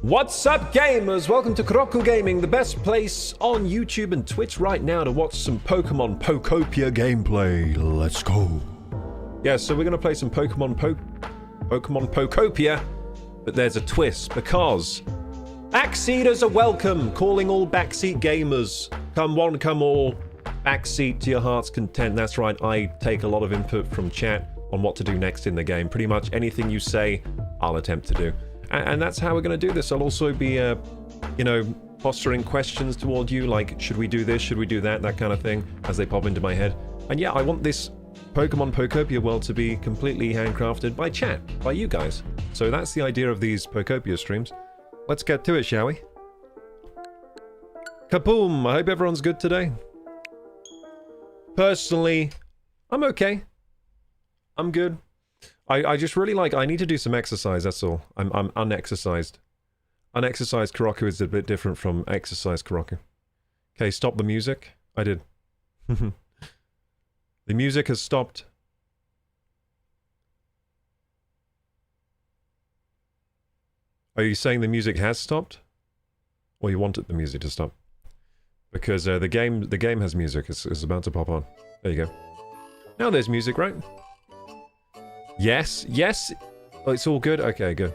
What's up, gamers? Welcome to KorokuGaming, the best place on YouTube and Twitch right now to watch some Pokemon Pokopia gameplay. Let's go. Yeah, so we're going to play some Pokemon Pokopia, but there's a twist, because backseaters are welcome, calling all backseat gamers. Come one, come all, backseat to your heart's content. That's right, I take a lot of input from chat on what to do next in the game. Pretty much anything you say, I'll attempt to do. And that's how we're going to do this. I'll also be, you know, posturing questions toward you, like, should we do this, should we do that, that kind of thing, as they pop into my head. And yeah, I want this Pokemon Pokopia world to be completely handcrafted by chat, by you guys. So that's the idea of these Pokopia streams. Let's get to it, shall we? Kaboom! I hope everyone's good today. Personally, I'm okay. I'm good. I just really like, I need to do some exercise, that's all. I'm unexercised. Unexercised Koroku is a bit different from exercise Koroku. Okay, stop the music. I did. The music has stopped. Are you saying the music has stopped? Or you wanted the music to stop? Because the game has music, it's about to pop on. There you go. Now there's music, right? Yes, yes. Oh, it's all good? Okay, good.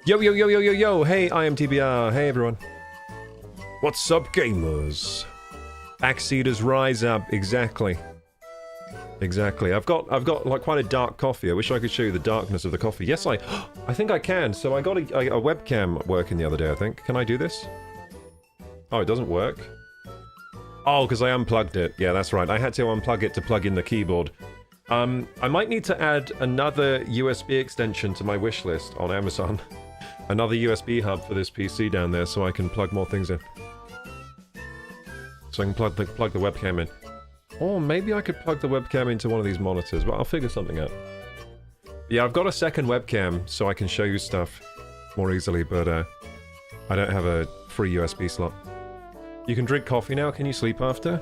Yo, yo, yo, yo, yo, yo. Hey, I am TBR. Hey, everyone. What's up, gamers? Backseaters rise up. Exactly. Exactly. I've got like quite a dark coffee. I wish I could show you the darkness of the coffee. Yes, I think I can. So I got a webcam working the other day, I think. Can I do this? Oh, it doesn't work. Oh, because I unplugged it. Yeah, that's right. I had to unplug it to plug in the keyboard. I might need to add another USB extension to my wish list on Amazon. Another USB hub for this PC down there so I can plug more things in. So I can plug the webcam in. Or maybe I could plug the webcam into one of these monitors, but I'll figure something out. Yeah, I've got a second webcam so I can show you stuff more easily, but I don't have a free USB slot. You can drink coffee now, can you sleep after?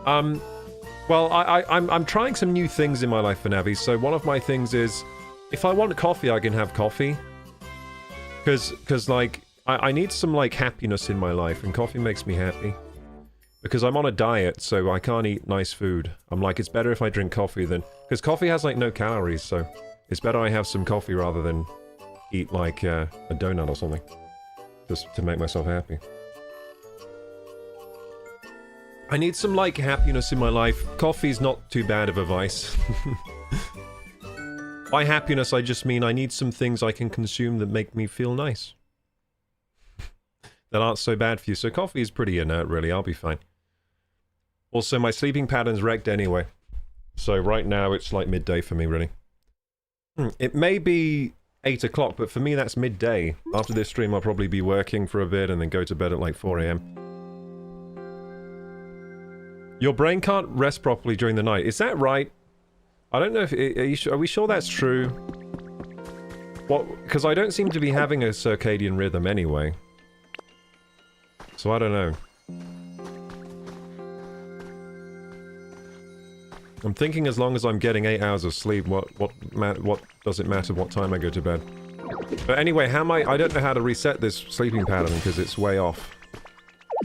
Well, I'm trying some new things in my life for Navi, so one of my things is, if I want coffee, I can have coffee. Because like, I need some, like, happiness in my life, and coffee makes me happy. Because I'm on a diet, so I can't eat nice food. I'm like, it's better if I drink coffee than... Because coffee has, like, no calories, so it's better I have some coffee rather than eat, like, a donut or something. Just to make myself happy. I need some, like, happiness in my life. Coffee's not too bad of a vice. By happiness, I just mean I need some things I can consume that make me feel nice. That aren't so bad for you. So coffee is pretty inert, really. I'll be fine. Also, my sleeping pattern's wrecked anyway. So right now, it's like midday for me, really. It may be 8 o'clock, but for me, that's midday. After this stream, I'll probably be working for a bit and then go to bed at like 4 AM. Your brain can't rest properly during the night. Is that right? I don't know if... Are we sure that's true? What? Because I don't seem to be having a circadian rhythm anyway. So I don't know. I'm thinking as long as I'm getting 8 hours of sleep, what does it matter what time I go to bed? But anyway, I don't know how to reset this sleeping pattern because it's way off.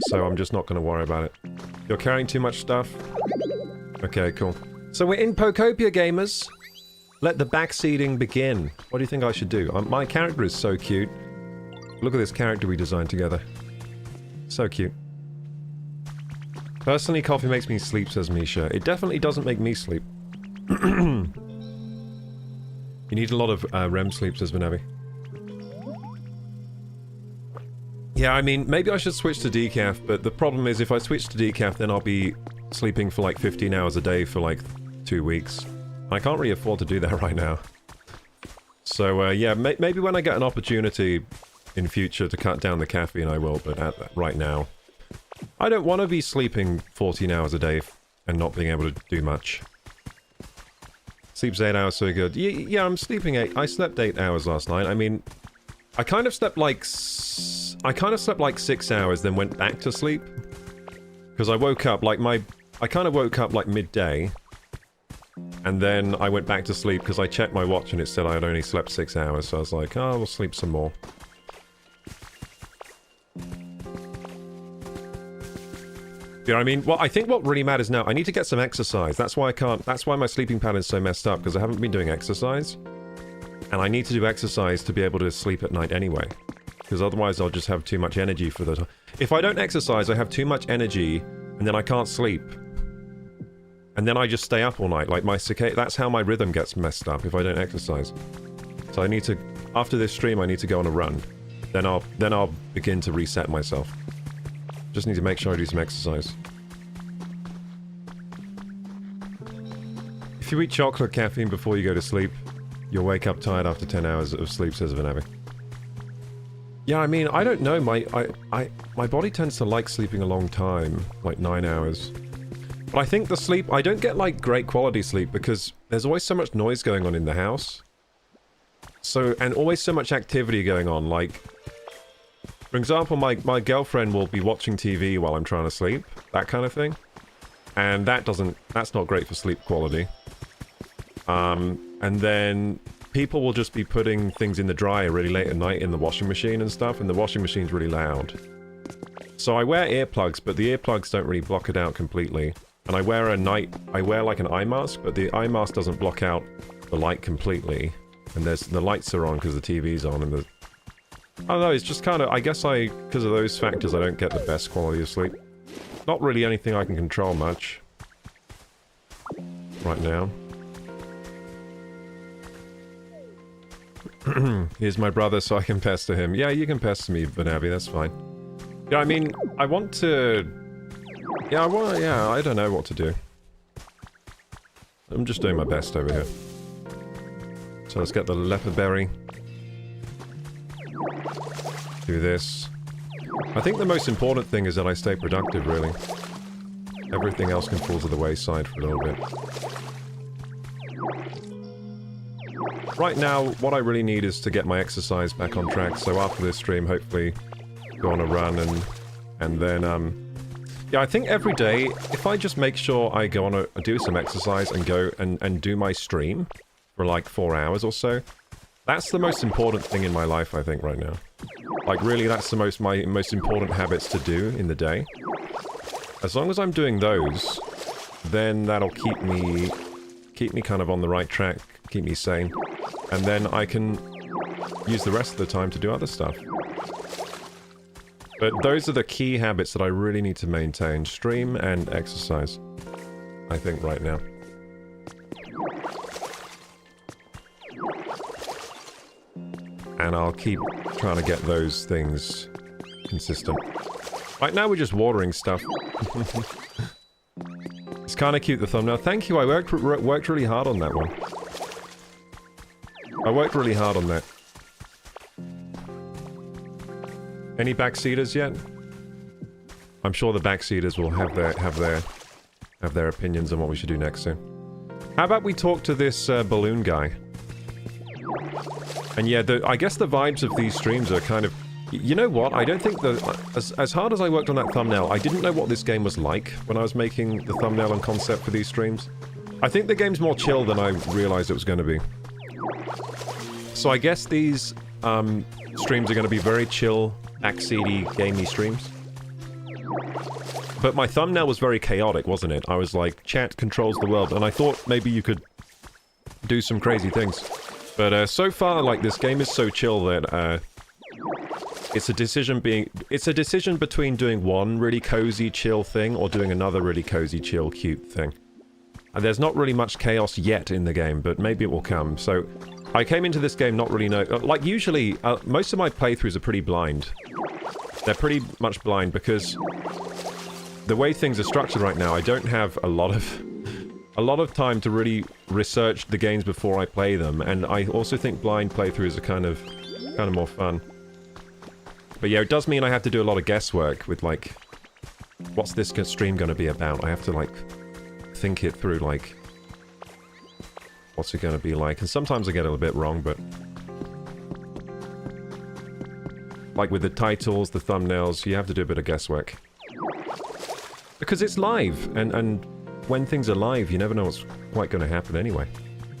So I'm just not going to worry about it. You're carrying too much stuff? Okay, cool. So we're in Pokopia, gamers. Let the backseating begin. What do you think I should do? My character is so cute. Look at this character we designed together. So cute. Personally, coffee makes me sleep, says Misha. It definitely doesn't make me sleep. You need a lot of REM sleep, says Vanavi. Yeah, I mean, maybe I should switch to decaf, but the problem is if I switch to decaf, then I'll be sleeping for like 15 hours a day for like 2 weeks. I can't really afford to do that right now. So, yeah, maybe when I get an opportunity in future to cut down the caffeine, I will, but right now, I don't want to be sleeping 14 hours a day and not being able to do much. Sleeps 8 hours, so good. Yeah, I'm sleeping 8. I slept 8 hours last night. I mean, I kind of slept like 6 hours, then went back to sleep. Because I woke up, like I kind of woke up like midday. And then I went back to sleep because I checked my watch and it said I had only slept 6 hours. So I was like, oh, we'll sleep some more. You know what I mean? Well, I think what really matters now, I need to get some exercise. That's why I can't, that's why my sleeping pattern is so messed up, because I haven't been doing exercise. And I need to do exercise to be able to sleep at night anyway. Because otherwise I'll just have too much energy for the... If I don't exercise, I have too much energy, and then I can't sleep. And then I just stay up all night, like my cicada... That's how my rhythm gets messed up, if I don't exercise. So I need to... After this stream, I need to go on a run. Then I'll begin to reset myself. Just need to make sure I do some exercise. If you eat chocolate caffeine before you go to sleep, you'll wake up tired after 10 hours of sleep, says Vanavi. Yeah, I mean, I don't know. My body tends to like sleeping a long time, like 9 hours. But I think the sleep... I don't get, like, great quality sleep because there's always so much noise going on in the house. So, and always so much activity going on, like... For example, my girlfriend will be watching TV while I'm trying to sleep, that kind of thing. And that's not great for sleep quality. And then people will just be putting things in the dryer really late at night in the washing machine and stuff, and the washing machine's really loud. So I wear earplugs, but the earplugs don't really block it out completely. And I wear like an eye mask, but the eye mask doesn't block out the light completely. And the lights are on because the TV's on, and I don't know, it's just kind of, I guess because of those factors, I don't get the best quality of sleep. Not really anything I can control much. Right now. Here's my brother so I can pester him. Yeah, you can pester me, Vanavi, that's fine. Yeah, I mean, I want to... Yeah, I don't know what to do. I'm just doing my best over here. So let's get the leopard berry. Do this. I think the most important thing is that I stay productive, really. Everything else can fall to the wayside for a little bit. Right now, what I really need is to get my exercise back on track, so after this stream, hopefully go on a run and then, yeah, I think every day, if I just make sure I go on do some exercise and go and do my stream for like 4 hours or so, that's the most important thing in my life, I think, right now. Like, really, that's my most important habits to do in the day. As long as I'm doing those, then that'll keep me kind of on the right track, keep me sane. And then I can use the rest of the time to do other stuff. But those are the key habits that I really need to maintain. Stream and exercise, I think, right now. And I'll keep trying to get those things consistent. Right now we're just watering stuff. It's kind of cute, the thumbnail. Thank you, I worked really hard on that one. I worked really hard on that. Any backseaters yet? I'm sure the backseaters will have their opinions on what we should do next soon. How about we talk to this balloon guy? And yeah, I guess the vibes of these streams are kind of... You know what? I don't think as hard as I worked on that thumbnail, I didn't know what this game was like when I was making the thumbnail and concept for these streams. I think the game's more chill than I realized it was going to be. So I guess these streams are going to be very chill, backseaty, gamey streams. But my thumbnail was very chaotic, wasn't it? I was like, chat controls the world, and I thought maybe you could do some crazy things. But so far, like, this game is so chill that it's a decision between doing one really cozy, chill thing or doing another really cozy, chill, cute thing. And there's not really much chaos yet in the game, but maybe it will come. So I came into this game not really know... Like, usually, most of my playthroughs are pretty blind. They're pretty much blind because the way things are structured right now, I don't have a lot of time to really research the games before I play them, and I also think blind playthroughs are kind of more fun. But yeah, it does mean I have to do a lot of guesswork with, like, what's this stream going to be about? I have to, like, think it through, like, what's it going to be like? And sometimes I get it a little bit wrong, but... Like with the titles, the thumbnails, you have to do a bit of guesswork. Because it's live, and when things are live, you never know quite going to happen anyway.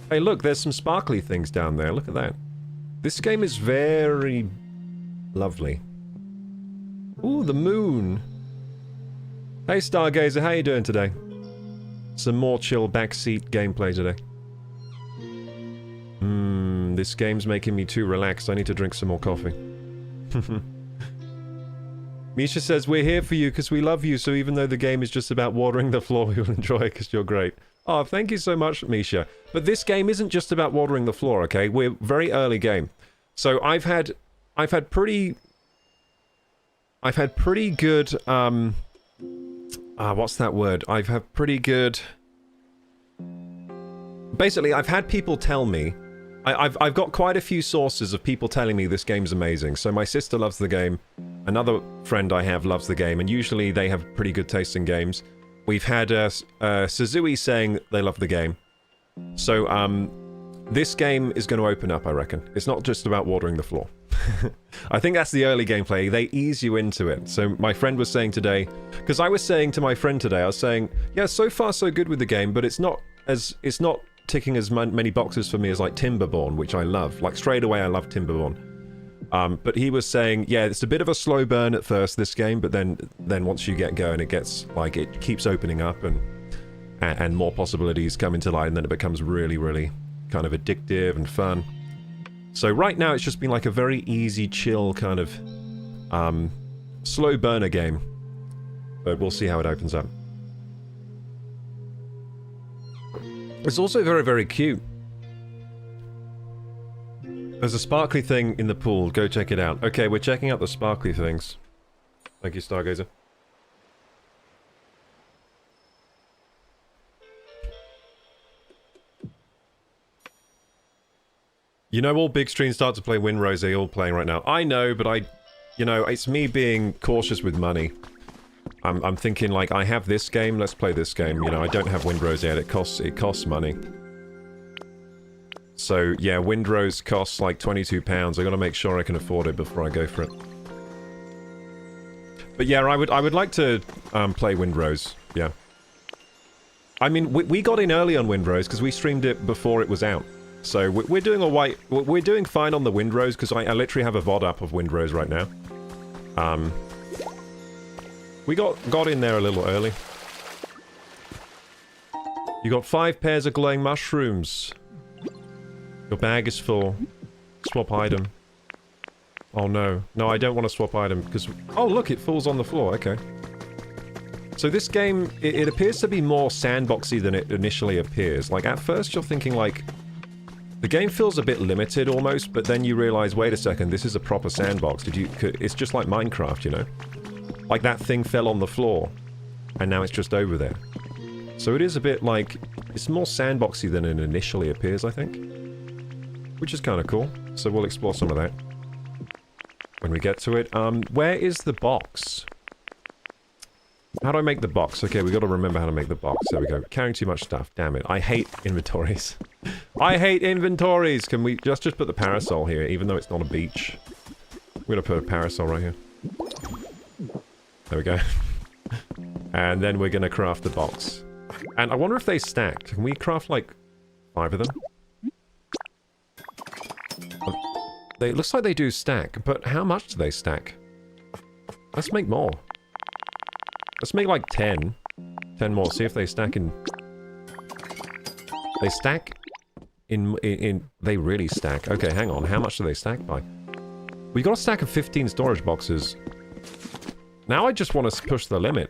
Hey, look, there's some sparkly things down there. Look at that. This game is very lovely. Ooh, the moon. Hey, Stargazer, how you doing today? Some more chill backseat gameplay today. This game's making me too relaxed. I need to drink some more coffee. Misha says, we're here for you because we love you, so even though the game is just about watering the floor, we will enjoy it because you're great. Oh, thank you so much, Misha. But this game isn't just about watering the floor, okay? We're very early game. So I've had pretty good, what's that word? I've had pretty good... Basically, I've had people tell me... I've got quite a few sources of people telling me this game's amazing. So my sister loves the game. Another friend I have loves the game. And usually they have pretty good taste in games. We've had Suzui saying they love the game. So, this game is going to open up, I reckon. It's not just about watering the floor. I think that's the early gameplay. They ease you into it. So my friend was saying today... Because I was saying to my friend today, I was saying, yeah, so far so good with the game, but it's not ticking as many boxes for me as like Timberborn, which I love. Like straight away I love Timberborn. But he was saying, yeah, it's a bit of a slow burn at first, this game, but then once you get going, it gets like it keeps opening up and more possibilities come into light, and then it becomes really, really kind of addictive and fun. So right now it's just been like a very easy, chill kind of slow burner game. But we'll see how it opens up. It's also very, very cute. There's a sparkly thing in the pool. Go check it out. Okay, we're checking out the sparkly things. Thank you, Stargazer. You know, all big streams start to play Windrose. They're all playing right now. I know, but you know, it's me being cautious with money. I'm thinking, like, I have this game, let's play this game. You know, I don't have Windrose yet, it costs money. So, yeah, Windrose costs like £22. I gotta make sure I can afford it before I go for it. But yeah, I would like to play Windrose, yeah. I mean, we got in early on Windrose because we streamed it before it was out. So we're doing alright, we're doing fine on the Windrose because I literally have a VOD up of Windrose right now. We got in there a little early. You got 5 pairs of glowing mushrooms. Your bag is full. Swap item. Oh no. No, I don't want to swap item because... Oh look, it falls on the floor. Okay. So this game, it appears to be more sandboxy than it initially appears. Like, at first you're thinking like... The game feels a bit limited almost, but then you realize, wait a second, this is a proper sandbox. It's just like Minecraft, you know? Like that thing fell on the floor, and now it's just over there. So it is a bit like... It's more sandboxy than it initially appears, I think. Which is kind of cool. So we'll explore some of that when we get to it. Where is the box? How do I make the box? Okay, we got to remember how to make the box. There we go. Carrying too much stuff. Damn it. I hate inventories. I hate inventories! Can we just put the parasol here, even though it's not a beach? We're gonna put a parasol right here. There we go. And then we're gonna craft the box. And I wonder if they stack. Can we craft, like, 5 of them? It looks like they do stack, but how much do they stack? Let's make more. Let's make, like, 10. 10 more. See if they stack in... They stack in... They really stack. Okay, hang on. How much do they stack by? We got a stack of 15 storage boxes. Now I just want to push the limit.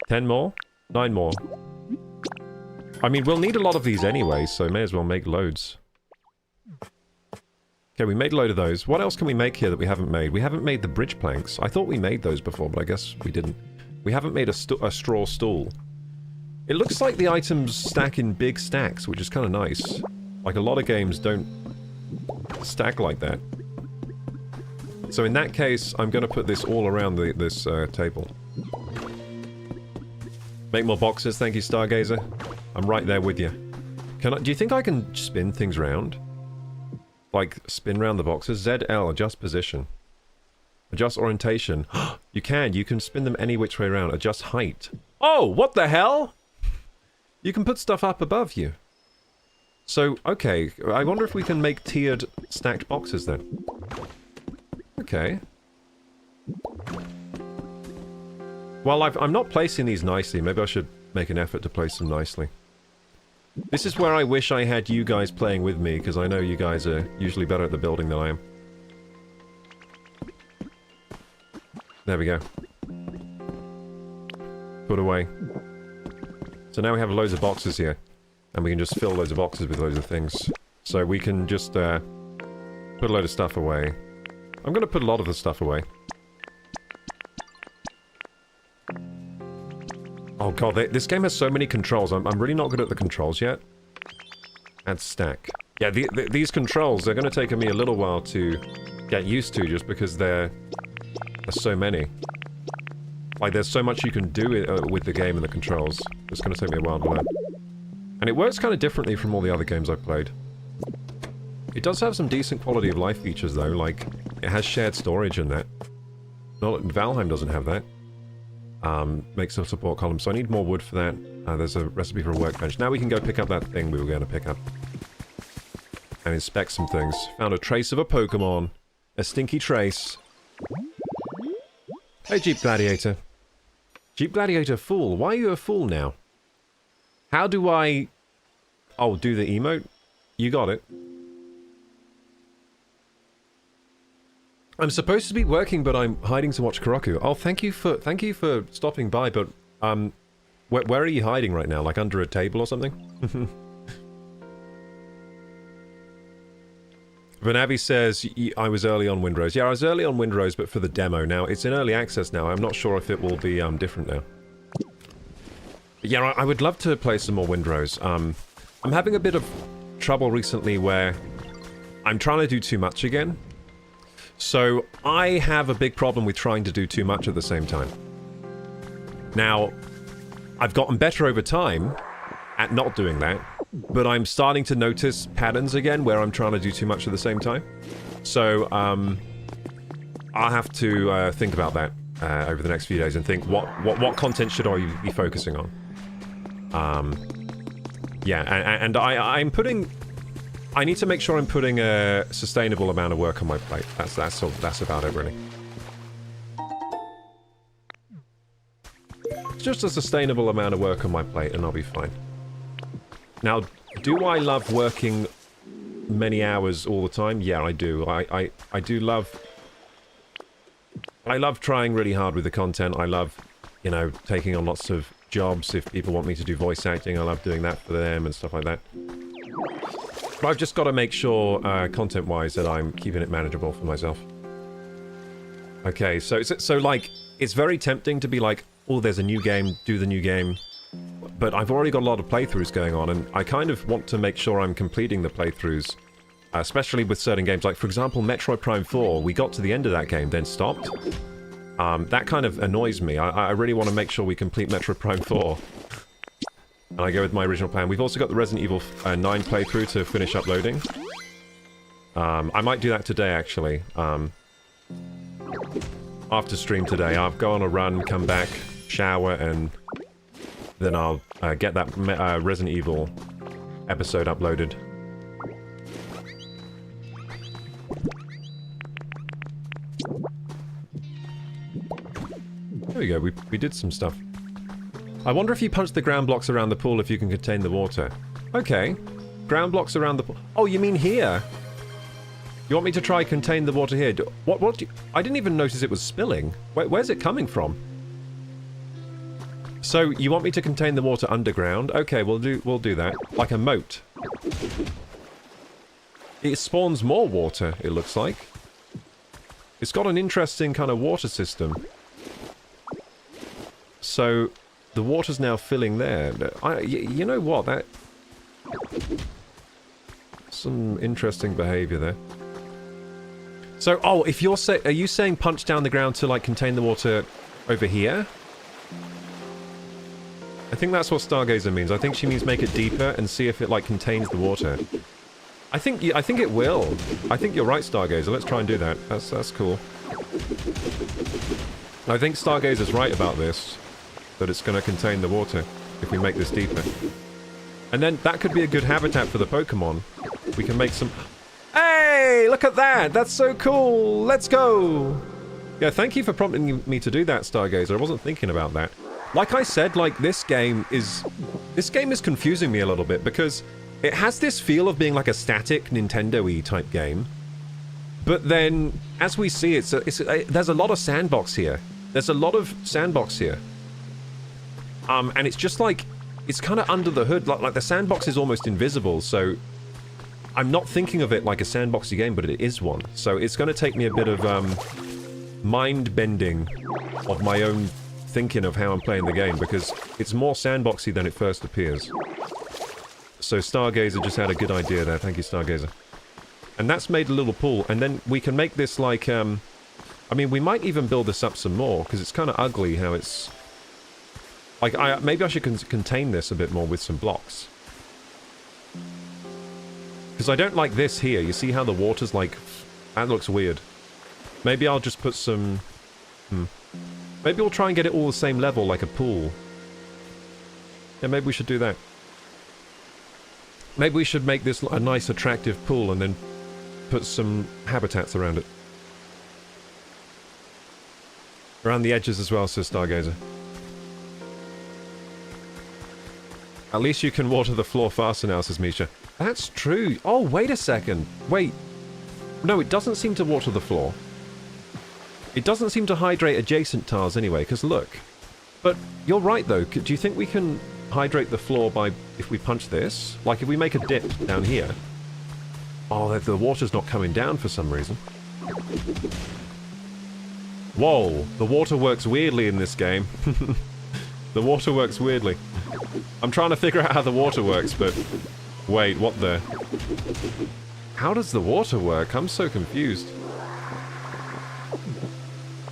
10 more? 9 more. I mean, we'll need a lot of these anyway, so may as well make loads. Okay, we made a load of those. What else can we make here that we haven't made? We haven't made the bridge planks. I thought we made those before, but I guess we didn't. We haven't made a straw stool. It looks like the items stack in big stacks, which is kind of nice. Like, a lot of games don't stack like that. So in that case, I'm going to put this all around this table. Make more boxes, thank you, Stargazer. I'm right there with you. Do you think I can spin things around? Like, spin around the boxes? ZL, adjust position. Adjust orientation. You can spin them any which way around. Adjust height. Oh, what the hell? You can put stuff up above you. So, okay, I wonder if we can make tiered stacked boxes then. Okay. Well, I'm not placing these nicely. Maybe I should make an effort to place them nicely. This is where I wish I had you guys playing with me, because I know you guys are usually better at the building than I am. There we go. Put away. So now we have loads of boxes here. And we can just fill loads of boxes with loads of things. So we can just put a load of stuff away. I'm going to put a lot of the stuff away. Oh god, this game has so many controls. I'm really not good at the controls yet. Add stack. Yeah, these controls, they're going to take me a little while to get used to, just because there's so many. Like, there's so much you can do with the game and the controls. It's going to take me a while to learn. And it works kind of differently from all the other games I've played. It does have some decent quality of life features, though. Like, it has shared storage in that. Valheim doesn't have that. Makes a support column, so I need more wood for that. There's a recipe for a workbench. Now we can go pick up that thing we were going to pick up. And inspect some things. Found a trace of a Pokemon. A stinky trace. Hey, Jeep Gladiator. Jeep Gladiator fool. Why are you a fool now? How do I... Oh, do the emote? You got it. I'm supposed to be working, but I'm hiding to watch Koroku. Oh, thank you for stopping by, but, where are you hiding right now? Like under a table or something? Vanavi says, I was early on Windrose. Yeah, I was early on Windrose, but for the demo. Now, it's in early access now. I'm not sure if it will be, different now. But yeah, I would love to play some more Windrose. I'm having a bit of trouble recently where I'm trying to do too much again. So, I have a big problem with trying to do too much at the same time. Now, I've gotten better over time at not doing that, but I'm starting to notice patterns again where I'm trying to do too much at the same time. So, I'll have to think about that over the next few days and think what content should I be focusing on. Yeah, and I'm putting... I need to make sure I'm putting a sustainable amount of work on my plate. That's about it, really. It's just a sustainable amount of work on my plate, and I'll be fine. Now, do I love working many hours all the time? Yeah, I do. I do love... I love trying really hard with the content. I love, you know, taking on lots of jobs. If people want me to do voice acting, I love doing that for them and stuff like that. But I've just got to make sure, content-wise, that I'm keeping it manageable for myself. Okay, so like, it's very tempting to be like, oh, there's a new game, do the new game. But I've already got a lot of playthroughs going on, and I kind of want to make sure I'm completing the playthroughs, especially with certain games. Like, for example, Metroid Prime 4, we got to the end of that game, then stopped. That kind of annoys me. I really want to make sure we complete Metroid Prime 4. And I go with my original plan. We've also got the Resident Evil 9 playthrough to finish uploading. I might do that today, actually. After stream today, I'll go on a run, come back, shower, and then I'll get that Resident Evil episode uploaded. There we go, we did some stuff. I wonder if you punch the ground blocks around the pool if you can contain the water. Okay. Ground blocks around the pool. Oh, you mean here? You want me to try contain the water here? What do you... I didn't even notice it was spilling. Where's it coming from? So, you want me to contain the water underground? Okay, we'll do that. Like a moat. It spawns more water, it looks like. It's got an interesting kind of water system. So... the water's now filling there. You know what? That... some interesting behavior there. So, oh, if you're are you saying punch down the ground to, like, contain the water over here? I think that's what Stargazer means. I think she means make it deeper and see if it, like, contains the water. I think it will. I think you're right, Stargazer. Let's try and do that. That's cool. I think Stargazer's right about this. That it's going to contain the water if we make this deeper. And then that could be a good habitat for the Pokemon. We can make some... Hey, look at that! That's so cool! Let's go! Yeah, thank you for prompting me to do that, Stargazer. I wasn't thinking about that. Like I said, like, this game is confusing me a little bit because it has this feel of being like a static Nintendo-y type game. But then, as we see, there's a lot of sandbox here. There's a lot of sandbox here. And it's just like, it's kind of under the hood. Like the sandbox is almost invisible, so I'm not thinking of it like a sandboxy game, but it is one. So it's going to take me a bit of mind-bending of my own thinking of how I'm playing the game, because it's more sandboxy than it first appears. So Stargazer just had a good idea there. Thank you, Stargazer. And that's made a little pool, and then we can make this like, I mean, we might even build this up some more, because it's kind of ugly how it's... Like, maybe I should contain this a bit more with some blocks. Because I don't like this here. You see how the water's like... That looks weird. Maybe I'll just put some... Maybe we'll try and get it all the same level, like a pool. Yeah, maybe we should do that. Maybe we should make this a nice, attractive pool and then put some habitats around it. Around the edges as well, says Stargazer. At least you can water the floor faster now, says Misha. That's true. Oh, wait a second. Wait. No, it doesn't seem to water the floor. It doesn't seem to hydrate adjacent tiles anyway, because look. But you're right, though. Do you think we can hydrate the floor by... if we punch this? Like, if we make a dip down here... Oh, the water's not coming down for some reason. Whoa. The water works weirdly in this game. The water works weirdly. I'm trying to figure out how the water works, but... Wait, what the... How does the water work? I'm so confused.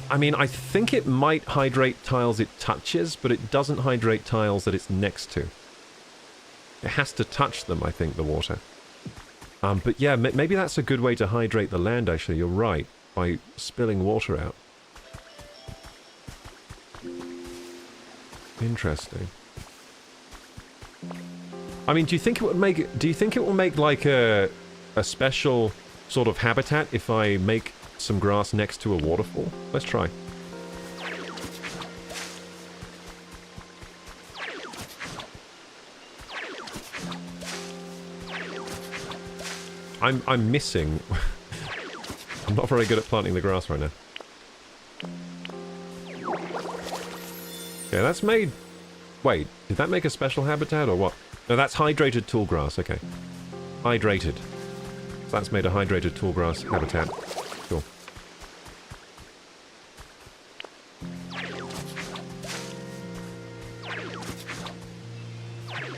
I mean, I think it might hydrate tiles it touches, but it doesn't hydrate tiles that it's next to. It has to touch them, I think, the water. But yeah, maybe that's a good way to hydrate the land, actually. You're right, by spilling water out. Interesting. I mean, do you think it would make... Do you think it will make, like, a special sort of habitat if I make some grass next to a waterfall? Let's try. I'm missing... I'm not very good at planting the grass right now. Okay, that's made... Wait, did that make a special habitat or what? No, that's hydrated tall grass, okay. Hydrated. So that's made a hydrated tall grass habitat. Cool.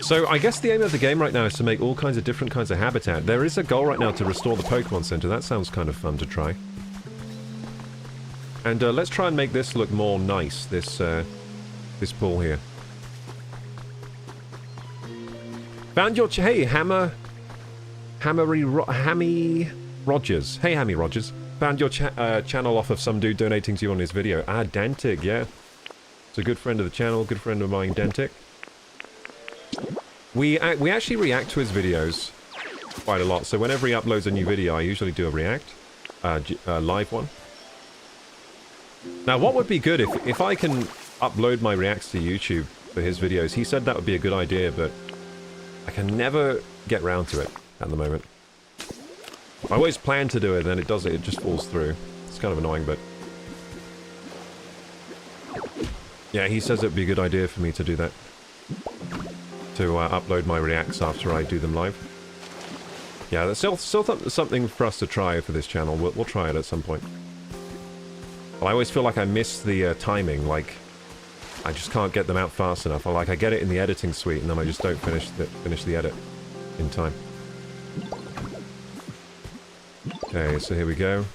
So I guess the aim of the game right now is to make all kinds of different kinds of habitat. There is a goal right now to restore the Pokemon Center. That sounds kind of fun to try. And let's try and make this look more nice, this pool here. Found your... Hey, Hammy Rogers. Hey, Hammy Rogers. Found your channel off of some dude donating to you on his video. Ah, Dantic, yeah. It's a good friend of the channel, good friend of mine, Dantic. We actually react to his videos quite a lot, so whenever he uploads a new video, I usually do a react. Live one. Now, what would be good if I can upload my reacts to YouTube for his videos? He said that would be a good idea, but I can never get round to it at the moment. I always plan to do it, and then it just falls through. It's kind of annoying, but... Yeah, he says it would be a good idea for me to do that. To upload my reacts after I do them live. Yeah, that's still something for us to try for this channel. We'll try it at some point. But I always feel like I miss the timing, like... I just can't get them out fast enough. I get it in the editing suite, and then I just don't finish the edit in time. Okay, so here we go.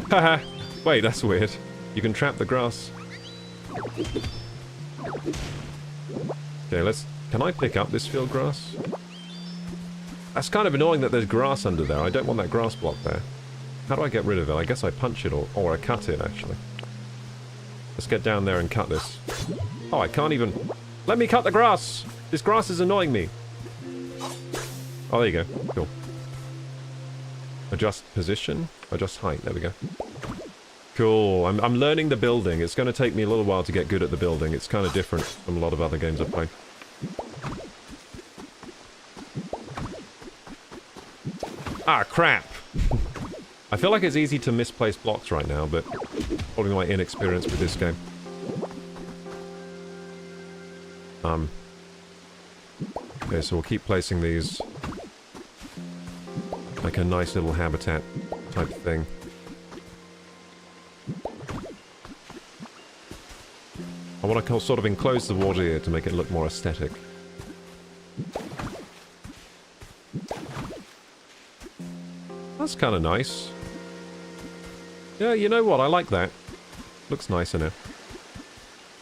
Haha! Wait, that's weird. You can trap the grass. Okay, can I pick up this field grass? That's kind of annoying that there's grass under there. I don't want that grass block there. How do I get rid of it? I guess I punch it or I cut it, actually. Let's get down there and cut this. Oh, I can't even... Let me cut the grass! This grass is annoying me. Oh, there you go. Cool. Adjust position. Adjust height. There we go. Cool. I'm learning the building. It's going to take me a little while to get good at the building. It's kind of different from a lot of other games I've played. Ah, crap. I feel like it's easy to misplace blocks right now, but probably my inexperience with this game. Okay, so we'll keep placing these like a nice little habitat type thing. I want to sort of enclose the water here to make it look more aesthetic. That's kind of nice. Yeah, you know what? I like that. Looks nice in it.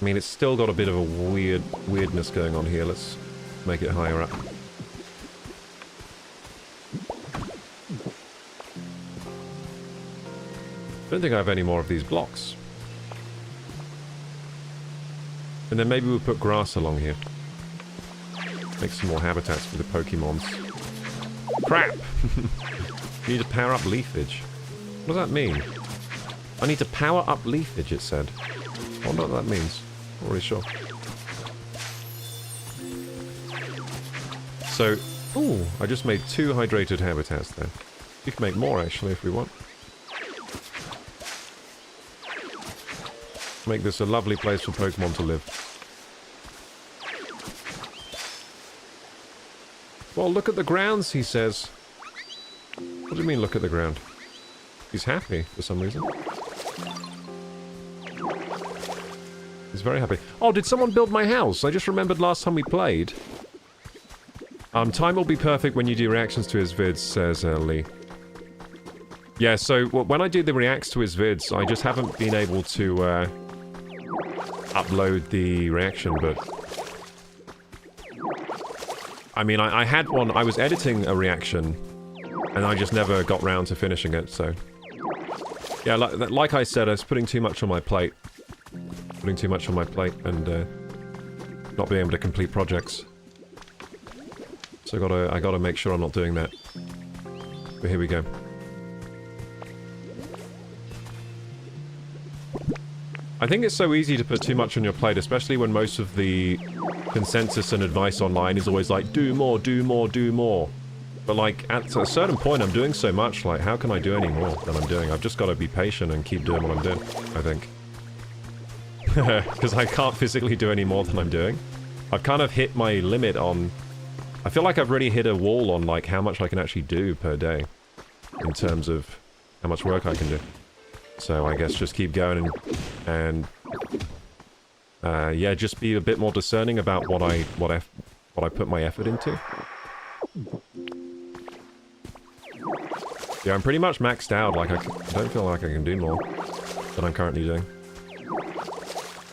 I mean, it's still got a bit of a weirdness going on here. Let's make it higher up. Don't think I have any more of these blocks. And then maybe we'll put grass along here. Make some more habitats for the Pokemons. Crap! You need to power up leafage. What does that mean? I need to power up leafage, it said. I wonder what that means. Not really sure. So, ooh, I just made 2 hydrated habitats there. We can make more, actually, if we want. Make this a lovely place for Pokemon to live. Well, look at the grounds, he says. What do you mean, look at the ground? He's happy for some reason. He's very happy. Oh, did someone build my house? I just remembered last time we played. Time will be perfect when you do reactions to his vids, says Lee. Yeah, so when I do the reacts to his vids, I just haven't been able to upload the reaction, but... I mean, I had one, I was editing a reaction, and I just never got round to finishing it, so... Yeah, like I said, I was putting too much on my plate. Putting too much on my plate, and not being able to complete projects. So I gotta make sure I'm not doing that. But here we go. I think it's so easy to put too much on your plate, especially when most of the consensus and advice online is always like, do more, do more, do more. But like, at a certain point I'm doing so much, like, how can I do any more than I'm doing? I've just got to be patient and keep doing what I'm doing, I think. Because I can't physically do any more than I'm doing. I've kind of hit my limit on... I feel like I've really hit a wall on, like, how much I can actually do per day. In terms of how much work I can do. So I guess just keep going and yeah, just be a bit more discerning about what I put my effort into. Yeah, I'm pretty much maxed out. Like, I don't feel like I can do more than I'm currently doing.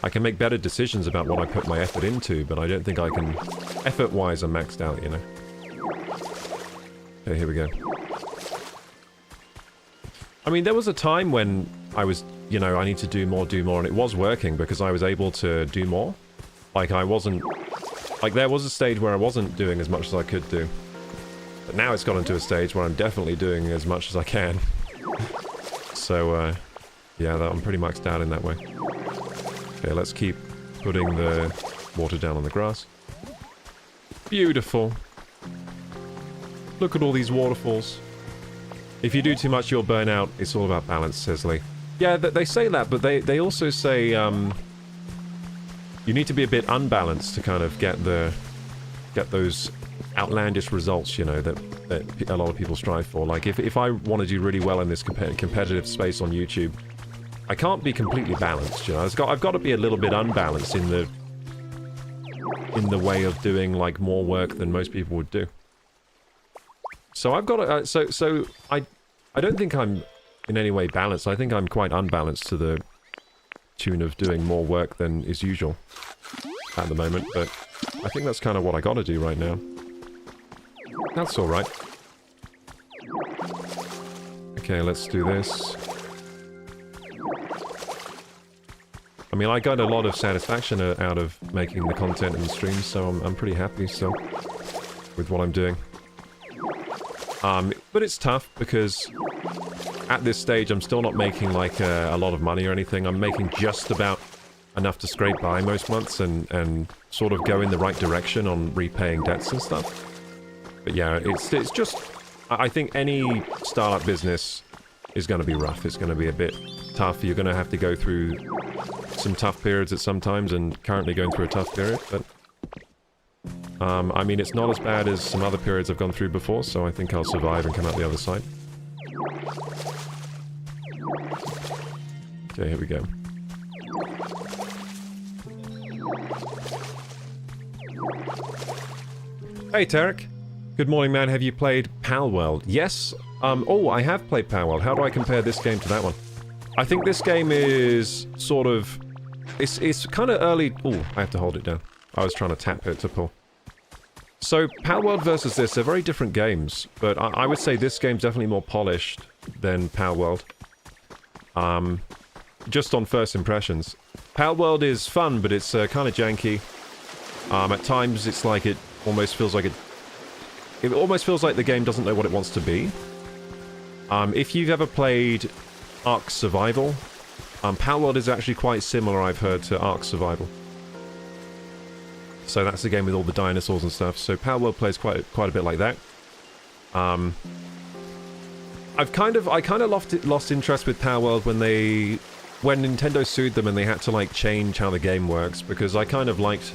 I can make better decisions about what I put my effort into, but I don't think I can... Effort-wise, I'm maxed out, you know. Okay, here we go. I mean, there was a time when I was, you know, I need to do more, and it was working because I was able to do more. Like, I wasn't... Like, there was a stage where I wasn't doing as much as I could do. But now it's gotten to a stage where I'm definitely doing as much as I can. So, yeah, I'm pretty maxed out in that way. Okay, let's keep putting the water down on the grass. Beautiful. Look at all these waterfalls. If you do too much, you'll burn out. It's all about balance, says Lee. Yeah, they say that, but they also say you need to be a bit unbalanced to kind of get those outlandish results, you know, that a lot of people strive for. Like, if I want to do really well in this competitive space on YouTube, I can't be completely balanced, you know. I've got to be a little bit unbalanced in the way of doing, like, more work than most people would do. So I've got to... So I don't think I'm in any way balanced. I think I'm quite unbalanced to the tune of doing more work than is usual at the moment, but I think that's kind of what I got to do right now. That's alright. Okay, let's do this. I mean, I got a lot of satisfaction out of making the content and the streams, so I'm pretty happy still with what I'm doing. But it's tough because at this stage I'm still not making like a lot of money or anything. I'm making just about enough to scrape by most months and sort of go in the right direction on repaying debts and stuff. But yeah, it's just... I think any startup business is going to be rough. It's going to be a bit tough. You're going to have to go through some tough periods at some times, and currently going through a tough period, but... I mean, it's not as bad as some other periods I've gone through before, so I think I'll survive and come out the other side. Okay, here we go. Hey, Tarek. Good morning, man. Have you played Palworld? Yes. Oh, I have played Palworld. How do I compare this game to that one? I think this game is sort of... It's kind of early... Oh, I have to hold it down. I was trying to tap it to pull. So, Palworld versus this, they're very different games, but I would say this game's definitely more polished than Palworld. Just on first impressions. Palworld is fun, but it's kind of janky. At times, it's like it almost feels like it almost feels like the game doesn't know what it wants to be. If you've ever played Ark Survival, Palworld is actually quite similar, I've heard, to Ark Survival. So that's the game with all the dinosaurs and stuff. So Palworld plays quite a bit like that. I kind of lost interest with Palworld when Nintendo sued them and they had to like change how the game works, because I kind of liked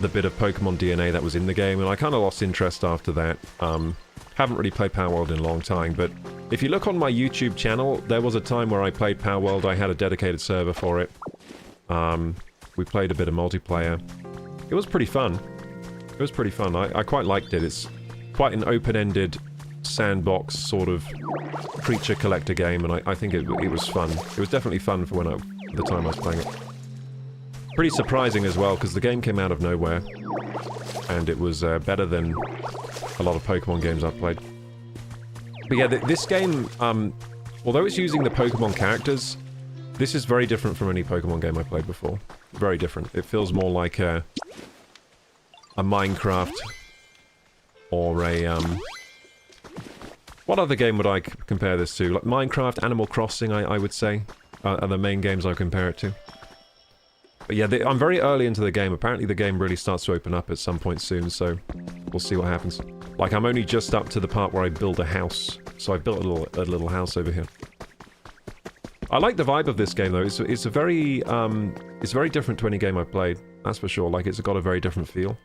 the bit of Pokemon DNA that was in the game, and I kind of lost interest after that. Haven't really played Palworld in a long time, but if you look on my YouTube channel, there was a time where I played Palworld. I had a dedicated server for it. We played a bit of multiplayer. It was pretty fun. It was pretty fun. I quite liked it. It's quite an open-ended sandbox sort of creature collector game, and I think it was fun. It was definitely fun for the time I was playing it. Pretty surprising as well, because the game came out of nowhere, and it was better than a lot of Pokemon games I've played. But yeah, this game, although it's using the Pokemon characters, this is very different from any Pokemon game I played before. Very different. It feels more like a Minecraft or a what other game would I compare this to? Like Minecraft, Animal Crossing, I would say, are the main games I compare it to. But yeah, I'm very early into the game. Apparently the game really starts to open up at some point soon, so we'll see what happens. Like, I'm only just up to the part where I build a house. So I built a little house over here. I like the vibe of this game, though. It's very different to any game I've played. That's for sure. Like, it's got a very different feel.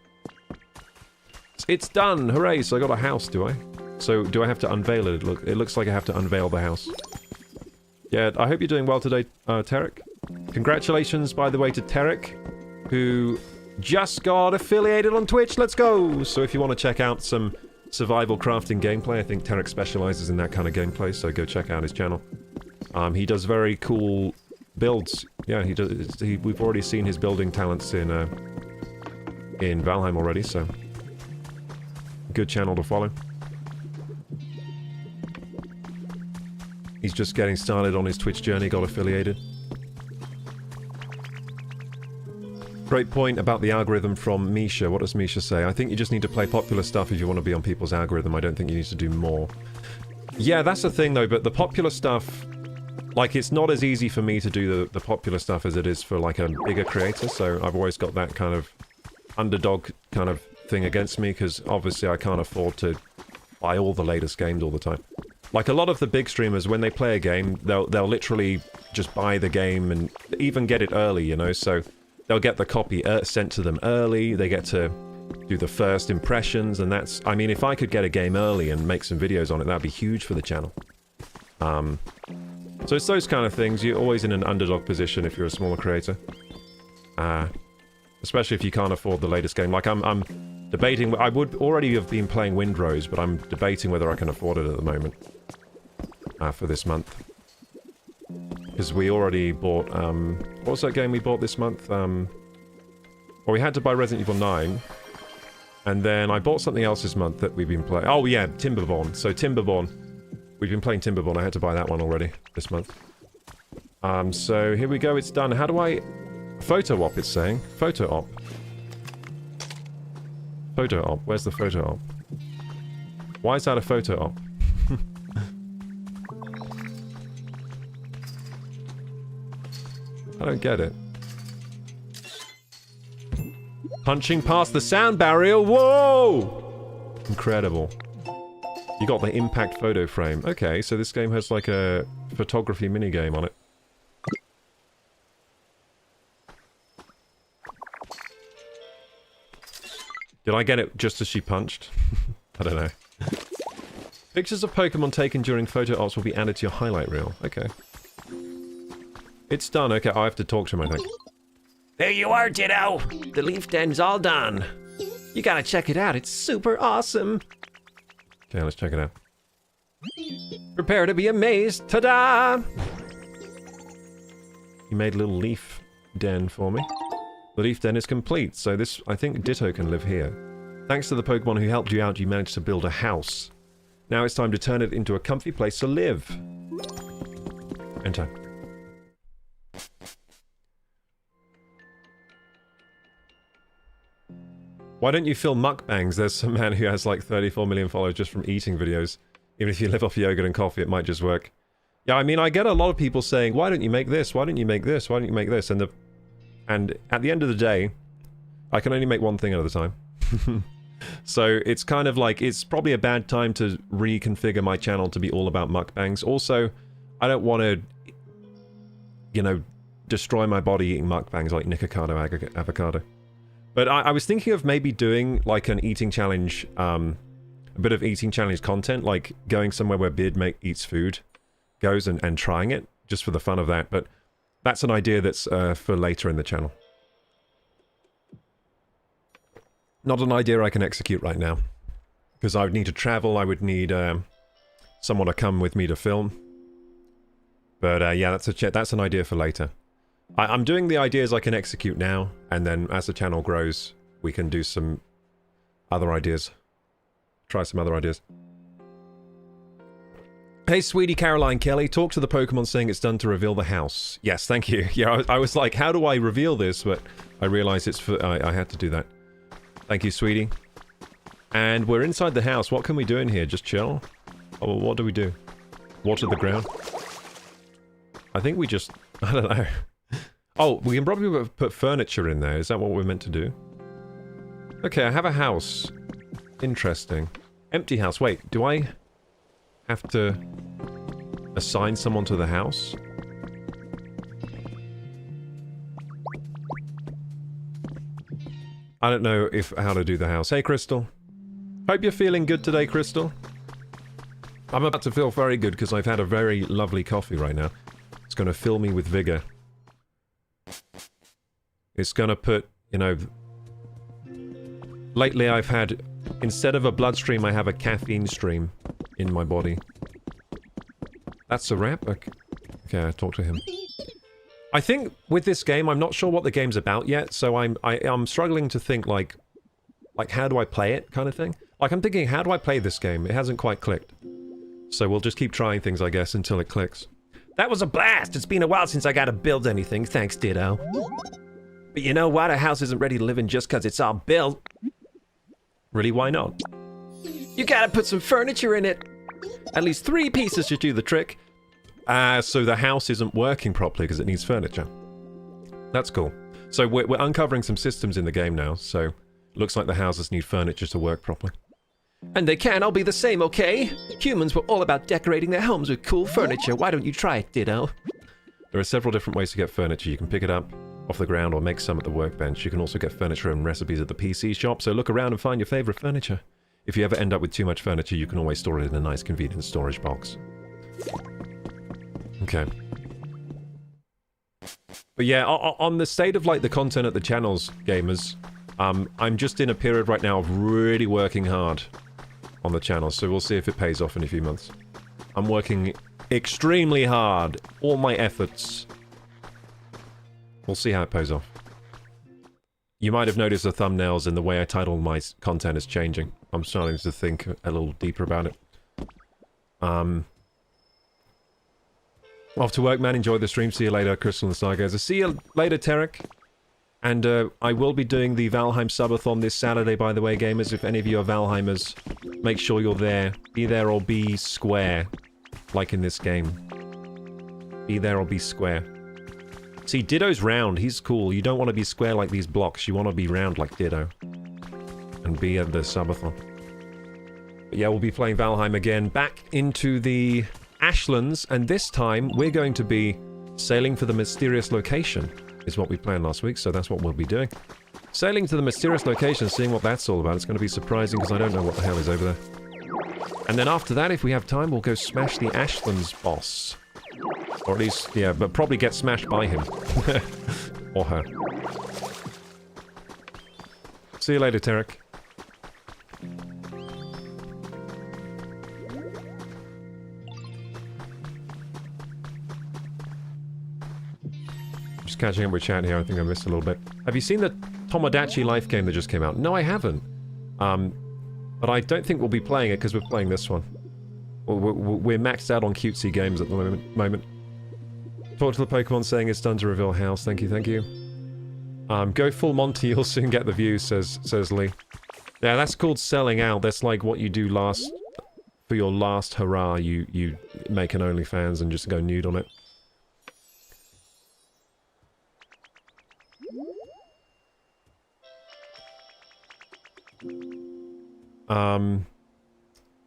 It's done! Hooray! So I got a house, do I? So, do I have to unveil it? It looks like I have to unveil the house. Yeah, I hope you're doing well today, Tarek. Congratulations, by the way, to Tarek, who just got affiliated on Twitch. Let's go! So if you want to check out some survival crafting gameplay, I think Tarek specializes in that kind of gameplay, so go check out his channel. He does very cool builds. Yeah, he does. We've already seen his building talents in Valheim already, so good channel to follow. He's just getting started on his Twitch journey, got affiliated. Great point about the algorithm from Misha. What does Misha say? I think you just need to play popular stuff if you want to be on people's algorithm. I don't think you need to do more. Yeah, that's the thing though, but the popular stuff... Like, it's not as easy for me to do the popular stuff as it is for, like, a bigger creator, so I've always got that kind of underdog kind of thing against me, because obviously I can't afford to buy all the latest games all the time. Like, a lot of the big streamers, when they play a game, they'll literally just buy the game and even get it early, you know, so they'll get the copy sent to them early, they get to do the first impressions, and that's... I mean, if I could get a game early and make some videos on it, that'd be huge for the channel. So it's those kind of things. You're always in an underdog position if you're a smaller creator. Especially if you can't afford the latest game. Like, I'm debating... I would already have been playing Windrose, but I'm debating whether I can afford it at the moment. For this month. Because we already bought... what was that game we bought this month? Well, we had to buy Resident Evil 9. And then I bought something else this month that we've been playing. Oh, yeah, Timberborn. So, Timberborn. We've been playing Timberborn. I had to buy that one already this month. So here we go, it's done. How do I... Photo op, it's saying. Photo op. Photo op. Where's the photo op? Why is that a photo op? I don't get it. Punching past the sound barrier. Whoa! Incredible. You got the impact photo frame. Okay, so this game has like a photography minigame on it. Did I get it just as she punched? I don't know. Pictures of Pokemon taken during photo ops will be added to your highlight reel. Okay. It's done. Okay, I have to talk to him, I think. There you are, Ditto! The leaf den's all done. You gotta check it out. It's super awesome. Okay, let's check it out. Prepare to be amazed. Ta-da! He made a little leaf den for me. The leaf den is complete, so this, I think Ditto can live here. Thanks to the Pokemon who helped you out, you managed to build a house. Now it's time to turn it into a comfy place to live. Enter. Why don't you film mukbangs? There's some man who has like 34 million followers just from eating videos. Even if you live off yogurt and coffee, it might just work. Yeah, I mean, I get a lot of people saying, why don't you make this? Why don't you make this? Why don't you make this? And at the end of the day, I can only make one thing at a time. So it's kind of like, it's probably a bad time to reconfigure my channel to be all about mukbangs. Also, I don't want to, you know, destroy my body eating mukbangs like Nikocado Avocado. But I was thinking of maybe doing like an eating challenge, a bit of eating challenge content, like going somewhere where Bid eats food, goes and trying it, just for the fun of that. But that's an idea that's for later in the channel. Not an idea I can execute right now. Because I would need to travel, I would need someone to come with me to film. But yeah, that's an idea for later. I'm doing the ideas I can execute now, and then as the channel grows, we can do some other ideas. Try some other ideas. Hey, sweetie Caroline Kelly, talk to the Pokemon saying it's done to reveal the house. Yes, thank you. Yeah, I was like, how do I reveal this? But I realized it's for, I had to do that. Thank you, sweetie. And we're inside the house. What can we do in here? Just chill? Oh, what do we do? Water the ground? I think we just... I don't know. Oh, we can probably put furniture in there. Is that what we're meant to do? Okay, I have a house. Interesting. Empty house. Wait, do I have to assign someone to the house? I don't know how to do the house. Hey, Crystal. Hope you're feeling good today, Crystal. I'm about to feel very good because I've had a very lovely coffee right now. It's going to fill me with vigor. It's going to put, you know... Lately I've had... Instead of a bloodstream, I have a caffeine stream in my body. That's a wrap? Okay, I talked to him. I think with this game, I'm not sure what the game's about yet, so I'm struggling to think, like, how do I play it, kind of thing? Like, I'm thinking, how do I play this game? It hasn't quite clicked. So we'll just keep trying things, I guess, until it clicks. That was a blast! It's been a while since I got to build anything, thanks, Ditto. But you know what? A house isn't ready to live in just because it's all built. Really, why not? You gotta put some furniture in it! At least 3 pieces should do the trick. So the house isn't working properly because it needs furniture. That's cool. So we're uncovering some systems in the game now, so it looks like the houses need furniture to work properly. And they can't all be the same, okay? Humans were all about decorating their homes with cool furniture. Why don't you try it, Ditto? There are several different ways to get furniture. You can pick it up off the ground or make some at the workbench. You can also get furniture and recipes at the PC shop, so look around and find your favorite furniture. If you ever end up with too much furniture, you can always store it in a nice convenient storage box. Okay. But yeah, on the state of like the content at the channels, gamers, I'm just in a period right now of really working hard on the channel, so we'll see if it pays off in a few months. I'm working extremely hard, all my efforts. We'll see how it pays off. You might have noticed the thumbnails and the way I title my content is changing. I'm starting to think a little deeper about it. Off to work, man. Enjoy the stream. See you later, Crystal and Stargazer. See you later, Tarek. And I will be doing the Valheim subathon this Saturday, by the way, gamers. If any of you are Valheimers, make sure you're there. Be there or be square, like in this game. Be there or be square. See, Ditto's round. He's cool. You don't want to be square like these blocks. You want to be round like Ditto. And be at the subathon. But yeah, we'll be playing Valheim again. Back into the Ashlands, and this time we're going to be sailing for the mysterious location. Is what we planned last week, so that's what we'll be doing. Sailing to the mysterious location, seeing what that's all about. It's going to be surprising because I don't know what the hell is over there. And then after that, if we have time, we'll go smash the Ashlands boss. Or at least, yeah, but probably get smashed by him. Or her. See you later, Tarek. Catching up with chat here, I think I missed a little bit. Have you seen the Tomodachi Life game that just came out? No, I haven't. But I don't think we'll be playing it because we're playing this one. We're maxed out on cutesy games at the moment. Talk to the Pokemon saying it's done to reveal house. Thank you, thank you. Go full Monty, you'll soon get the views, says Lee. Yeah, that's called selling out. That's like what you do last... For your last hurrah, you make an OnlyFans and just go nude on it.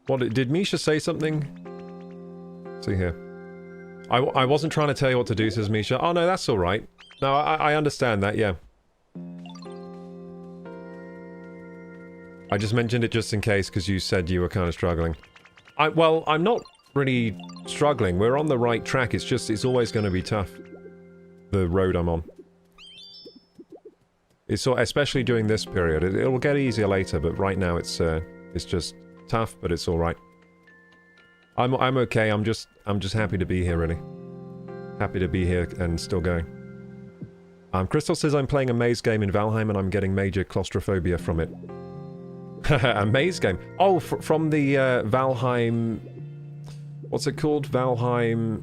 What did Misha say something? Let's see here. I wasn't trying to tell you what to do, says Misha. Oh no, that's alright. No, I understand that, yeah. I just mentioned it just in case because you said you were kind of struggling. Well, I'm not really struggling. We're on the right track. It's just, it's always going to be tough. The road I'm on. It's especially during this period. It will get easier later, but right now it's just tough, but it's all right. I'm okay. I'm just happy to be here, really. Happy to be here and still going. Crystal says I'm playing a maze game in Valheim and I'm getting major claustrophobia from it. A maze game? Oh, from the Valheim... What's it called? Valheim...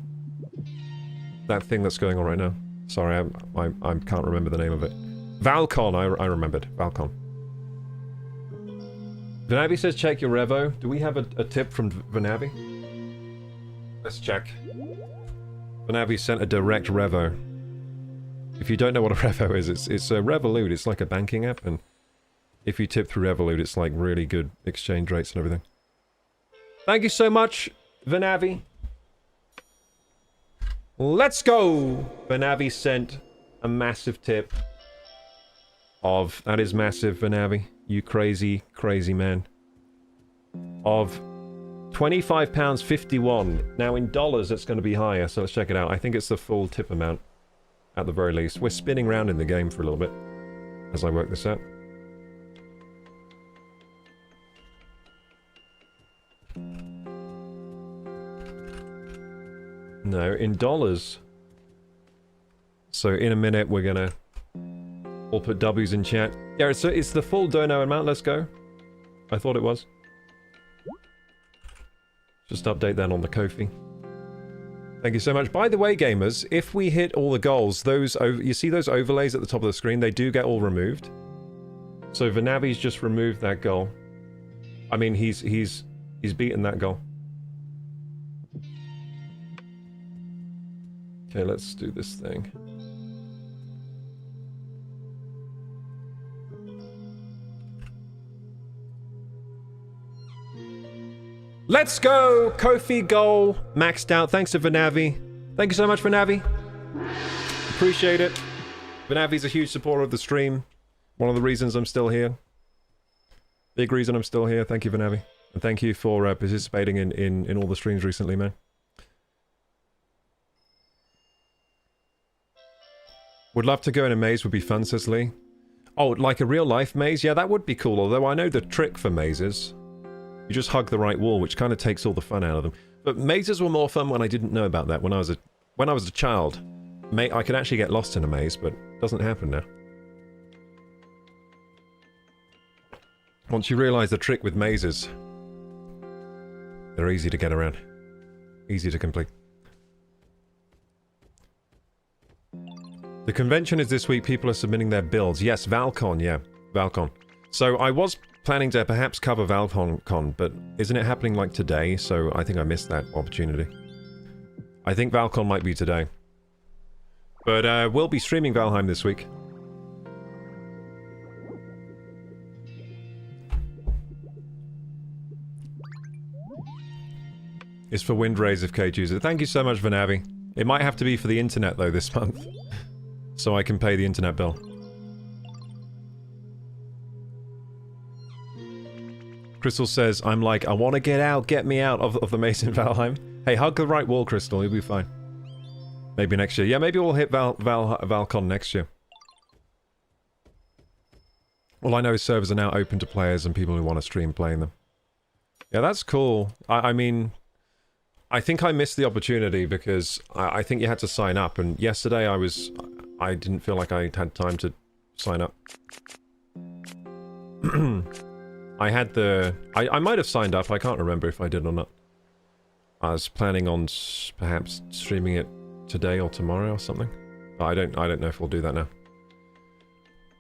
That thing that's going on right now. Sorry, I can't remember the name of it. Valcon, I remembered. Valcon. Vanavi says check your Revo. Do we have a tip from Vanavi? Let's check. Vanavi sent a direct Revo. If you don't know what a Revo is, it's a Revolut. It's like a banking app, and if you tip through Revolut, it's like really good exchange rates and everything. Thank you so much, Vanavi. Let's go! Vanavi sent a massive tip. That is massive, Vanavi. You crazy, crazy man. Of £25.51. Now in dollars, it's going to be higher, so let's check it out. I think it's the full tip amount, at the very least. We're spinning around in the game for a little bit, as I work this out. No, in dollars. So in a minute, we're gonna... We'll put W's in chat. Yeah, it's the full dono amount. Let's go. I thought it was. Just update that on the Ko-fi. Thank you so much. By the way, gamers, if we hit all the goals, you see those overlays at the top of the screen? They do get all removed. So Vanavi's just removed that goal. I mean, he's beaten that goal. Okay, let's do this thing. Let's go! Ko-fi goal maxed out. Thanks to Vanavi. Thank you so much, Vanavi. Appreciate it. Vanavi's a huge supporter of the stream. One of the reasons I'm still here. Big reason I'm still here. Thank you, Vanavi. And thank you for participating in all the streams recently, man. Would love to go in a maze, would be fun, says Lee. Oh, like a real-life maze? Yeah, that would be cool, although I know the trick for mazes. You just hug the right wall, which kind of takes all the fun out of them. But mazes were more fun when I didn't know about that. When I was a child, I could actually get lost in a maze, but it doesn't happen now. Once you realize the trick with mazes, they're easy to get around. Easy to complete. The convention is this week. People are submitting their builds. Yes, Valcon, yeah. Valcon. So I was planning to perhaps cover Valcon, but isn't it happening like today? So I think I missed that opportunity. I think Valcon might be today. But we'll be streaming Valheim this week. It's for Windrays if Kay chooses it. Thank you so much, Vanavi. It might have to be for the internet though this month. So I can pay the internet bill. Crystal says, I'm like, I want to get out, get me out of the maze in Valheim. Hey, hug the right wall, Crystal, you'll be fine. Maybe next year. Yeah, maybe we'll hit Valcon next year. All I know is servers are now open to players and people who want to stream playing them. Yeah, that's cool. I mean, I think I missed the opportunity because I think you had to sign up, and yesterday I didn't feel like I had time to sign up. I had I might have signed up, I can't remember if I did or not. I was planning on perhaps streaming it today or tomorrow or something. But I don't know if we'll do that now.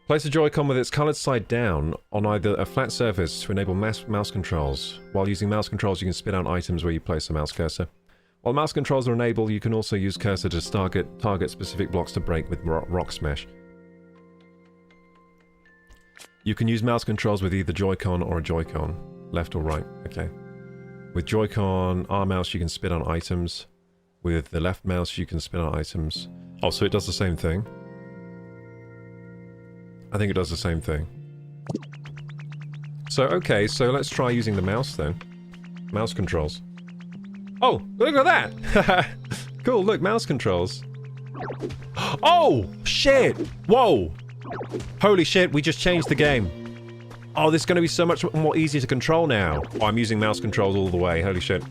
Place a Joy-Con with its coloured side down on either a flat surface to enable mouse controls. While using mouse controls, you can spit out items where you place a mouse cursor. While mouse controls are enabled, you can also use cursor to target specific blocks to break with rock smash. You can use mouse controls with either Joy-Con or a Joy-Con, left or right, okay. With Joy-Con, R mouse you can spit on items. With the left mouse you can spit on items. Oh, so it does the same thing? I think it does the same thing. So, okay, so let's try using the mouse then. Mouse controls. Oh, look at that! Cool, look, mouse controls. Oh, shit! Whoa! Holy shit, we just changed the game. Oh, this is going to be so much more easy to control now. Oh, I'm using mouse controls all the way, holy shit.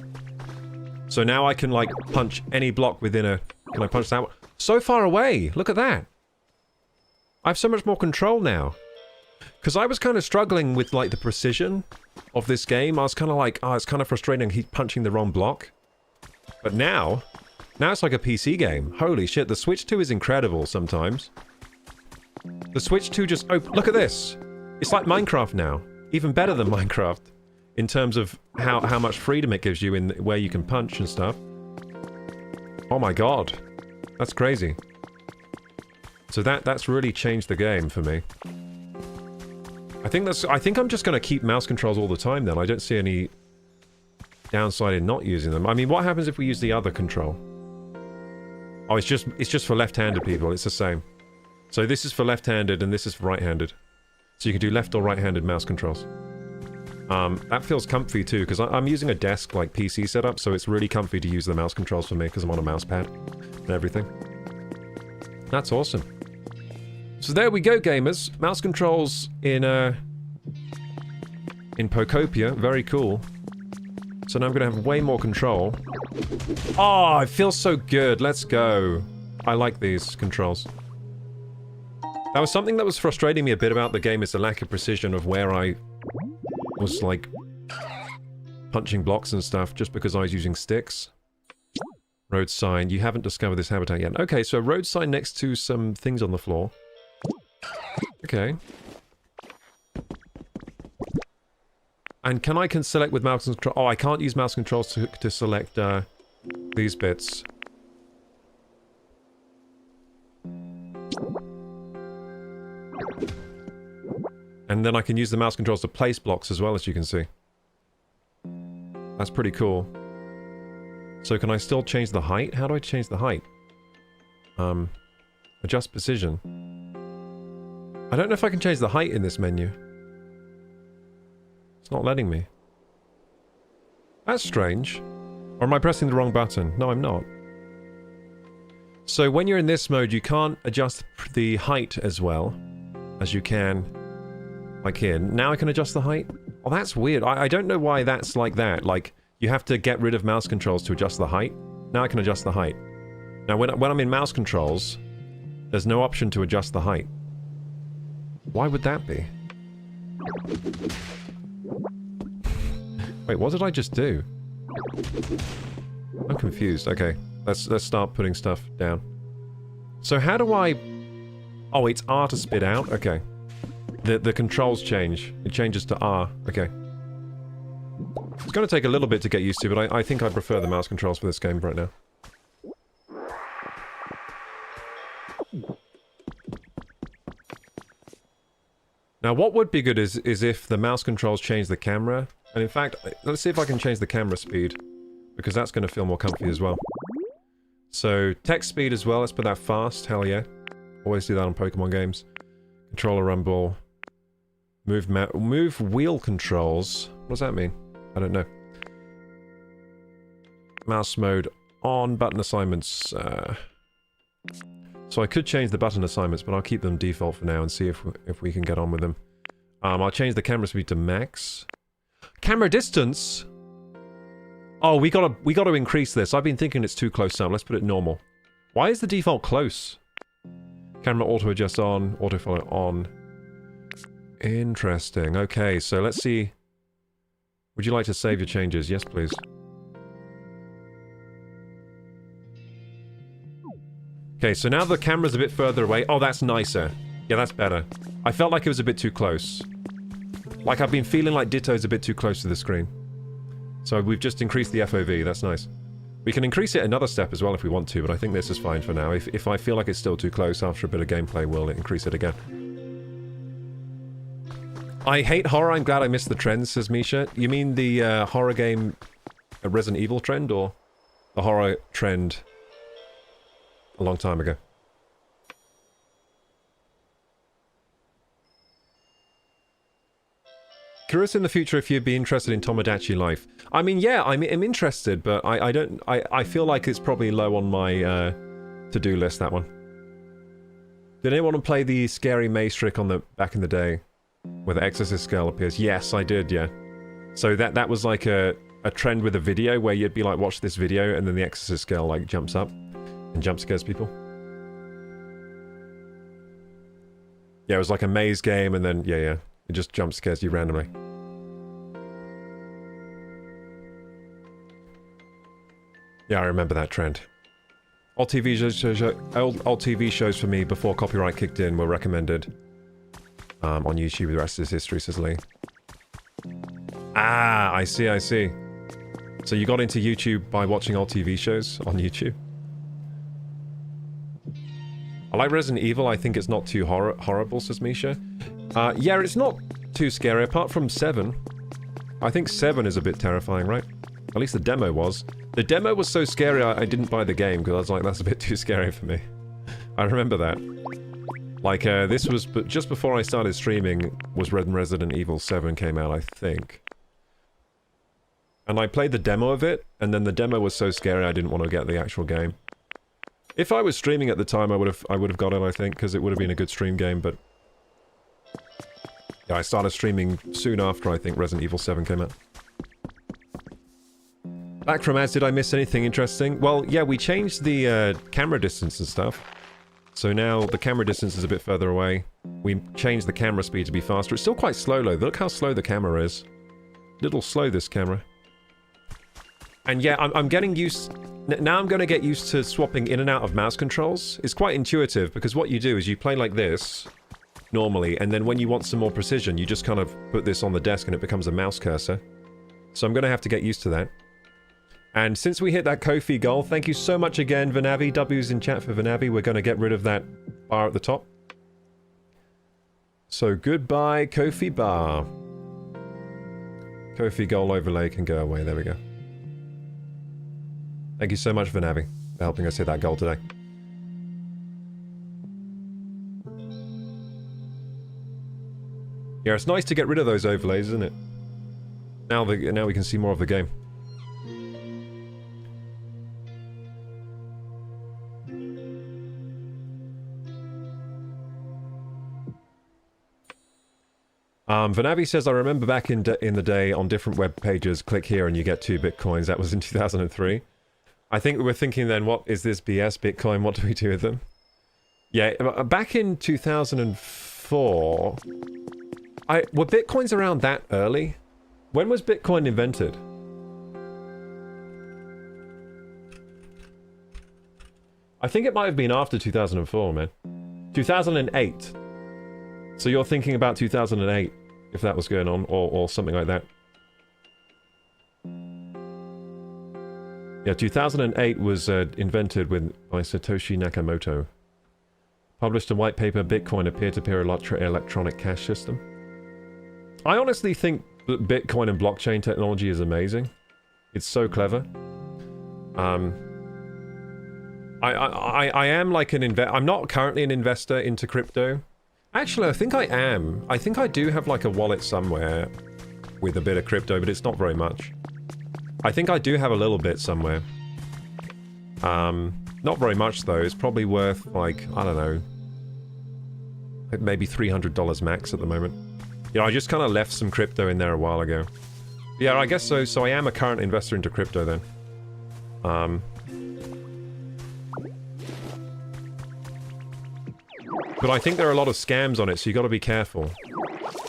So now I can, like, punch any block within a... Can I punch that one? So far away! Look at that! I have so much more control now. Because I was kind of struggling with, like, the precision of this game. I was kind of like, oh, it's kind of frustrating. He's punching the wrong block. But now it's like a PC game. Holy shit, the Switch 2 is incredible sometimes. The Switch 2 just... Oh, look at this! It's like Minecraft now. Even better than Minecraft. In terms of how much freedom it gives you in where you can punch and stuff. Oh my god. That's crazy. So that's really changed the game for me. I think I'm just going to keep mouse controls all the time then. I don't see any downside in not using them. I mean, what happens if we use the other control? Oh, it's just for left-handed people. It's the same. So this is for left-handed and this is for right-handed. So you can do left or right-handed mouse controls. That feels comfy too, because I'm using a desk like PC setup, so it's really comfy to use the mouse controls for me because I'm on a mouse pad and everything. That's awesome. So there we go, gamers. Mouse controls in Pokopia, very cool. So now I'm gonna have way more control. Oh, it feels so good. Let's go. I like these controls. That was something that was frustrating me a bit about the game, is the lack of precision of where I was, like, punching blocks and stuff, just because I was using sticks. Road sign. You haven't discovered this habitat yet. Okay, so road sign next to some things on the floor. Okay. And can I select with mouse control? Oh, I can't use mouse controls to select these bits. And then I can use the mouse controls to place blocks as well, as you can see. That's pretty cool. So can I still change the height? How do I change the height? Adjust precision. I don't know if I can change the height in this menu. It's not letting me. That's strange. Or am I pressing the wrong button? No, I'm not. So when you're in this mode, you can't adjust the height as well as you can, like here. Now I can adjust the height? Oh, that's weird. I don't know why that's like that. Like, you have to get rid of mouse controls to adjust the height. Now I can adjust the height. Now, when I'm in mouse controls, there's no option to adjust the height. Why would that be? Wait, what did I just do? I'm confused. Okay, let's start putting stuff down. So how do I Oh, it's R to spit out? Okay. The controls change. It changes to R. Okay. It's going to take a little bit to get used to, but I think I prefer the mouse controls for this game right now. Now, what would be good is if the mouse controls change the camera. And in fact, let's see if I can change the camera speed, because that's going to feel more comfy as well. So, text speed as well. Let's put that fast. Hell yeah. Always do that on Pokemon games. Controller rumble. Move wheel controls. What does that mean? I don't know. Mouse mode on. Button assignments. So I could change the button assignments, but I'll keep them default for now and see if we can get on with them. I'll change the camera speed to max. Camera distance? Oh, we gotta increase this. I've been thinking it's too close up. Let's put it normal. Why is the default close? Camera auto adjust on, autofollow on. Interesting. Okay, so let's see. Would you like to save your changes? Yes, please. Okay, so now the camera's a bit further away. Oh, that's nicer. Yeah, that's better. I felt like it was a bit too close. Like I've been feeling like Ditto's a bit too close to the screen. So we've just increased the FOV. That's nice. We can increase it another step as well if we want to, but I think this is fine for now. If I feel like it's still too close after a bit of gameplay, we'll increase it again. I hate horror. I'm glad I missed the trend, says Misha. You mean the horror game Resident Evil trend, or the horror trend a long time ago? Curious in the future if you'd be interested in Tomodachi Life. I mean, yeah, I'm interested, but I feel like it's probably low on my to-do list, that one. Did anyone want to play the scary maze trick on the back in the day where the Exorcist skull appears? Yes, I did, yeah. So that was like a trend with a video where you'd be like, watch this video, and then the Exorcist skull like jumps up and jump scares people. Yeah, it was like a maze game, and then, yeah. It just jump scares you randomly. Yeah, I remember that trend. All TV shows for me before copyright kicked in were recommended on YouTube. The rest is history, says Lee. Ah, I see. So you got into YouTube by watching all TV shows on YouTube? I like Resident Evil. I think it's not too horrible, says Misha. Yeah, it's not too scary, apart from 7. I think 7 is a bit terrifying, right? At least the demo was. The demo was so scary I didn't buy the game, because I was like, that's a bit too scary for me. I remember that. Like, this was just before I started streaming, was Resident Evil 7 came out, I think. And I played the demo of it, and then the demo was so scary I didn't want to get the actual game. If I was streaming at the time, I would have got it, I think, because it would have been a good stream game, but... yeah, I started streaming soon after, I think, Resident Evil 7 came out. Back from ads, did I miss anything interesting? Well, yeah, we changed the camera distance and stuff. So now the camera distance is a bit further away. We changed the camera speed to be faster. It's still quite slow, though. Look how slow the camera is. Little slow, this camera. And yeah, I'm getting used... now I'm going to get used to swapping in and out of mouse controls. It's quite intuitive, because what you do is you play like this... normally, and then when you want some more precision, you just kind of put this on the desk and it becomes a mouse cursor. So I'm going to have to get used to that. And since we hit that Ko-fi goal, thank you so much again, Vanavi. W's in chat for Vanavi. We're going to get rid of that bar at the top. So goodbye, Ko-fi bar. Ko-fi goal overlay can go away. There we go. Thank you so much, Vanavi, for helping us hit that goal today. Yeah, it's nice to get rid of those overlays, isn't it? Now we can see more of the game. Vanavi says, I remember back in the day on different web pages, click here and you get 2 bitcoins. That was in 2003. I think we were thinking then, what is this BS Bitcoin? What do we do with them? Yeah, back in 2004... were bitcoins around that early? When was Bitcoin invented? I think it might have been after 2004, man. 2008. So you're thinking about 2008, if that was going on, or something like that. Yeah, 2008 was invented by Satoshi Nakamoto. Published a white paper, Bitcoin, a peer-to-peer electronic cash system. I honestly think that Bitcoin and blockchain technology is amazing. It's so clever. I am like I'm not currently an investor into crypto. Actually, I think I am. I think I do have like a wallet somewhere with a bit of crypto, but it's not very much. I think I do have a little bit somewhere. Not very much though. It's probably worth like, I don't know, maybe $300 max at the moment. Yeah, I just kind of left some crypto in there a while ago. Yeah, I guess so. So I am a current investor into crypto then. But I think there are a lot of scams on it, so you got to be careful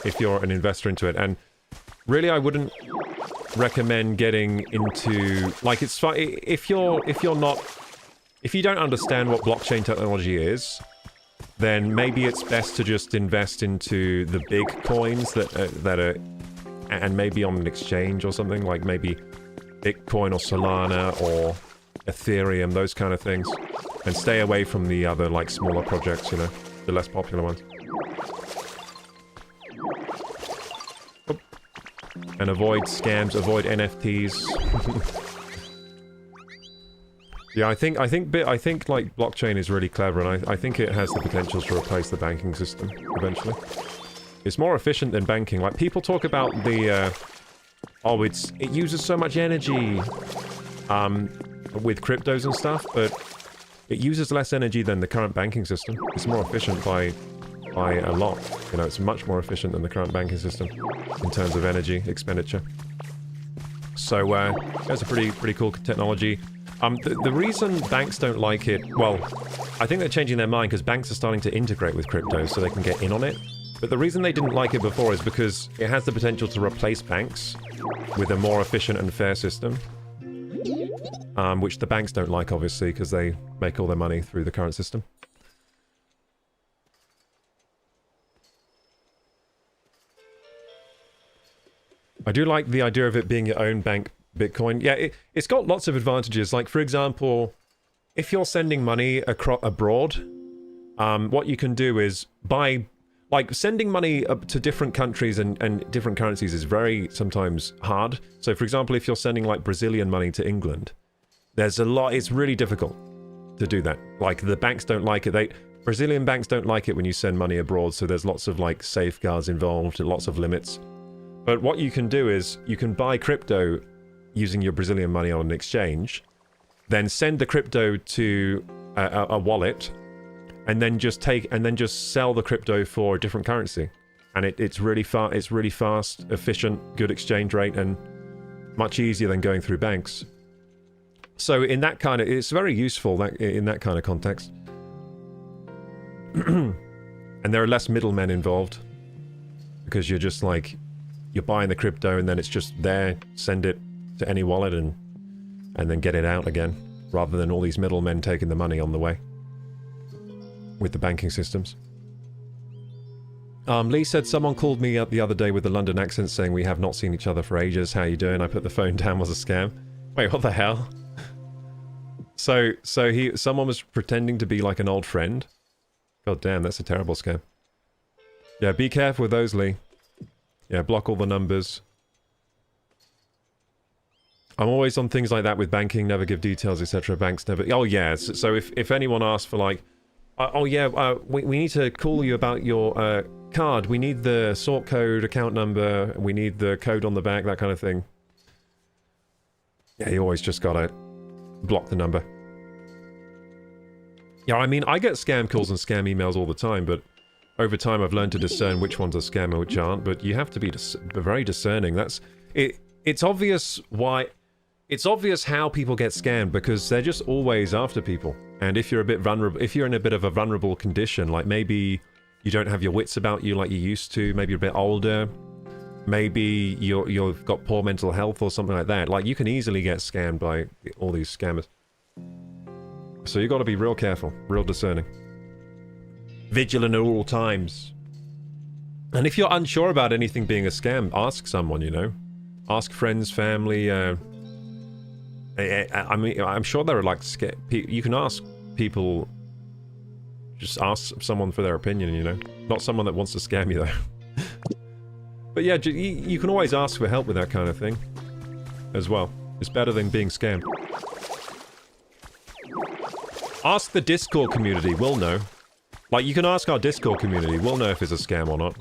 if you're an investor into it. And really, I wouldn't recommend getting into like it's fine if you don't understand what blockchain technology is, then maybe it's best to just invest into the big coins that are and maybe on an exchange or something like maybe Bitcoin or Solana or Ethereum, those kind of things, and stay away from the other like smaller projects, you know, the less popular ones. And avoid scams, avoid NFTs. Yeah, I think like blockchain is really clever, and I think it has the potential to replace the banking system eventually. It's more efficient than banking. Like people talk about the it uses so much energy with cryptos and stuff, but it uses less energy than the current banking system. It's more efficient by a lot. You know, it's much more efficient than the current banking system in terms of energy expenditure. So that's a pretty cool technology. The reason banks don't like it, well, I think they're changing their mind because banks are starting to integrate with crypto so they can get in on it. But the reason they didn't like it before is because it has the potential to replace banks with a more efficient and fair system. Which the banks don't like, obviously, because they make all their money through the current system. I do like the idea of it being your own bank Bitcoin. Yeah, it's got lots of advantages. Like, for example, if you're sending money abroad, what you can do is like, sending money up to different countries and different currencies is very sometimes hard. So, for example, if you're sending, like, Brazilian money to England, it's really difficult to do that. Like, the banks don't like it. Brazilian banks don't like it when you send money abroad, so there's lots of, like, safeguards involved and lots of limits. But what you can do is, you can buy crypto using your Brazilian money on an exchange, then send the crypto to a wallet, and then just sell the crypto for a different currency, and it's really fast, efficient, good exchange rate, and much easier than going through banks. So in that kind of, it's very useful in that kind of context, and there are less middlemen involved because you're just like you're buying the crypto and then it's just there, send it to any wallet and then get it out again, rather than all these middlemen taking the money on the way with the banking systems. Lee said, someone called me up the other day with a London accent saying we have not seen each other for ages. How you doing? I put the phone down, was a scam. Wait, what the hell? So someone was pretending to be like an old friend? God damn, that's a terrible scam. Yeah, be careful with those, Lee. Yeah, block all the numbers. I'm always on things like that with banking, never give details, etc. Banks never... Oh, yeah, so if anyone asks for, like, oh, yeah, we need to call you about your card. We need the sort code, account number, we need the code on the back, that kind of thing. Yeah, you always just gotta block the number. Yeah, I mean, I get scam calls and scam emails all the time, but over time I've learned to discern which ones are scam and which aren't, but you have to be very discerning. That's... It's obvious why... It's obvious how people get scammed, because they're just always after people. And if you're a bit vulnerable, if you're in a bit of a vulnerable condition, like maybe you don't have your wits about you like you used to, maybe you're a bit older, maybe you've got poor mental health or something like that, like you can easily get scammed by all these scammers. So you got to be real careful, real discerning. vigilant at all times. And if you're unsure about anything being a scam, ask someone, you know. Ask friends, family. I mean, I'm sure there are like you can ask people. Just ask someone for their opinion, you know. Not someone that wants to scam you, though. But yeah, you can always ask for help with that kind of thing, as well. It's better than being scammed. Ask the Discord community. We'll know. Like, you can ask our Discord community. We'll know if it's a scam or not.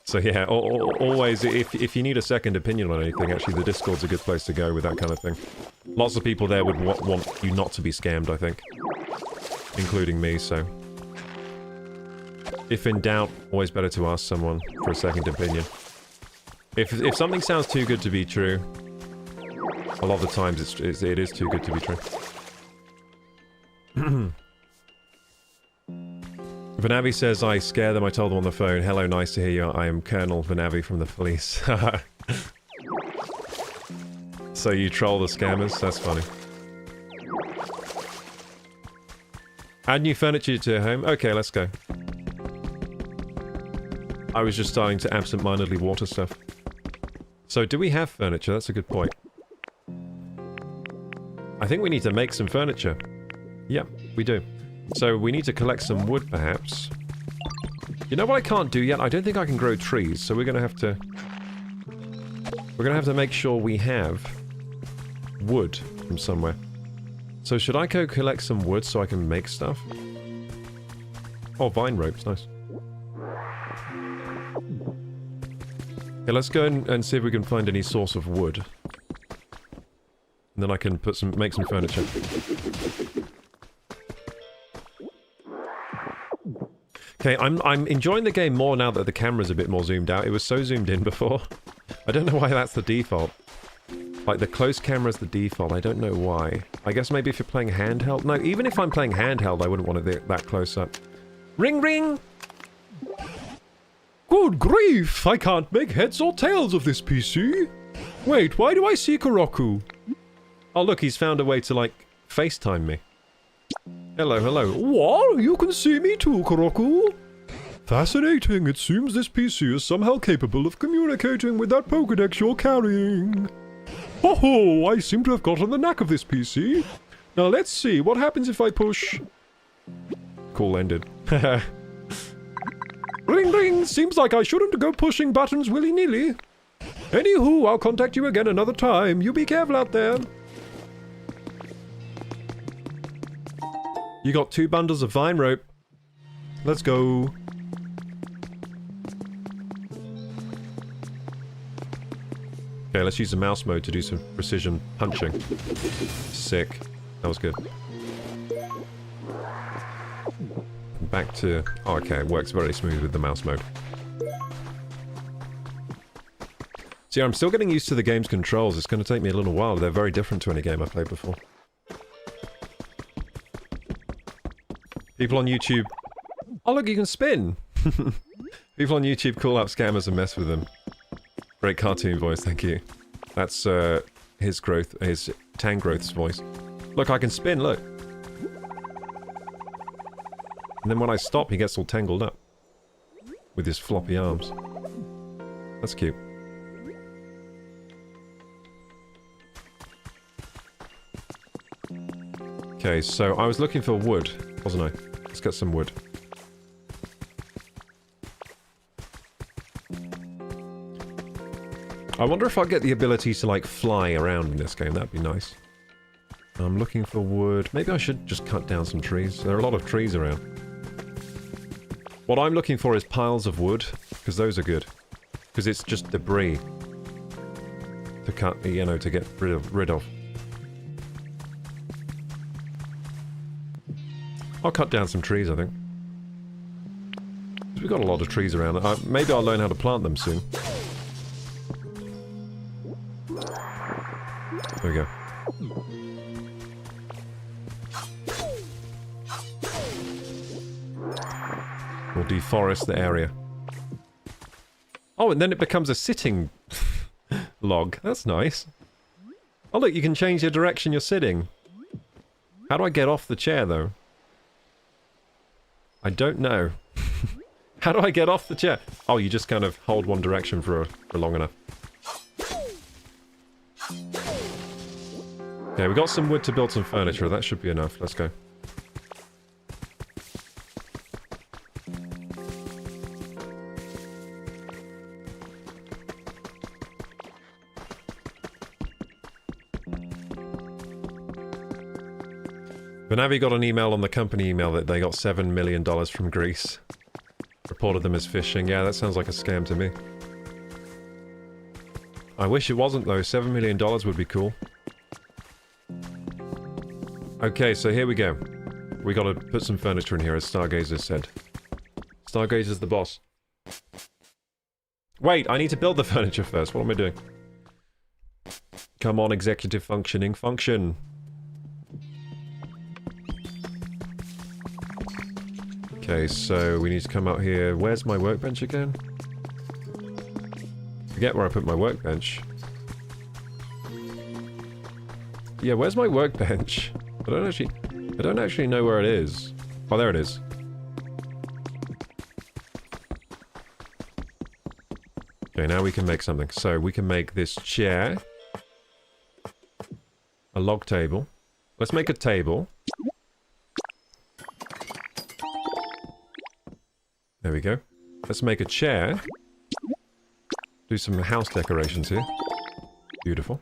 So yeah, always, if you need a second opinion on anything, actually the Discord's a good place to go with that kind of thing. Lots of people there would want you not to be scammed, I think. Including me, so... If in doubt, always better to ask someone for a second opinion. If something sounds too good to be true, a lot of the times it is too good to be true. Vanavi says, I scare them, I told them on the phone. Hello, nice to hear you. I am Colonel Vanavi from the police. So you troll the scammers? That's funny. Add new furniture to your home? Okay, let's go. I was just starting to absent-mindedly water stuff. So, do we have furniture? That's a good point. I think we need to make some furniture. Yeah, we do. So, we need to collect some wood, perhaps. You know what I can't do yet? I don't think I can grow trees, so we're gonna have to... We're gonna have to make sure we have wood from somewhere. So, should I go collect some wood so I can make stuff? Oh, vine ropes, nice. Okay, let's go and see if we can find any source of wood. And then I can make some furniture. Okay, I'm enjoying the game more now that the camera's a bit more zoomed out. It was so zoomed in before. I don't know why that's the default. Like, the close camera's the default. I don't know why. I guess maybe if you're playing handheld. No, even if I'm playing handheld, I wouldn't want it that close up. Ring, ring! Good grief! I can't make heads or tails of this PC. Wait, why do I see Koroku? Oh, look, he's found a way to, like, FaceTime me. Hello, hello. What? You can see me too, Koroku? Fascinating. It seems this PC is somehow capable of communicating with that Pokédex you're carrying. Ho ho! I seem to have gotten the knack of this PC. Now let's see, what happens if I push... Call ended. Ring ring! Seems like I shouldn't go pushing buttons willy-nilly. Anywho, I'll contact you again another time. You be careful out there. You got 2 bundles of vine rope. Let's go. Okay, let's use the mouse mode to do some precision punching. Sick. That was good. Back to... Oh, okay, it works very smooth with the mouse mode. See, I'm still getting used to the game's controls. It's going to take me a little while. They're very different to any game I've played before. People on YouTube... Oh, look, you can spin! People on YouTube call up scammers and mess with them. Great cartoon voice, thank you. That's, his Tangrowth's voice. Look, I can spin, look. And then when I stop, he gets all tangled up. With his floppy arms. That's cute. Okay, so I was looking for wood, wasn't I? Let's get some wood. I wonder if I'll get the ability to, like, fly around in this game. That'd be nice. I'm looking for wood. Maybe I should just cut down some trees. There are a lot of trees around. What I'm looking for is piles of wood, because those are good. Because it's just debris. To cut, you know, to get rid of. I'll cut down some trees, I think. We've got a lot of trees around. Maybe I'll learn how to plant them soon. There we go. We'll deforest the area. Oh, and then it becomes a sitting log. That's nice. Oh, look, you can change the direction you're sitting. How do I get off the chair, though? I don't know. How do I get off the chair? Oh, you just kind of hold one direction for long enough. Okay, we got some wood to build some furniture. That should be enough. Let's go. Vanavi got an email on the company email that they got $7 million from Greece. Reported them as phishing. Yeah, that sounds like a scam to me. I wish it wasn't, though. $7 million would be cool. Okay, so here we go. We gotta put some furniture in here, as Stargazer said. Stargazer's the boss. Wait, I need to build the furniture first. What am I doing? Come on, executive functioning. Function. Okay, so we need to come out here. Where's my workbench again? Forget where I put my workbench. Yeah, where's my workbench? I don't actually know where it is. Oh, there it is. Okay, now we can make something. So we can make this chair. A log table. Let's make a table. There we go. Let's make a chair. Do some house decorations here. Beautiful.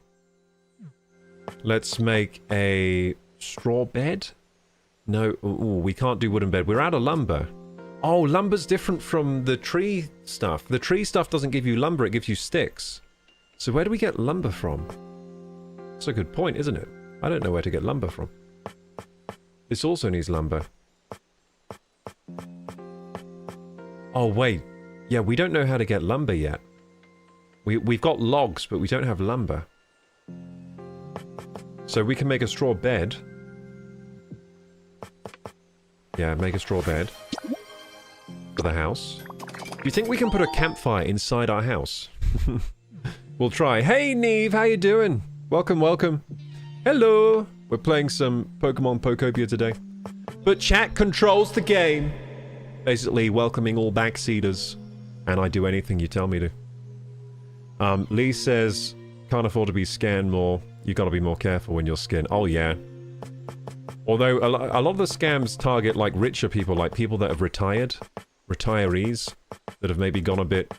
Let's make a straw bed. No, ooh, we can't do wooden bed. We're out of lumber. Oh, lumber's different from the tree stuff. The tree stuff doesn't give you lumber, it gives you sticks. So where do we get lumber from? That's a good point, isn't it? I don't know where to get lumber from. This also needs lumber. Oh, wait. Yeah, we don't know how to get lumber yet. We've got logs, but we don't have lumber. So we can make a straw bed. Yeah, make a straw bed. For the house. Do you think we can put a campfire inside our house? We'll try. Hey, Neve, how you doing? Welcome, welcome. Hello. We're playing some Pokemon Pokopia today. But chat controls the game. Basically, welcoming all backseaters. And I do anything you tell me to. Lee says, can't afford to be scanned more. You gotta be more careful when you're skinned. Oh, yeah. Although, a lot of the scams target, like, richer people, like people that have retired. Retirees. That have maybe gone a bit,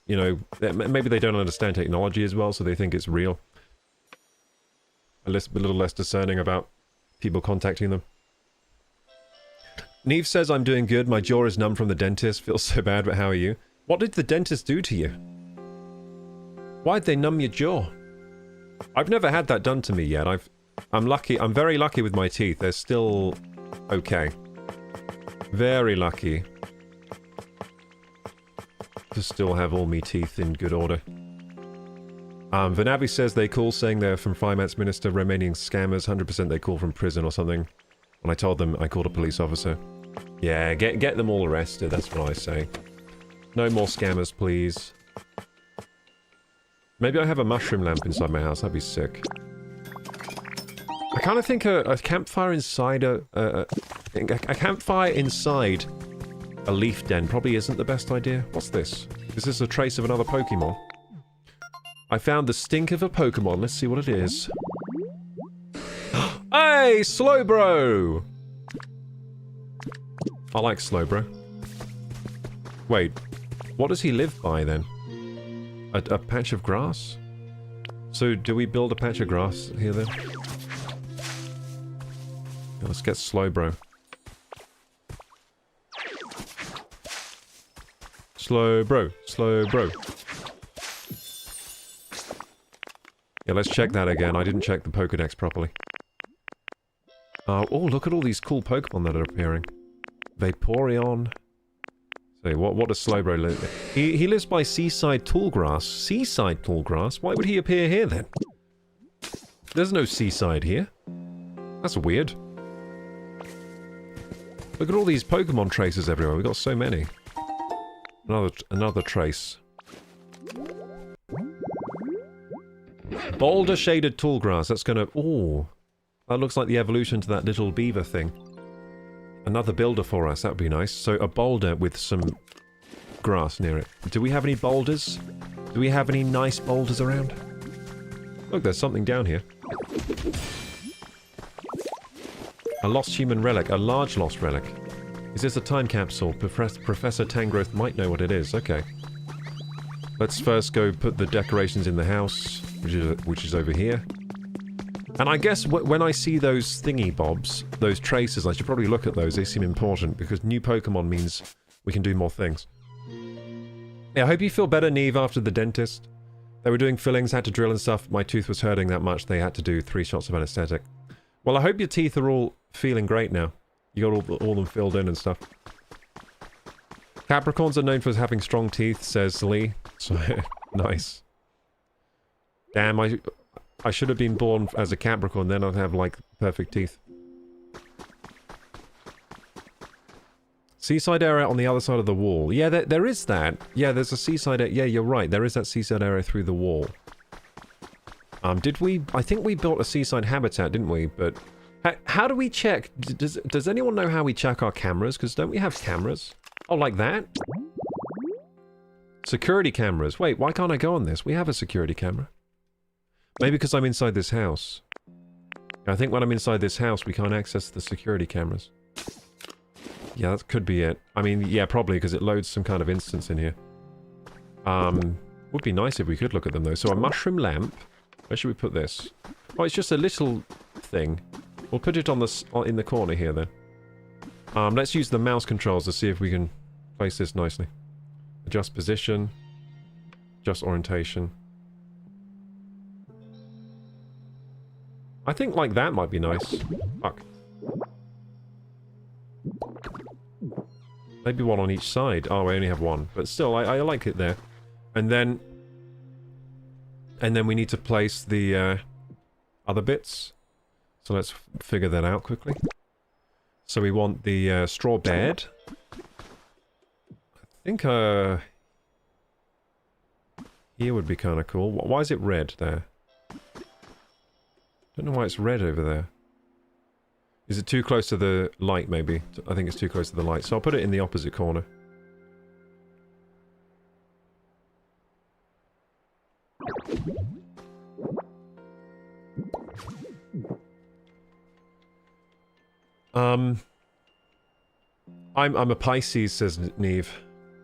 you know, maybe they don't understand technology as well, so they think it's real. A little less discerning about people contacting them. Neve says, I'm doing good. My jaw is numb from the dentist. Feels so bad, but how are you? What did the dentist do to you? Why'd they numb your jaw? I've never had that done to me yet. I'm lucky. I'm very lucky with my teeth. They're still okay. Very lucky to still have all me teeth in good order. Vanavi says they call saying they're from Finance Minister, Romanian scammers. 100% they call from prison or something. When I told them, I called a police officer. Yeah, get them all arrested. That's what I say. No more scammers, please. Maybe I have a mushroom lamp inside my house. That'd be sick. I kind of think a campfire inside a campfire inside a leaf den probably isn't the best idea. What's this? Is this a trace of another Pokemon? I found the stink of a Pokemon. Let's see what it is. Hey, Slowbro! I like Slowbro. Wait, what does he live by then? A patch of grass? So do we build a patch of grass here then? Yeah, let's get Slowbro. Slowbro, Slowbro. Yeah, let's check that again. I didn't check the Pokedex properly. Oh, look at all these cool Pokemon that are appearing. Vaporeon. So, what does Slowbro live? He lives by Seaside Tallgrass. Seaside Tallgrass? Why would he appear here, then? There's no seaside here. That's weird. Look at all these Pokemon traces everywhere. We've got so many. Another trace. Boulder Shaded Tallgrass. That's gonna... Ooh. That looks like the evolution to that little beaver thing. Another builder for us, that would be nice. So a boulder with some grass near it. Do we have any boulders? Do we have any nice boulders around? Look, there's something down here. A lost human relic. A large lost relic. Is this a time capsule? Professor Tangrowth might know what it is. Okay. Let's first go put the decorations in the house, which is over here. And I guess when I see those thingy-bobs, those traces, I should probably look at those. They seem important, because new Pokemon means we can do more things. Yeah, I hope you feel better, Neve, after the dentist. They were doing fillings, had to drill and stuff. My tooth was hurting that much, they had to do 3 shots of anesthetic. Well, I hope your teeth are all feeling great now. You got all them filled in and stuff. Capricorns are known for having strong teeth, says Lee. So, nice. Damn, I should have been born as a Capricorn, then I'd have, like, perfect teeth. Seaside area on the other side of the wall. Yeah, there is that. Yeah, there's a seaside area. Yeah, you're right. There is that seaside area through the wall. Did we... I think we built a seaside habitat, didn't we? But... How do we check? Does anyone know how we check our cameras? Because don't we have cameras? Oh, like that? Security cameras. Wait, why can't I go on this? We have a security camera. Maybe because I'm inside this house. I think when I'm inside this house, we can't access the security cameras. Yeah, that could be it. I mean, yeah, probably, because it loads some kind of instance in here. Would be nice if we could look at them, though. So a mushroom lamp. Where should we put this? Oh, it's just a little thing. We'll put it on in the corner here, then. Let's use the mouse controls to see if we can place this nicely. Adjust position. Adjust orientation. I think like that might be nice. Fuck. Maybe one on each side. Oh, I only have one. But still, I like it there. And then we need to place the other bits. So let's figure that out quickly. So we want the straw bed. I think here would be kind of cool. Why is it red there? Don't know why it's red over there. Is it too close to the light, maybe? I think it's too close to the light. So I'll put it in the opposite corner. I'm a Pisces, says Neve.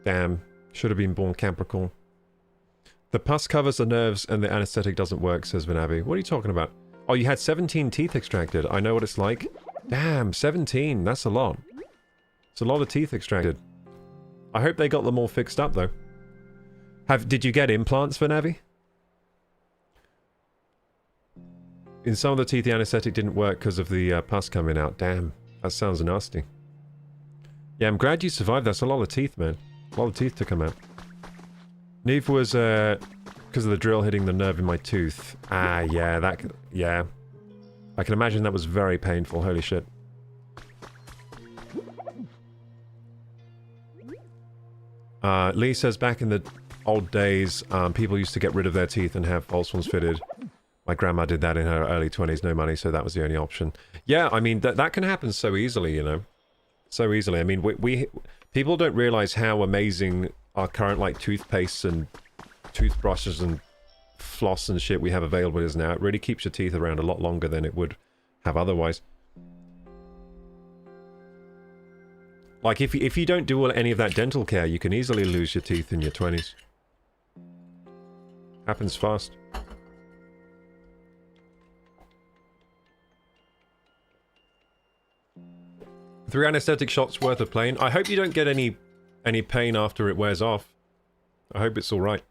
Damn. Should have been born Capricorn. The pus covers the nerves and the anesthetic doesn't work, says Vanavi. What are you talking about? Oh, you had 17 teeth extracted. I know what it's like. Damn, 17. That's a lot. It's a lot of teeth extracted. I hope they got them all fixed up, though. Did you get implants, Vanavi? In some of the teeth, the anesthetic didn't work because of the pus coming out. Damn, that sounds nasty. Yeah, I'm glad you survived. That's a lot of teeth, man. A lot of teeth to come out. Neve was, because of the drill hitting the nerve in my tooth. Ah, yeah, yeah. I can imagine that was very painful. Holy shit. Lee says back in the old days, people used to get rid of their teeth and have false ones fitted. My grandma did that in her early 20s, no money, so that was the only option. Yeah, I mean, that can happen so easily, you know. So easily. I mean, people don't realize how amazing our current, like, toothpastes and toothbrushes and floss and shit we have available is now. It really keeps your teeth around a lot longer than it would have otherwise. Like, if you don't do any of that dental care, you can easily lose your teeth in your 20s. Happens fast. Three anesthetic shots worth of pain. I hope you don't get any pain after it wears off. I hope it's alright.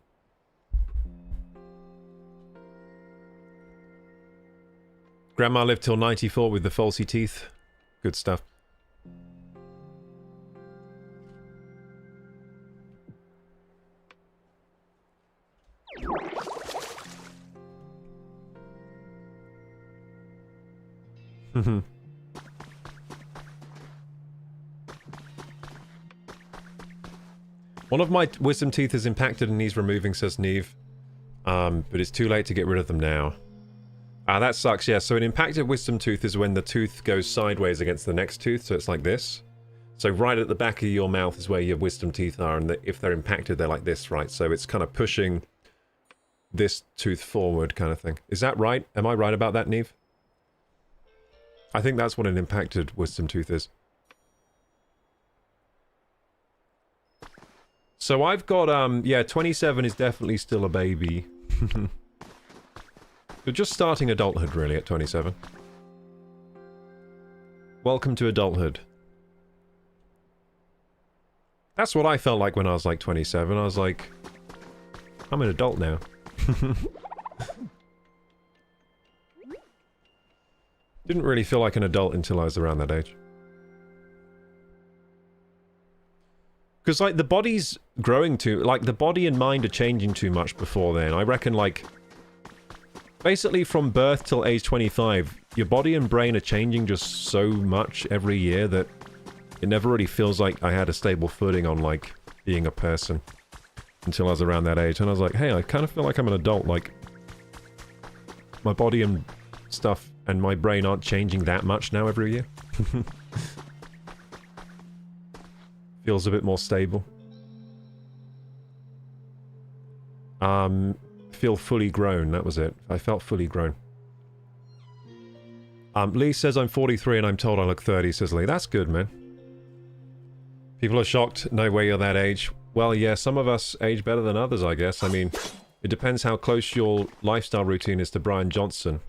Grandma lived till 94 with the falsy teeth. Good stuff. One of my wisdom teeth is impacted and needs removing, says Neve. But it's too late to get rid of them now. Ah, that sucks, yeah. So an impacted wisdom tooth is when the tooth goes sideways against the next tooth, so it's like this. So right at the back of your mouth is where your wisdom teeth are, and if they're impacted, they're like this, right? So it's kind of pushing this tooth forward kind of thing. Is that right? Am I right about that, Neve? I think that's what an impacted wisdom tooth is. So I've got, yeah, 27 is definitely still a baby. You're just starting adulthood, really, at 27. Welcome to adulthood. That's what I felt like when I was like 27. I was like, I'm an adult now. Didn't really feel like an adult until I was around that age. Because, like, the body's growing too... Like, the body and mind are changing too much before then. I reckon, like... Basically, from birth till age 25, your body and brain are changing just so much every year that it never really feels like I had a stable footing on, like, being a person. Until I was around that age. And I was like, hey, I kind of feel like I'm an adult. Like, my body and stuff and my brain aren't changing that much now every year. Feels a bit more stable. Feel fully grown, that was it. I felt fully grown. Lee says I'm 43 and I'm told I look 30, says Lee. That's good, man. People are shocked. No way you're that age. Well, yeah, some of us age better than others, I guess. I mean, it depends how close your lifestyle routine is to Brian Johnson.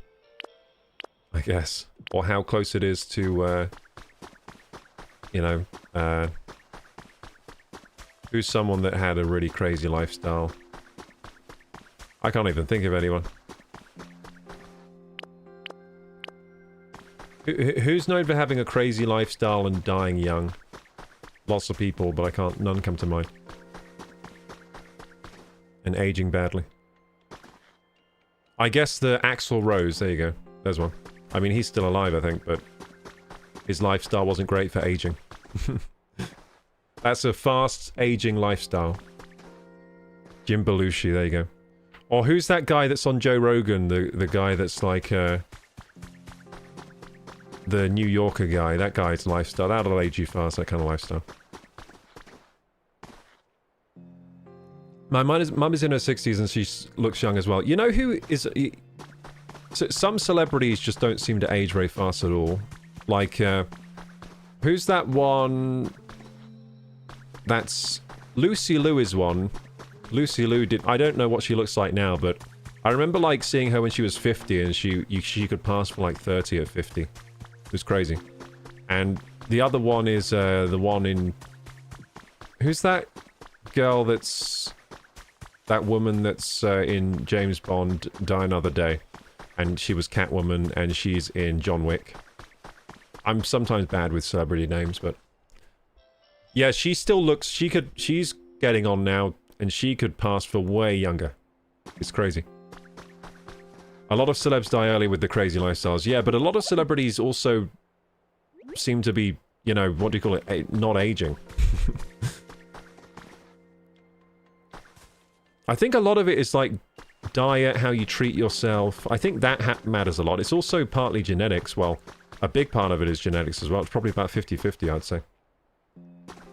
I guess. Or how close it is to, you know, who's someone that had a really crazy lifestyle? I can't even think of anyone. Who's known for having a crazy lifestyle and dying young? Lots of people, but I can't... None come to mind. And aging badly. I guess the Axl Rose, there you go. There's one. I mean, he's still alive, I think, but... his lifestyle wasn't great for aging. That's a fast aging lifestyle. Jim Belushi, there you go. Or who's that guy that's on Joe Rogan? The guy that's like, the New Yorker guy. That guy's lifestyle. That'll age you fast, that kind of lifestyle. My mum is in her 60s and she looks young as well. You know who is... So some celebrities just don't seem to age very fast at all. Like, who's that one... That's... Lucy Liu is one. Lucy Liu did... I don't know what she looks like now, but... I remember, like, seeing her when she was 50, and she could pass for, like, 30 at 50. It was crazy. And the other one is, the one in... Who's that girl that's... That woman that's, in James Bond, Die Another Day. And she was Catwoman, and she's in John Wick. I'm sometimes bad with celebrity names, but... Yeah, she still looks... She's getting on now, and she could pass for way younger. It's crazy. A lot of celebs die early with the crazy lifestyles. Yeah, but a lot of celebrities also seem to be, you know, what do you call it? Not aging. I think a lot of it is like diet, how you treat yourself. I think that matters a lot. It's also partly genetics. Well, a big part of it is genetics as well. It's probably about 50-50, I'd say.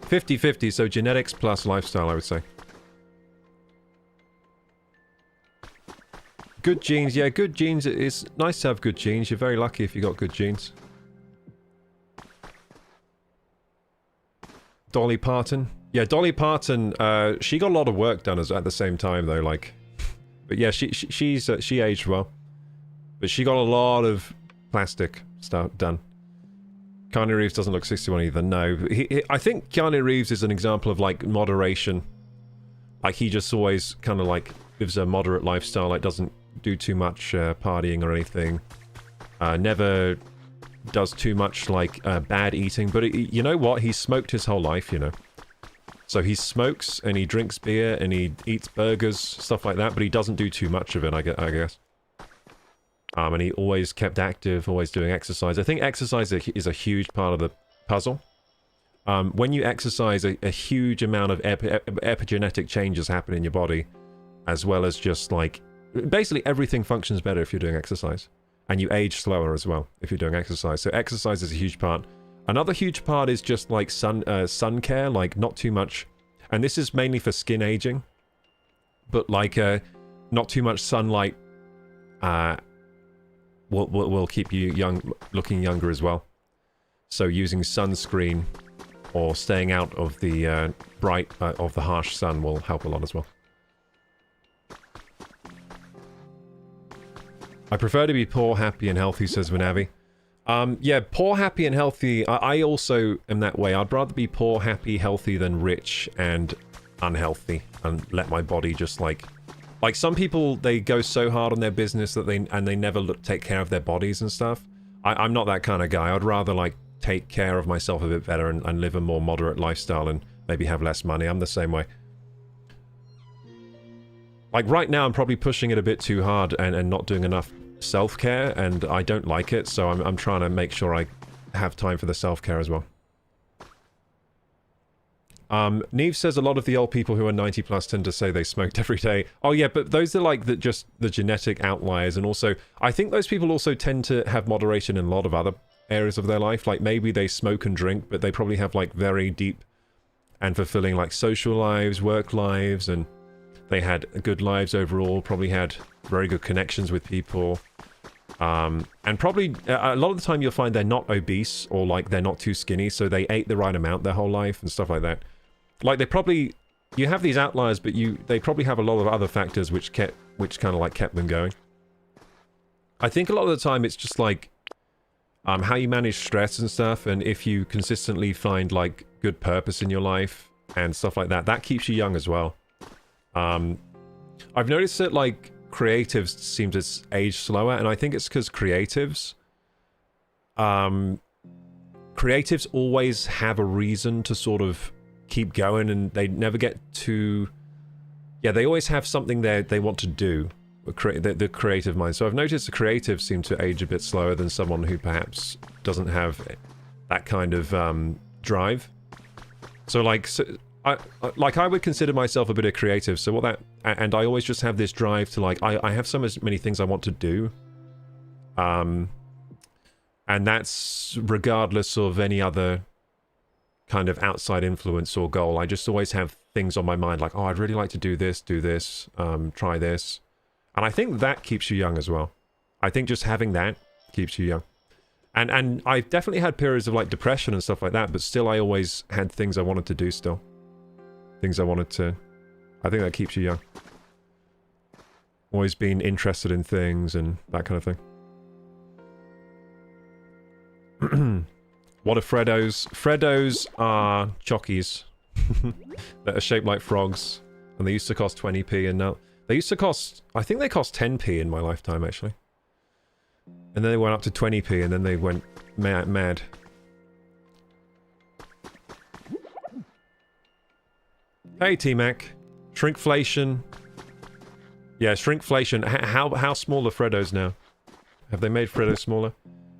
50-50, so genetics plus lifestyle, I would say. Good genes, yeah, good genes. It's nice to have good genes. You're very lucky if you got good genes. Dolly Parton. Yeah, Dolly Parton, she got a lot of work done at the same time, though, like... But yeah, she aged well. But she got a lot of plastic stuff done. Keanu Reeves doesn't look 61 either, no. I think Keanu Reeves is an example of, like, moderation. Like, he just always kind of, like, lives a moderate lifestyle, like, doesn't do too much partying or anything. Never does too much, like, bad eating. But you know what? He's smoked his whole life, you know. So he smokes, and he drinks beer, and he eats burgers, stuff like that, but he doesn't do too much of it, I guess. And he always kept active, always doing exercise. I think exercise is a huge part of the puzzle. When you exercise, a huge amount of epigenetic changes happen in your body, as well as just, like... Basically, everything functions better if you're doing exercise. And you age slower as well if you're doing exercise. So exercise is a huge part. Another huge part is just like sun care, like not too much. And this is mainly for skin aging. But like not too much sunlight will keep you young, looking younger as well. So using sunscreen or staying out of the of the harsh sun will help a lot as well. I prefer to be poor, happy, and healthy, says Vanavi. Yeah, poor, happy, and healthy. I also am that way. I'd rather be poor, happy, healthy than rich and unhealthy and let my body just like some people, they go so hard on their business that they never take care of their bodies and stuff. I'm not that kind of guy. I'd rather like take care of myself a bit better and live a more moderate lifestyle and maybe have less money. I'm the same way. Like right now, I'm probably pushing it a bit too hard and not doing enough self-care, and I don't like it, so I'm trying to make sure I have time for the self-care as well. Neve says a lot of the old people who are 90 plus tend to say they smoked every day. Oh yeah, but those are like just the genetic outliers, and also I think those people also tend to have moderation in a lot of other areas of their life. Like maybe they smoke and drink, but they probably have like very deep and fulfilling like social lives, work lives, and they had good lives overall, probably had very good connections with people. And probably a lot of the time you'll find they're not obese or like they're not too skinny, so they ate the right amount their whole life and stuff like that. Like they probably, you have these outliers, but they probably have a lot of other factors which kind of like kept them going. I think a lot of the time it's just like how you manage stress and stuff, and if you consistently find like good purpose in your life and stuff like that, that keeps you young as well. I've noticed that like creatives seem to age slower, and I think it's because creatives always have a reason to sort of keep going, and they never get to, yeah, they always have something they want to do, the creative mind. So I've noticed the creatives seem to age a bit slower than someone who perhaps doesn't have that kind of drive. So like I would consider myself a bit of creative, so what that, and I always just have this drive to like, I have so many things I want to do, and that's regardless of any other kind of outside influence or goal. I just always have things on my mind like, oh, I'd really like to do this, try this, and I think that keeps you young as well. I think just having that keeps you young. And I've definitely had periods of like depression and stuff like that, but still I always had things I wanted to do still. Things I wanted to... I think that keeps you young. Always been interested in things and that kind of thing. What are Freddos? Freddos are chockies that are shaped like frogs, and they used to cost 20p, and now... They used to cost... I think they cost 10p in my lifetime, actually. And then they went up to 20p, and then they went mad. Hey, T-Mac. Shrinkflation. Yeah, shrinkflation. How small are Freddos now? Have they made Freddos smaller?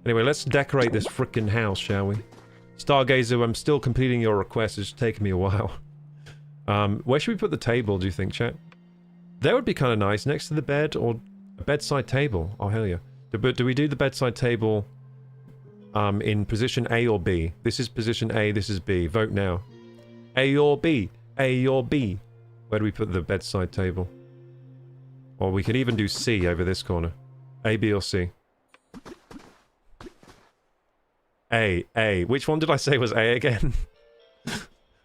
Anyway, let's decorate this frickin' house, shall we? Stargazer, I'm still completing your request. It's taking me a while. Where should we put the table, do you think, chat? That would be kind of nice. Next to the bed or a bedside table. Oh, hell yeah. But do we do the bedside table in position A or B? This is position A, this is B. Vote now. A or B? A or B? Where do we put the bedside table? Or we could even do C over this corner. A, B, or C? A. A. Which one did I say was A again?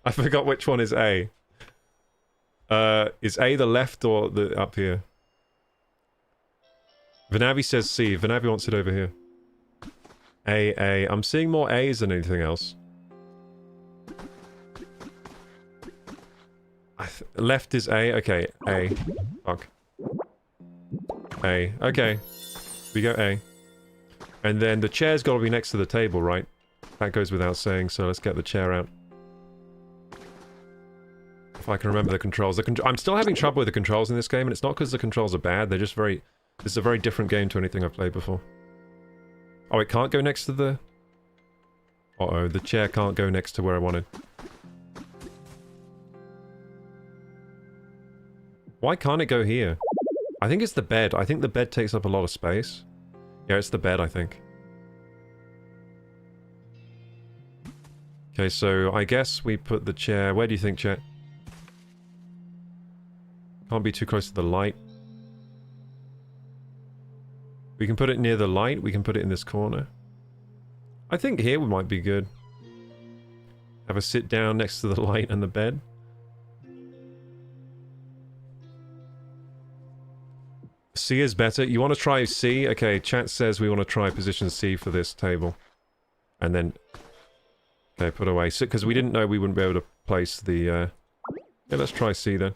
I forgot which one is A. Is A the left or the up here? Vanavi says C. Vanavi wants it over here. A. I'm seeing more A's than anything else. Left is A. Okay, A. Fuck. A. Okay. We go A. And then the chair's got to be next to the table, right? That goes without saying, so let's get the chair out. If I can remember the controls. I'm still having trouble with the controls in this game, and it's not because the controls are bad, they're just very... This is a very different game to anything I've played before. Oh, it can't go next to the... Uh-oh, the chair can't go next to where I wanted. Why can't it go here? I think it's the bed. I think the bed takes up a lot of space. Yeah, it's the bed, I think. Okay, so I guess we put the chair... Where do you think, chat? Can't be too close to the light. We can put it near the light. We can put it in this corner. I think here we might be good. Have a sit down next to the light and the bed. C is better. You want to try C? Okay, chat says we want to try position C for this table. And then... Okay, put away. Because we didn't know we wouldn't be able to place the... Yeah, let's try C then.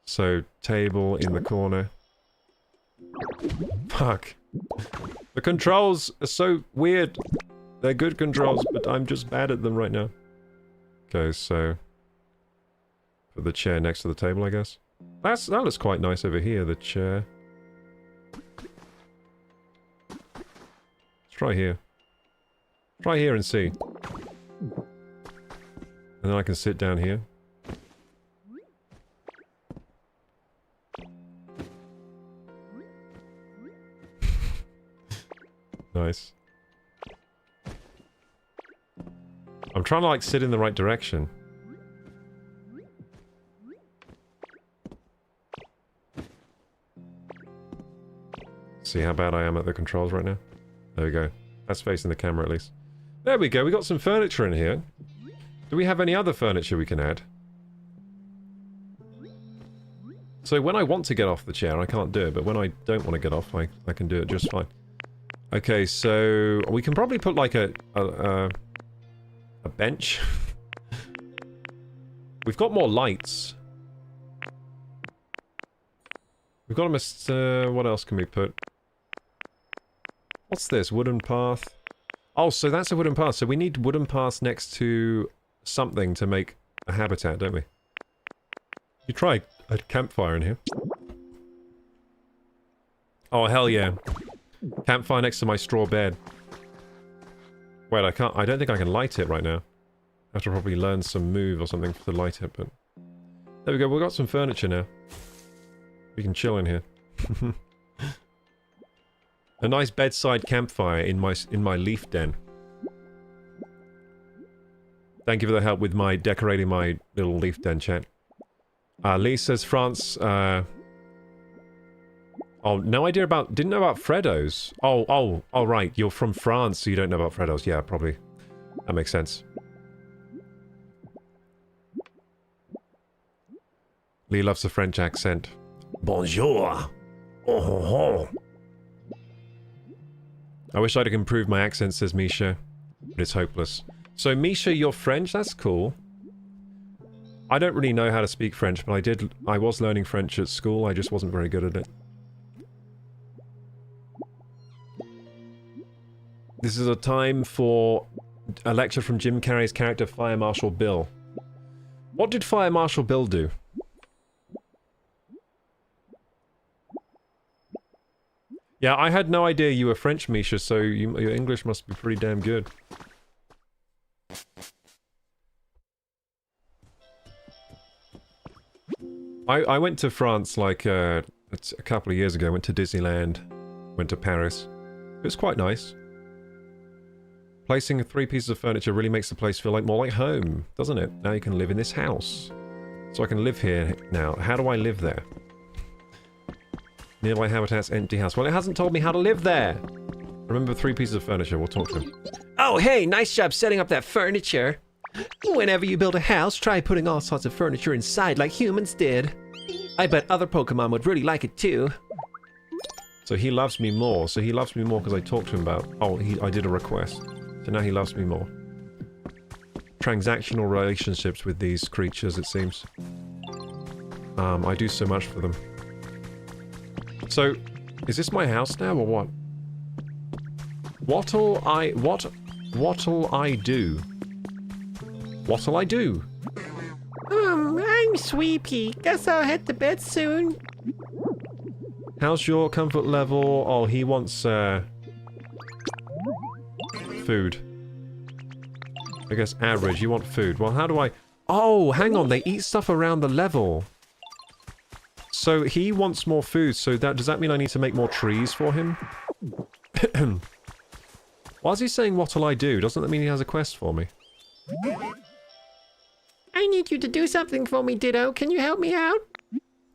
So, table in the corner. Fuck. The controls are so weird. They're good controls, but I'm just bad at them right now. Okay, so... Put the chair next to the table, I guess. That looks quite nice over here, the chair. Let's try here. Try here and see. And then I can sit down here. Nice. I'm trying to like sit in the right direction. See how bad I am at the controls right now? There we go. That's facing the camera at least. There we go, we got some furniture in here. Do we have any other furniture we can add? So when I want to get off the chair, I can't do it, but when I don't want to get off, I can do it just fine. Okay, so we can probably put like a bench. We've got more lights. We've got a what else can we put? What's this? Wooden path. Oh, so that's a wooden path. So we need wooden paths next to something to make a habitat, don't we? You try a campfire in here. Oh, hell yeah. Campfire next to my straw bed. Wait, I don't think I can light it right now. I have to probably learn some move or something to light it, but... There we go, we've got some furniture now. We can chill in here. A nice bedside campfire in my leaf den. Thank you for the help with my decorating my little leaf den, chat. Lee says France, Oh, no idea about... Didn't know about Freddos. Oh, right. You're from France, so you don't know about Freddos. Yeah, probably. That makes sense. Lee loves the French accent. Bonjour. Oh, ho, ho. I wish I'd improved my accent, says Misha. But it's hopeless. So, Misha, you're French? That's cool. I don't really know how to speak French, but I was learning French at school. I just wasn't very good at it. This is a time for a lecture from Jim Carrey's character Fire Marshal Bill. What did Fire Marshal Bill do? Yeah, I had no idea you were French, Misha, so your English must be pretty damn good. I went to France like a couple of years ago. Went to Disneyland, went to Paris. It was quite nice. Placing 3 pieces of furniture really makes the place feel like more like home, doesn't it? Now you can live in this house. So I can live here now. How do I live there? Nearby habitat's empty house. Well, it hasn't told me how to live there. Remember 3 pieces of furniture. We'll talk to him. Oh, hey, nice job setting up that furniture. Whenever you build a house, try putting all sorts of furniture inside like humans did. I bet other Pokemon would really like it too. So he loves me more. So he loves me more because I talked to him about... Oh, I did a request. So now he loves me more. Transactional relationships with these creatures, it seems. I do so much for them. So, is this my house now, or what? What'll I do? What'll I do? I'm sleepy. Guess I'll head to bed soon. How's your comfort level? Oh, he wants, food. I guess average. You want food. Well, how do I... Oh, hang on. They eat stuff around the level. So he wants more food. So does that mean I need to make more trees for him? Why is he saying what'll I do? Doesn't that mean he has a quest for me? I need you to do something for me, Ditto. Can you help me out?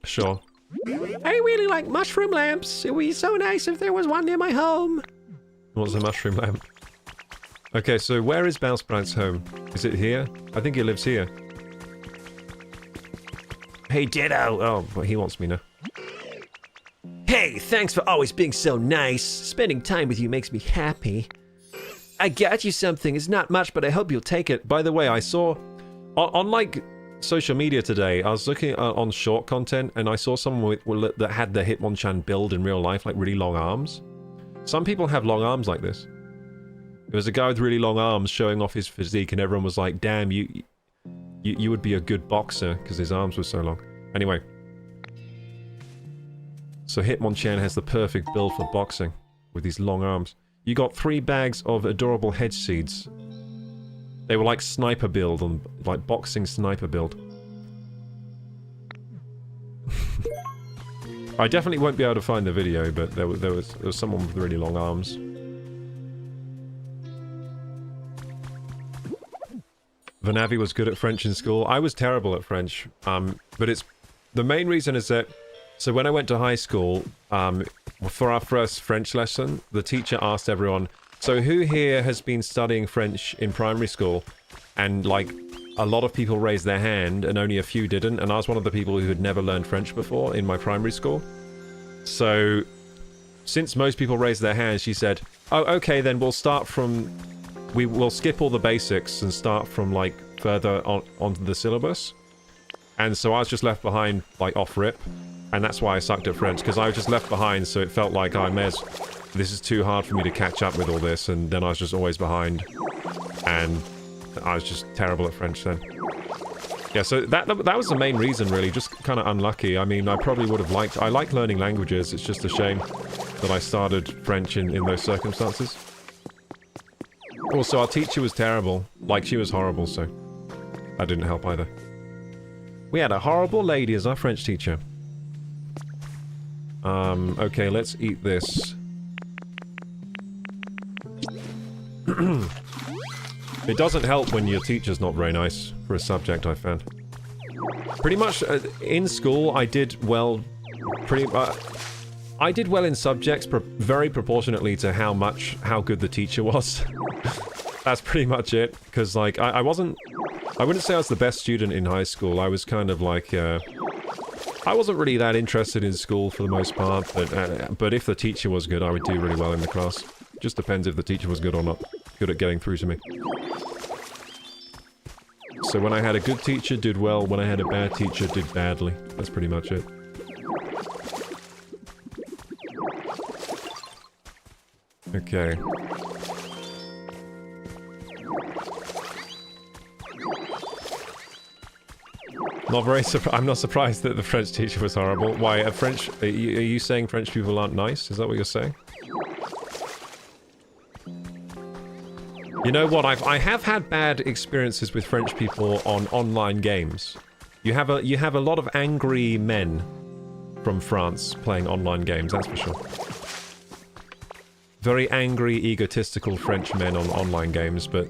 Sure. I really like mushroom lamps. It would be so nice if there was one near my home. What's a mushroom lamp? Okay, so where is Bowsprout's home? Is it here? I think he lives here. Hey, Ditto! Oh, but he wants me now. Hey, thanks for always being so nice. Spending time with you makes me happy. I got you something. It's not much, but I hope you'll take it. By the way, I saw... On like, social media today, I was looking on short content, and I saw someone that had the Hitmonchan build in real life, like really long arms. Some people have long arms like this. There was a guy with really long arms showing off his physique, and everyone was like, damn, you would be a good boxer, because his arms were so long. Anyway. So Hitmonchan has the perfect build for boxing, with these long arms. You got 3 bags of adorable hedge seeds. They were like sniper build, and like boxing sniper build. I definitely won't be able to find the video, but there was someone with really long arms. Vanavi was good at French in school. I was terrible at French, but it's... The main reason is that... So when I went to high school, for our first French lesson, the teacher asked everyone, so who here has been studying French in primary school? And like, a lot of people raised their hand and only a few didn't, and I was one of the people who had never learned French before in my primary school. So, since most people raised their hands, she said, oh, okay, then we'll start from... We'll skip all the basics and start from like further onto the syllabus. And so I was just left behind, like, off rip. And that's why I sucked at French, because I was just left behind, so it felt like this is too hard for me to catch up with all this, and then I was just always behind. And I was just terrible at French then. Yeah, so that was the main reason, really, just kind of unlucky. I mean, I probably would have liked... I like learning languages, it's just a shame that I started French in those circumstances. Also, our teacher was terrible. Like, she was horrible, so that didn't help either. We had a horrible lady as our French teacher. Okay, let's eat this. It doesn't help when your teacher's not very nice for a subject, I found. Pretty much, in school, I did well... I did well in subjects very proportionately to how good the teacher was. That's pretty much it, because, like, I wouldn't say I was the best student in high school. I was kind of like, I wasn't really that interested in school for the most part, but if the teacher was good, I would do really well in the class. Just depends if the teacher was good or not. Good at getting through to me. So when I had a good teacher, did well. When I had a bad teacher, did badly. That's pretty much it. Okay. Not very I'm not surprised that the French teacher was horrible. Why, are you saying French people aren't nice? Is that what you're saying? You know what, I have had bad experiences with French people on online games. You have a lot of angry men from France playing online games, that's for sure. Very angry, egotistical French men on online games, but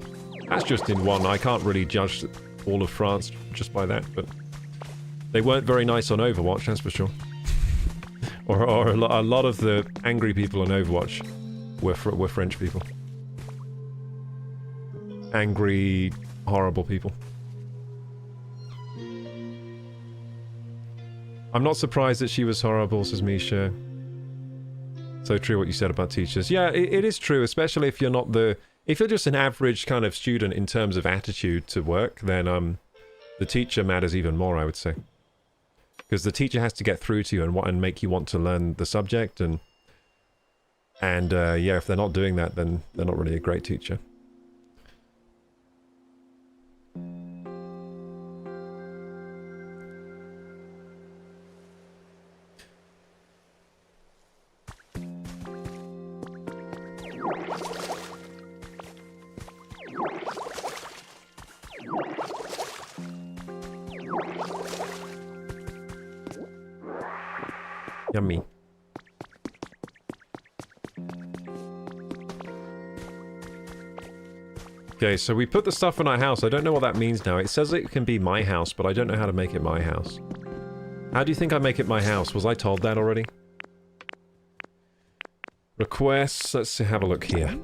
that's just in one. I can't really judge all of France just by that, but they weren't very nice on Overwatch, that's for sure. or a lot of the angry people on Overwatch were French people. Angry, horrible people. I'm not surprised that she was horrible, says Misha. So true what you said about teachers. Yeah, it is true, especially if you're not if you're just an average kind of student in terms of attitude to work, then the teacher matters even more, I would say. Because the teacher has to get through to you and make you want to learn the subject, and yeah, if they're not doing that, then they're not really a great teacher. Yummy. Okay, so we put the stuff in our house. I don't know what that means now. It says it can be my house, but I don't know how to make it my house. How do you think I make it my house? Was I told that already? Requests. Let's have a look here.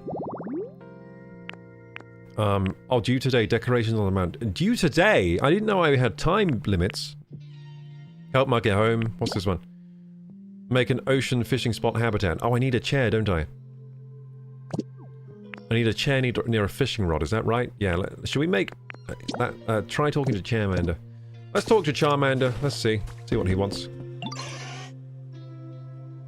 Oh, due today. Decorations on the mountain. Due today? I didn't know I had time limits. Help Mug get home. What's this one? Make an ocean fishing spot habitat. Oh, I need a chair, don't I? I need a chair near a fishing rod, is that right? Yeah, should we make... try talking to Charmander. Let's talk to Charmander. Let's see what he wants.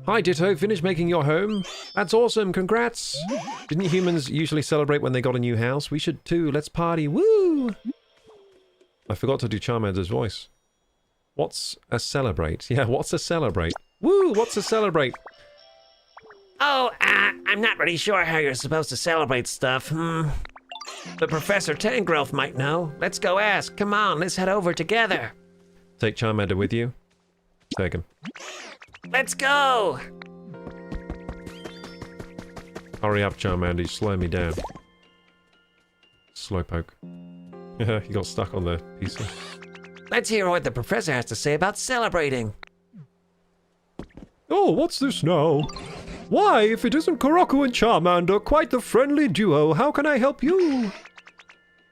Hi, Ditto. Finished making your home? That's awesome. Congrats. Didn't humans usually celebrate when they got a new house? We should too. Let's party. Woo! I forgot to do Charmander's voice. What's a celebrate? Yeah, what's a celebrate? Woo! What's a celebrate? Oh, I'm not really sure how you're supposed to celebrate stuff. But Professor Tangrowth might know. Let's go ask. Come on, let's head over together. Take Charmander with you. Take him. Let's go! Hurry up, Charmander. You're slowing me down. Slowpoke. He got stuck on the piece. Let's hear what the professor has to say about celebrating. Oh, what's this now? Why, if it isn't Koroku and Charmander, quite the friendly duo, how can I help you?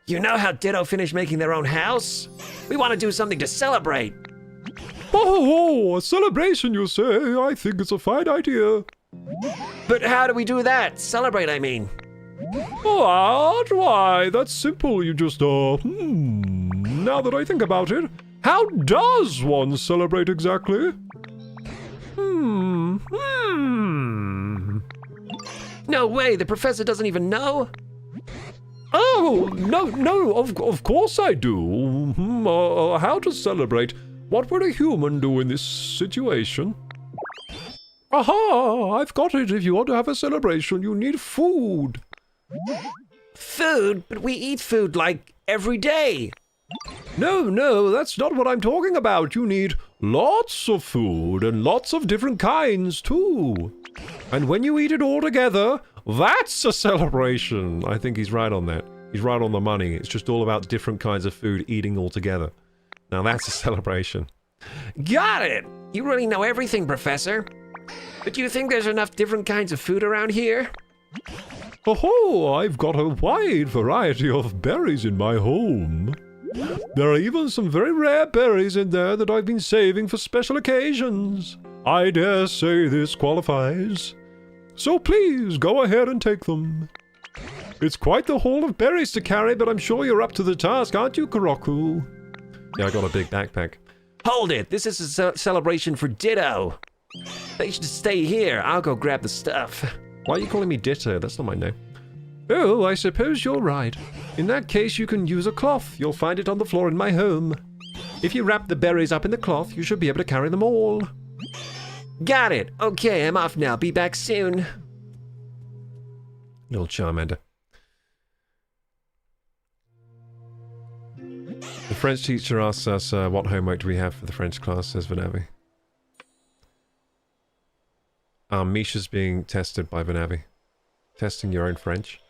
You know how Ditto finished making their own house? We want to do something to celebrate. Oh, a celebration, you say? I think it's a fine idea. But how do we do that? Celebrate, I mean. What? Why, that's simple. You just, now that I think about it, how does one celebrate exactly? No way, the professor doesn't even know? Oh, no, of course I do. How to celebrate? What would a human do in this situation? Aha! I've got it. If you want to have a celebration, you need food. Food? But we eat food, like, every day. No, that's not what I'm talking about. You need lots of food, and lots of different kinds, too. And when you eat it all together, that's a celebration. I think he's right on that. He's right on the money. It's just all about different kinds of food eating all together. Now that's a celebration. Got it! You really know everything, Professor. But do you think there's enough different kinds of food around here? Oh, I've got a wide variety of berries in my home. There are even some very rare berries in there that I've been saving for special occasions. I dare say this qualifies. So please, go ahead and take them. It's quite the haul of berries to carry, but I'm sure you're up to the task, aren't you, Koroku? Yeah, I got a big backpack. Hold it! This is a celebration for Ditto. They should stay here. I'll go grab the stuff. Why are you calling me Ditto? That's not my name. Oh, I suppose you're right. In that case, you can use a cloth. You'll find it on the floor in my home. If you wrap the berries up in the cloth, you should be able to carry them all. Got it. Okay, I'm off now. Be back soon. Little Charmander. The French teacher asks us, what homework do we have for the French class, says Vanavi. Misha's being tested by Vanavi. Testing your own French.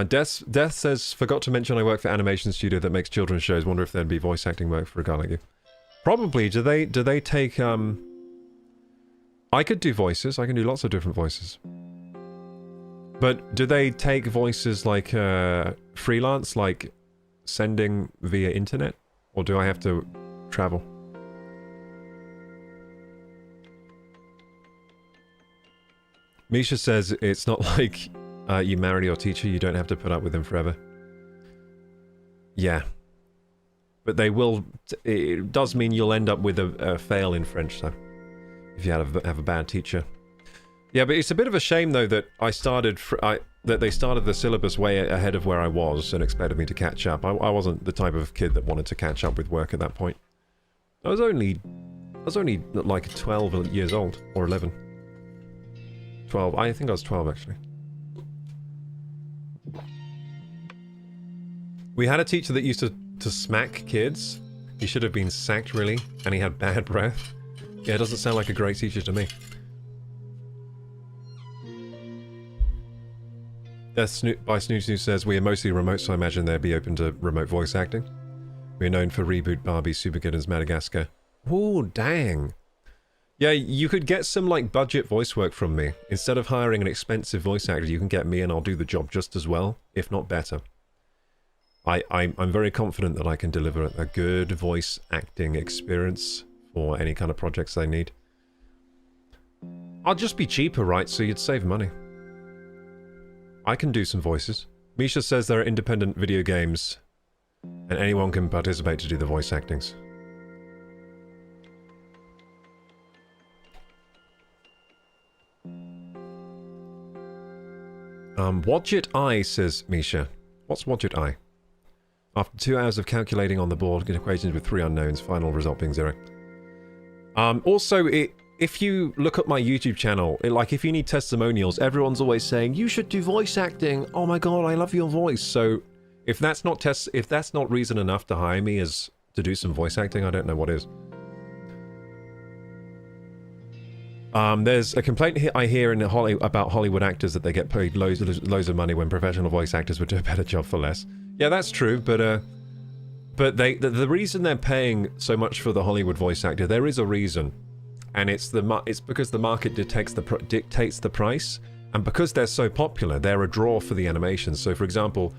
Death says, forgot to mention I work for animation studio that makes children's shows. Wonder if there'd be voice acting work for a guy like you. Probably. Do they take, I could do voices. I can do lots of different voices. But do they take voices like, freelance, like sending via internet? Or do I have to travel? Misha says it's not like you marry your teacher, you don't have to put up with him forever. Yeah. But they will... It does mean you'll end up with a fail in French, though. If you have a bad teacher. Yeah, but it's a bit of a shame, though, that that they started the syllabus way ahead of where I was and expected me to catch up. I wasn't the type of kid that wanted to catch up with work at that point. I was only like 12 years old, or 11. 12. I think I was 12, actually. We had a teacher that used to smack kids. He should have been sacked, really, and he had bad breath. Yeah, it doesn't sound like a great teacher to me. By Snoo says, we are mostly remote, so I imagine they'd be open to remote voice acting. We're known for Reboot, Barbie, Super Kittens, Madagascar. Ooh, dang. Yeah, you could get some, like, budget voice work from me. Instead of hiring an expensive voice actor, you can get me and I'll do the job just as well, if not better. I'm very confident that I can deliver a good voice acting experience for any kind of projects they need. I'll just be cheaper, right? So you'd save money. I can do some voices. Misha says there are independent video games and anyone can participate to do the voice actings. Wadget Eye, says Misha. What's Wadget Eye? After 2 hours of calculating on the board, get equations with 3 unknowns, final result being 0. Also, if you look at my YouTube channel, like if you need testimonials, everyone's always saying, you should do voice acting. Oh my god, I love your voice. So if that's not reason enough to hire me as to do some voice acting, I don't know what is. There's a complaint I hear in about Hollywood actors that they get paid loads of money when professional voice actors would do a better job for less. Yeah, that's true, but the reason they're paying so much for the Hollywood voice actor, there is a reason, and it's because the market dictates the price, and because they're so popular, they're a draw for the animations. So, for example,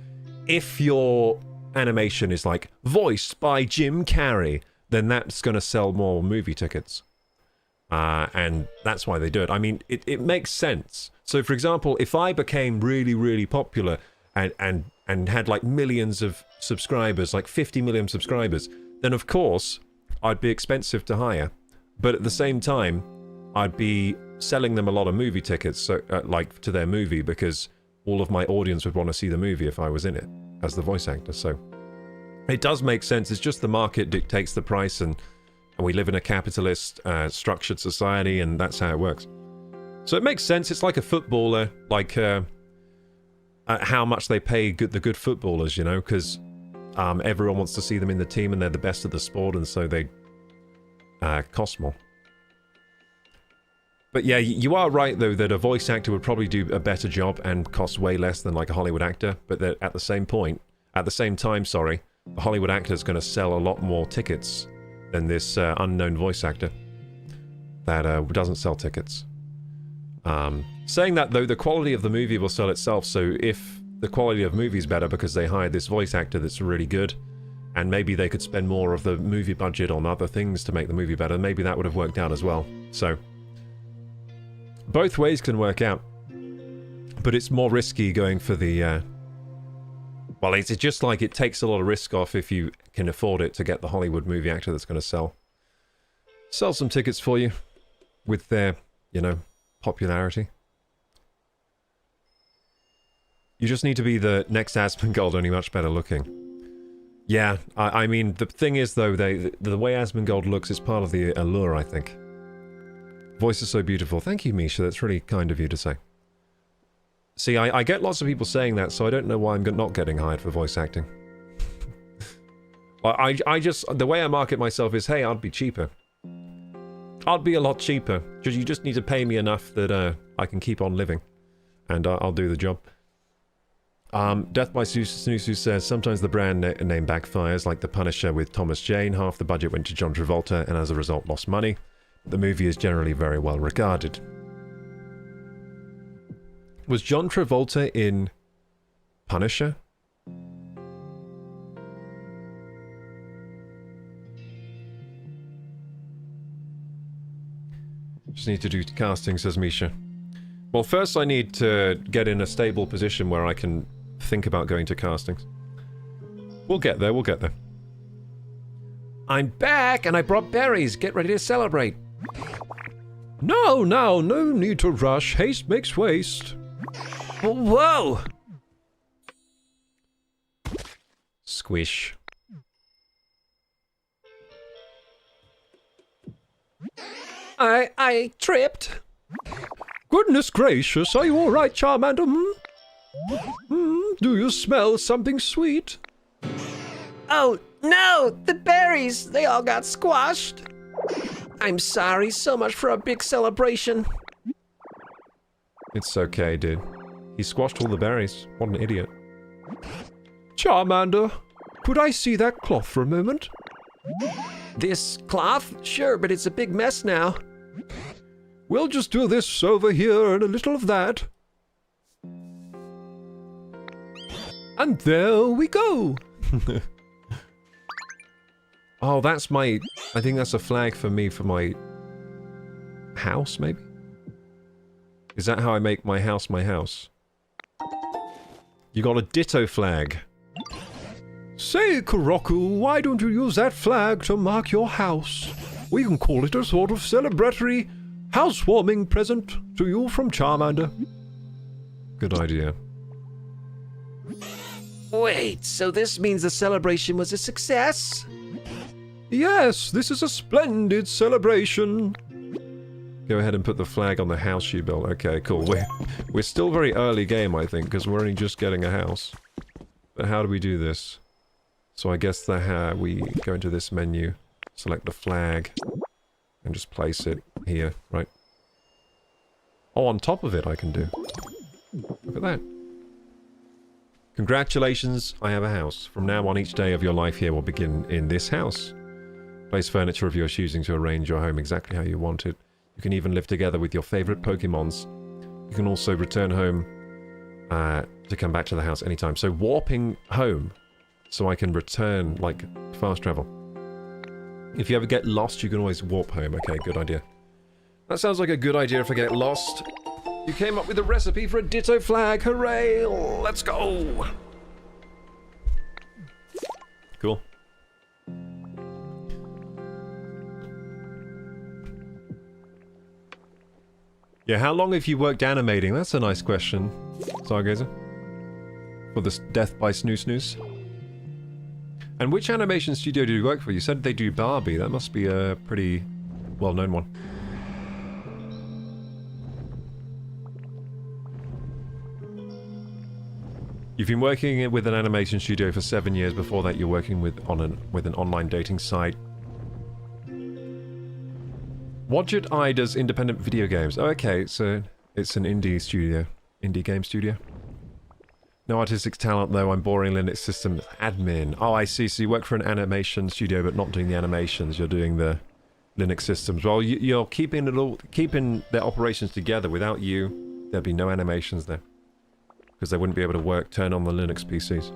if your animation is like voiced by Jim Carrey, then that's going to sell more movie tickets. And that's why they do it. I mean, it makes sense. So, for example, if I became really, really popular and had like millions of subscribers, like 50 million subscribers, then of course I'd be expensive to hire. But at the same time, I'd be selling them a lot of movie tickets, so like to their movie, because all of my audience would want to see the movie if I was in it as the voice actor. So it does make sense. It's just the market dictates the price, and we live in a capitalist structured society, and that's how it works. So it makes sense. It's like a footballer, like how much they pay the good footballers, you know, because everyone wants to see them in the team and they're the best of the sport, and so they cost more. But yeah, you are right, though, that a voice actor would probably do a better job and cost way less than like a Hollywood actor, but at the same time, the Hollywood actor is going to sell a lot more tickets than this unknown voice actor that doesn't sell tickets. Saying that, though, the quality of the movie will sell itself, so if the quality of the movie is better because they hired this voice actor that's really good, and maybe they could spend more of the movie budget on other things to make the movie better, maybe that would have worked out as well. So both ways can work out, but it's more risky going for the well, it's just like it takes a lot of risk off if you can afford it to get the Hollywood movie actor that's going to sell some tickets for you with their, you know, popularity. You just need to be the next Asmongold, only much better looking. Yeah, I mean, the thing is, though, the way Asmongold looks is part of the allure, I think. Voice is so beautiful. Thank you, Misha. That's really kind of you to say. See, I get lots of people saying that, so I don't know why I'm not getting hired for voice acting. I just... The way I market myself is, hey, I'd be cheaper. I'd be a lot cheaper. Because you just need to pay me enough that I can keep on living. And I'll do the job. Death by Snoosu says, sometimes the brand name backfires, like The Punisher with Thomas Jane. Half the budget went to John Travolta, and as a result lost money. The movie is generally very well regarded. Was John Travolta in Punisher? Just need to do casting, says Misha. Well, first I need to get in a stable position where I can think about going to castings. We'll get there, we'll get there. I'm back, and I brought berries. Get ready to celebrate. No need to rush. Haste makes waste. Whoa! Squish. I tripped. Goodness gracious, are you all right, Charmander? Do you smell something sweet? Oh, no! The berries! They all got squashed! I'm sorry, so much for a big celebration. It's okay, dude. He squashed all the berries. What an idiot. Charmander, could I see that cloth for a moment? This cloth? Sure, but it's a big mess now. We'll just do this over here and a little of that. And there we go! Oh, that's my... I think that's a flag for me for my... house, maybe? Is that how I make my house my house? You got a ditto flag. Say, Koroku, why don't you use that flag to mark your house? We can call it a sort of celebratory housewarming present to you from Charmander. Good idea. Wait, so this means the celebration was a success? Yes, this is a splendid celebration. Go ahead and put the flag on the house you built. Okay, cool. We're still very early game, I think, because we're only just getting a house. But how do we do this? So I guess that we go into this menu, select the flag, and just place it here, right? Oh, on top of it I can do. Look at that. Congratulations, I have a house. From now on, each day of your life here will begin in this house. Place furniture of your choosing to arrange your home exactly how you want it. You can even live together with your favorite Pokemons. You can also return home to come back to the house anytime. So warping home, so I can return, like, fast travel. If you ever get lost, you can always warp home. Okay, good idea. That sounds like a good idea if I get lost. You came up with a recipe for a ditto flag. Hooray! Let's go! Cool. Yeah, how long have you worked animating? That's a nice question, Stargazer. For this Death by Snoo Snooze. And which animation studio do you work for? You said they do Barbie. That must be a pretty well-known one. You've been working with an animation studio for 7 years. Before that, you're working with an online dating site. Wadget Eye does independent video games. Oh, okay, so it's an indie studio. Indie game studio. No artistic talent, though. I'm boring Linux system admin. Oh, I see. So you work for an animation studio, but not doing the animations. You're doing the Linux systems. Well, you're keeping their operations together. Without you, there'd be no animations there. Because they wouldn't be able to turn on the Linux PCs.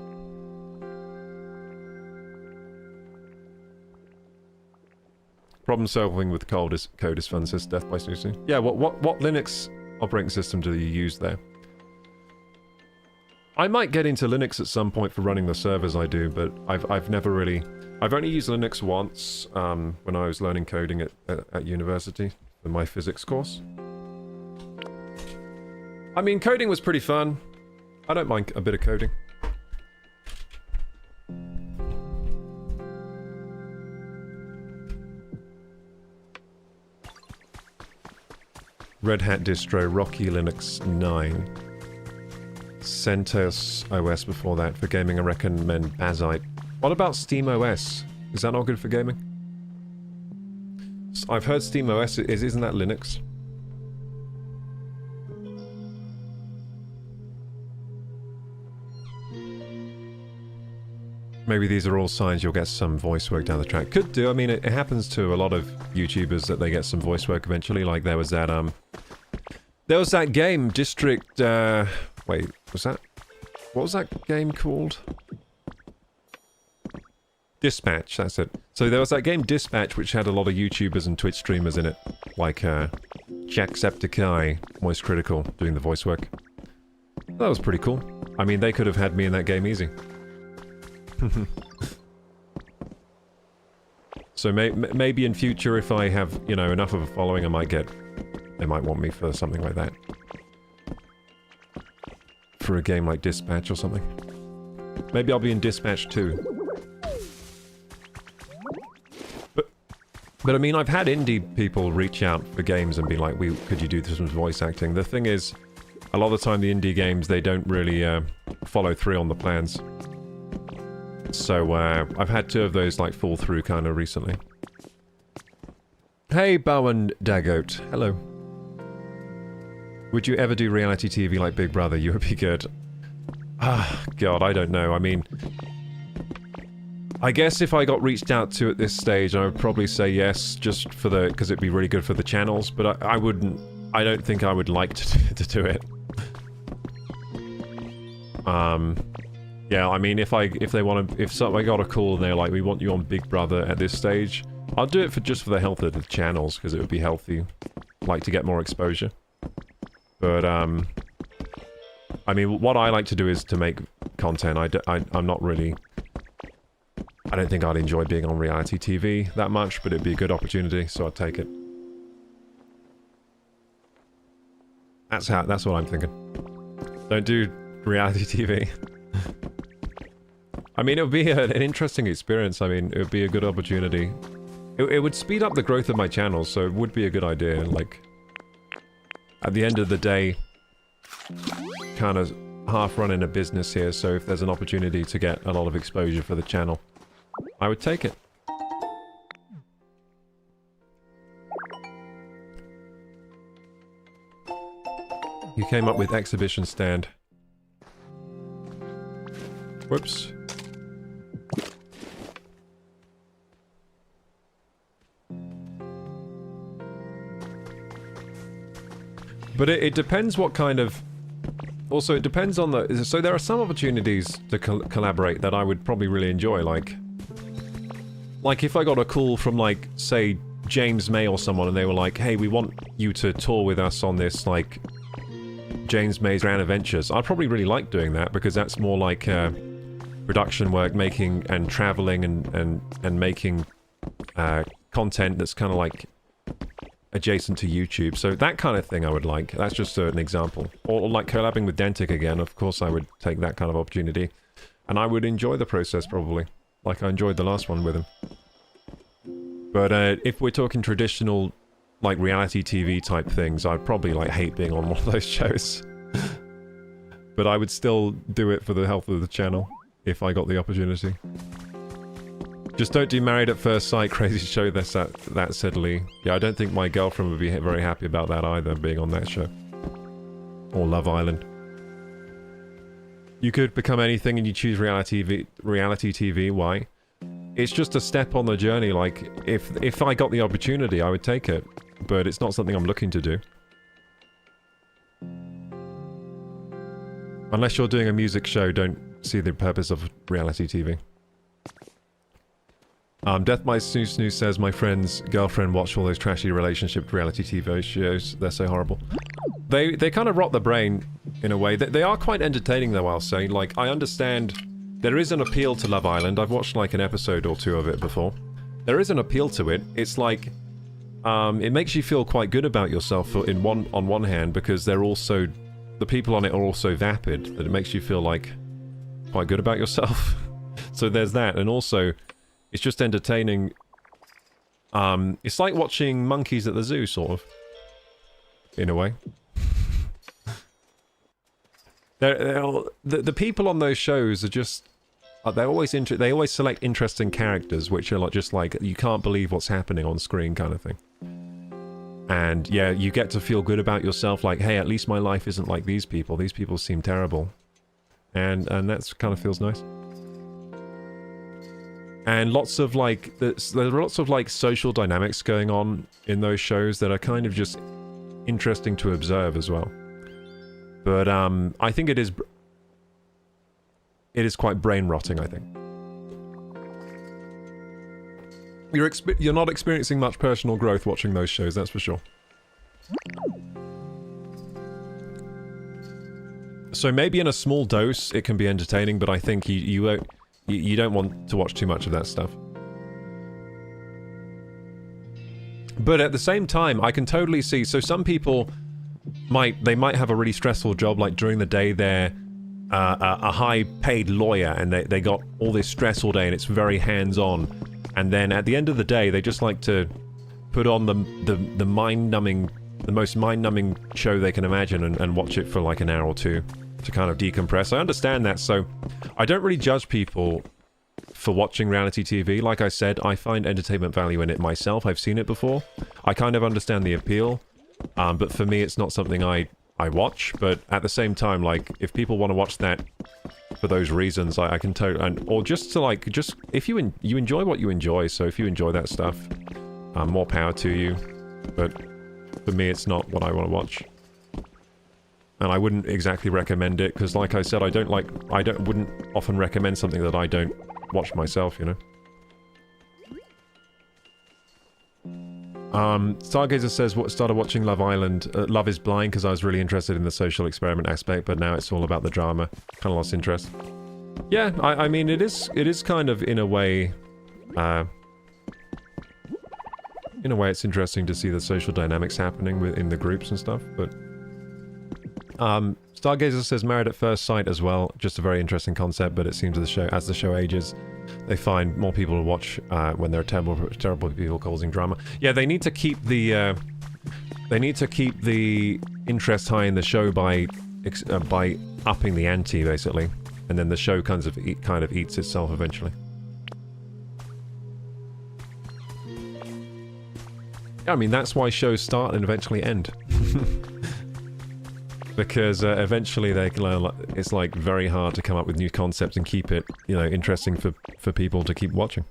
Problem solving with code is fun, says Death by Snoozy. Yeah, what Linux operating system do you use there? I might get into Linux at some point for running the servers I do, but I've never really... I've only used Linux once when I was learning coding at university for my physics course. I mean, coding was pretty fun. I don't mind a bit of coding. Red Hat distro, Rocky Linux 9. CentOS OS before that. For gaming, I recommend Bazite. What about Steam OS? Is that not good for gaming? I've heard Steam OS isn't that Linux? Maybe these are all signs you'll get some voice work down the track. Could do. I mean, it happens to a lot of YouTubers that they get some voice work eventually. Like there was that game, District, wait, what was that game called? Dispatch, that's it. So there was that game Dispatch, which had a lot of YouTubers and Twitch streamers in it. Like, Jacksepticeye, Moist Critical, doing the voice work. That was pretty cool. I mean, they could have had me in that game easy. So maybe in future, if I have, you know, enough of a following, they might want me for something like that. For a game like Dispatch or something. Maybe I'll be in Dispatch too. But I mean, I've had indie people reach out for games and be like, could you do this with voice acting? The thing is, a lot of the time the indie games, they don't really follow through on the plans. So, I've had 2 of those, like, fall through kind of recently. Hey, Bowen Dagoat. Hello. Would you ever do reality TV like Big Brother? You would be good. Ah, God, I don't know. I mean, I guess if I got reached out to at this stage, I would probably say yes, just for the, because it'd be really good for the channels, but I wouldn't, I don't think I would like to do it. Yeah, I mean, if they want to, if I got a call and they're like, we want you on Big Brother at this stage, I'll do it just for the health of the channels, because it would be healthy, like to get more exposure. But, I mean, what I like to do is to make content. I'm not really, I don't think I'd enjoy being on reality TV that much, but it'd be a good opportunity, so I'd take it. That's what I'm thinking. Don't do reality TV. I mean, it would be an interesting experience. I mean, it would be a good opportunity. It would speed up the growth of my channel, so it would be a good idea. Like, at the end of the day, kind of half running a business here, so if there's an opportunity to get a lot of exposure for the channel, I would take it. You came up with exhibition stand. Whoops. But it depends what kind of... Also, it depends on the... So there are some opportunities to collaborate that I would probably really enjoy, like if I got a call from, like, say, James May or someone, and they were like, hey, we want you to tour with us on this, like, James May's Grand Adventures. I'd probably really like doing that, because that's more like production work, making and traveling and making content that's kind of like adjacent to YouTube. So that kind of thing I would like. That's just an example. Or like collabing with Dentic again, of course I would take that kind of opportunity. And I would enjoy the process probably. Like I enjoyed the last one with him. But if we're talking traditional, like reality TV type things, I'd probably like hate being on one of those shows. But I would still do it for the health of the channel, if I got the opportunity. Just don't do Married at First Sight, crazy show, that said Lee. Yeah, I don't think my girlfriend would be very happy about that either, being on that show. Or Love Island. You could become anything and you choose reality TV, why? It's just a step on the journey, like, if I got the opportunity, I would take it. But it's not something I'm looking to do. Unless you're doing a music show, don't see the purpose of reality TV. Death by Snoo Snoo says, my friend's girlfriend watched all those trashy relationship reality TV shows. They're so horrible. They kind of rot the brain, in a way. They are quite entertaining, though, I'll say. Like, I understand there is an appeal to Love Island. I've watched, like, an episode or two of it before. There is an appeal to it. It's like, it makes you feel quite good about yourself on one hand, because they're also... The people on it are also vapid, that it makes you feel, like, quite good about yourself. So there's that, and also... It's just entertaining. It's like watching monkeys at the zoo, sort of. In a way. The people on those shows are just... they always select interesting characters, which are like, just like, you can't believe what's happening on screen kind of thing. And yeah, you get to feel good about yourself, like, hey, at least my life isn't like these people. These people seem terrible. And that kind of feels nice. And lots of, like, there are lots of, like, social dynamics going on in those shows that are kind of just interesting to observe as well. But, I think it is quite brain-rotting, I think. You're not experiencing much personal growth watching those shows, that's for sure. So maybe in a small dose it can be entertaining, but I think you don't want to watch too much of that stuff. But at the same time, I can totally see... So some people might have a really stressful job, like during the day they're a high-paid lawyer and they got all this stress all day and it's very hands-on. And then at the end of the day, they just like to put on the mind-numbing... the most mind-numbing show they can imagine and watch it for like an hour or two to kind of decompress. I understand that, so I don't really judge people for watching reality TV. Like I said, I find entertainment value in it myself. I've seen it before. I kind of understand the appeal, but for me it's not something I I watch, but at the same time, like, if people want to watch that for those reasons, I can totally... Or just to, like, just... If you enjoy what you enjoy, so if you enjoy that stuff, more power to you. But for me, it's not what I want to watch. And I wouldn't exactly recommend it, because like I said, wouldn't often recommend something that I don't watch myself, you know? Stargazer says, started watching Love Island, Love is Blind, because I was really interested in the social experiment aspect, but now it's all about the drama. Kind of lost interest. Yeah, I mean, it is kind of, in a way, it's interesting to see the social dynamics happening in the groups and stuff, but... Stargazer says Married at First Sight as well. Just a very interesting concept, but it seems as the show ages, they find more people to watch when there are terrible people causing drama. Yeah, they need to keep the interest high in the show by upping the ante, basically, and then the show kind of eats itself eventually. I mean, that's why shows start and eventually end. Because eventually it's like very hard to come up with new concepts and keep it, you know, interesting for people to keep watching.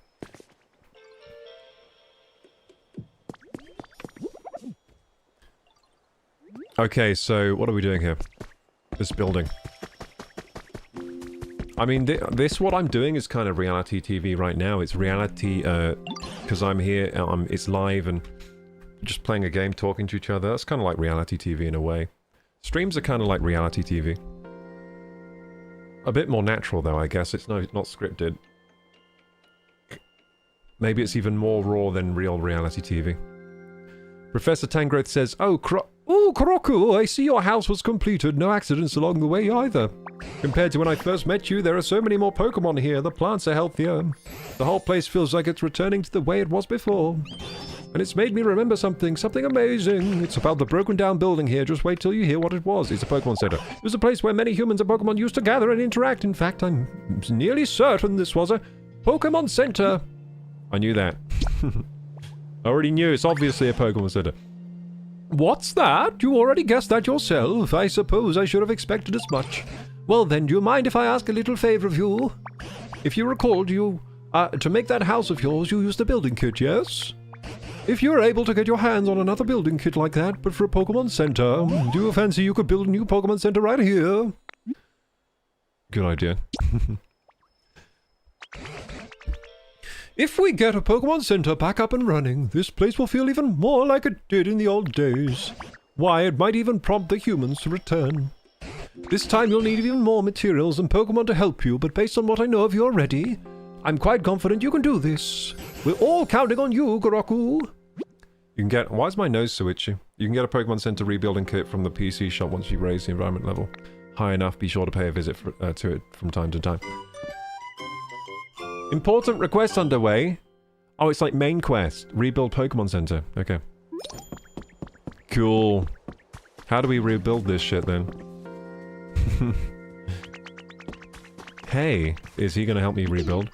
Okay, so what are we doing here? This building. I mean, what I'm doing is kind of reality TV right now. It's reality, because I'm here, it's live and just playing a game, talking to each other. That's kind of like reality TV in a way. Streams are kind of like reality TV. A bit more natural, though, I guess. It's not scripted. Maybe it's even more raw than real reality TV. Professor Tangrowth says, Oh, Koroku, I see your house was completed. No accidents along the way either. Compared to when I first met you, there are so many more Pokemon here. The plants are healthier. The whole place feels like it's returning to the way it was before. And it's made me remember something amazing. It's about the broken down building here. Just wait till you hear what it was. It's a Pokemon Center. It was a place where many humans and Pokemon used to gather and interact. In fact, I'm nearly certain this was a Pokemon Center. I knew that. I already knew. It's obviously a Pokemon Center. What's that? You already guessed that yourself. I suppose I should have expected as much. Well then, do you mind if I ask a little favor of you? If you recalled, to make that house of yours, you used a building kit, yes? If you were able to get your hands on another building kit like that, but for a Pokemon Center, do you fancy you could build a new Pokemon Center right here? Good idea. If we get a Pokemon Center back up and running, this place will feel even more like it did in the old days. Why, it might even prompt the humans to return. This time you'll need even more materials and Pokemon to help you, but based on what I know of you already, I'm quite confident you can do this. We're all counting on you, Koroku. You can get... Why is my nose so itchy? You can get a Pokemon Center rebuilding kit from the PC shop once you raise the environment level high enough. Be sure to pay a visit to it from time to time. Important request underway. Oh, it's like main quest. Rebuild Pokemon Center. Okay. Cool. How do we rebuild this shit then? Hey, is he gonna help me rebuild?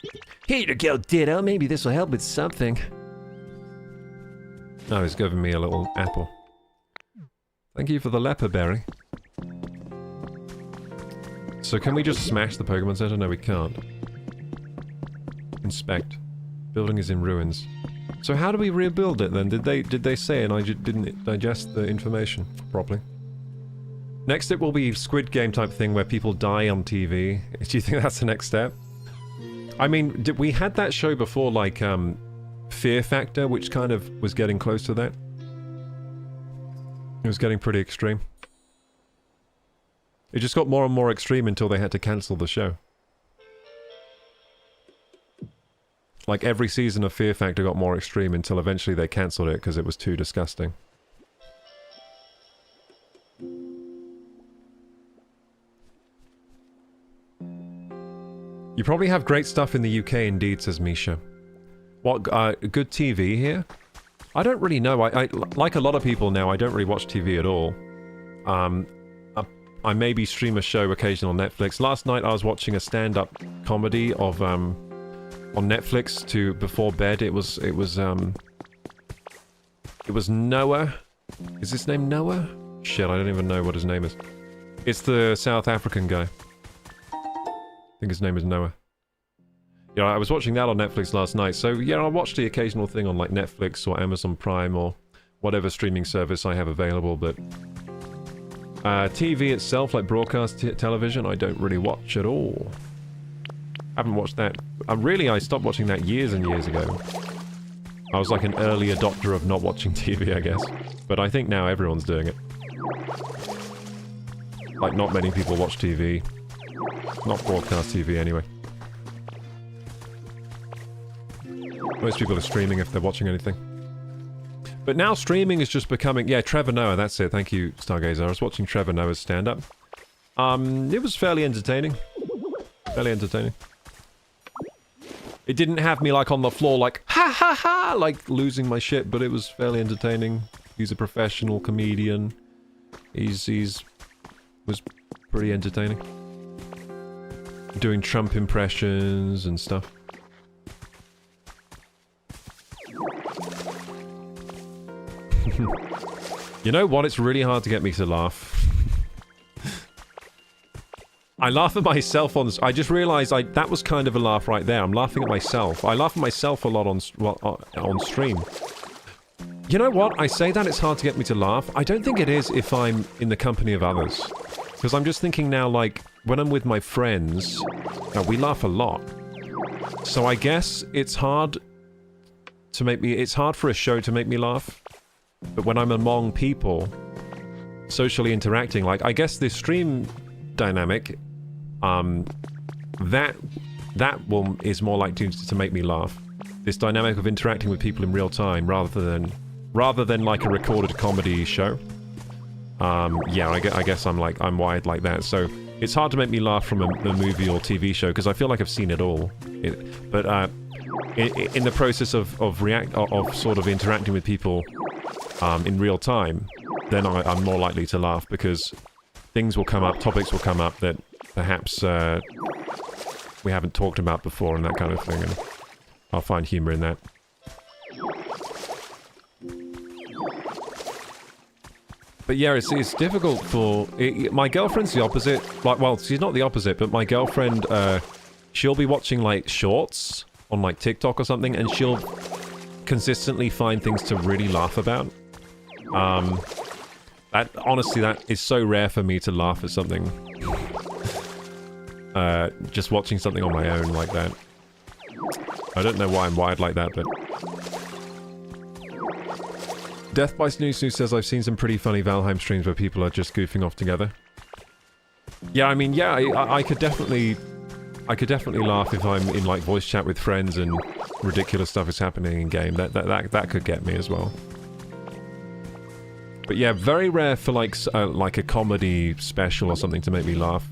Here you go, Ditto. Maybe this will help with something. Oh, he's giving me a little apple. Thank you for the leper berry. So can we just smash the Pokemon Center? No, we can't. Inspect. Building is in ruins. So how do we rebuild it then? Did they say and I didn't digest the information properly? Next it will be Squid Game type thing where people die on TV. Do you think that's the next step? I mean, we had that show before, like, Fear Factor, which kind of was getting close to that. It was getting pretty extreme. It just got more and more extreme until they had to cancel the show. Like, every season of Fear Factor got more extreme until eventually they cancelled it because it was too disgusting. You probably have great stuff in the UK indeed, says Misha. What, good TV here? I don't really know. I like a lot of people now, I don't really watch TV at all. I maybe stream a show occasionally on Netflix. Last night I was watching a stand-up comedy of, on Netflix before bed. It was Noah. Is his name Noah? Shit, I don't even know what his name is. It's the South African guy. I think his name is Noah. Yeah, I was watching that on Netflix last night. So, yeah, I watched the occasional thing on, like, Netflix or Amazon Prime or whatever streaming service I have available, but... TV itself, like broadcast television, I don't really watch at all. I haven't watched that. I stopped watching that years and years ago. I was like an early adopter of not watching TV, I guess. But I think now everyone's doing it. Like, not many people watch TV. Not broadcast TV, anyway. Most people are streaming if they're watching anything. But now streaming is just becoming... Yeah, Trevor Noah, that's it. Thank you, Stargazer. I was watching Trevor Noah's stand-up. It was fairly entertaining. Fairly entertaining. It didn't have me, like, on the floor, like, ha ha ha, like, losing my shit, but it was fairly entertaining. He's a professional comedian. Was pretty entertaining. Doing Trump impressions and stuff. You know what? It's really hard to get me to laugh. I laugh at myself on... I just realized that was kind of a laugh right there. I'm laughing at myself. I laugh at myself a lot on stream. You know what? I say that it's hard to get me to laugh. I don't think it is if I'm in the company of others. Because I'm just thinking now, like, when I'm with my friends, we laugh a lot. So I guess it's hard to make me... It's hard for a show to make me laugh. But when I'm among people, socially interacting, like, I guess this stream dynamic, that is more likely to make me laugh. This dynamic of interacting with people in real time, rather than like a recorded comedy show. Yeah, I guess I'm wired like that. So it's hard to make me laugh from a movie or TV show because I feel like I've seen it all. But in the process of sort of interacting with people. In real time, then I'm more likely to laugh because things will come up, topics will come up that perhaps we haven't talked about before and that kind of thing, and I'll find humor in that. But yeah, it's difficult for... my girlfriend's the opposite. Like, well, she's not the opposite, but my girlfriend, she'll be watching, like, shorts on, like, TikTok or something, and she'll consistently find things to really laugh about. Honestly, that is so rare for me to laugh at something. Just watching something on my own like that. I don't know why I'm wired like that, but... Death by Snoo Snoo says, I've seen some pretty funny Valheim streams where people are just goofing off together. Yeah, I mean, yeah, I could definitely laugh if I'm in, like, voice chat with friends and ridiculous stuff is happening in game. That could get me as well. But yeah, very rare for like a comedy special or something to make me laugh.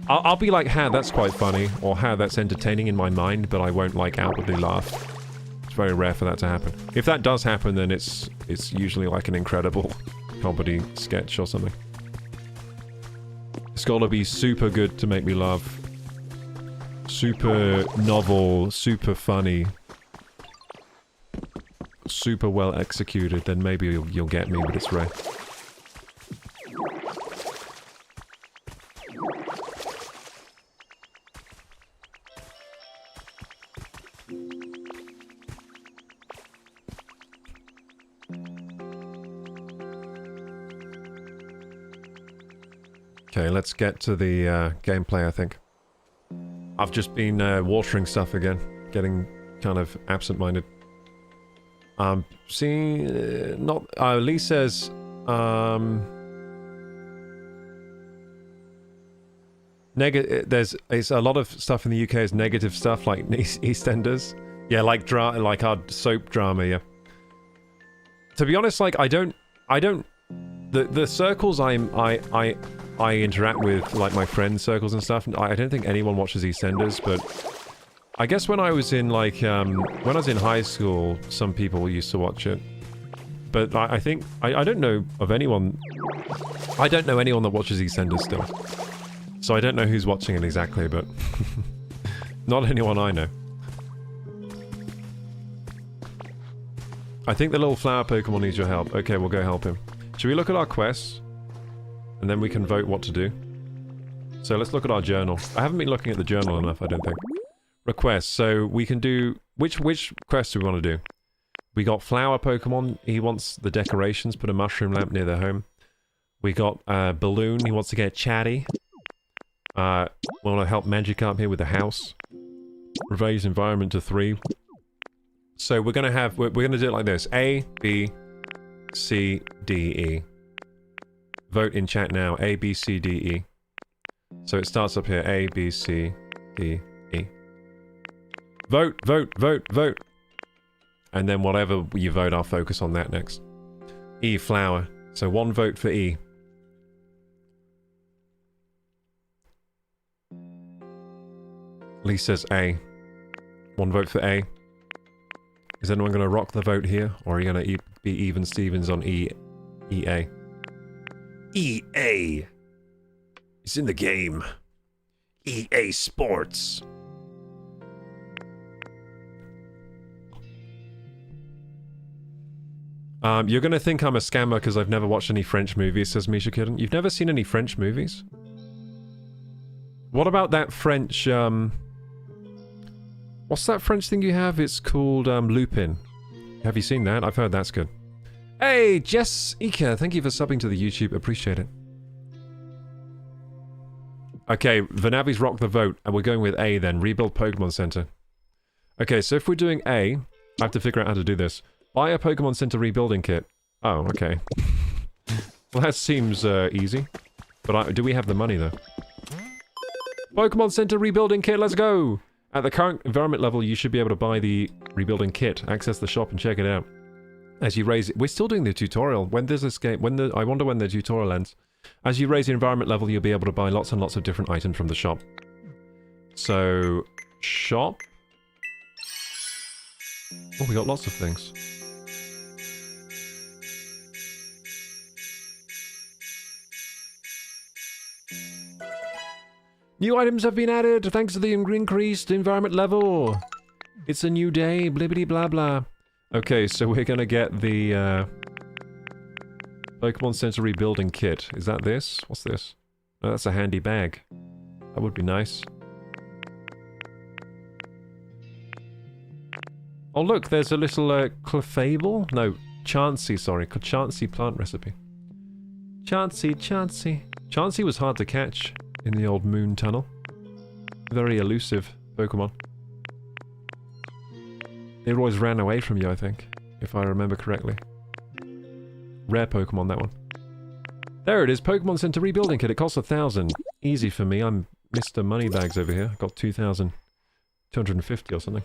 I'll be like, "Ha, that's quite funny," or "Ha, that's entertaining" in my mind, but I won't like outwardly laugh. It's very rare for that to happen. If that does happen, then it's usually like an incredible comedy sketch or something. It's gotta be super good to make me laugh. Super novel, super funny. Super well executed, then maybe you'll get me, but it's rare. Okay, let's get to the gameplay, I think. I've just been watering stuff again, getting kind of absent-minded. Seeing... not... Lee says... There's a lot of stuff in the UK is negative stuff, like EastEnders. Yeah, like our soap drama, yeah. To be honest, like, I don't... The circles I interact with, like my friend circles and stuff, I don't think anyone watches EastEnders, but I guess when I was in, like, when I was in high school, some people used to watch it. But I think... I don't know of anyone... I don't know anyone that watches EastEnders still. So I don't know who's watching it exactly, but... not anyone I know. I think the little flower Pokemon needs your help. Okay, we'll go help him. Should we look at our quests? And then we can vote what to do. So let's look at our journal. I haven't been looking at the journal enough, I don't think. Requests. So we can do... Which quest do we want to do? We got flower Pokemon. He wants the decorations. Put a mushroom lamp near their home. We got Balloon. He wants to get chatty. We want to help Magikarp here with the house. Revise environment to 3. So we're gonna have... We're gonna do it like this. A, B, C, D, E. Vote in chat now. A, B, C, D, E. So it starts up here. A, B, C, D, E. Vote, vote, vote, vote. And then whatever you vote, I'll focus on that next. E, flower. So 1 vote for E. Lee says A. 1 vote for A. Is anyone going to rock the vote here? Or are you going to be even Stevens on EA? EA. It's in the game. EA Sports. You're going to think I'm a scammer because I've never watched any French movies, says Misha Kitten. You've never seen any French movies? What about that French, what's that French thing you have? It's called, Lupin. Have you seen that? I've heard that's good. Hey, Jess Ika, thank you for subbing to the YouTube. Appreciate it. Okay, Vanavi's rocked the vote, and we're going with A then. Rebuild Pokemon Center. Okay, so if we're doing A, I have to figure out how to do this. Buy a Pokemon Center rebuilding kit. Oh, okay. Well, that seems easy. But do we have the money, though? Pokemon Center rebuilding kit, let's go! At the current environment level, you should be able to buy the rebuilding kit. Access the shop and check it out. As you raise it... We're still doing the tutorial. When does this game... I wonder when the tutorial ends. As you raise the environment level, you'll be able to buy lots and lots of different items from the shop. So... Shop? Oh, we got lots of things. New items have been added thanks to the increased environment level. It's a new day, blibbity blah blah. Okay, so we're gonna get the Pokemon Center rebuilding kit. Is that this? What's this? Oh, that's a handy bag. That would be nice. Oh look, there's a little Clefable? No, Chansey, sorry. Chansey plant recipe. Chansey. Chansey was hard to catch in the old moon tunnel. Very elusive Pokemon. It always ran away from you, I think, if I remember correctly. Rare Pokemon, that one. There it is, Pokemon Center rebuilding kit. It costs 1,000. Easy for me. I'm Mr. Moneybags over here. Got 2,250 or something.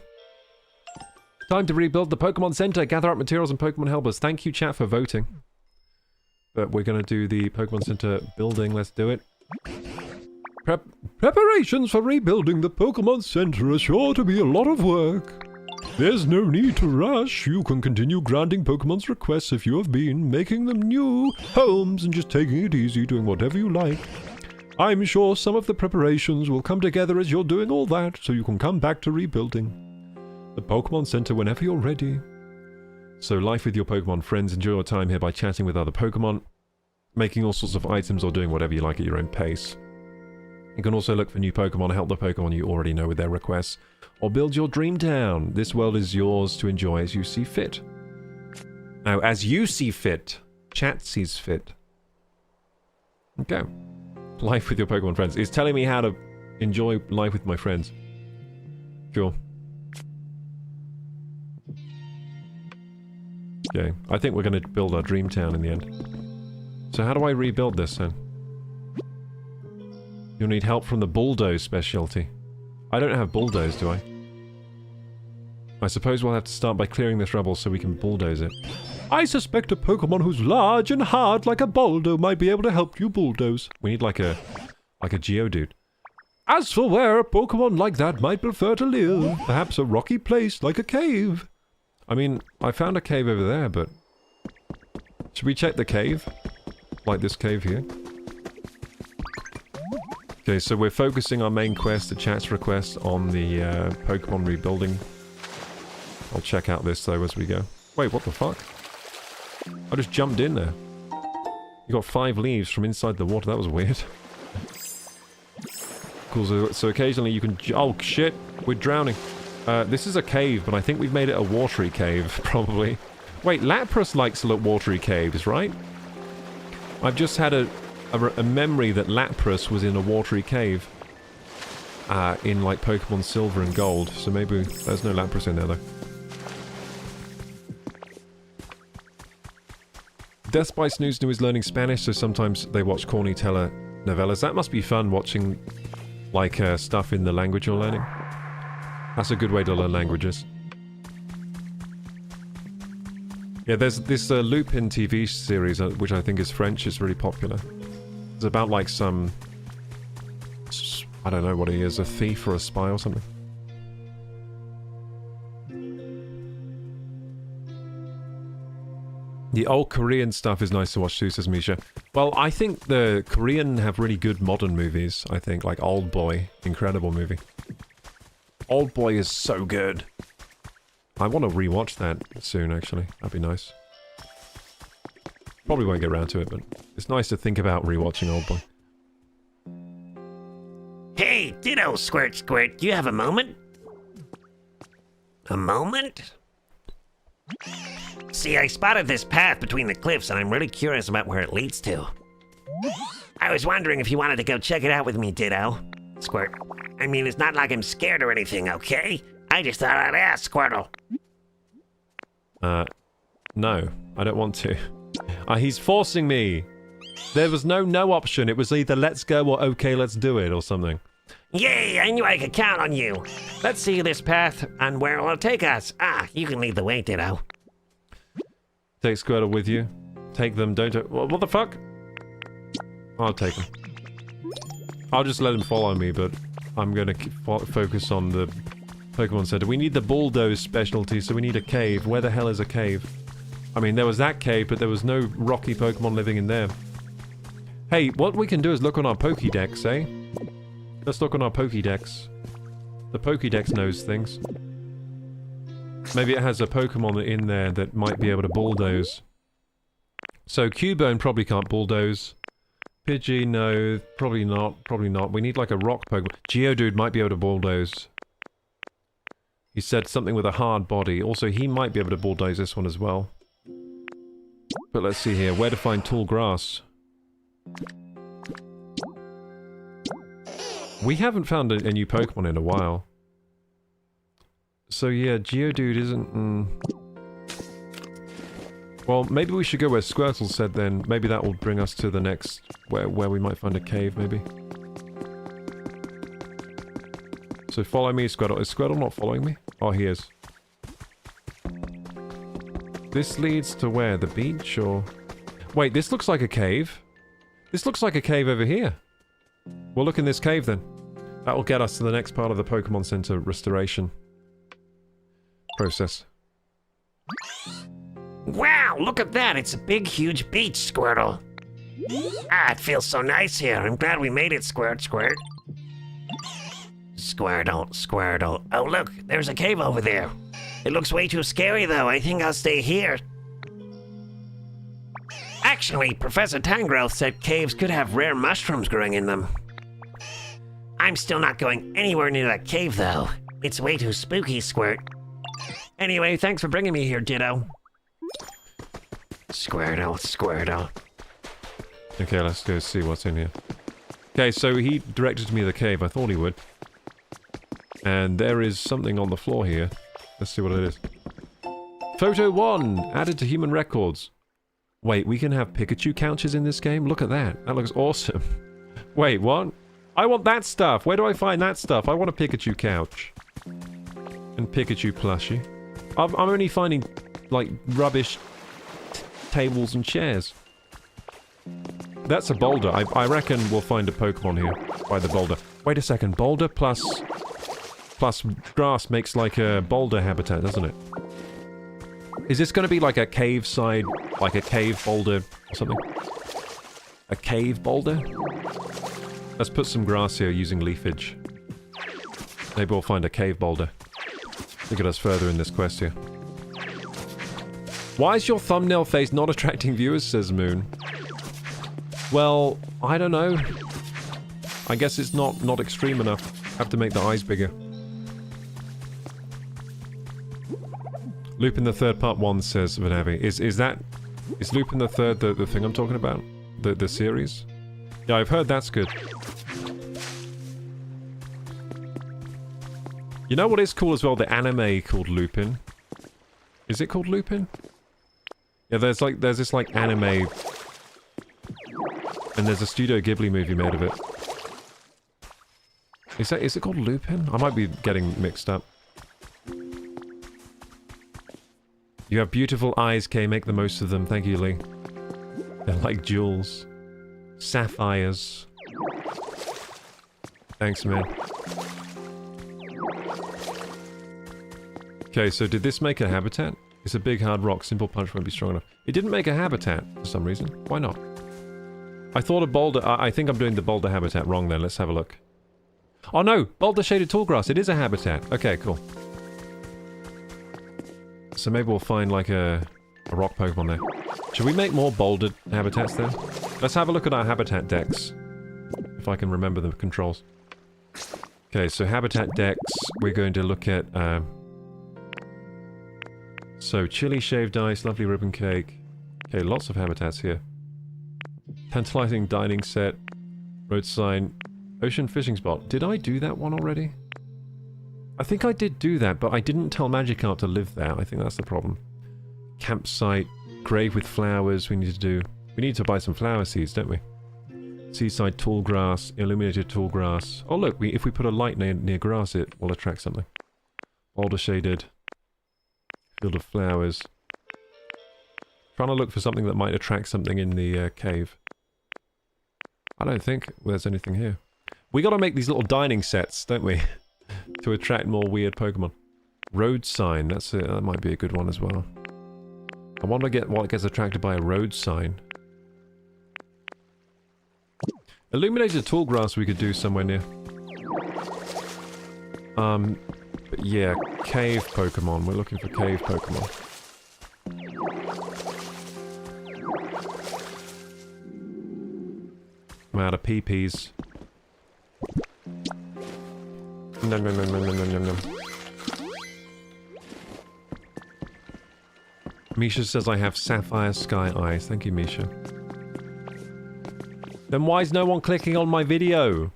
Time to rebuild the Pokemon Center. Gather up materials and Pokemon helpers. Thank you, chat, for voting. But we're going to do the Pokemon Center building. Let's do it. Preparations for rebuilding the Pokemon Center are sure to be a lot of work. There's no need to rush. You can continue granting Pokemon's requests if you have been, making them new homes and just taking it easy, doing whatever you like. I'm sure some of the preparations will come together as you're doing all that, so you can come back to rebuilding the Pokemon Center whenever you're ready. So life with your Pokemon friends, enjoy your time here by chatting with other Pokemon, making all sorts of items or doing whatever you like at your own pace. You can also look for new Pokemon, help the Pokemon you already know with their requests, or build your dream town. This world is yours to enjoy as you see fit. Now, as you see fit, chat sees fit. Okay. Life with your Pokemon friends. It's telling me how to enjoy life with my friends. Sure. Okay, I think we're going to build our dream town in the end. So how do I rebuild this then? You'll need help from the bulldoze specialty. I don't have bulldoze, do I? I suppose we'll have to start by clearing this rubble so we can bulldoze it. I suspect a Pokemon who's large and hard like a boulder might be able to help you bulldoze. We need like a Geodude. As for where a Pokemon like that might prefer to live, perhaps a rocky place like a cave. I mean, I found a cave over there, but... Should we check the cave? Like this cave here? Okay, so we're focusing our main quest, the chat's request, on the Pokemon rebuilding. I'll check out this though as we go. Wait, what the fuck? I just jumped in there. You got 5 leaves from inside the water. That was weird. Cool, so occasionally you can... Oh, shit! We're drowning. This is a cave, but I think we've made it a watery cave, probably. Wait, Lapras likes to look watery caves, right? I've just had a memory that Lapras was in a watery cave. In, like, Pokemon Silver and Gold. So maybe there's no Lapras in there, though. Death by Snoo Snoo is learning Spanish, so sometimes they watch corny telenovelas. That must be fun, watching, like, stuff in the language you're learning. That's a good way to learn languages. Yeah, there's this Lupin TV series, which I think is French. It's really popular. It's about, like, some... I don't know what he is, a thief or a spy or something. The old Korean stuff is nice to watch too, says Misha. Well, I think the Korean have really good modern movies, I think. Like Old Boy. Incredible movie. Old Boy is so good. I want to rewatch that soon, actually. That'd be nice. Probably won't get around to it, but it's nice to think about rewatching Old Boy. Hey, Ditto, Squirt Squirt, do you have a moment? A moment? See, I spotted this path between the cliffs, and I'm really curious about where it leads to. I was wondering if you wanted to go check it out with me, Ditto. Squirt. I mean, it's not like I'm scared or anything, okay? I just thought I'd ask, Squirtle. No. I don't want to. He's forcing me! There was no option. It was either let's go or okay, let's do it or something. Yay, I knew I could count on you. Let's see this path and where it'll take us. You can lead the way, Ditto. Take Squirtle with you. Take them, don't... What the fuck? I'll take them. I'll just let him follow me, but I'm gonna focus on the Pokemon Center. We need the bulldoze specialty, so we need a cave. Where the hell is a cave? I mean, there was that cave, but there was no rocky Pokemon living in there. Hey, what we can do is look on our Pokédex, eh? Let's look on our Pokédex. The Pokédex knows things. Maybe it has a Pokemon in there that might be able to bulldoze. So Cubone probably can't bulldoze. Pidgey, no. Probably not. Probably not. We need like a rock Pokemon. Geodude might be able to bulldoze. He said something with a hard body. Also, he might be able to bulldoze this one as well. But let's see here. Where to find tall grass? We haven't found a new Pokemon in a while. So yeah, Geodude isn't... Well, maybe we should go where Squirtle said then. Maybe that will bring us to the next... Where we might find a cave, maybe. So follow me, Squirtle. Is Squirtle not following me? Oh, he is. This leads to where? The beach, or... Wait, this looks like a cave. This looks like a cave over here. We'll look in this cave then. That will get us to the next part of the Pokemon Center restoration process. Wow, look at that. It's a big, huge beach, Squirtle. It feels so nice here. I'm glad we made it, Squirt. Squirtle. Oh, look, there's a cave over there. It looks way too scary, though. I think I'll stay here. Actually, Professor Tangrowth said caves could have rare mushrooms growing in them. I'm still not going anywhere near that cave, though. It's way too spooky, Squirt. Anyway, thanks for bringing me here, Ditto. Squirtle. Okay, let's go see what's in here. Okay, so he directed me to the cave. I thought he would. And there is something on the floor here. Let's see what it is. Photo 1! Added to human records. Wait, we can have Pikachu couches in this game? Look at that. That looks awesome. Wait, what? I want that stuff! Where do I find that stuff? I want a Pikachu couch. And Pikachu plushie. I'm only finding, like, rubbish tables and chairs. That's a boulder. I reckon we'll find a Pokemon here by the boulder. Wait a second. Boulder plus grass makes like a boulder habitat, doesn't it? Is this going to be like a cave side, like a cave boulder or something? A cave boulder? Let's put some grass here using leafage. Maybe we'll find a cave boulder to get us further in this quest here. Why is your thumbnail face not attracting viewers, says Moon? Well, I don't know. I guess it's not extreme enough. Have to make the eyes bigger. Lupin the Third Part 1, says Vanavi. Is Lupin the Third the thing I'm talking about? The series? Yeah, I've heard that's good. You know what is cool as well? The anime called Lupin. Is it called Lupin? Yeah, there's this like anime, and there's a Studio Ghibli movie made of it. Is it called Lupin? I might be getting mixed up. You have beautiful eyes, Kay. Make the most of them. Thank you, Lee. They're like jewels. Sapphires. Thanks, man. Okay, so did this make a habitat? It's a big hard rock. Simple punch won't be strong enough. It didn't make a habitat for some reason. Why not? I thought a boulder... I think I'm doing the boulder habitat wrong then. Let's have a look. Oh no! Boulder shaded tallgrass. It is a habitat. Okay, cool. So maybe we'll find like a rock Pokemon there. Should we make more boulder habitats then? Let's have a look at our habitat decks. If I can remember the controls. Okay, so habitat decks, we're going to look at... so, chili shaved ice, lovely ribbon cake. Okay, lots of habitats here. Tantalizing dining set, road sign, ocean fishing spot. Did I do that one already? I think I did do that, but I didn't tell Magikarp to live there. I think that's the problem. Campsite, grave with flowers we need to do. We need to buy some flower seeds, don't we? Seaside tall grass, illuminated tall grass. Oh look, if we put a light near grass, it will attract something. Boulder shaded. Field of flowers. Trying to look for something that might attract something in the cave. I don't think there's anything here. We gotta make these little dining sets, don't we? To attract more weird Pokemon. Road sign, that might be a good one as well. I want to get what gets attracted by a road sign. Illuminated tall grass we could do somewhere near. But yeah, cave Pokemon. We're looking for cave Pokemon. I'm out of peepees. Nom nom nom nom nom nom nom. Misha says I have sapphire sky eyes. Thank you, Misha. Then why is no one clicking on my video?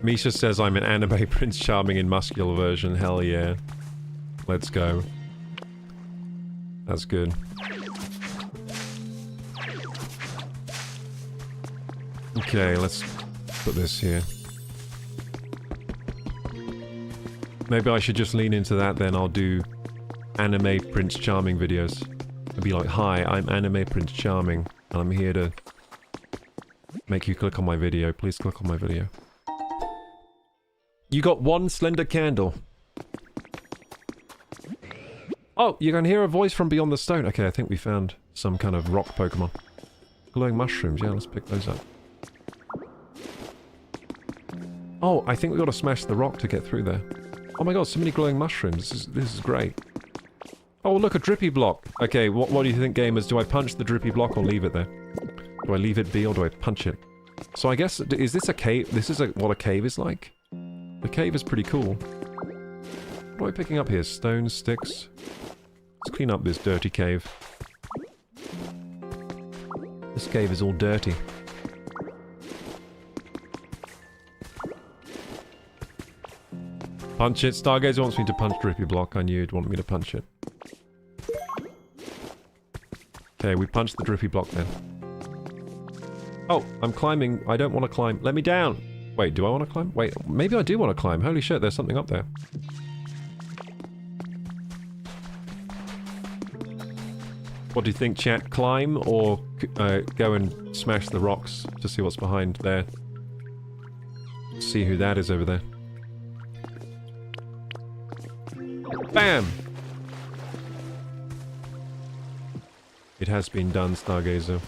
Misha says I'm an anime Prince Charming in muscular version. Hell yeah. Let's go. That's good. Okay, let's put this here. Maybe I should just lean into that then. I'll do anime Prince Charming videos. I'll be like, hi, I'm anime Prince Charming, and I'm here to make you click on my video. Please click on my video. You got one slender candle. Oh, you can hear a voice from beyond the stone. Okay, I think we found some kind of rock Pokemon. Glowing mushrooms. Yeah, let's pick those up. Oh, I think we got to smash the rock to get through there. Oh my god, so many glowing mushrooms. This is great. Oh, look, a drippy block. Okay, what do you think, gamers? Do I punch the drippy block or leave it there? Do I leave it be or do I punch it? So I guess, is this a cave? This is what a cave is like? The cave is pretty cool. What am I picking up here? Stones, sticks? Let's clean up this dirty cave. This cave is all dirty. Punch it. Stargazer wants me to punch Drippy Block. I knew you'd want me to punch it. Okay, we punched the Drippy Block then. Oh, I'm climbing. I don't want to climb. Let me down! Wait, do I want to climb? Wait, maybe I do want to climb. Holy shit, there's something up there. What do you think, chat? Climb or go and smash the rocks to see what's behind there? See who that is over there. Bam! It has been done, Stargazer.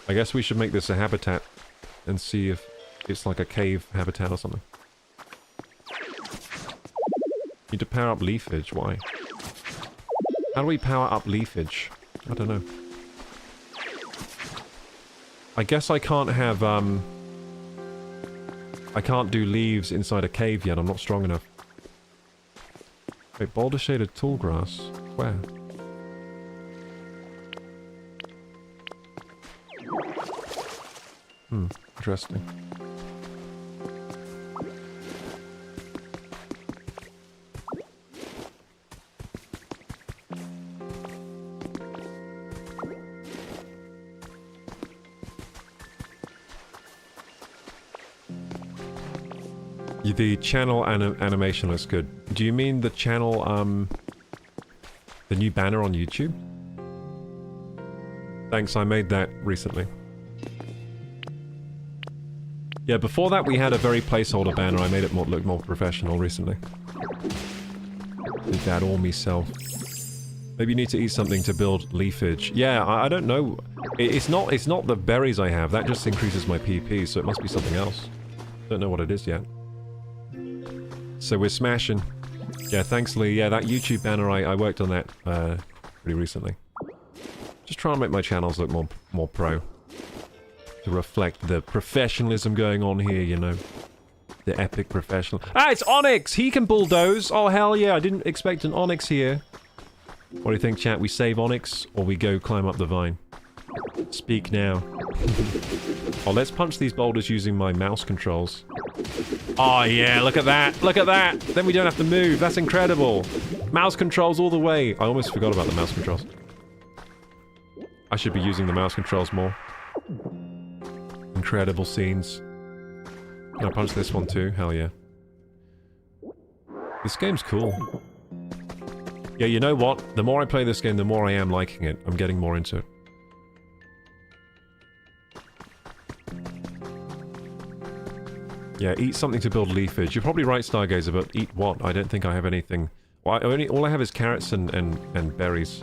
I guess we should make this a habitat and see if it's like a cave habitat or something. Need to power up leafage. Why? How do we power up leafage? I don't know. I guess I can't have, I can't do leaves inside a cave yet. I'm not strong enough. Wait, boulder shaded tall grass? Where? Interesting. The channel animation looks good. Do you mean the channel, the new banner on YouTube? Thanks, I made that recently. Yeah, before that we had a very placeholder banner. I made it look more professional recently. Did that all myself. Maybe you need to eat something to build leafage. Yeah, I don't know. It's not the berries I have. That just increases my PP, so it must be something else. Don't know what it is yet. So we're smashing. Yeah, thanks, Lee. Yeah, that YouTube banner, I worked on that pretty recently. Just trying to make my channels look more pro. To reflect the professionalism going on here, you know. The epic professional. Ah, it's Onyx! He can bulldoze! Oh, hell yeah, I didn't expect an Onyx here. What do you think, chat? We save Onyx, or we go climb up the vine? Speak now. Oh, let's punch these boulders using my mouse controls. Oh yeah, look at that! Look at that! Then we don't have to move, that's incredible! Mouse controls all the way! I almost forgot about the mouse controls. I should be using the mouse controls more. Incredible scenes. Can I punch this one too? Hell yeah. This game's cool. Yeah, you know what? The more I play this game, the more I am liking it. I'm getting more into it. Yeah, eat something to build leafage. You're probably right, Stargazer, but eat what? I don't think I have anything. Well, all I have is carrots and berries.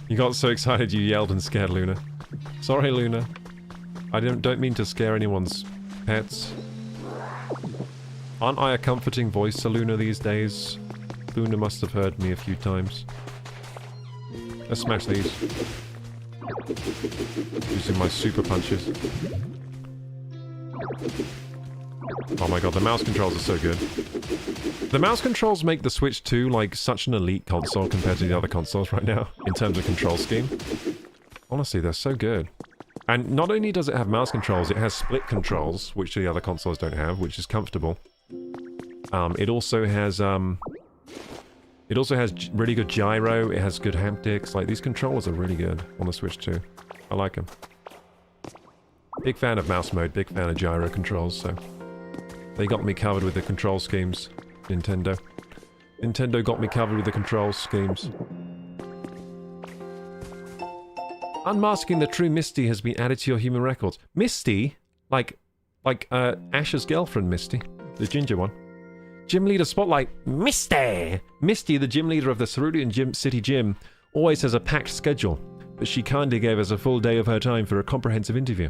You got so excited you yelled and scared Luna. Sorry, Luna. I don't mean to scare anyone's pets. Aren't I a comforting voice to Luna these days? Luna must have heard me a few times. Let's smash these. Using my super punches. Oh my god, the mouse controls are so good. The mouse controls make the Switch 2 like such an elite console compared to the other consoles right now, in terms of control scheme. Honestly, they're so good. And not only does it have mouse controls, it has split controls, which the other consoles don't have, which is comfortable. It also has really good gyro, it has good haptics, like these controllers are really good on the Switch 2. I like them. Big fan of mouse mode, big fan of gyro controls, so... They got me covered with the control schemes, Nintendo. Nintendo got me covered with the control schemes. Unmasking the true Misty has been added to your human records. Misty? Like Ash's girlfriend, Misty. The ginger one. Gym leader spotlight. Misty! Misty, the gym leader of the Cerulean City Gym, always has a packed schedule, but she kindly gave us a full day of her time for a comprehensive interview.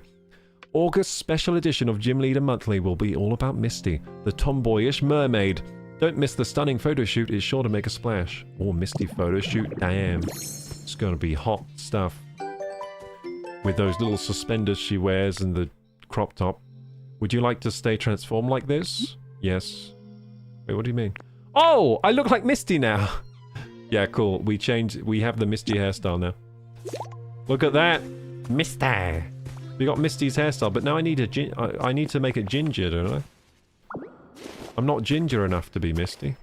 August's special edition of Gym Leader Monthly will be all about Misty, the tomboyish mermaid. Don't miss the stunning photo shoot, it's sure to make a splash. Oh, Misty photo shoot, damn. It's gonna be hot stuff. With those little suspenders she wears and the crop top. Would you like to stay transformed like this? Yes. Wait, what do you mean? Oh, I look like Misty now. Yeah, cool. We have the Misty hairstyle now. Look at that. Misty. We got Misty's hairstyle, but now I need I need to make it ginger, don't I? I'm not ginger enough to be Misty.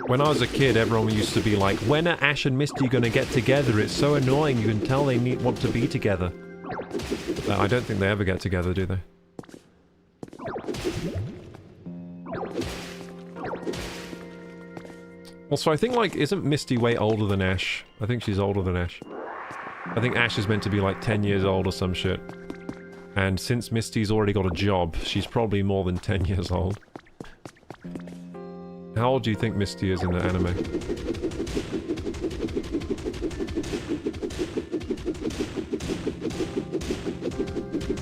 When I was a kid, everyone used to be like, when are Ash and Misty gonna get together? It's so annoying, you can tell they want to be together. But I don't think they ever get together, do they? Also, I think, like, isn't Misty way older than Ash? I think she's older than Ash. I think Ash is meant to be, like, 10 years old or some shit. And since Misty's already got a job, she's probably more than 10 years old. How old do you think Misty is in the anime?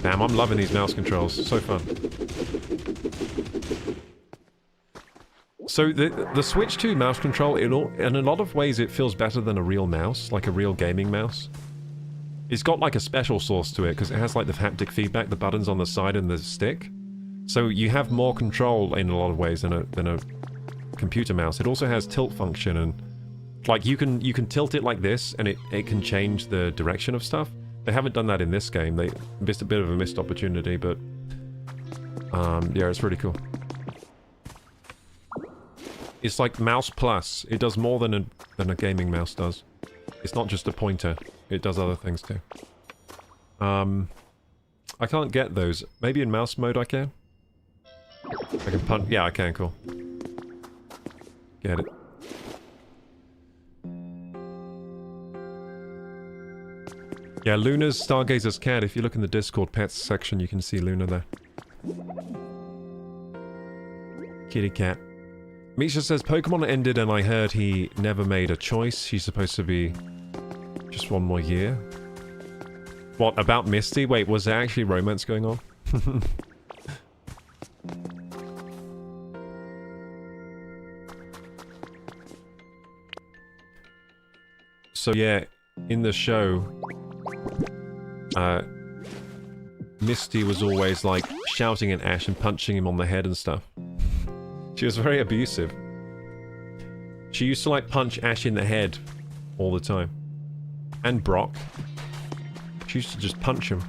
Damn, I'm loving these mouse controls. So fun. So the Switch 2 mouse control, in a lot of ways it feels better than a real mouse, like a real gaming mouse. It's got like a special sauce to it because it has like the haptic feedback, the buttons on the side and the stick. So you have more control in a lot of ways than a computer mouse. It also has tilt function, and like you can tilt it like this and it can change the direction of stuff. They haven't done that in this game. They missed a bit of a missed opportunity, but yeah, it's really cool. It's like Mouse Plus. It does more than a gaming mouse does. It's not just a pointer. It does other things too. I can't get those. Maybe in mouse mode I can? I can punch. Yeah, I can. Cool. Get it. Yeah, Luna's Stargazer's cat. If you look in the Discord pets section, you can see Luna there. Kitty cat. Misha says, Pokemon ended and I heard he never made a choice. She's supposed to be just one more year. What, about Misty? Wait, was there actually romance going on? So yeah, in the show, Misty was always like shouting at Ash and punching him on the head and stuff. She was very abusive. She used to like punch Ash in the head all the time. And Brock. She used to just punch him.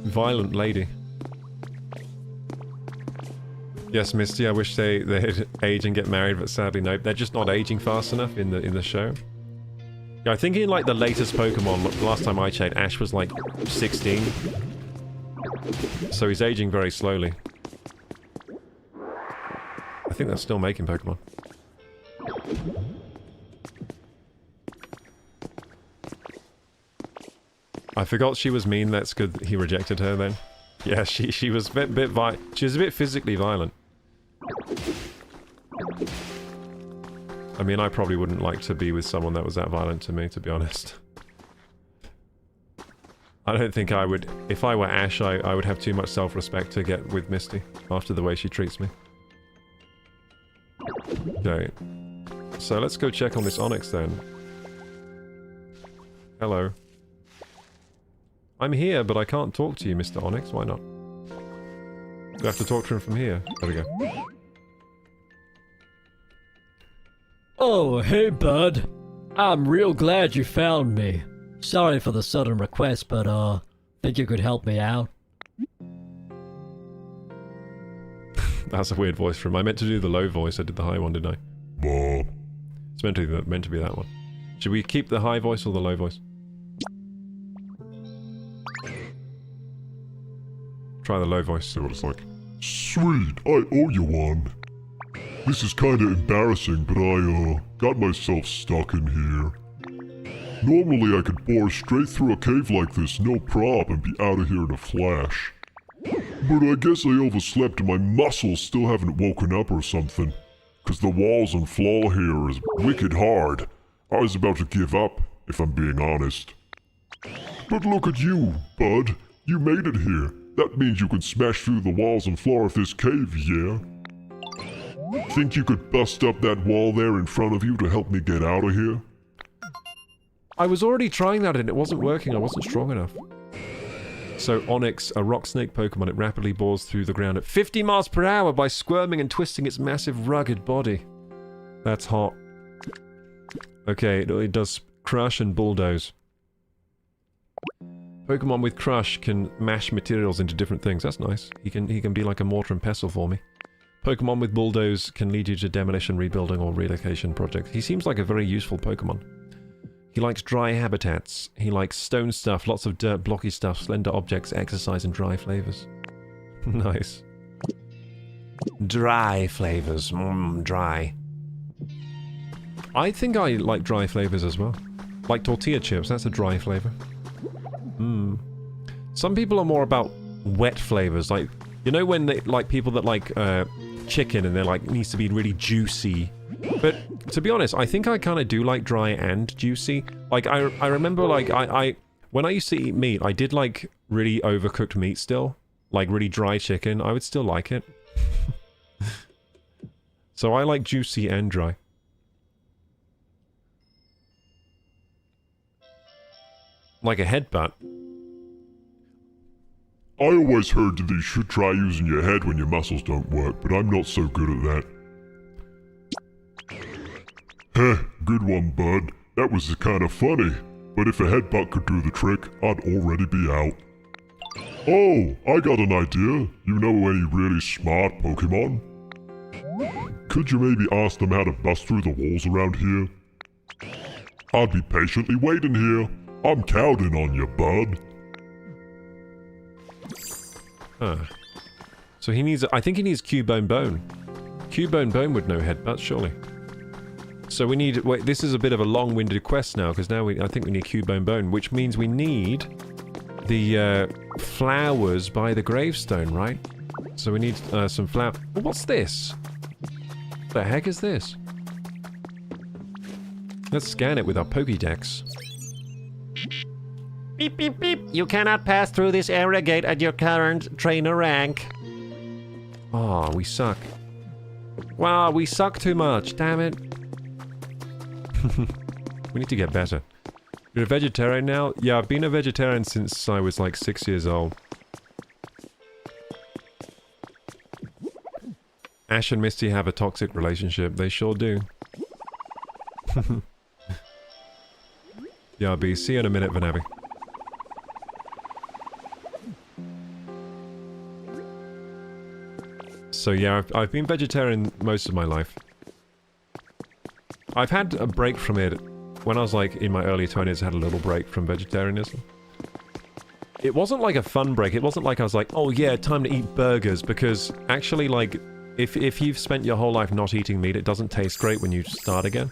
Violent lady. Yes, Misty, I wish they'd age and get married, but sadly no. They're just not aging fast enough in the show. Yeah, I think in like the latest Pokemon, the last time I checked, Ash was like 16. So he's aging very slowly. I think they're still making Pokemon. I forgot she was mean. That's good he rejected her then. Yeah, she was a bit she was a bit physically violent. I mean, I probably wouldn't like to be with someone that was that violent to me, to be honest. I don't think I would... If I were Ash, I would have too much self-respect to get with Misty after the way she treats me. Okay. So let's go check on this Onyx then. Hello. I'm here, but I can't talk to you, Mr. Onyx. Why not? Do I have to talk to him from here? There we go. Oh, hey, bud. I'm real glad you found me. Sorry for the sudden request, but, think you could help me out? That's a weird voice for him. I meant to do the low voice. I did the high one, didn't I? Bob. It's meant to be that one. Should we keep the high voice or the low voice? Try the low voice, see what it's like. Sweet, I owe you one. This is kinda embarrassing, but I, got myself stuck in here. Normally I could bore straight through a cave like this, no prob, and be out of here in a flash. But I guess I overslept and my muscles still haven't woken up or something. 'Cause the walls and floor here is wicked hard. I was about to give up, if I'm being honest. But look at you, bud. You made it here. That means you can smash through the walls and floor of this cave, yeah? Think you could bust up that wall there in front of you to help me get out of here? I was already trying that and it wasn't working. I wasn't strong enough. So Onyx, a rock snake Pokemon, it rapidly bores through the ground at 50 miles per hour by squirming and twisting its massive, rugged body. That's hot. Okay, it does crush and bulldoze. Pokemon with Crush can mash materials into different things. That's nice. He can be like a mortar and pestle for me. Pokemon with Bulldoze can lead you to demolition, rebuilding, or relocation projects. He seems like a very useful Pokemon. He likes dry habitats. He likes stone stuff, lots of dirt, blocky stuff, slender objects, exercise, and dry flavors. Nice. Dry flavors. Dry. I think I like dry flavors as well. Like tortilla chips, that's a dry flavor. Some people are more about wet flavors, like, you know when they, like, people that like, chicken and they're like, needs to be really juicy. But to be honest, I think I kind of do like dry and juicy. Like, I remember, like, when I used to eat meat, I did like really overcooked meat still. Like really dry chicken. I would still like it. So I like juicy and dry. Like a headbutt. I always heard that you should try using your head when your muscles don't work, but I'm not so good at that. Heh, good one, bud. That was kind of funny. But if a headbutt could do the trick, I'd already be out. Oh, I got an idea. You know any really smart Pokemon? Could you maybe ask them how to bust through the walls around here? I'd be patiently waiting here. I'm counting on you, bud. Huh. So he needs... I think he needs Cubone Bone. Cubone Bone would know headbutts, surely. So we need... Wait, this is a bit of a long-winded quest now, because now I think we need Cubone Bone, which means we need the flowers by the gravestone, right? So we need some flower... Oh, what's this? What the heck is this? Let's scan it with our Pokédex. Beep, beep, beep. You cannot pass through this area gate at your current trainer rank. Oh, we suck. Wow, we suck too much, damn it. We need to get better. You're a vegetarian now? Yeah, I've been a vegetarian since I was like 6 years old. Ash and Misty have a toxic relationship. They sure do. Yeah, B. See you in a minute, Vanabi. So yeah, I've been vegetarian most of my life. I've had a break from it. When I was like in my early 20s, I had a little break from vegetarianism. It wasn't like a fun break. It wasn't like I was like, oh yeah, time to eat burgers, because actually like, if you've spent your whole life not eating meat, it doesn't taste great when you start again.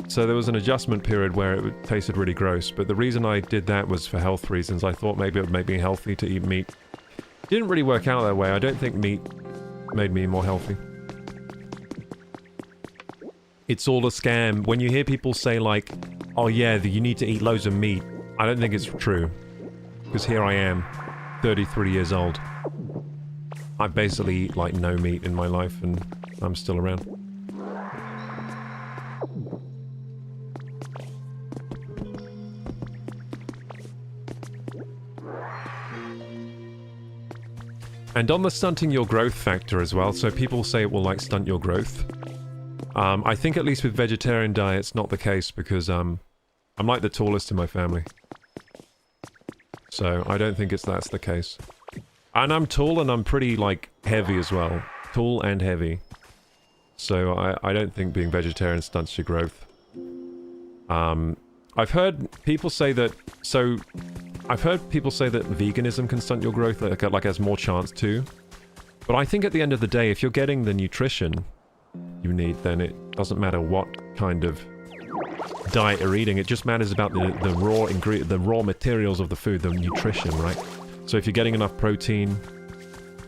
So there was an adjustment period where it tasted really gross, but the reason I did that was for health reasons. I thought maybe it would make me healthy to eat meat. Didn't really work out that way. I don't think meat made me more healthy. It's all a scam. When you hear people say like, oh yeah, you need to eat loads of meat, I don't think it's true. Because here I am, 33 years old. I basically eat like no meat in my life and I'm still around. And on the stunting your growth factor as well, so people say it will like stunt your growth. I think at least with vegetarian diets, not the case, because I'm like the tallest in my family. So I don't think that's the case. And I'm tall and I'm pretty like heavy as well. Tall and heavy. So I don't think being vegetarian stunts your growth. I've heard people say that, veganism can stunt your growth, like has more chance to. But I think at the end of the day, if you're getting the nutrition you need, then it doesn't matter what kind of diet you're eating. It just matters about the raw materials of the food, the nutrition, right? So if you're getting enough protein,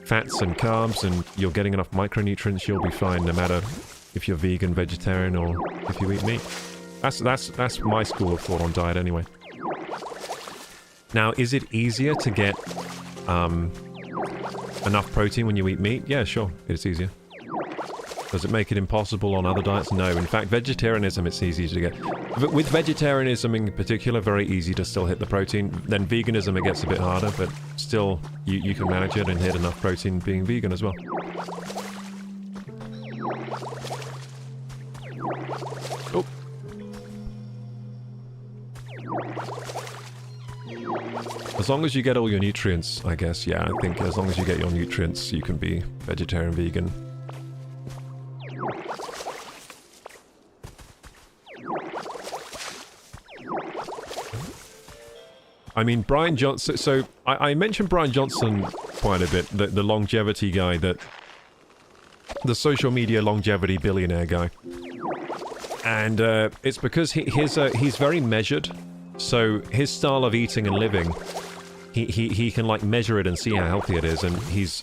fats and carbs, and you're getting enough micronutrients, you'll be fine, no matter if you're vegan, vegetarian, or if you eat meat. That's my school of thought on diet anyway. Now, is it easier to get enough protein when you eat meat? Yeah, sure, it's easier. Does it make it impossible on other diets? No. In fact, vegetarianism, it's easy to get. With vegetarianism in particular, very easy to still hit the protein. Then veganism, it gets a bit harder, but still, you can manage it and hit enough protein being vegan as well. Oh. As long as you get all your nutrients, I guess, yeah, I think as long as you get your nutrients, you can be vegetarian, vegan. I mean, Brian Johnson... So, I mentioned Brian Johnson quite a bit, the longevity guy, the social media longevity billionaire guy. And it's because he's very measured. So, his style of eating and living, he can, like, measure it and see how healthy it is. And he's...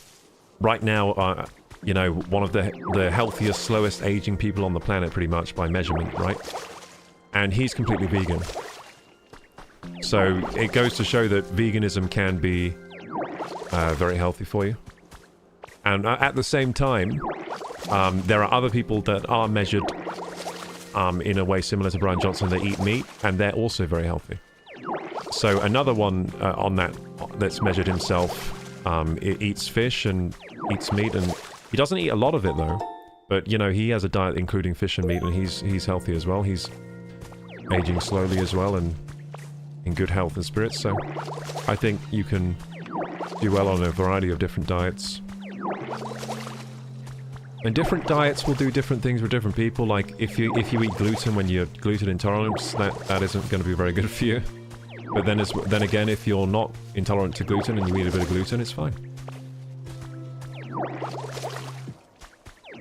Right now, you know, one of the healthiest, slowest aging people on the planet, pretty much, by measurement, right? And he's completely vegan. So it goes to show that veganism can be very healthy for you. And at the same time, there are other people that are measured in a way similar to Brian Johnson that eat meat, and they're also very healthy. So another one on that's measured himself, eats fish and eats meat, and he doesn't eat a lot of it though. But you know, he has a diet including fish and meat, and he's healthy as well. He's aging slowly as well, and in good health and spirits. So I think you can do well on a variety of different diets. And different diets will do different things for different people. Like if you eat gluten when you're gluten intolerant, that isn't going to be very good for you. But then again, if you're not intolerant to gluten and you eat a bit of gluten, it's fine.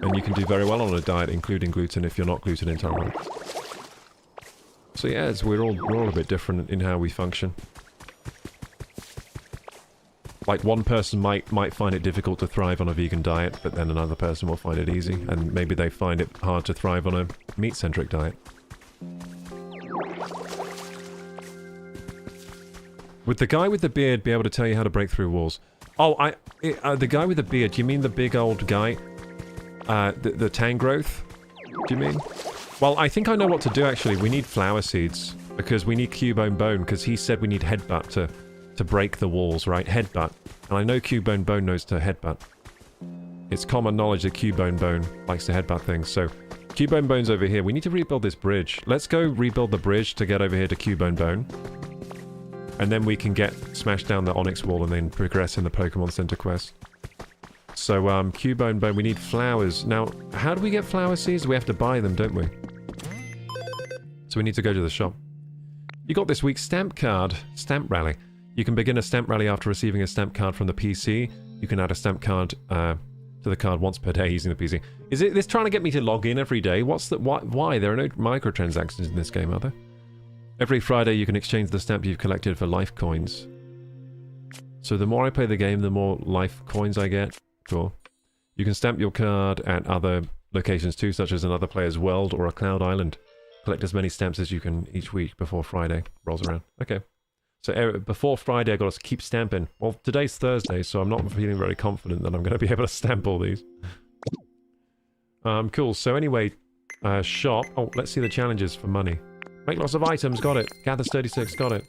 And you can do very well on a diet including gluten if you're not gluten intolerant. So yeah, we're all a bit different in how we function. Like one person might find it difficult to thrive on a vegan diet, but then another person will find it easy, and maybe they find it hard to thrive on a meat-centric diet. Would the guy with the beard be able to tell you how to break through walls? Oh, the guy with the beard, do you mean the big old guy? The Tangrowth? Do you mean? Well, I think I know what to do actually. We need flower seeds, because we need Cubone Bone, because he said we need headbutt to break the walls, right? Headbutt. And I know Cubone Bone knows to headbutt. It's common knowledge that Cubone Bone likes to headbutt things, so Cubone Bone's over here. We need to rebuild this bridge. Let's go rebuild the bridge to get over here to Cubone Bone. And then we can smash down the Onyx Wall and then progress in the Pokemon Center quest. So, Cubone Bone, we need flowers. Now, how do we get flower seeds? We have to buy them, don't we? So we need to go to the shop. You got this week's stamp card. Stamp rally. You can begin a stamp rally after receiving a stamp card from the PC. You can add a stamp card to the card once per day using the PC. Is it this trying to get me to log in every day? Why? There are no microtransactions in this game, are there? Every Friday you can exchange the stamp you've collected for life coins. So the more I play the game, the more life coins I get. Cool. You can stamp your card at other locations too, such as another player's world or a cloud island. Collect as many stamps as you can each week before Friday rolls around. Okay. So before Friday, I've got to keep stamping. Well, today's Thursday, so I'm not feeling very confident that I'm going to be able to stamp all these. Cool. So anyway, shop. Oh, let's see the challenges for money. Make lots of items, got it. Gathers 36, got it.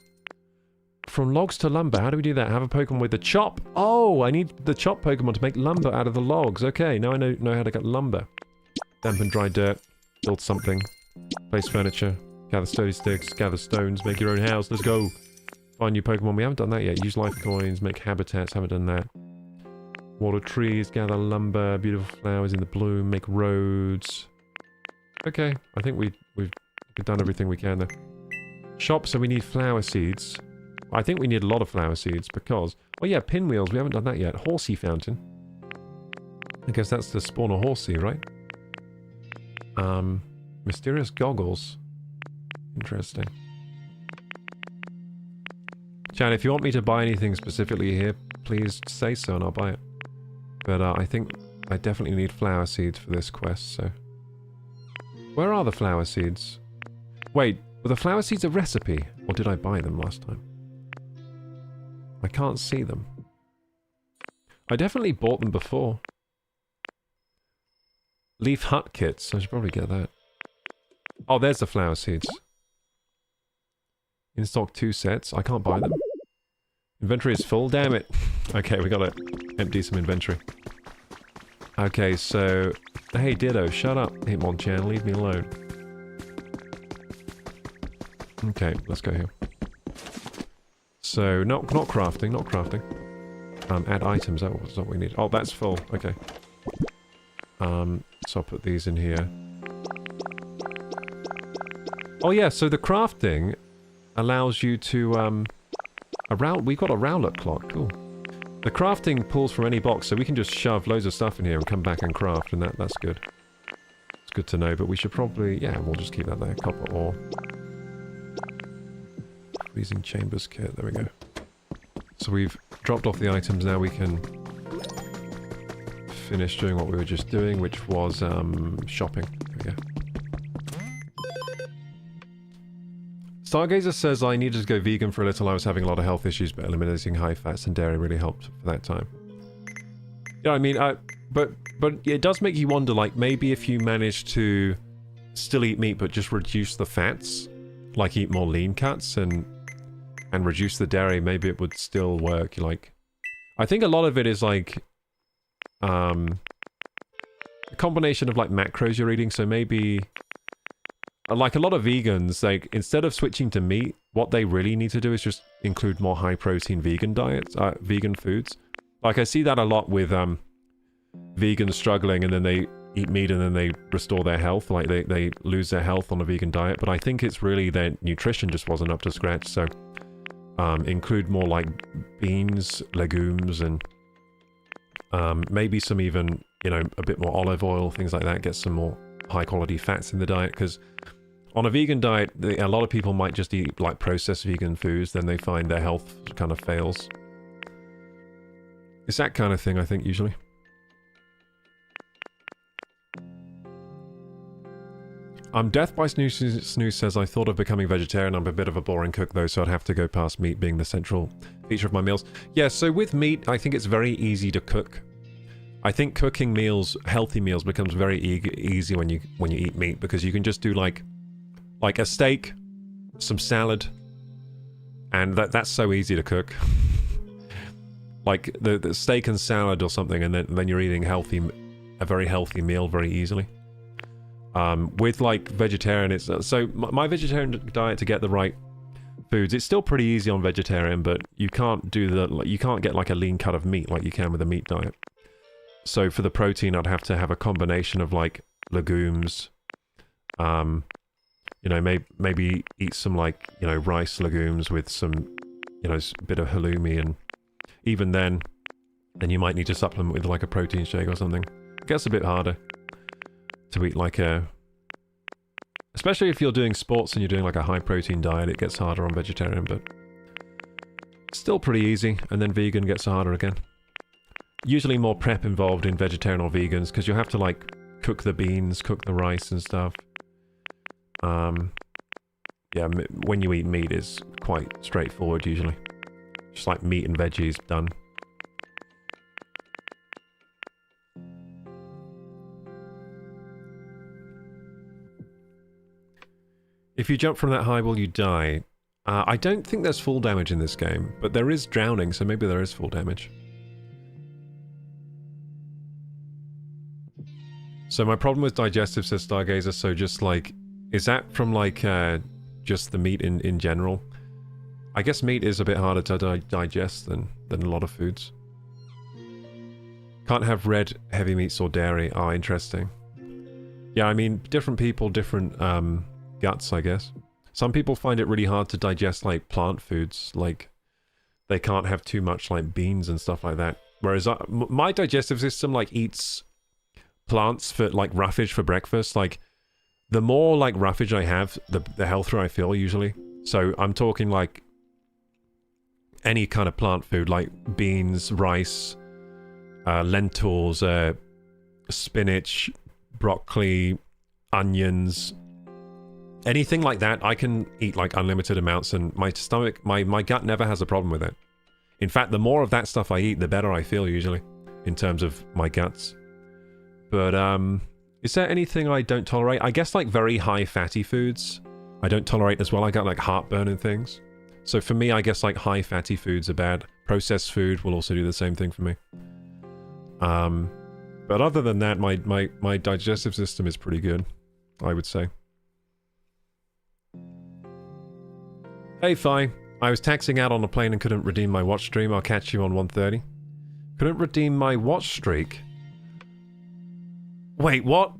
From logs to lumber, how do we do that? Have a Pokemon with the chop. Oh, I need the chop Pokemon to make lumber out of the logs. Okay, now I know how to get lumber. Dampen dry dirt. Build something. Place furniture. Gather sturdy sticks. Gather stones. Make your own house. Let's go. Find new Pokemon. We haven't done that yet. Use life coins. Make habitats. Haven't done that. Water trees. Gather lumber. Beautiful flowers in the bloom. Make roads. Okay, I think we've done everything we can there. Shop, so we need flower seeds. I think we need a lot of flower seeds because... Oh yeah, pinwheels, we haven't done that yet. Horsey fountain. I guess that's to spawn a horsey, right? Mysterious goggles. Interesting. Chan, if you want me to buy anything specifically here, please say so and I'll buy it. But I think I definitely need flower seeds for this quest, so... Where are the flower seeds? Wait, were the flower seeds a recipe? Or did I buy them last time? I can't see them. I definitely bought them before. Leaf hut kits. I should probably get that. Oh, there's the flower seeds. In stock 2 sets. I can't buy them. Inventory is full. Damn it. Okay, we gotta empty some inventory. Okay, so... Hey, Ditto, shut up, Hitmonchan. Leave me alone. Okay, let's go here. So, not crafting, not crafting. Add items, that's what we need. Oh, that's full, okay. So I'll put these in here. Oh yeah, so the crafting allows you to, we've got a Rowlet clock, cool. The crafting pulls from any box, so we can just shove loads of stuff in here and come back and craft, and that's good. It's good to know, but we should probably, yeah, we'll just keep that there. Copper ore. Freezing chambers kit, there we go. So we've dropped off the items, now we can finish doing what we were just doing, which was shopping. There we go. Stargazer says I needed to go vegan for a little. I was having a lot of health issues, but eliminating high fats and dairy really helped for that time. Yeah, I mean, but it does make you wonder, like, maybe if you manage to still eat meat, but just reduce the fats, like eat more lean cuts and reduce the dairy, maybe it would still work. Like, I think a lot of it is like a combination of like macros you're eating. So maybe like a lot of vegans, like instead of switching to meat, what they really need to do is just include more high protein vegan diets, vegan foods. Like I see that a lot with vegans struggling, and then they eat meat and then they restore their health. Like they lose their health on a vegan diet, but I think it's really their nutrition just wasn't up to scratch. So include more like beans, legumes, and maybe some even, you know, a bit more olive oil, things like that. Get some more high quality fats in the diet, because on a vegan diet, a lot of people might just eat like processed vegan foods, then they find their health kind of fails. It's that kind of thing, I think, usually. Death by Snooze says, I thought of becoming vegetarian. I'm a bit of a boring cook, though, so I'd have to go past meat being the central feature of my meals. Yeah, so with meat, I think it's very easy to cook. I think cooking meals, healthy meals, becomes very easy when you eat meat, because you can just do like a steak, some salad, and that's so easy to cook. Like the steak and salad or something, and then you're eating a very healthy meal very easily. With like vegetarian, it's so my vegetarian diet, to get the right foods, it's still pretty easy on vegetarian, but you can't you can't get like a lean cut of meat like you can with a meat diet. So for the protein, I'd have to have a combination of like legumes, you know, maybe eat some like, you know, rice legumes with some, you know, bit of halloumi, and even then you might need to supplement with like a protein shake or something. It gets a bit harder to eat like especially if you're doing sports and you're doing like a high protein diet, it gets harder on vegetarian, but still pretty easy. And then vegan gets harder again. Usually more prep involved in vegetarian or vegans, because you'll have to like cook the beans, cook the rice and stuff. Yeah, when you eat meat, is quite straightforward usually. Just like meat and veggies, done. If you jump from that high, will you die? I don't think there's full damage in this game, but there is drowning, so maybe there is full damage. So my problem with digestive, says Stargazer, so just like, is that from like just the meat in general? I guess meat is a bit harder to digest than a lot of foods. Can't have red, heavy meats or dairy. Oh, interesting. Yeah, I mean, different people, different guts, I guess. Some people find it really hard to digest like plant foods, like they can't have too much like beans and stuff like that. Whereas my digestive system like eats plants for like roughage for breakfast. Like the more like roughage I have, the healthier I feel usually. So I'm talking like any kind of plant food, like beans, rice, lentils, spinach, broccoli, onions, anything like that. I can eat like unlimited amounts, and my stomach, my gut never has a problem with it. In fact, the more of that stuff I eat, the better I feel usually in terms of my guts. But is there anything I don't tolerate? I guess like very high fatty foods I don't tolerate as well. I got like heartburn and things. So for me, I guess like high fatty foods are bad. Processed food will also do the same thing for me. But other than that, my digestive system is pretty good, I would say. Hey, Fi. I was taxing out on a plane and couldn't redeem my watch stream. I'll catch you on 1:30. Couldn't redeem my watch streak? Wait, what?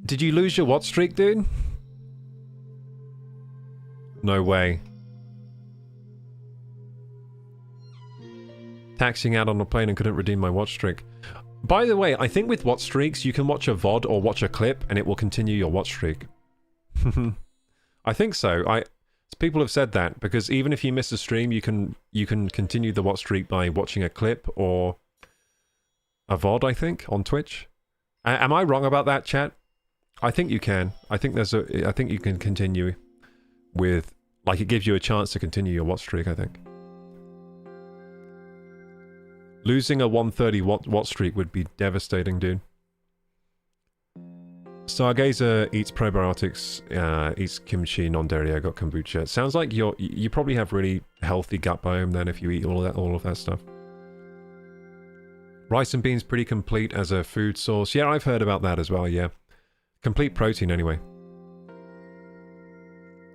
Did you lose your watch streak, dude? No way. Taxing out on a plane and couldn't redeem my watch streak. By the way, I think with watch streaks, you can watch a VOD or watch a clip and it will continue your watch streak. I think so. People have said that, because even if you miss a stream, you can continue the watch streak by watching a clip or a VOD, I think, on Twitch. Am I wrong about that, chat? I think you can. I think you can continue with, like, it gives you a chance to continue your watch streak, I think. Losing a 130 watch streak would be devastating, dude. Stargazer eats probiotics, eats kimchi, non-dairy yogurt, kombucha. Sounds like you probably have really healthy gut biome then if you eat all of that stuff. Rice and beans pretty complete as a food source. Yeah, I've heard about that as well, yeah. Complete protein anyway.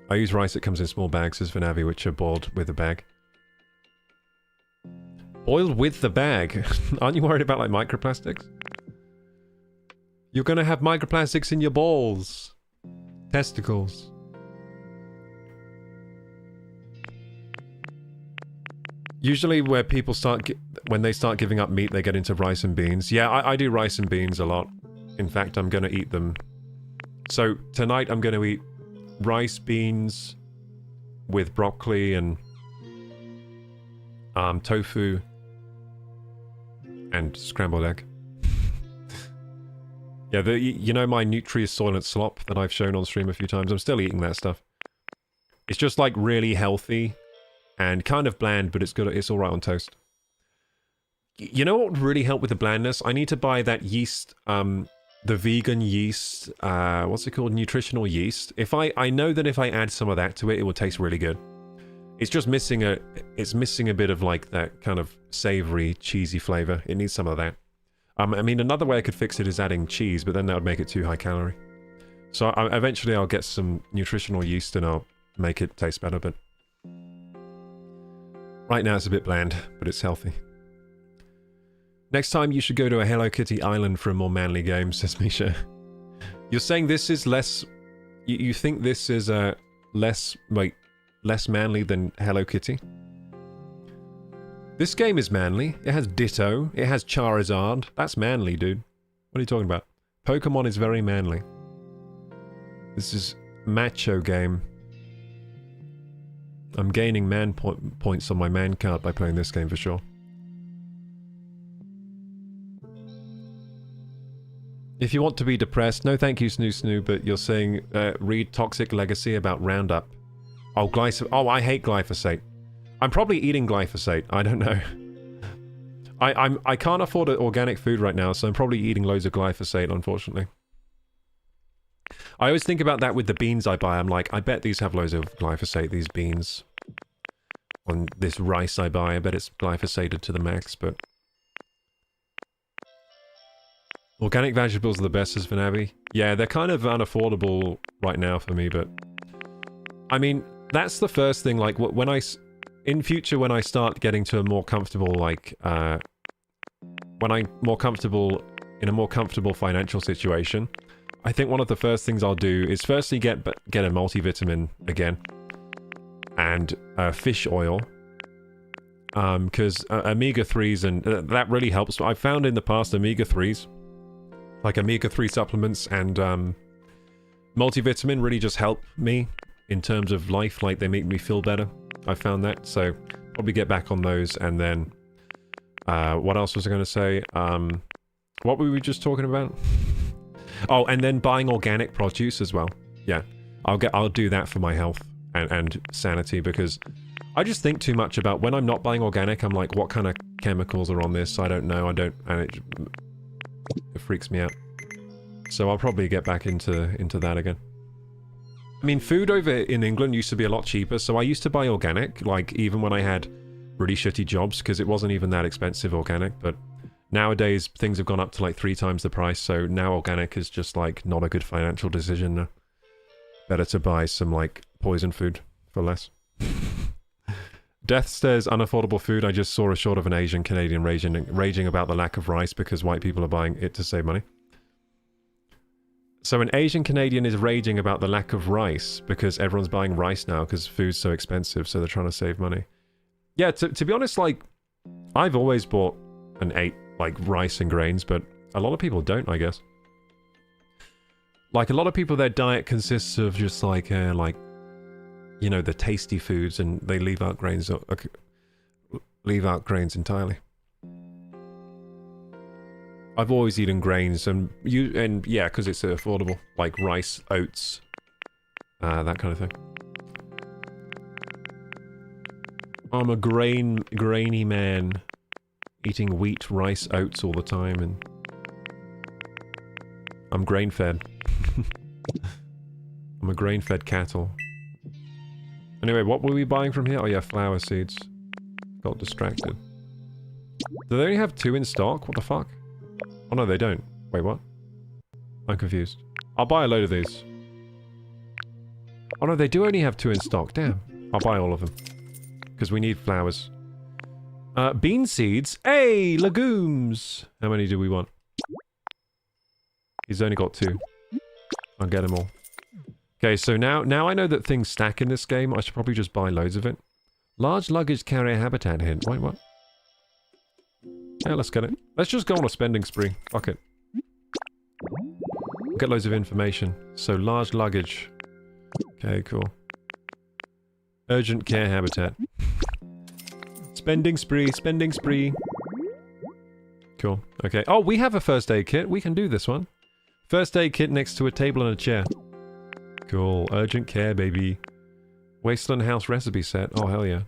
I use rice that comes in small bags as Vanavi, which are boiled with a bag. Boiled with the bag? Aren't you worried about like microplastics? You're gonna have microplastics in your balls. Testicles. Usually where people when they start giving up meat, they get into rice and beans. Yeah, I do rice and beans a lot. In fact, I'm gonna eat them. So tonight I'm gonna eat rice, beans with broccoli and tofu and scrambled egg. Yeah, you know my Nutri-Soylent slop that I've shown on stream a few times? I'm still eating that stuff. It's just like really healthy and kind of bland, but it's good. It's all right on toast. You know what would really help with the blandness? I need to buy that yeast, the vegan yeast, what's it called? Nutritional yeast. I know that if I add some of that to it, it will taste really good. It's just missing it's missing a bit of like that kind of savory, cheesy flavor. It needs some of that. I mean, another way I could fix it is adding cheese, but then that would make it too high calorie. So eventually I'll get some nutritional yeast and I'll make it taste better, but right now it's a bit bland, but it's healthy. Next time you should go to a Hello Kitty island for a more manly game, says Misha. You're saying this is less... You think this is less manly than Hello Kitty? This game is manly. It has Ditto. It has Charizard. That's manly, dude. What are you talking about? Pokemon is very manly. This is macho game. I'm gaining man points on my man card by playing this game for sure. If you want to be depressed, no thank you, Snoo, but you're saying read Toxic Legacy about Roundup. Oh, I hate glyphosate. I'm probably eating glyphosate. I don't know. I can't afford organic food right now, so I'm probably eating loads of glyphosate, unfortunately. I always think about that with the beans I buy. I'm like, I bet these have loads of glyphosate, these beans. On this rice I buy, I bet it's glyphosated to the max, but... Organic vegetables are the best, as Vanavi. Yeah, they're kind of unaffordable right now for me, but... I mean, that's the first thing, like, when in future, when I start getting to a more comfortable, like, when I'm more comfortable, in a more comfortable financial situation, I think one of the first things I'll do is firstly get a multivitamin again, and fish oil, because omega-3s, and that really helps. I've found in the past omega-3s, like omega-3 supplements and multivitamin really just help me in terms of life, like they make me feel better. I found that, so probably get back on those. And then what else was I going to say? What were we just talking about? Oh, and then buying organic produce as well. Yeah, I'll do that for my health and sanity, because I just think too much about when I'm not buying organic. I'm like, what kind of chemicals are on this? I don't know. And it freaks me out. So I'll probably get back into that again. I mean, food over in England used to be a lot cheaper, so I used to buy organic, like, even when I had really shitty jobs, because it wasn't even that expensive organic, but nowadays things have gone up to like 3 times the price, so now organic is just like not a good financial decision. Better to buy some like poison food for less. Death stares unaffordable food. I just saw a short of an Asian Canadian raging about the lack of rice because white people are buying it to save money. So an Asian Canadian is raging about the lack of rice because everyone's buying rice now because food's so expensive, so they're trying to save money. Yeah, to be honest, like, I've always bought and ate, like, rice and grains, but a lot of people don't, I guess. Like, a lot of people, their diet consists of just, like, you know, the tasty foods, and they leave out grains entirely. I've always eaten grains, and yeah, because it's affordable, like rice, oats, that kind of thing. I'm a grainy man, eating wheat, rice, oats all the time, and I'm grain-fed. I'm a grain-fed cattle. Anyway, what were we buying from here? Oh yeah, flower seeds. Got distracted. Do they only have 2 in stock? What the fuck? Oh no, they don't. Wait, what? I'm confused. I'll buy a load of these. Oh no, they do only have 2 in stock. Damn. I'll buy all of them. Because we need flowers. Bean seeds. Hey, legumes! How many do we want? He's only got 2. I'll get them all. Okay, so now I know that things stack in this game. I should probably just buy loads of it. Large luggage carrier habitat hint. Wait, what? Yeah, let's get it. Let's just go on a spending spree. Fuck it. Get loads of information. So, large luggage. Okay, cool. Urgent care habitat. Spending spree, spending spree. Cool. Okay. Oh, we have a first aid kit. We can do this one. First aid kit next to a table and a chair. Cool. Urgent care, baby. Wasteland house recipe set. Oh, hell yeah.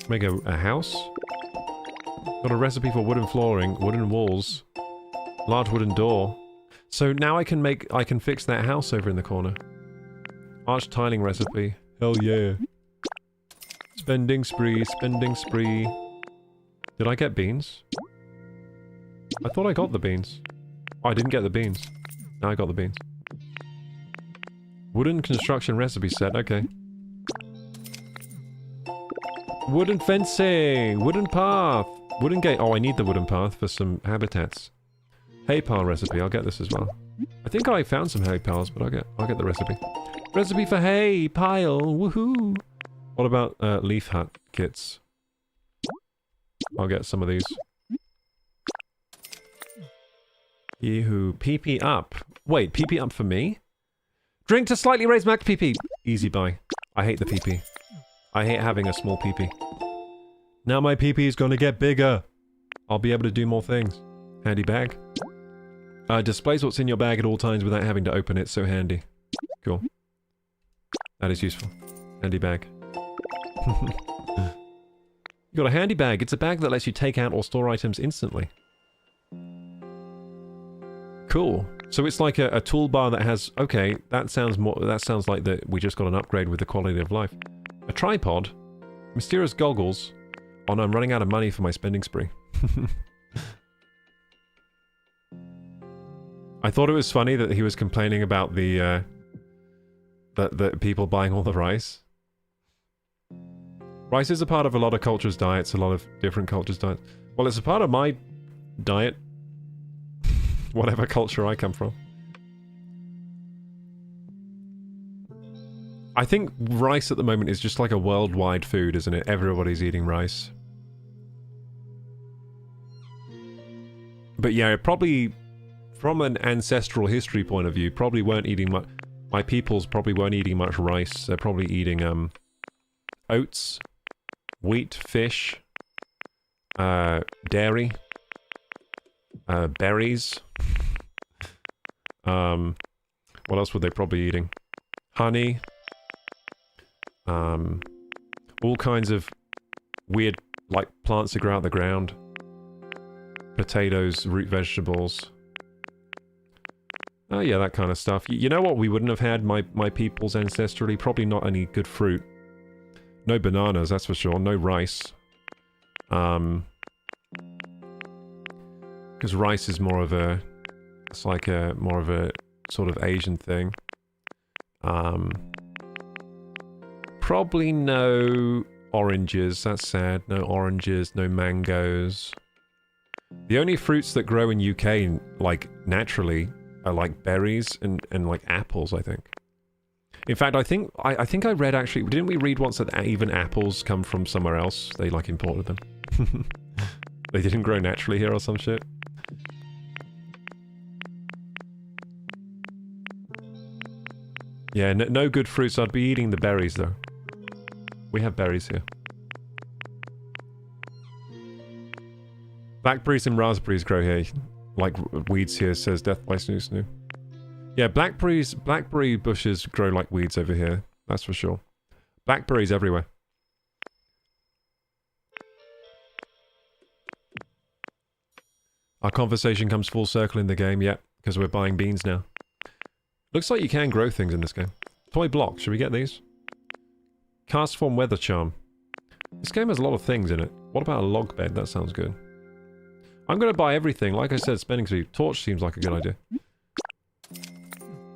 Make a house. Got a recipe for wooden flooring, wooden walls, large wooden door. So now I can fix that house over in the corner. Arch tiling recipe. Hell yeah. Spending spree, spending spree. Did I get beans? I thought I got the beans. Oh, I didn't get the beans. Now I got the beans. Wooden construction recipe set, okay. Wooden fencing! Wooden path! Wooden gate. Oh, I need the wooden path for some habitats. Hay pile recipe. I'll get this as well. I think I found some hay piles, but I'll get the recipe. Recipe for hay pile. Woohoo! What about leaf hut kits? I'll get some of these. Yee-hoo. PP up. Wait, PP up for me? Drink to slightly raise max PP. Easy buy. I hate the PP. I hate having a small PP. Now my PP is gonna get bigger. I'll be able to do more things. Handy bag. Displays what's in your bag at all times without having to open it, so handy. Cool. That is useful. Handy bag. You got a handy bag. It's a bag that lets you take out or store items instantly. Cool. So it's like a toolbar that has... Okay, that sounds like that we just got an upgrade with the quality of life. A tripod. Mysterious goggles. Oh no, I'm running out of money for my spending spree. I thought it was funny that he was complaining about the people buying all the rice. Rice is a part of a lot of cultures' diets, a lot of different cultures' diets. Well, it's a part of my diet. Whatever culture I come from. I think rice at the moment is just like a worldwide food, isn't it? Everybody's eating rice. But yeah, probably from an ancestral history point of view, probably weren't eating much... My peoples probably weren't eating much rice. They're probably eating oats, wheat, fish, dairy, berries. What else were they probably eating? Honey. All kinds of weird, like, plants that grow out of the ground. Potatoes, root vegetables. Oh yeah, that kind of stuff. You know what we wouldn't have had, my peoples ancestrally? Probably not any good fruit. No bananas, that's for sure. No rice. Because rice is more of a... It's like more of a sort of Asian thing. Probably no oranges, that's sad. No oranges, no mangoes. The only fruits that grow in UK, like, naturally, are like berries and like apples, I think. In fact, I think I read actually... Didn't we read once that even apples come from somewhere else? They, like, imported them. They didn't grow naturally here or some shit. Yeah, no good fruits. I'd be eating the berries, though. We have berries here. Blackberries and raspberries grow here, like weeds here, says Death by Snoo Snoo. Yeah, blackberry bushes grow like weeds over here. That's for sure. Blackberries everywhere. Our conversation comes full circle in the game, yeah, because we're buying beans now. Looks like you can grow things in this game. Toy blocks, should we get these? Cast form weather charm. This game has a lot of things in it. What about a log bed? That sounds good. I'm going to buy everything. Like I said, spending speed. Torch seems like a good idea.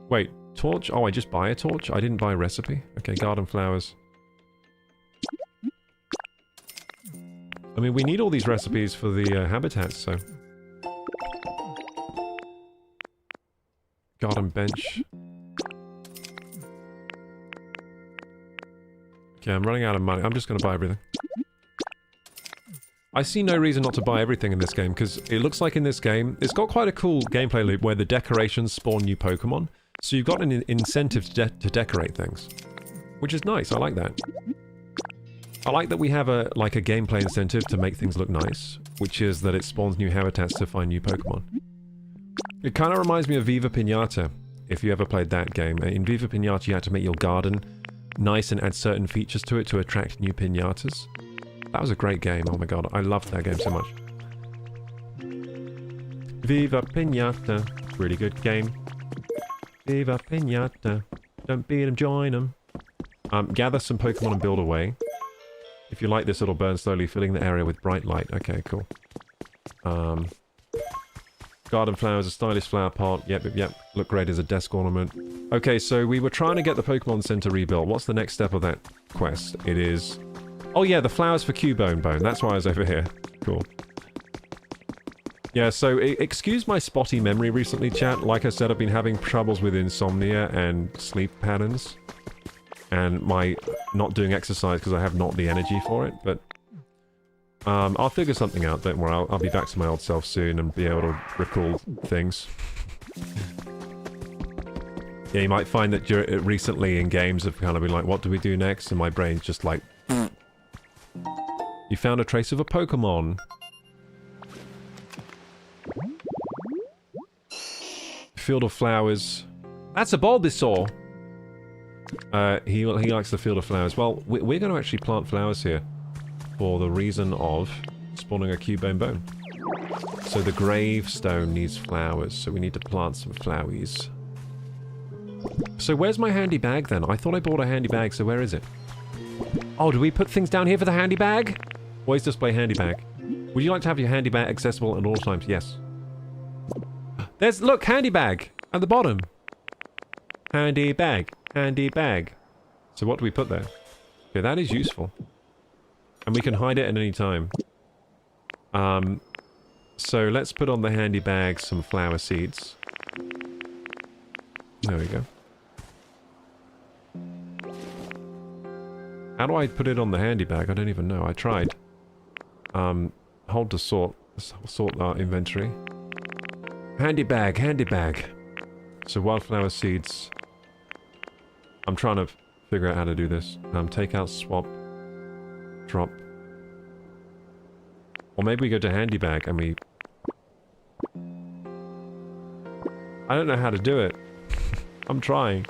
Wait, torch? Oh, I just buy a torch? I didn't buy a recipe? Okay, garden flowers. I mean, we need all these recipes for the habitats, so... Garden bench. Okay, I'm running out of money. I'm just going to buy everything. I see no reason not to buy everything in this game, because it looks like in this game, it's got quite a cool gameplay loop where the decorations spawn new Pokemon. So you've got an incentive to decorate things. Which is nice, I like that. I like that we have a gameplay incentive to make things look nice, which is that it spawns new habitats to find new Pokemon. It kind of reminds me of Viva Pinata, if you ever played that game. In Viva Pinata you had to make your garden nice and add certain features to it to attract new pinatas. That was a great game, oh my god, I loved that game so much. Viva Pinata, really good game. Viva Pinata, don't beat 'em, join 'em. Gather some Pokemon and build away. If you light this, it'll burn slowly, filling the area with bright light. Okay, cool. Garden flowers, a stylish flower pot. Yep. Look great as a desk ornament. Okay, so we were trying to get the Pokemon Center rebuilt. What's the next step of that quest? It is... Oh yeah, the flowers for Cubone Bone. That's why I was over here. Cool. Yeah, so excuse my spotty memory recently, chat. Like I said, I've been having troubles with insomnia and sleep patterns. And my not doing exercise because I have not the energy for it, but... I'll figure something out, don't worry. I'll be back to my old self soon and be able to recall things. Yeah, you might find that recently in games have kind of been like, what do we do next? And my brain's just like... You found a trace of a Pokemon. Field of flowers. That's a Bulbasaur! He likes the field of flowers. Well, we're going to actually plant flowers here. For the reason of spawning a Cubone Bone. So the gravestone needs flowers, so we need to plant some flowies. So where's my handy bag then? I thought I bought a handy bag, so where is it? Oh, do we put things down here for the handy bag? Always display handy bag. Would you like to have your handy bag accessible at all times? Yes. There's, look, handy bag at the bottom. Handy bag, handy bag. So what do we put there? Okay, that is useful. And we can hide it at any time. So let's put on the handy bag some flower seeds. There we go. How do I put it on the handy bag? I don't even know. I tried. Hold to sort. Let's sort our inventory. Handy bag, handy bag. So wildflower seeds. I'm trying to figure out how to do this. Take out, swap. Drop. Or maybe we go to handy bag and we... I don't know how to do it. I'm trying.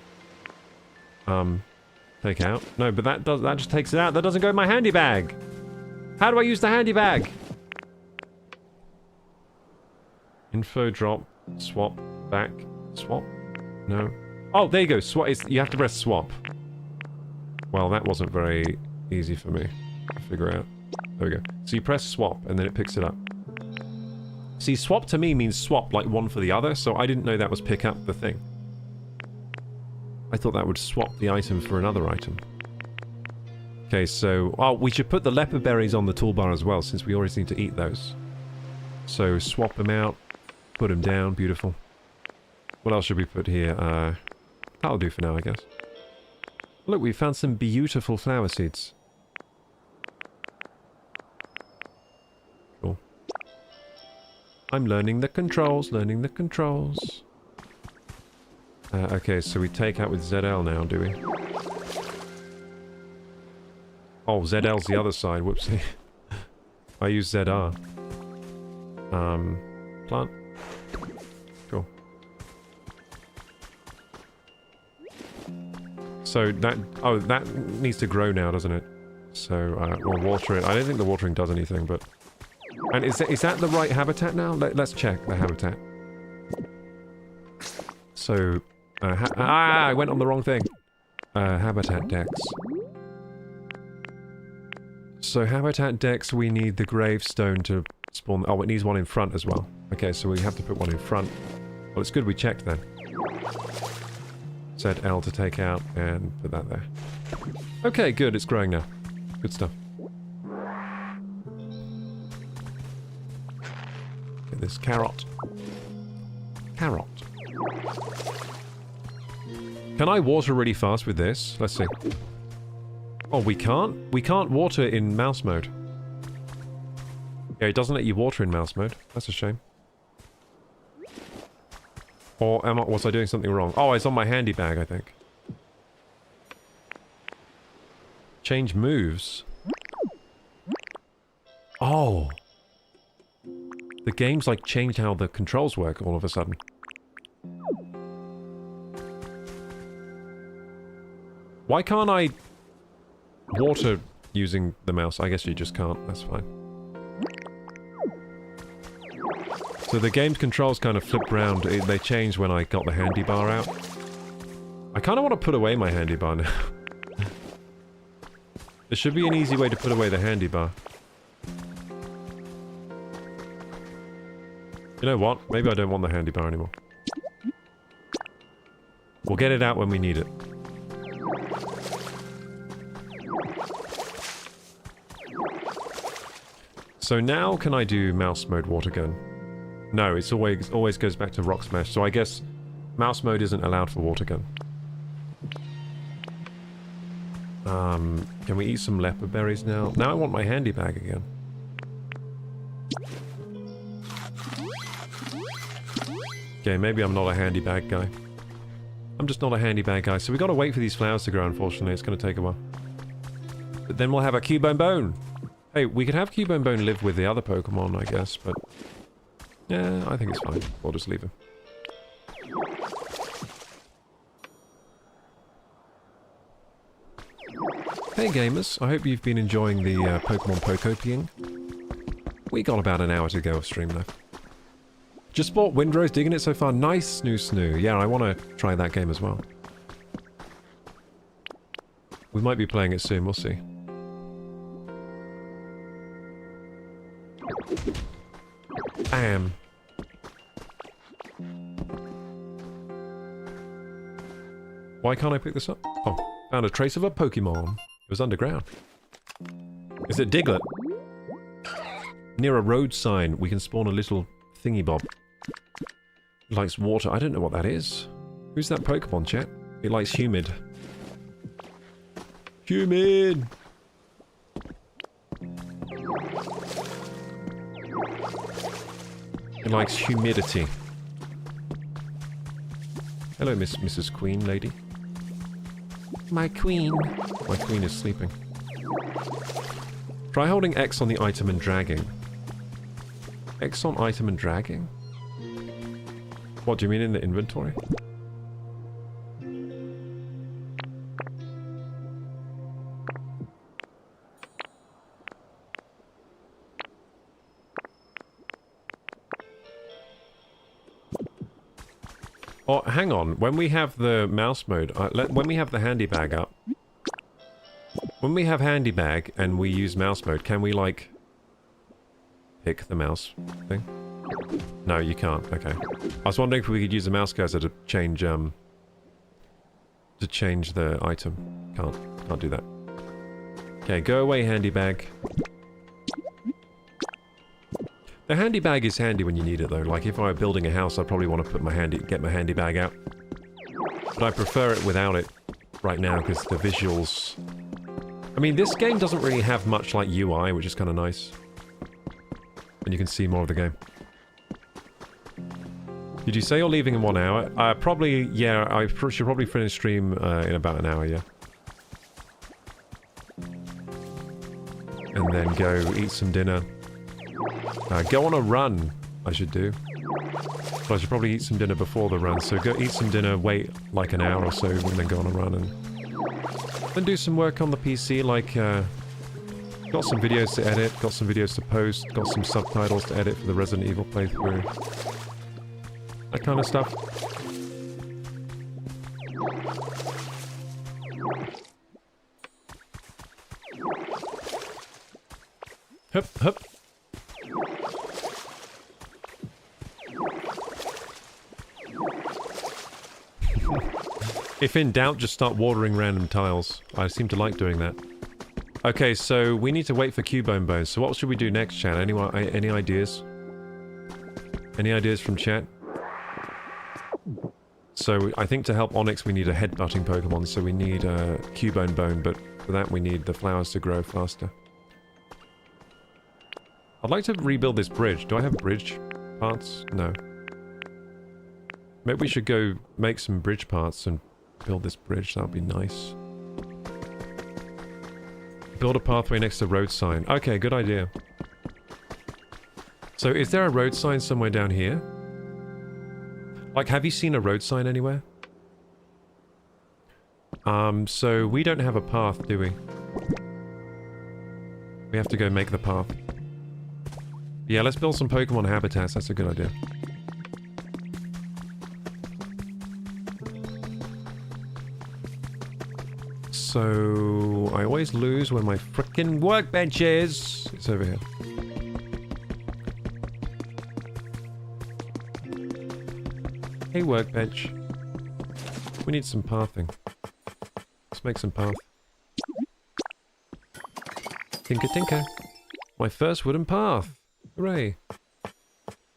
Take out. No, but that just takes it out. That doesn't go in my handy bag. How do I use the handy bag? Info drop. Swap. Back. Swap. No. Oh, there you go. Swap. You have to press swap. Well, that wasn't very easy for me to figure out. There we go. So you press swap and then it picks it up. See, swap to me means swap like one for the other, so I didn't know that was pick up the thing. I thought that would swap the item for another item. Okay, so... Oh, we should put the leopard berries on the toolbar as well, since we always need to eat those. So, swap them out. Put them down. Beautiful. What else should we put here? That'll do for now, I guess. Look, we found some beautiful flower seeds. Cool. I'm learning the controls, learning the controls. Okay, so we take out with ZL now, do we? Oh, ZL's the other side, whoopsie. I use ZR. Plant. Cool. So that... Oh, that needs to grow now, doesn't it? So, we'll water it. I don't think the watering does anything, but... And is that the right habitat now? Let's check the habitat. So... I went on the wrong thing. Habitat decks. So habitat decks, we need the gravestone to spawn... Oh, it needs one in front as well. Okay, so we have to put one in front. Well, it's good we checked then. Set L to take out and put that there. Okay, good. It's growing now. Good stuff. Get this carrot. Carrot. Can I water really fast with this? Let's see. Oh, we can't? We can't water in mouse mode. Yeah, it doesn't let you water in mouse mode. That's a shame. Or was I doing something wrong? Oh, it's on my handy bag, I think. Change moves. Oh. The game's like changed how the controls work all of a sudden. Why can't I water using the mouse? I guess you just can't. That's fine. So the game's controls kind of flipped round. They changed when I got the handy bar out. I kind of want to put away my handy bar now. There should be an easy way to put away the handy bar. You know what? Maybe I don't want the handy bar anymore. We'll get it out when we need it. So now can I do mouse mode water gun? No, it's always goes back to rock smash. So I guess mouse mode isn't allowed for water gun. Can we eat some leopard berries now? Now I want my handy bag again. Okay, maybe I'm not a handy bag guy. I'm just not a handy bag guy. So we gotta wait for these flowers to grow, unfortunately. It's gonna take a while. But then we'll have a Cubone Bone. Hey, we could have Cubone Bone live with the other Pokemon, I guess, but... Yeah, I think it's fine. We'll just leave him. Hey gamers, I hope you've been enjoying the Pokemon Pokopiing. We got about an hour to go of stream though. Just bought Windrose, digging it so far. Nice, Snoo. Yeah, I want to try that game as well. We might be playing it soon, we'll see. Bam. Why can't I pick this up? Oh, found a trace of a Pokemon. It was underground. Is it Diglett? Near a road sign, we can spawn a little thingy-bob. It likes water. I don't know what that is. Who's that Pokemon, chat? It likes humid. Humid! It likes humidity. Hello, Mrs. Queen lady. My queen. My queen is sleeping. Try holding X on the item and dragging. X on item and dragging? What, do you mean in the inventory? Oh, hang on. When we have the mouse mode, when we have the handy bag up, when we have handy bag and we use mouse mode, can we like pick the mouse thing? No, you can't. Okay. I was wondering if we could use the mouse cursor to change the item. Can't do that. Okay, go away, handy bag. The handy bag is handy when you need it though. Like if I were building a house, I'd probably want to put get my handy bag out. But I prefer it without it right now because the visuals... I mean, this game doesn't really have much like UI, which is kind of nice. And you can see more of the game. Did you say you're leaving in 1 hour? Probably, yeah, I should probably finish stream in about an hour, yeah. And then go eat some dinner. Go on a run. I should do. But I should probably eat some dinner before the run. So go eat some dinner, wait like an hour or so, and then go on a run and then do some work on the PC. Like, got some videos to edit, got some videos to post, got some subtitles to edit for the Resident Evil playthrough. That kind of stuff. Hup, hup. If in doubt, just start watering random tiles. I seem to like doing that. Okay, so we need to wait for Cubone Bones. So what should we do next, chat? Any ideas? Any ideas from chat? So I think to help Onyx we need a headbutting Pokemon, so we need a Cubone Bone, but for that we need the flowers to grow faster. I'd like to rebuild this bridge. Do I have bridge parts? No. Maybe we should go make some bridge parts and build this bridge. That would be nice. Build a pathway next to road sign. Okay, good idea. So is there a road sign somewhere down here? Like, have you seen a road sign anywhere? So we don't have a path, do we? We have to go make the path. Yeah, let's build some Pokemon habitats. That's a good idea. So I always lose where my frickin' workbench is. It's over here. Hey, workbench. We need some pathing. Let's make some path. Tinker, tinker. My first wooden path. Hooray.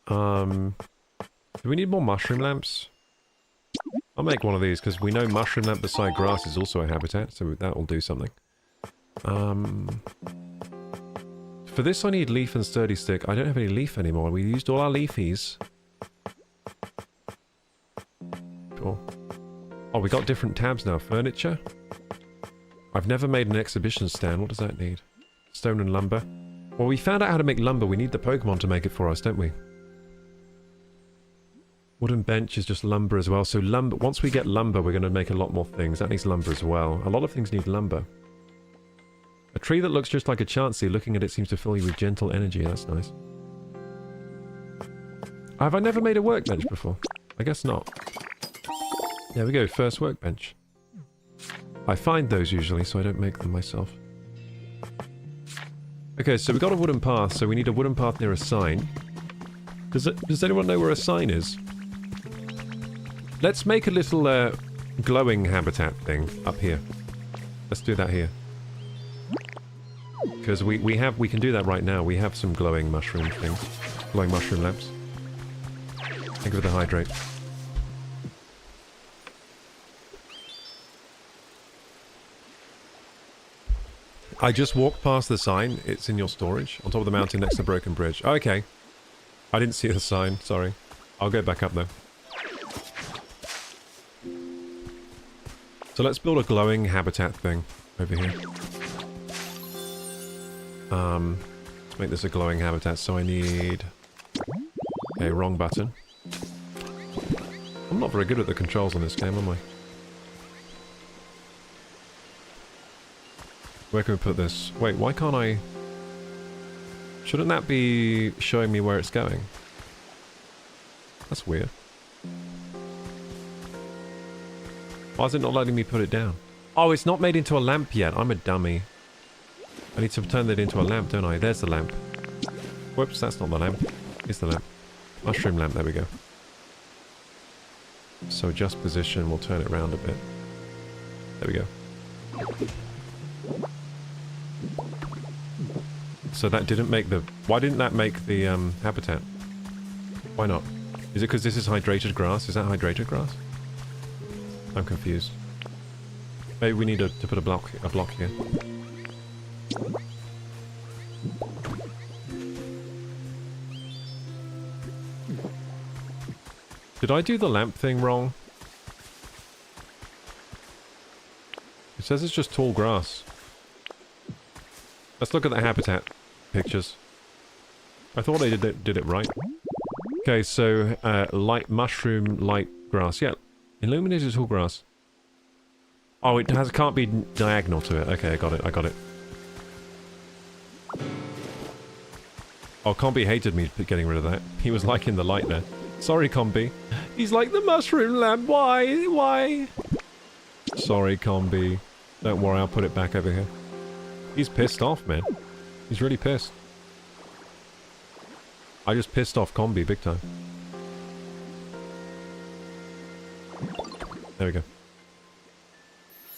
Do we need more mushroom lamps? I'll make one of these, because we know mushroom lamp beside grass is also a habitat, so that will do something. For this I need leaf and sturdy stick. I don't have any leaf anymore. We used all our leafies. Cool. Oh, we got different tabs now. Furniture. I've never made an exhibition stand. What does that need? Stone and lumber. Well, we found out how to make lumber. We need the Pokemon to make it for us, don't we? Wooden bench is just lumber as well. So lumber, once we get lumber, we're going to make a lot more things. That needs lumber as well. A lot of things need lumber. A tree that looks just like a Chansey. Looking at it seems to fill you with gentle energy. That's nice. Have I never made a workbench before? I guess not. There we go. First workbench. I find those usually, so I don't make them myself. Okay, so we got a wooden path. So we need a wooden path near a sign. Does anyone know where a sign is? Let's make a little glowing habitat thing up here. Let's do that here. Because we can do that right now. We have some glowing mushroom things. Glowing mushroom lamps. Think of the hydrate. I just walked past the sign. It's in your storage. On top of the mountain next to the broken bridge. Oh, okay. I didn't see the sign. Sorry. I'll go back up though. So let's build a glowing habitat thing over here. Let's make this a glowing habitat. So I need... Okay, wrong button. I'm not very good at the controls on this game, am I? Where can we put this? Wait, why can't I... Shouldn't that be showing me where it's going? That's weird. Why is it not letting me put it down? Oh, it's not made into a lamp yet. I'm a dummy. I need to turn that into a lamp, don't I? There's the lamp. Whoops, that's not the lamp. It's the lamp. Mushroom lamp, there we go. So adjust position, we'll turn it around a bit. There we go. So that didn't make the... Why didn't that make the habitat? Why not? Is it because this is hydrated grass? Is that hydrated grass? I'm confused. Maybe we need to put a block here. Did I do the lamp thing wrong? It says it's just tall grass. Let's look at the habitat pictures. I thought I did it right. Okay, so light mushroom, light grass. Yeah, illuminated tall grass. Oh, it can't be diagonal to it. Okay, I got it. I got it. Oh, Combi hated me getting rid of that. He was liking the light there. Sorry, Combi. He's like the mushroom lamp. Why? Why? Sorry, Combi. Don't worry, I'll put it back over here. He's pissed off, man. He's really pissed. I just pissed off Combi big time. There we go.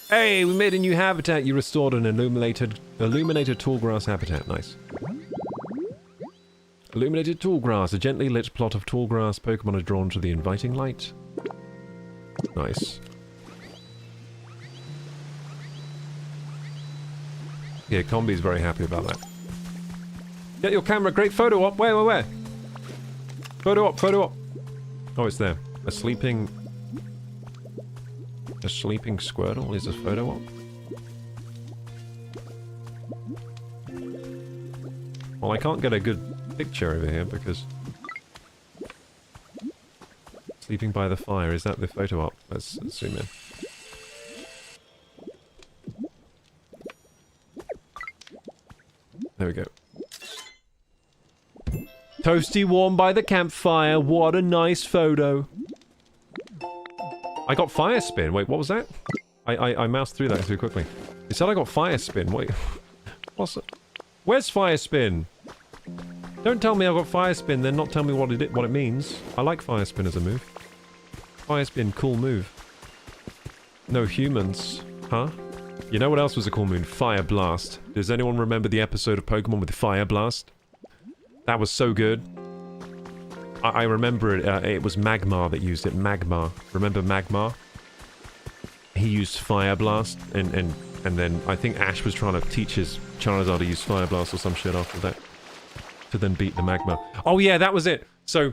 Hey, we made a new habitat. You restored an illuminated tall grass habitat. Nice. Illuminated tall grass. A gently lit plot of tall grass. Pokemon are drawn to the inviting light. Nice. Yeah, Combi's very happy about that. Get your camera. Great photo op. Where? Photo op. Oh, it's there. A sleeping Squirtle is a photo op. Well, I can't get a good picture over here because... Sleeping by the fire, is that the photo op? Let's zoom in. There we go. Toasty warm by the campfire. What a nice photo. I got fire spin. Wait, what was that? I moused through that too quickly. It said I got fire spin. Wait. What's it? Where's fire spin? Don't tell me I got fire spin, then not tell me what it means. I like fire spin as a move. Fire spin, cool move. No humans. Huh? You know what else was a cool move? Fire Blast. Does anyone remember the episode of Pokemon with Fire Blast? That was so good. I remember it. It was Magmar that used it. Magmar. Remember Magmar? He used Fire Blast, and then I think Ash was trying to teach his Charizard to use Fire Blast or some shit after that. To then beat the Magmar. Oh yeah, that was it! So,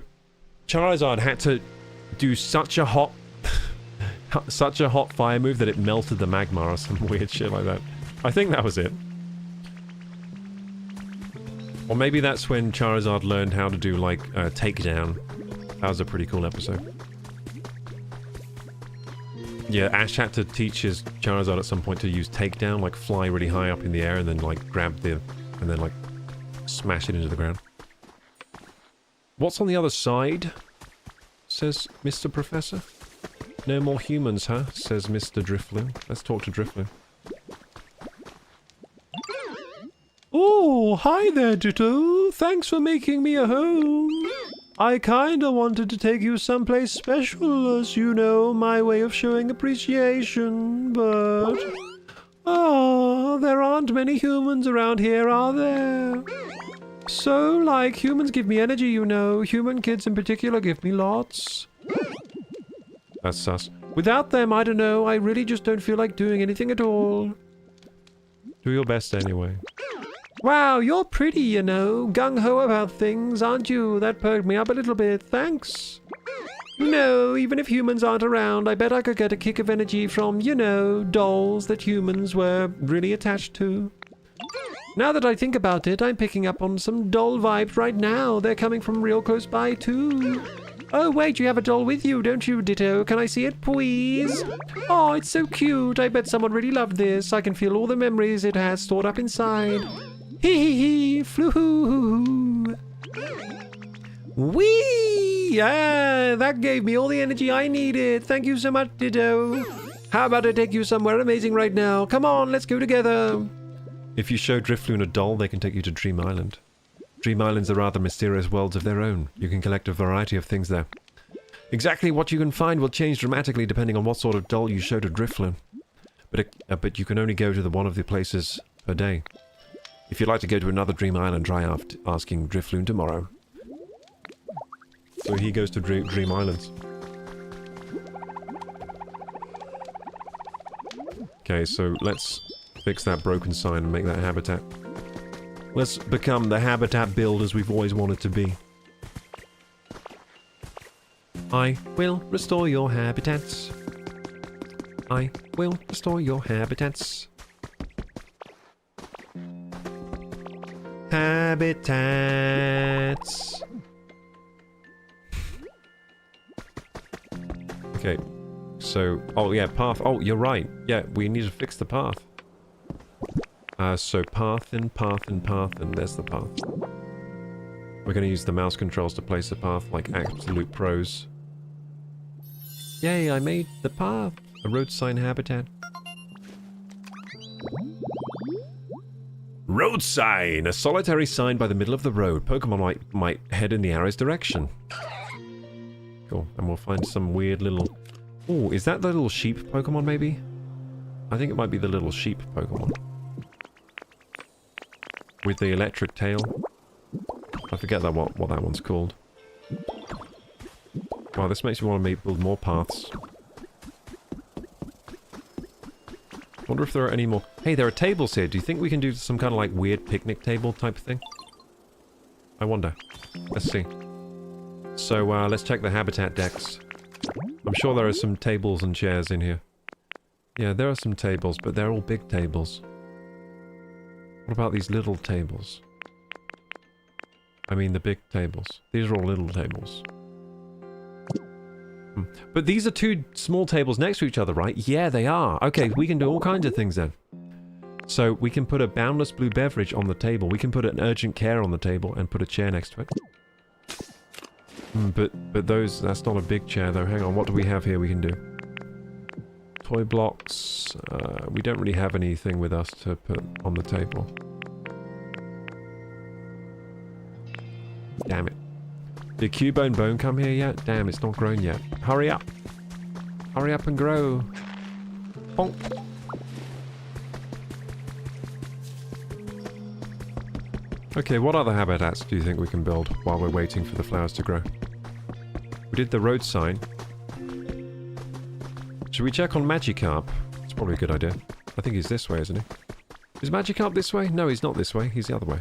Charizard had to do such a hot fire move that it melted the Magmar or some weird shit like that. I think that was it. Or maybe that's when Charizard learned how to do, like, takedown. That was a pretty cool episode. Yeah, Ash had to teach his Charizard at some point to use takedown, like fly really high up in the air and then, like, grab the... and then, like, smash it into the ground. What's on the other side? Says Mr. Professor. No more humans, huh? Says Mr. Drifloon. Let's talk to Drifloon. Oh, hi there, Ditto. Thanks for making me a home. I kinda wanted to take you someplace special, as you know, my way of showing appreciation, but... Oh, there aren't many humans around here, are there? So, like, humans give me energy, you know. Human kids in particular give me lots. That's sus. Without them, I don't know, I really just don't feel like doing anything at all. Do your best anyway. Wow, you're pretty, you know. Gung-ho about things, aren't you? That perked me up a little bit, thanks. No, even if humans aren't around, I bet I could get a kick of energy from, you know, dolls that humans were really attached to. Now that I think about it, I'm picking up on some doll vibes right now. They're coming from real close by, too. Oh, wait, you have a doll with you, don't you, Ditto? Can I see it, please? Oh, it's so cute. I bet someone really loved this. I can feel all the memories it has stored up inside. Hee hee hee, flu-hoo-hoo-hoo. Whee! Yeah, that gave me all the energy I needed. Thank you so much, Ditto. How about I take you somewhere amazing right now? Come on, let's go together. If you show Drifloon a doll, they can take you to Dream Island. Dream Islands are rather mysterious worlds of their own. You can collect a variety of things there. Exactly what you can find will change dramatically depending on what sort of doll you show to Drifloon. But you can only go to one of the places per day. If you'd like to go to another Dream Island, try asking Drifloon tomorrow. So he goes to Dream Islands. Okay, so let's fix that broken sign and make that habitat. Let's become the habitat builders we've always wanted to be. I will restore your habitats. I will restore your habitats. Habitats. Okay. So, oh yeah, path. Oh, you're right. Yeah, we need to fix the path. So path and path and path, and there's the path. We're going to use the mouse controls to place the path like absolute pros. Yay, I made the path. A road sign habitat. Road sign! A solitary sign by the middle of the road. Pokemon might head in the arrow's direction. Cool. And we'll find some weird little... Oh, is that the little sheep Pokemon maybe? I think it might be the little sheep Pokemon. With the electric tail. I forget that what that one's called. Wow, this makes me want to build more paths. Wonder if there are any more... Hey, there are tables here. Do you think we can do some kind of like weird picnic table type thing? I wonder. Let's see. So, let's check the habitat decks. I'm sure there are some tables and chairs in here. Yeah, there are some tables, but they're all big tables. What about these little tables? I mean the big tables. These are all little tables. But these are two small tables next to each other, right? Yeah, they are. Okay, we can do all kinds of things then. So we can put a boundless blue beverage on the table. We can put an urgent care on the table and put a chair next to it. But that's not a big chair though. Hang on, what do we have here we can do? Toy blocks. We don't really have anything with us to put on the table. Damn it. Did Cubone Bone come here yet? Damn, it's not grown yet. Hurry up. Hurry up and grow. Bonk. Okay, what other habitats do you think we can build while we're waiting for the flowers to grow? We did the road sign. Should we check on Magikarp? It's probably a good idea. I think he's this way, isn't he? Is Magikarp this way? No, he's not this way. He's the other way.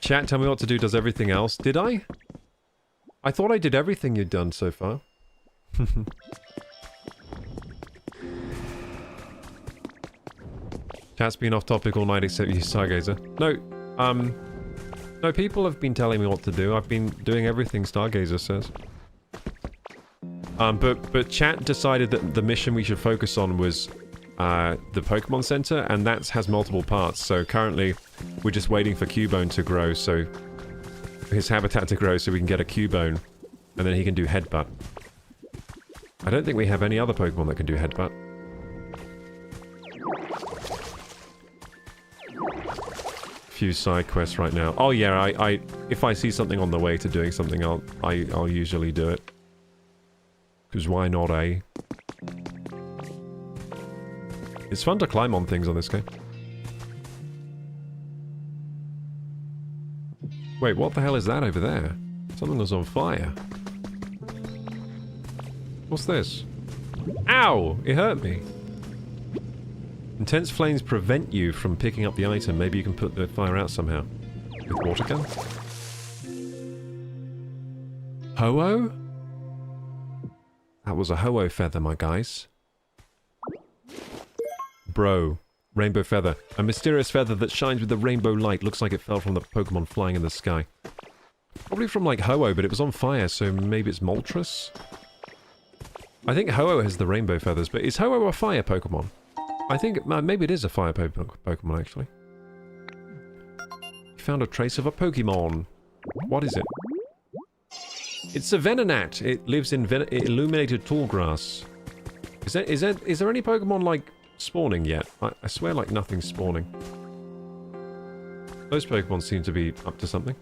Chat, tell me what to do does everything else. Did I? I thought I did everything you'd done so far. Chat's been off topic all night except you, Stargazer. No, people have been telling me what to do. I've been doing everything Stargazer says. But chat decided that the mission we should focus on was the Pokemon Center, and that has multiple parts. So currently, we're just waiting for Cubone to grow, so his habitat to grow, so we can get a Cubone, and then he can do Headbutt. I don't think we have any other Pokemon that can do Headbutt. Few side quests right now. Oh yeah, if I see something on the way to doing something, I'll usually do it. Because why not, eh? It's fun to climb on things on this game. Wait, what the hell is that over there? Something was on fire. What's this? Ow! It hurt me. Intense flames prevent you from picking up the item. Maybe you can put the fire out somehow. With water gun? Ho-Oh? That was a Ho-Oh feather, my guys. Bro. Rainbow feather. A mysterious feather that shines with the rainbow light. Looks like it fell from the Pokemon flying in the sky. Probably from like Ho-Oh, but it was on fire, so maybe it's Moltres? I think Ho-Oh has the rainbow feathers, but is Ho-Oh a fire Pokemon? I think maybe it is a fire Pokemon, actually. You found a trace of a Pokemon. What is it? It's a Venonat. It lives in illuminated tall grass. Is there any Pokemon like spawning yet? I swear like nothing's spawning. Those Pokemon seem to be up to something.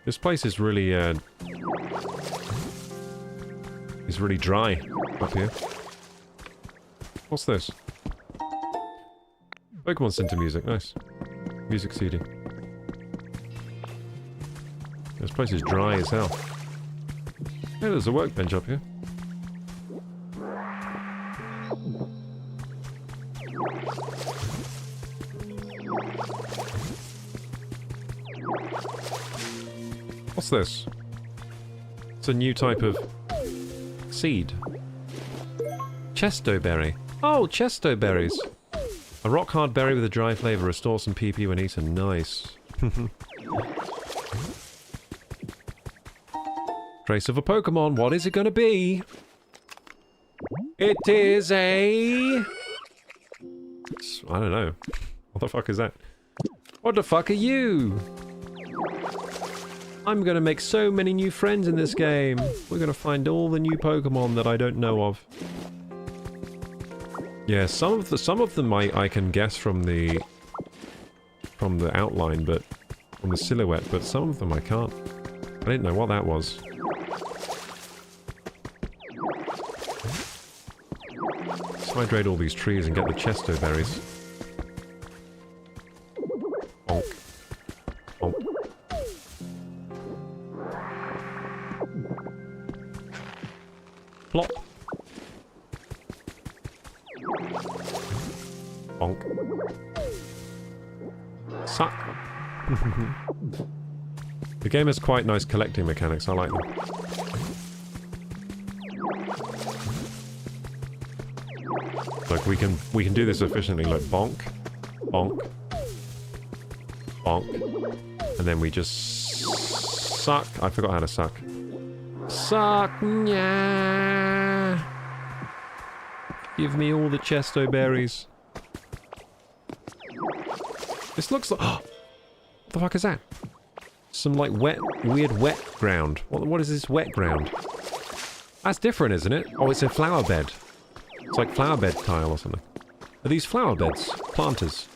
This place is really dry up here. What's this? Pokemon Center music, nice. Music CD. This place is dry as hell. Hey, there's a workbench up here. What's this? It's a new type of seed. Chesto berry. Oh, chesto berries. A rock hard berry with a dry flavor restores some PP when eaten. Nice. Trace of a Pokemon. What is it going to be? It is a... I don't know. What the fuck is that? What the fuck are you? I'm going to make so many new friends in this game. We're going to find all the new Pokemon that I don't know of. Yeah, some of them I can guess from the outline, but from the silhouette, but some of them I can't. I didn't know what that was. Let's hydrate all these trees and get the chesto berries. Bonk. Bonk. Plop. Bonk. Suck. The game has quite nice collecting mechanics, I like them. Look, we can do this efficiently. Look, bonk, bonk, bonk, and then we just suck. I forgot how to suck. Suck, yeah. Give me all the chesto berries. This looks like... what the fuck is that? Some, like, weird wet ground. What is this wet ground? That's different, isn't it? Oh, it's a flower bed. It's like flower bed tile or something. Are these flower beds? Planters?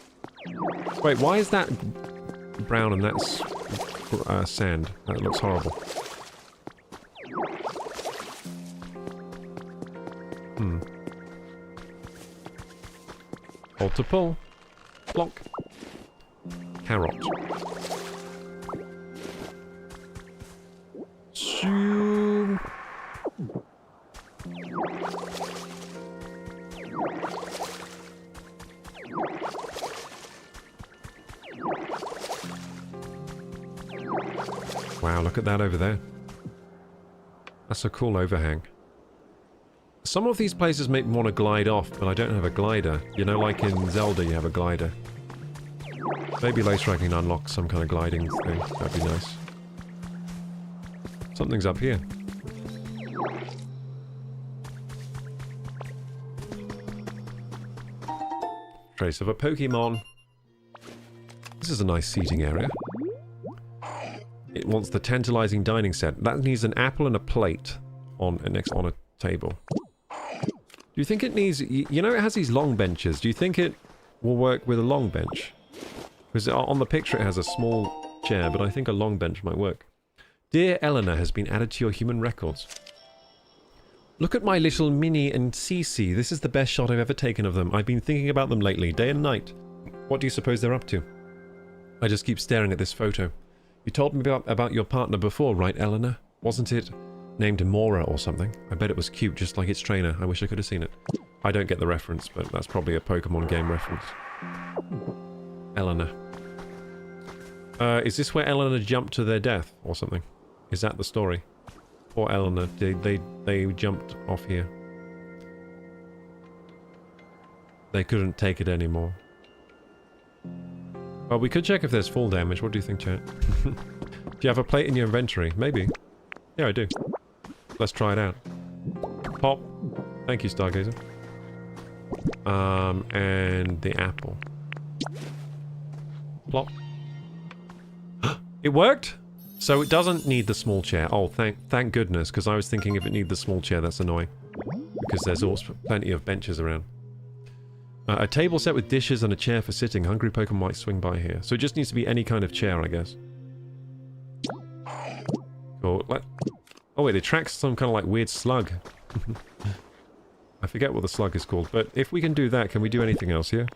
Wait, why is that brown and that's sand? That looks horrible. Hmm. Hold to pull. Block. Carrot. Zoom. Wow, look at that over there. That's a cool overhang. Some of these places make me want to glide off, but I don't have a glider. You know, like in Zelda, you have a glider. Maybe later I can unlock some kind of gliding thing. That'd be nice. Something's up here. Trace of a Pokemon. This is a nice seating area. It wants the tantalizing dining set. That needs an apple and a plate on a table. Do you think it needs... You know it has these long benches. Do you think it will work with a long bench? Because on the picture it has a small chair, but I think a long bench might work. Dear Eleanor has been added to your human records. Look at my little Minnie and Cece. This is the best shot I've ever taken of them. I've been thinking about them lately, day and night. What do you suppose they're up to? I just keep staring at this photo. You told me about your partner before, right, Eleanor? Wasn't it named Mora or something? I bet it was cute, just like its trainer. I wish I could have seen it. I don't get the reference, but that's probably a Pokemon game reference. Eleanor. Is this where Eleanor jumped to their death or something? Is that the story? Poor Eleanor, they jumped off here. They couldn't take it anymore. Well, we could check if there's fall damage. What do you think, chat? Do you have a plate in your inventory? Maybe. Yeah, I do. Let's try it out. Pop. Thank you, Stargazer. And the apple. Plop. It worked? So it doesn't need the small chair. Oh, thank goodness, because I was thinking if it needed the small chair, that's annoying. Because there's also plenty of benches around. A table set with dishes and a chair for sitting. Hungry Pokemon might swing by here. So it just needs to be any kind of chair, I guess. Cool. Oh wait, it tracks some kind of like weird slug. I forget what the slug is called. But if we can do that, can we do anything else here?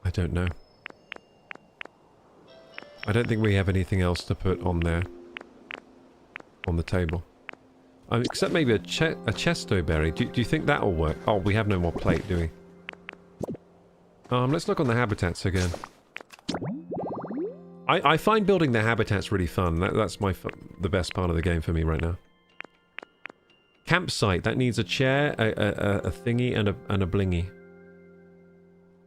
I don't know. I don't think we have anything else to put on there. On the table. Except maybe a chesto berry. Do you think that'll work? Oh, we have no more plate, do we? Let's look on the habitats again. I find building the habitats really fun. That's the best part of the game for me right now. Campsite. That needs a chair, a thingy, and a blingy.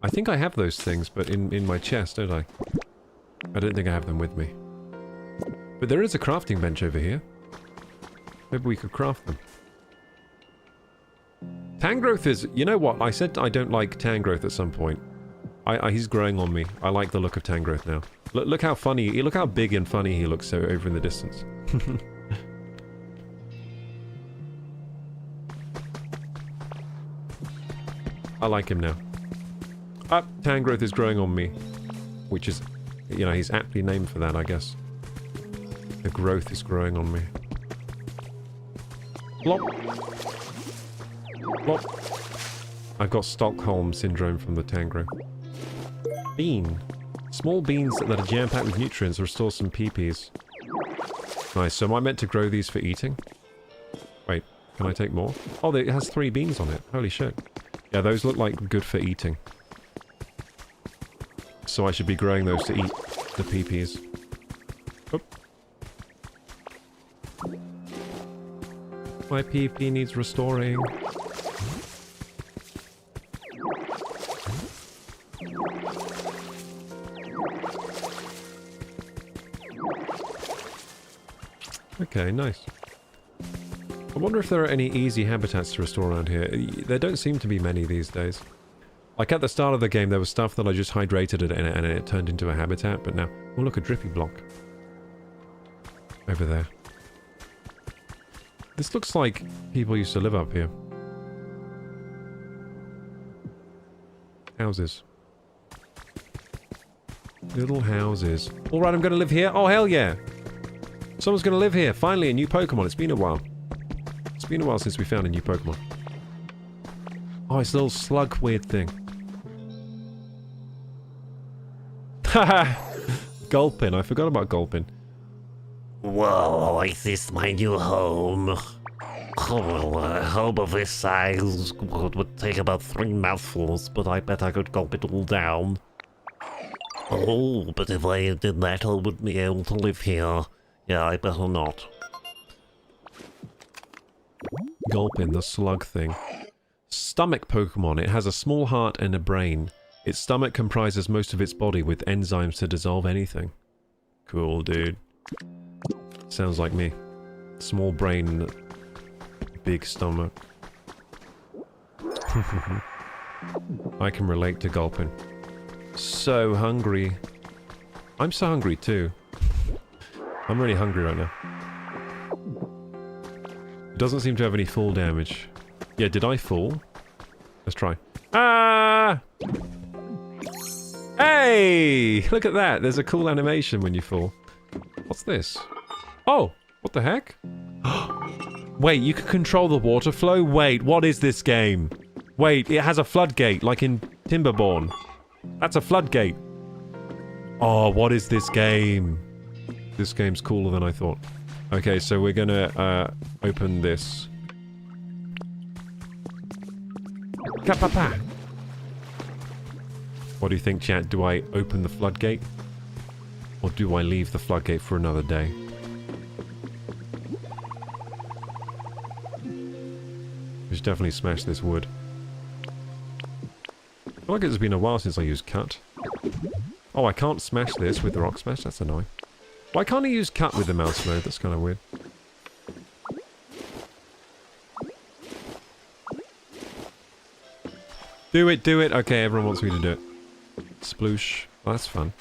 I think I have those things, but in my chest, don't I? I don't think I have them with me. But there is a crafting bench over here. Maybe we could craft them. Tangrowth is... You know what? I said I don't like Tangrowth at some point. He's growing on me. I like the look of Tangrowth now. Look how funny... Look how big and funny he looks over in the distance. I like him now. Tangrowth is growing on me. Which is... You know, he's aptly named for that, I guess. The growth is growing on me. Plop. Plop. I've got Stockholm Syndrome from the Tangrowth. Bean. Small beans that are jam-packed with nutrients restore some PPs. Nice, so am I meant to grow these for eating? Wait, can I take more? Oh, it has 3 beans on it. Holy shit. Yeah, those look like good for eating. So I should be growing those to eat the PPs. Oop. My PP needs restoring. Okay, nice. I wonder if there are any easy habitats to restore around here. There don't seem to be many these days. Like at the start of the game, there was stuff that I just hydrated it and it turned into a habitat, but now... Oh, look, a drippy block. Over there. This looks like people used to live up here. Houses. Little houses. Alright, I'm gonna live here. Oh, hell yeah! Someone's gonna live here. Finally, a new Pokemon. It's been a while. It's been a while since we found a new Pokemon. Oh, it's a little slug weird thing. Haha! Gulpin. I forgot about Gulpin. Whoa, is this my new home? Oh, a home of this size would take about 3 mouthfuls, but I bet I could gulp it all down. Oh, but if I did that, I wouldn't be able to live here. Yeah, I better not. Gulpin, the slug thing. Stomach Pokemon. It has a small heart and a brain. Its stomach comprises most of its body with enzymes to dissolve anything. Cool, dude. Sounds like me. Small brain, big stomach. I can relate to Gulpin. So hungry. I'm so hungry too. I'm really hungry right now. It doesn't seem to have any fall damage. Yeah, did I fall? Let's try. Ah! Hey! Look at that. There's a cool animation when you fall. What's this? Oh! What the heck? Wait, you can control the water flow? Wait, what is this game? Wait, it has a floodgate, like in Timberborn. That's a floodgate. Oh, what is this game? This game's cooler than I thought. Okay, so we're gonna, open this. Ka-pa-pa. What do you think, chat? Do I open the floodgate? Or do I leave the floodgate for another day? We should definitely smash this wood. I feel like it's been a while since I used cut. Oh, I can't smash this with the rock smash? That's annoying. Why can't I use cut with the mouse mode? That's kind of weird. Do it, do it! Okay, everyone wants me to do it. Sploosh. Oh, that's fun.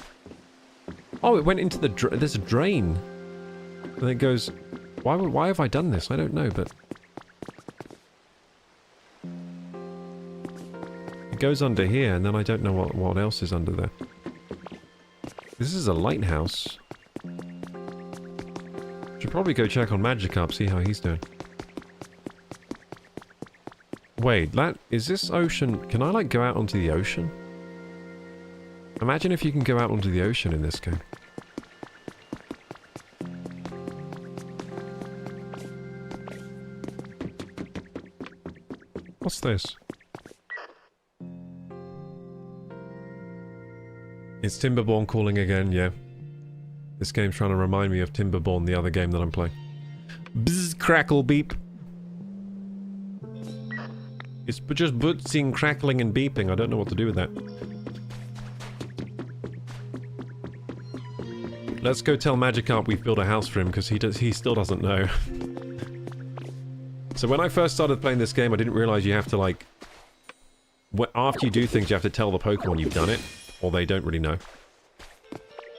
Oh, it went into the there's a drain. And it goes... Why have I done this? I don't know, but... It goes under here, and then I don't know what else is under there. This is a lighthouse. Should probably go check on Magikarp, see how he's doing. Wait, is this ocean... Can I, like, go out onto the ocean? Imagine if you can go out onto the ocean in this game. What's this? It's Timberborn calling again, yeah. This game's trying to remind me of Timberborn, the other game that I'm playing. Bzz, crackle, beep. It's just bootsing, crackling, and beeping. I don't know what to do with that. Let's go tell Magikarp we've built a house for him, because he still doesn't know. So when I first started playing this game, I didn't realize you have to, like... After you do things, you have to tell the Pokemon you've done it, or they don't really know.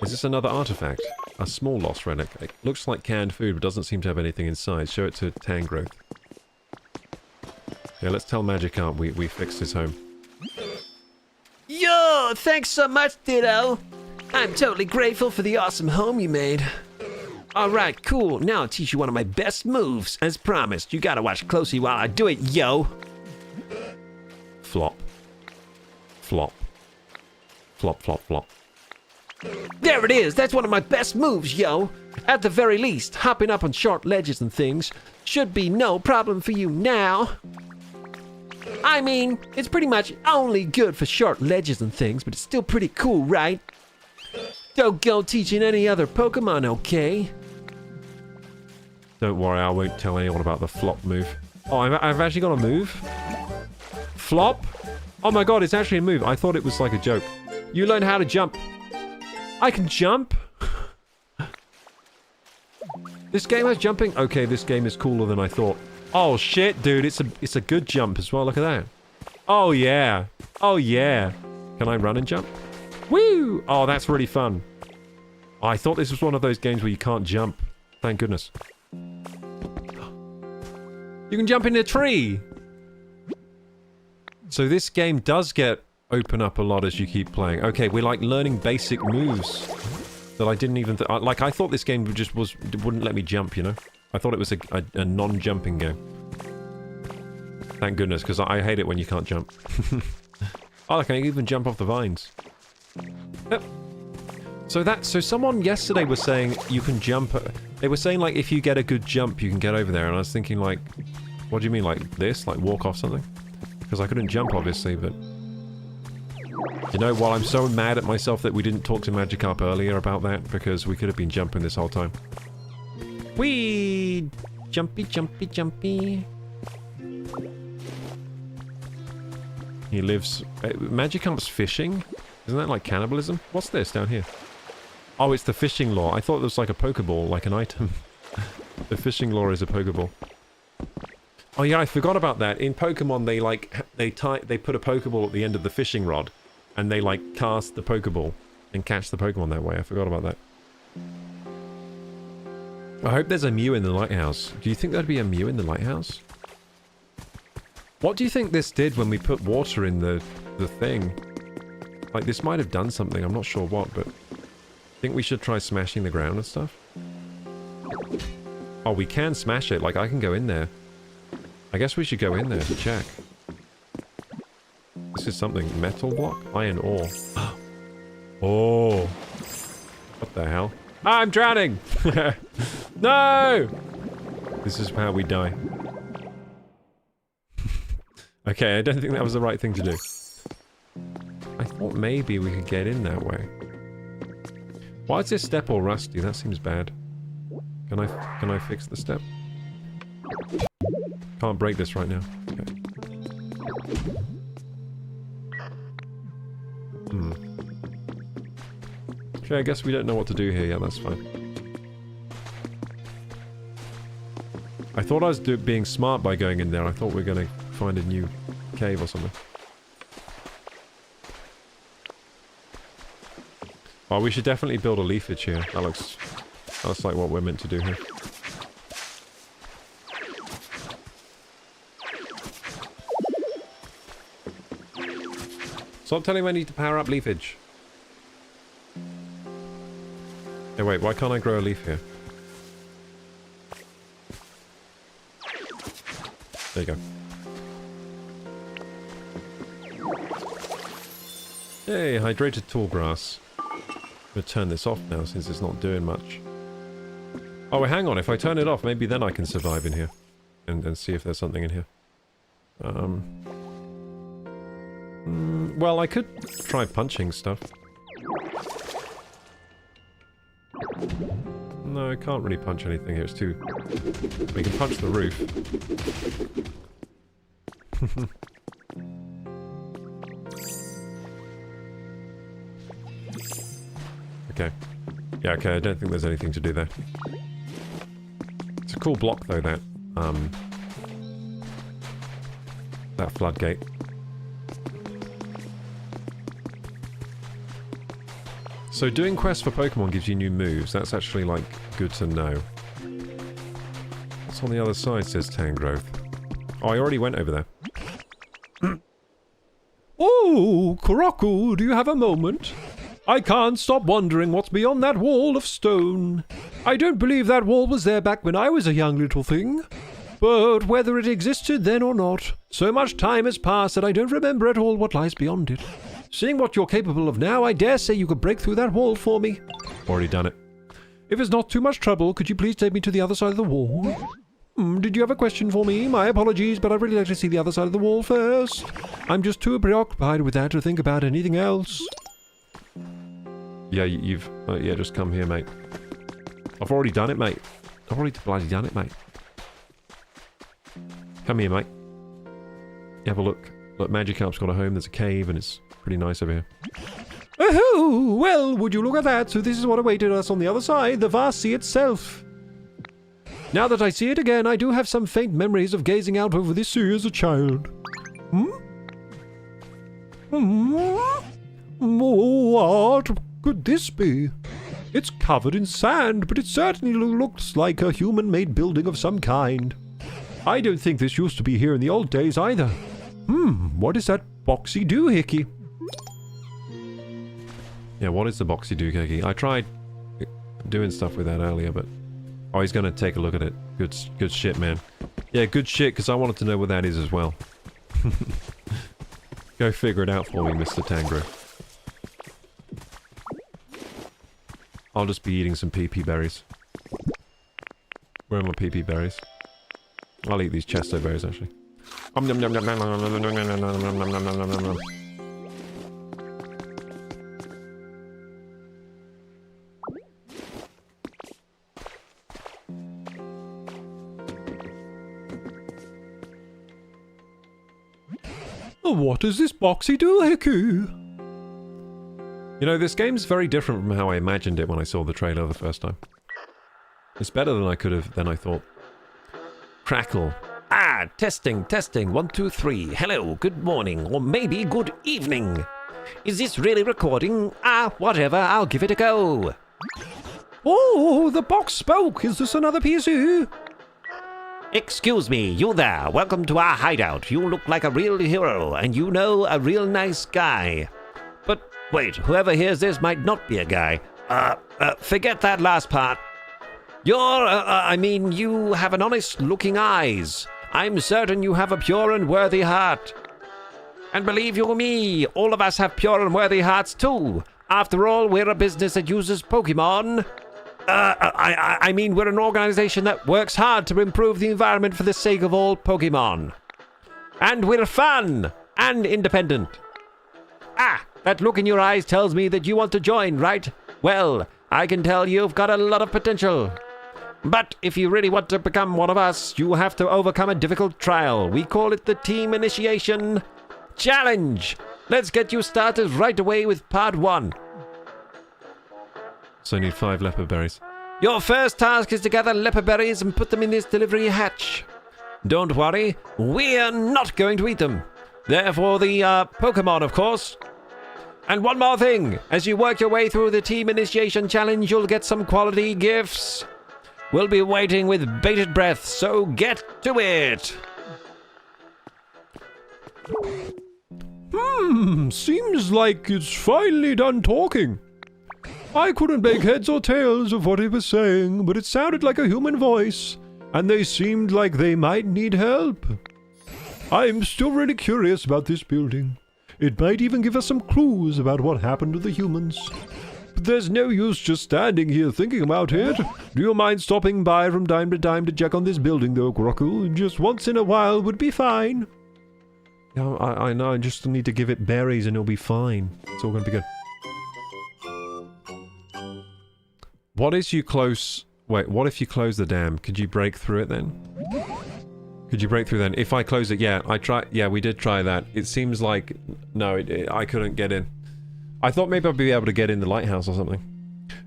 Is this another artifact? A small lost relic. It looks like canned food, but doesn't seem to have anything inside. Show it to Tangrowth. Yeah, let's tell Magikarp we fixed his home. Yo, thanks so much, Ditto. I'm totally grateful for the awesome home you made. Alright, cool. Now I'll teach you one of my best moves. As promised, you gotta watch closely while I do it, yo. Flop. Flop. Flop, flop, flop. There it is. That's one of my best moves, yo. At the very least, hopping up on short ledges and things should be no problem for you now. I mean, it's pretty much only good for short ledges and things, but it's still pretty cool, right? Don't go teaching any other Pokemon, okay? Don't worry, I won't tell anyone about the flop move. Oh, I've actually got a move? Flop? Oh my god, it's actually a move. I thought it was like a joke. You learn how to jump. I can jump? This game has jumping? Okay, this game is cooler than I thought. Oh shit, dude, it's a good jump as well. Look at that. Oh yeah. Oh yeah. Can I run and jump? Woo! Oh, that's really fun. Oh, I thought this was one of those games where you can't jump. Thank goodness. You can jump in a tree! So this game does open up a lot as you keep playing. Okay, we're like learning basic moves that I didn't even... like, I thought this game just wouldn't let me jump, you know? I thought it was a non-jumping game. Thank goodness, because I hate it when you can't jump. Oh, I can even jump off the vines. Yep. So someone yesterday was saying you can jump... They were saying, like, if you get a good jump, you can get over there. And I was thinking, like, what do you mean, like this? Like, walk off something? Because I couldn't jump, obviously, but... You know, while I'm so mad at myself that we didn't talk to Magikarp earlier about that, because we could have been jumping this whole time. Whee! Jumpy, jumpy, jumpy. He lives... Magikarp's fishing? Isn't that like cannibalism? What's this down here? Oh, it's the fishing lore. I thought it was like a Pokeball, like an item. The fishing lore is a Pokeball. Oh yeah, I forgot about that. In Pokemon, they put a Pokeball at the end of the fishing rod, and they like cast the Pokeball and catch the Pokemon that way. I forgot about that. I hope there's a Mew in the lighthouse. Do you think there'd be a Mew in the lighthouse? What do you think this did when we put water in the thing? Like, this might have done something. I'm not sure what, but... think we should try smashing the ground and stuff? Oh, we can smash it. Like, I can go in there. I guess we should go in there to check. This is something. Metal block? Iron ore. Oh. What the hell? I'm drowning! No! This is how we die. Okay, I don't think that was the right thing to do. I thought maybe we could get in that way. Why is this step all rusty? That seems bad. Can I fix the step? Can't break this right now. Okay. Okay, I guess we don't know what to do here. Yeah, that's fine. I thought I was being smart by going in there. I thought we were going to find a new cave or something. Oh, we should definitely build a leafage here. That looks like what we're meant to do here. Stop telling me I need to power up leafage. Hey, wait, why can't I grow a leaf here? There you go. Hey, hydrated tall grass. I'm gonna turn this off now since it's not doing much. Oh, well, hang on. If I turn it off, maybe then I can survive in here. And see if there's something in here. Well, I could try punching stuff. No, I can't really punch anything here. It's too... We can punch the roof. Okay. Yeah, okay, I don't think there's anything to do there. It's a cool block, though, that floodgate. So doing quests for Pokemon gives you new moves. That's actually, like, good to know. What's on the other side, says Tangrowth. Oh, I already went over there. Oh, Koroku, do you have a moment? I can't stop wondering what's beyond that wall of stone. I don't believe that wall was there back when I was a young little thing. But whether it existed then or not, so much time has passed that I don't remember at all what lies beyond it. Seeing what you're capable of now, I dare say you could break through that wall for me. Already done it. If it's not too much trouble, could you please take me to the other side of the wall? Did you have a question for me? My apologies, but I'd really like to see the other side of the wall first. I'm just too preoccupied with that to think about anything else. Yeah, you've... yeah, just come here, mate. I've already done it, mate. I've already bloody done it, mate. Come here, mate. Have a look. Look, Magikarp's got a home. There's a cave, and it's pretty nice over here. Oh, well, would you look at that? So this is what awaited us on the other side, the vast sea itself. Now that I see it again, I do have some faint memories of gazing out over this sea as a child. What could this be? It's covered in sand, but it certainly looks like a human-made building of some kind. I don't think this used to be here in the old days either. What is that boxy doohickey? Yeah, what is the boxy doohickey? I tried doing stuff with that earlier, but... Oh, he's gonna take a look at it. Good shit, man. Yeah, good shit, because I wanted to know what that is as well. Go figure it out for me, Mr. Tangro. I'll just be eating some PP berries. Where are my PP berries? I'll eat these Chesto berries, actually. What does this boxy doohickey? You know, this game's very different from how I imagined it when I saw the trailer the first time. It's better than I thought. Crackle. Ah, testing, 1, 2, 3. Hello, good morning, or maybe good evening. Is this really recording? Ah, whatever, I'll give it a go. Oh, the box spoke. Is this another PC? Excuse me, you there. Welcome to our hideout. You look like a real hero, and you know a real nice guy. But wait, whoever hears this might not be a guy. Forget that last part. You have an honest-looking eyes. I'm certain you have a pure and worthy heart. And believe you me, all of us have pure and worthy hearts too. After all, we're a business that uses Pokemon. We're an organization that works hard to improve the environment for the sake of all Pokemon. And we're fun and independent. Ah, that look in your eyes tells me that you want to join, right? Well, I can tell you've got a lot of potential. But if you really want to become one of us, you have to overcome a difficult trial. We call it the Team Initiation Challenge. Let's get you started right away with part 1. So I need 5 leopard berries. Your first task is to gather leopard berries and put them in this delivery hatch. Don't worry, we're not going to eat them. They're for the Pokemon, of course. And one more thing, as you work your way through the Team Initiation Challenge, you'll get some quality gifts. We'll be waiting with bated breath, so get to it. Seems like it's finally done talking. I couldn't make heads or tails of what it was saying, but it sounded like a human voice, and they seemed like they might need help. I'm still really curious about this building. It might even give us some clues about what happened to the humans. But there's no use just standing here thinking about it. Do you mind stopping by from time to time to check on this building, though, Koroku? Just once in a while would be fine. Yeah, I know, I just need to give it berries and it'll be fine. It's all going to be good. What is you close... Wait, what if you close the dam? Could you break through it then? Could you break through then? If I close it, yeah, yeah, we did try that. It seems like... No, I couldn't get in. I thought maybe I'd be able to get in the lighthouse or something.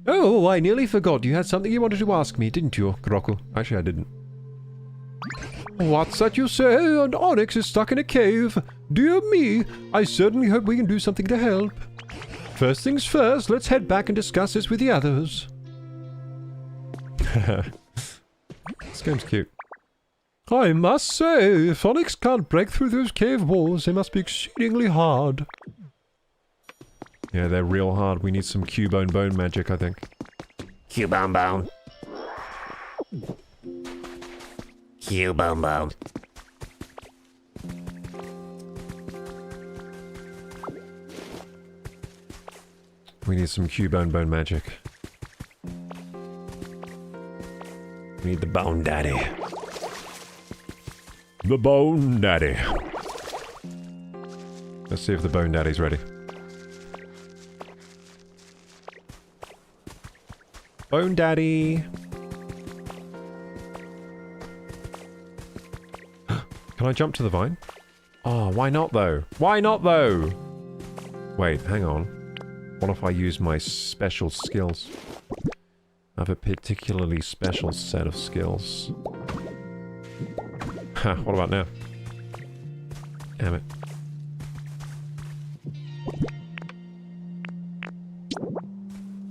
Oh, I nearly forgot. You had something you wanted to ask me, didn't you, Koroku? Actually, I didn't. What's that you say? An Onyx is stuck in a cave. Dear me, I certainly hope we can do something to help. First things first, let's head back and discuss this with the others. This game's cute. I must say, if Onyx can't break through those cave walls, they must be exceedingly hard. Yeah, they're real hard. We need some Cubone bone magic, I think. Cubone bone. Cubone bone. We need some Cubone bone magic. We need the Bone Daddy. The Bone Daddy. Let's see if the Bone Daddy's ready. Bone Daddy. Can I jump to the vine? Oh, why not though? Why not though? Wait, hang on. What if I use my special skills? I have a particularly special set of skills. Ha, what about now? Damn it.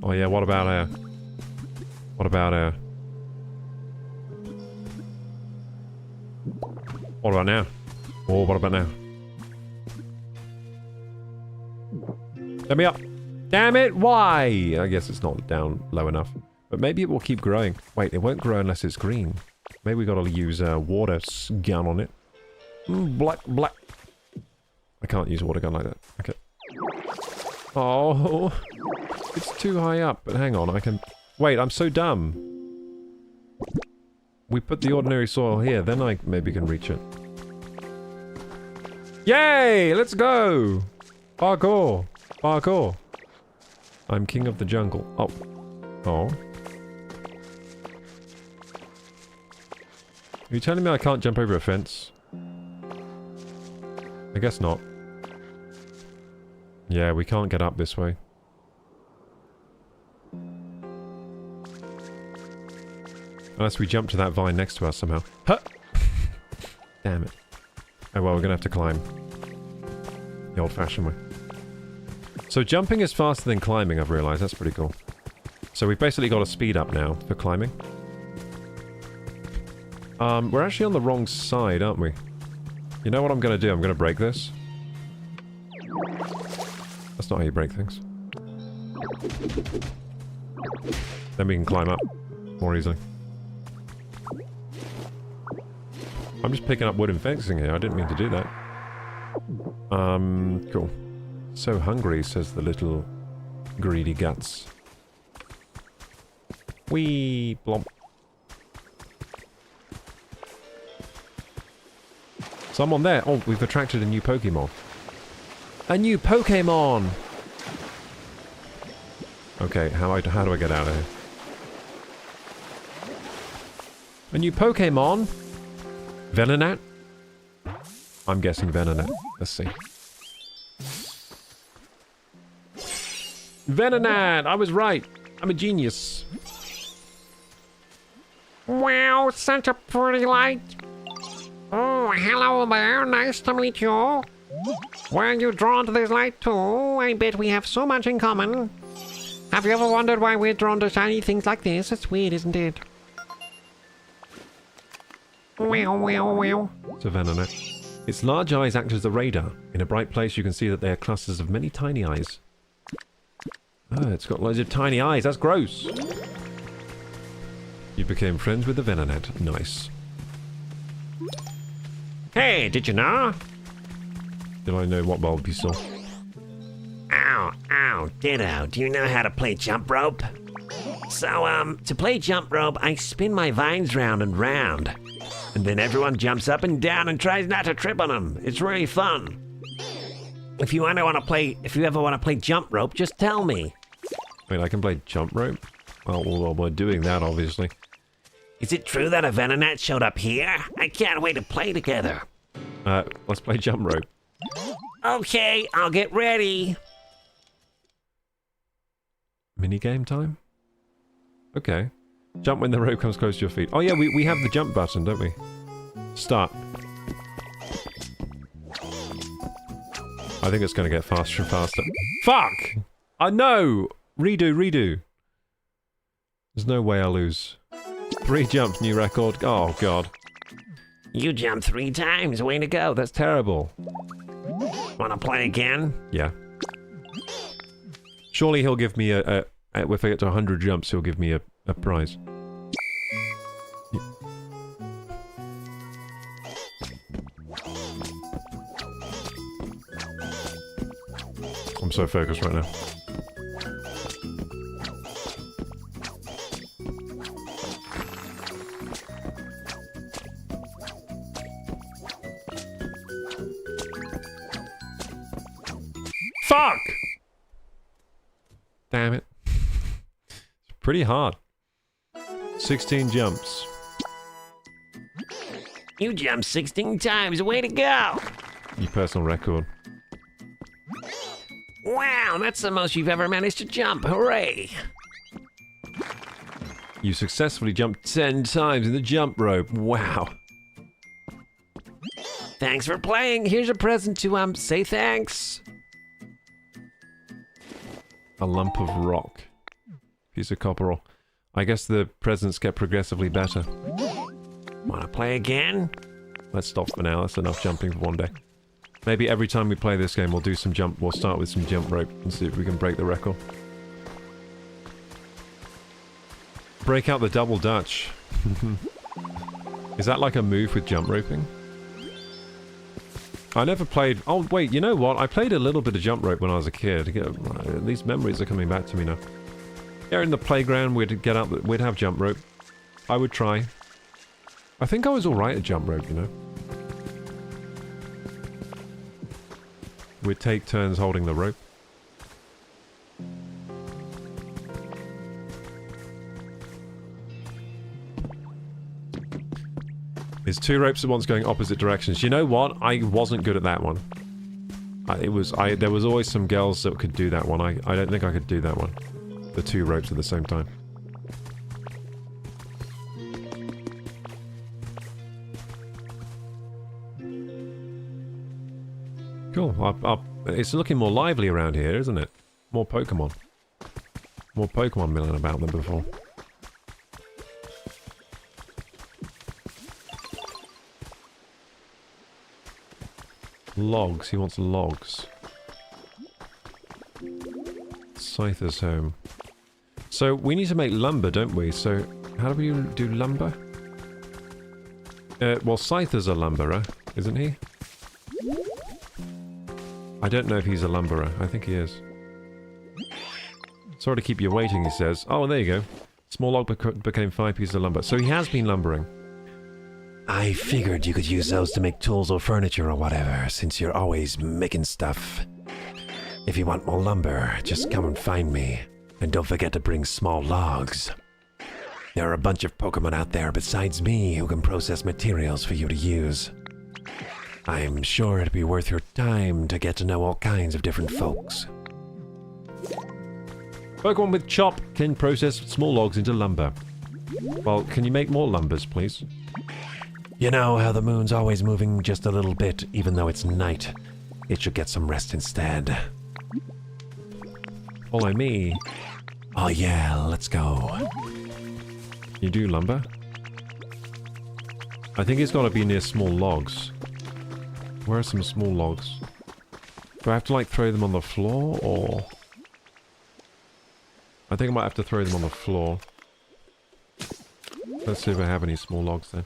Oh yeah, what about what about what about now? Oh, what about now? Let me up! Damn it, why? I guess it's not down low enough. But maybe it will keep growing. Wait, it won't grow unless it's green. Maybe we gotta use a water gun on it. Black. I can't use a water gun like that. Okay. Oh, it's too high up. But hang on, I can... Wait, I'm so dumb. We put the ordinary soil here, then I maybe can reach it. Yay! Let's go! Parkour! Parkour! I'm king of the jungle. Oh. Oh. Are you telling me I can't jump over a fence? I guess not. Yeah, we can't get up this way. Unless we jump to that vine next to us somehow. Huh! Damn it. Oh well, we're gonna have to climb. The old-fashioned way. So jumping is faster than climbing, I've realised. That's pretty cool. So we've basically got a speed up now for climbing. We're actually on the wrong side, aren't we? You know what I'm gonna do? I'm gonna break this. That's not how you break things. Then we can climb up more easily. I'm just picking up wooden fencing here. I didn't mean to do that. Cool. So hungry, says the little greedy guts. Wee blomp. Someone there. Oh, we've attracted a new Pokemon. A new Pokemon! Okay, how do I get out of here? A new Pokemon? Venonat? I'm guessing Venonat. Let's see. Venonat! I was right! I'm a genius. Wow, such a pretty light. Oh, hello there. Nice to meet you. Were you drawn to this light too? I bet we have so much in common. Have you ever wondered why we're drawn to shiny things like this? It's weird, isn't it? Wow, wow, wow. It's a Venonat. Its large eyes act as a radar. In a bright place you can see that they are clusters of many tiny eyes. Oh, it's got loads of tiny eyes. That's gross. You became friends with the Venonat. Nice. Hey, did you know? Did I know what bulb you saw? Ow, ditto. Do you know how to play jump rope? So, to play jump rope, I spin my vines round and round. And then everyone jumps up and down and tries not to trip on them. It's really fun. If you ever want to play jump rope, just tell me. Wait, I can play jump rope? Well, we're doing that, obviously. Is it true that a Venonat showed up here? I can't wait to play together. Let's play jump rope. Okay, I'll get ready. Minigame time? Okay. Jump when the rope comes close to your feet. Oh yeah, we have the jump button, don't we? Start. I think it's going to get faster and faster. Fuck! I know! Redo. There's no way I lose. 3 jumps, new record. Oh, God. You jumped 3 times. Way to go. That's terrible. Wanna play again? Yeah. Surely he'll give me if I get to 100 jumps, he'll give me a prize. I'm so focused right now. Fuck! Damn it. It's pretty hard. 16 jumps. You jumped 16 times. Way to go. Your personal record. Wow, that's the most you've ever managed to jump. Hooray. You successfully jumped 10 times in the jump rope. Wow. Thanks for playing. Here's a present to, say thanks. A lump of rock. Piece of copper. I guess the presents get progressively better. Wanna play again? Let's stop for now. That's enough jumping for one day. Maybe every time we play this game, we'll do some jump. We'll start with some jump rope and see if we can break the record. Break out the double dutch. Is that like a move with jump roping? I never played... Oh, wait, you know what? I played a little bit of jump rope when I was a kid. These memories are coming back to me now. Yeah, in the playground, we'd get out... We'd have jump rope. I would try. I think I was alright at jump rope, you know. We'd take turns holding the rope. It's 2 ropes at once going opposite directions. You know what? I wasn't good at that one. There was always some girls that could do that one. I don't think I could do that one. The 2 ropes at the same time. Cool. It's looking more lively around here, isn't it? More Pokemon. More Pokemon milling about than before. Logs. He wants logs. Scyther's home. So we need to make lumber, don't we? So how do we do lumber? Well, Scyther's a lumberer, isn't he? I don't know if he's a lumberer. I think he is. Sorry to keep you waiting, he says. Oh, there you go. Small log became 5 pieces of lumber. So he has been lumbering. I figured you could use those to make tools or furniture or whatever, since you're always making stuff. If you want more lumber, just come and find me. And don't forget to bring small logs. There are a bunch of Pokemon out there besides me who can process materials for you to use. I'm sure it'd be worth your time to get to know all kinds of different folks. Pokemon with Chop can process small logs into lumber. Well, can you make more lumbers, please? You know how the moon's always moving just a little bit, even though it's night. It should get some rest instead. Follow me. Oh yeah, let's go. You do lumber? I think it's got to be near small logs. Where are some small logs? Do I have to, like, throw them on the floor, or...? I think I might have to throw them on the floor. Let's see if I have any small logs then.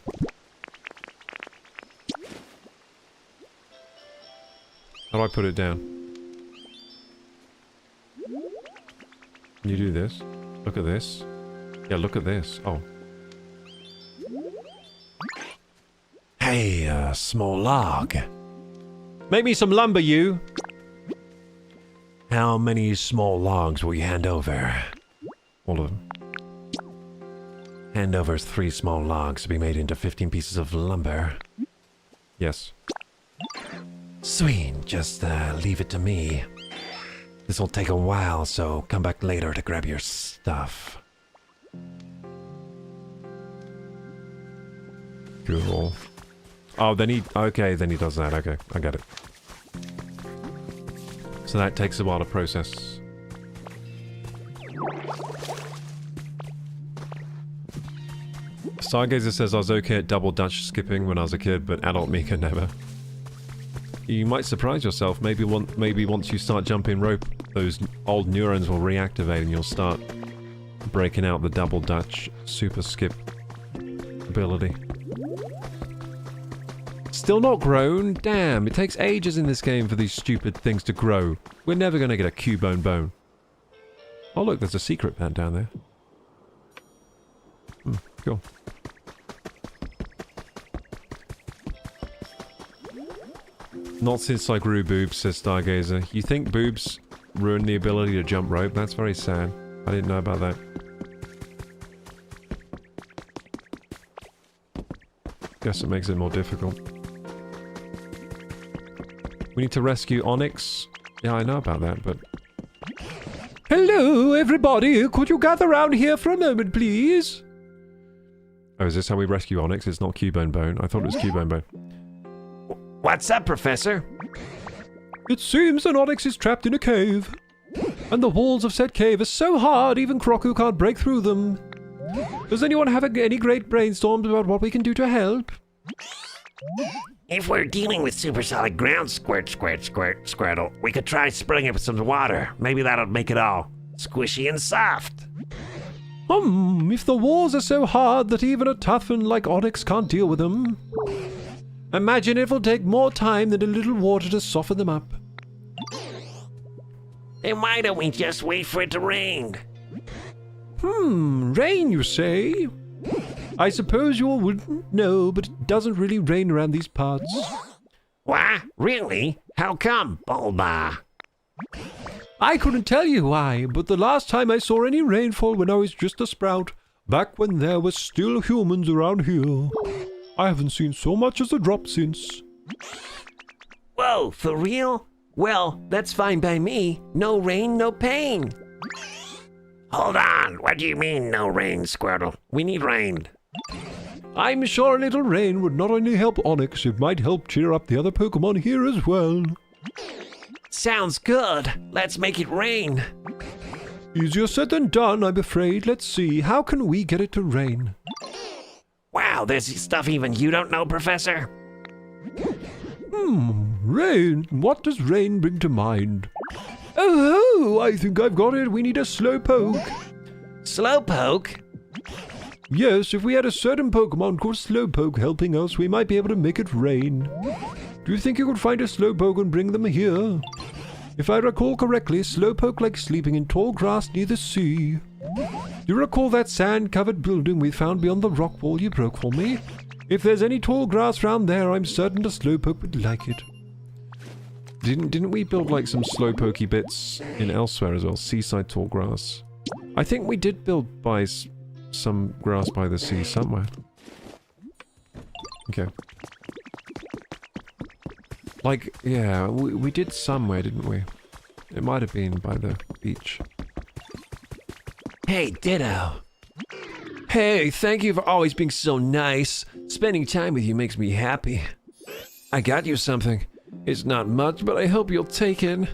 How do I put it down? Can you do this? Look at this. Yeah, look at this. Oh. Hey, small log. Make me some lumber, you! How many small logs will you hand over? All of them. Hand over 3 small logs to be made into 15 pieces of lumber. Yes. Sweet, just leave it to me. This'll take a while, so come back later to grab your stuff. Cool. Oh, then he... Okay, then he does that. Okay, I get it. So that takes a while to process. Stargazer says I was okay at double Dutch skipping when I was a kid, but adult me can never. You might surprise yourself. Maybe once you start jumping rope, those old neurons will reactivate and you'll start breaking out the double Dutch super skip ability. Still not grown? Damn, it takes ages in this game for these stupid things to grow. We're never going to get a Cubone bone. Oh look, there's a secret pet down there. Cool. Not since I grew boobs, says Stargazer. You think boobs ruin the ability to jump rope? That's very sad. I didn't know about that. Guess it makes it more difficult. We need to rescue Onyx. Yeah, I know about that, but... Hello, everybody! Could you gather around here for a moment, please? Oh, is this how we rescue Onyx? It's not Cubone Bone. I thought it was Cubone Bone. What's up, Professor? It seems an Onyx is trapped in a cave. And the walls of said cave are so hard, even Kroku can't break through them. Does anyone have any great brainstorms about what we can do to help? If we're dealing with supersonic ground squirtle, we could try spraying it with some water. Maybe that'll make it all squishy and soft. If the walls are so hard that even a tough one like Onyx can't deal with them. Imagine it will take more time than a little water to soften them up. Then why don't we just wait for it to rain? Rain, you say? I suppose you all wouldn't know, but it doesn't really rain around these parts. What? Really? How come, Bulba? I couldn't tell you why, but the last time I saw any rainfall when I was just a sprout, back when there were still humans around here. I haven't seen so much as a drop since. Whoa, for real? Well, that's fine by me. No rain, no pain. Hold on, what do you mean no rain, Squirtle? We need rain. I'm sure a little rain would not only help Onyx, it might help cheer up the other Pokemon here as well. Sounds good. Let's make it rain. Easier said than done, I'm afraid. Let's see, how can we get it to rain? Wow, there's stuff even you don't know, Professor. Rain. What does rain bring to mind? Oh, I think I've got it. We need a Slowpoke. Slowpoke? Yes, if we had a certain Pokemon called Slowpoke helping us, we might be able to make it rain. Do you think you could find a Slowpoke and bring them here? If I recall correctly, Slowpoke likes sleeping in tall grass near the sea. Do you recall that sand-covered building we found beyond the rock wall you broke for me? If there's any tall grass round there, I'm certain the Slowpoke would like it. Didn't we build like some Slowpokey bits in elsewhere as well? Seaside tall grass. I think we did build by some grass by the sea somewhere. Okay. Like, yeah, we did somewhere, didn't we? It might have been by the beach. Hey, Ditto. Hey, thank you for always being so nice. Spending time with you makes me happy. I got you something. It's not much, but I hope you'll take it.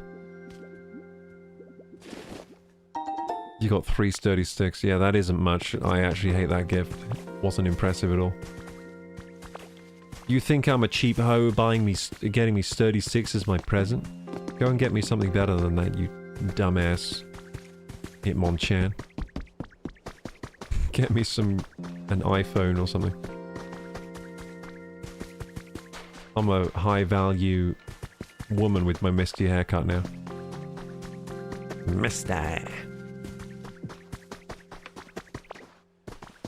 You got 3 sturdy sticks. Yeah, that isn't much. I actually hate that gift. It wasn't impressive at all. You think I'm a cheap hoe getting me sturdy sticks as my present? Go and get me something better than that, you dumbass Hitmonchan. Get me an iPhone or something. I'm a high-value woman with my misty haircut now. Mister.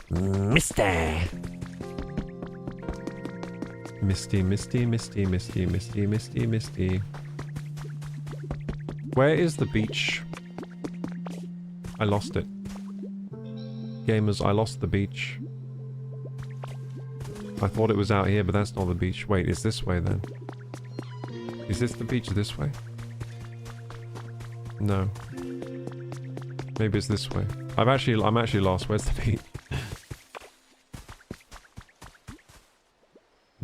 Mister. Misty, misty, misty, misty, misty, misty, misty. Where is the beach? I lost it. Gamers, I lost the beach. I thought it was out here, but that's not the beach. Wait, is this way then? Is this the beach this way? No. Maybe it's this way. I'm actually lost. Where's the beach?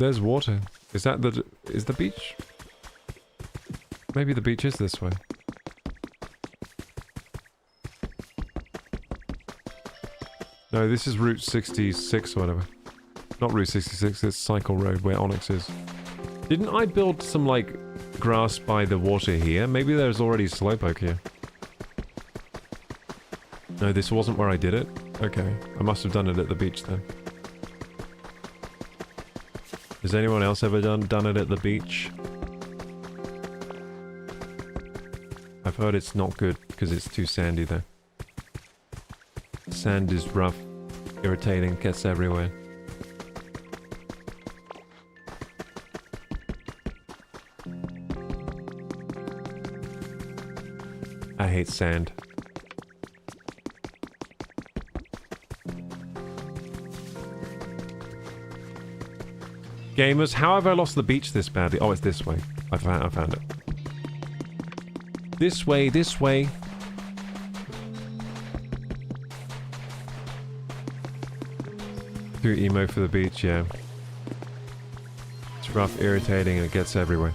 There's water. Is that the... Is the beach? Maybe the beach is this way. No, this is Route 66 or whatever. Not Route 66, it's Cycle Road where Onyx is. Didn't I build some, like, grass by the water here? Maybe there's already Slowpoke here. No, this wasn't where I did it? Okay. I must have done it at the beach then. Has anyone else ever done it at the beach? I've heard it's not good because it's too sandy there. Sand is rough, irritating, gets everywhere. I hate sand. Gamers, how have I lost the beach this badly? Oh, it's this way. I found it. This way, this way. Too emo for the beach, yeah. It's rough, irritating, and it gets everywhere.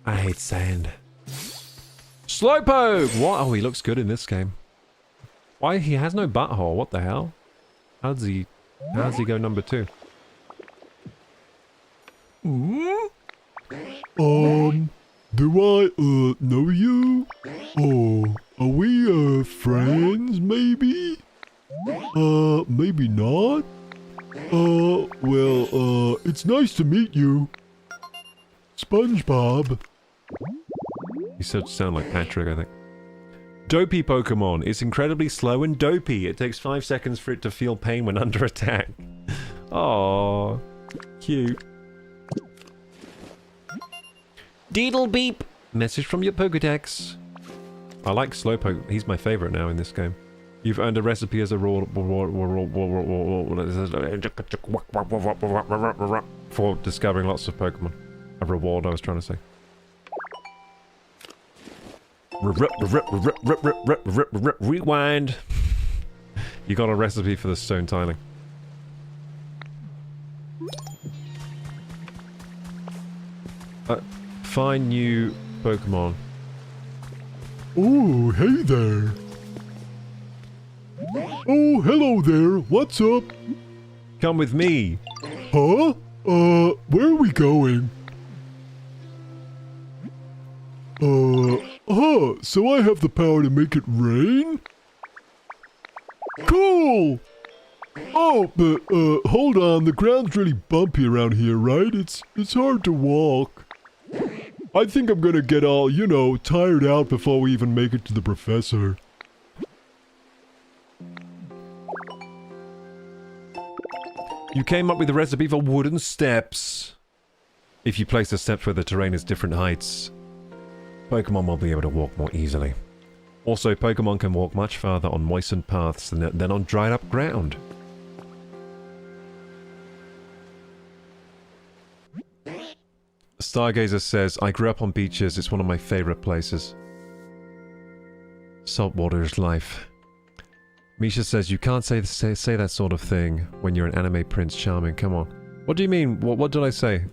I hate sand. Slowpoke! What? Oh, he looks good in this game. Why? He has no butthole. What the hell? How does he go number 2? Do I, know you? Oh, are we, friends, maybe? Maybe not? Well, it's nice to meet you. SpongeBob. You sound like Patrick, I think. Dopey Pokemon. It's incredibly slow and dopey. It takes 5 seconds for it to feel pain when under attack. Aww. Cute. Deedle beep. Message from your Pokedex. I like Slowpoke. He's my favorite now in this game. You've earned a recipe as a for discovering lots of Pokemon. A reward, I was trying to say. Rewind. You got a recipe for the stone tiling. Find new Pokemon. Oh, hey there. Oh, hello there. What's up? Come with me. Huh? Where are we going? So I have the power to make it rain? Cool! Oh, but, hold on, the ground's really bumpy around here, right? It's hard to walk. I think I'm gonna get all, you know, tired out before we even make it to the professor. You came up with a recipe for wooden steps. If you place the steps where the terrain is different heights, Pokemon will be able to walk more easily. Also, Pokemon can walk much farther on moistened paths than on dried up ground. Stargazer says, I grew up on beaches, it's one of my favorite places. Saltwater is life. Misha says, you can't say that sort of thing when you're an anime Prince Charming, come on. What do you mean? What did I say?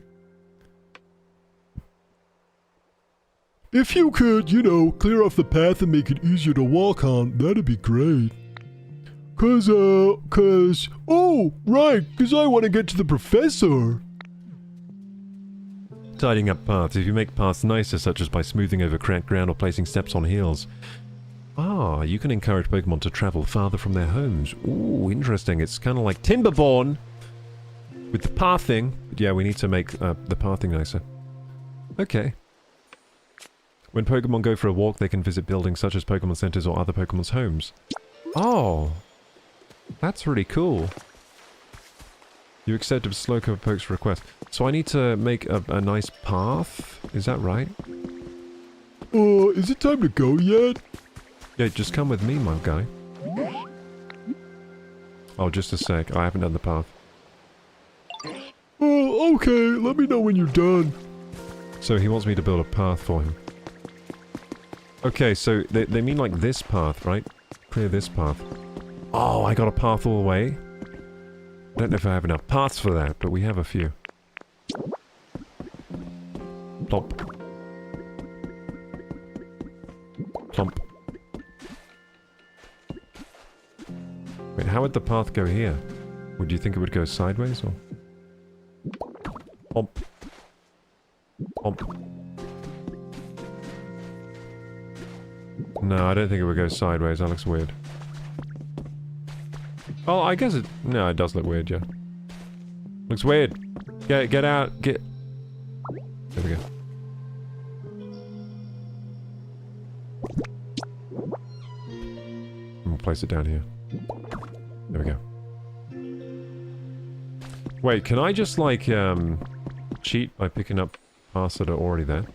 If you could, you know, clear off the path and make it easier to walk on, that'd be great. Oh, right, cause I want to get to the professor. Tidying up paths. If you make paths nicer, such as by smoothing over cracked ground or placing steps on hills. Ah, you can encourage Pokemon to travel farther from their homes. Ooh, interesting. It's kind of like Timberborn with the pathing. But yeah, we need to make the pathing nicer. Okay. When Pokemon go for a walk, they can visit buildings such as Pokemon centers or other Pokemon's homes. Oh, that's really cool. You accepted Slowpoke's request. So I need to make a nice path? Is that right? Is it time to go yet? Yeah, just come with me, my guy. Oh, just a sec. I haven't done the path. Oh, okay. Let me know when you're done. So he wants me to build a path for him. Okay, so they mean like this path, right? Clear this path. Oh, I got a path all the way. I don't know if I have enough paths for that, but we have a few. Plomp. Plomp. Wait, how would the path go here? Would you think it would go sideways or? Plomp. Plomp. No, I don't think it would go sideways. That looks weird. Oh, I guess it... No, it does look weird, yeah. Looks weird. Get out. Get... There we go. We'll place it down here. There we go. Wait, can I just, like, cheat by picking up paths that are already there?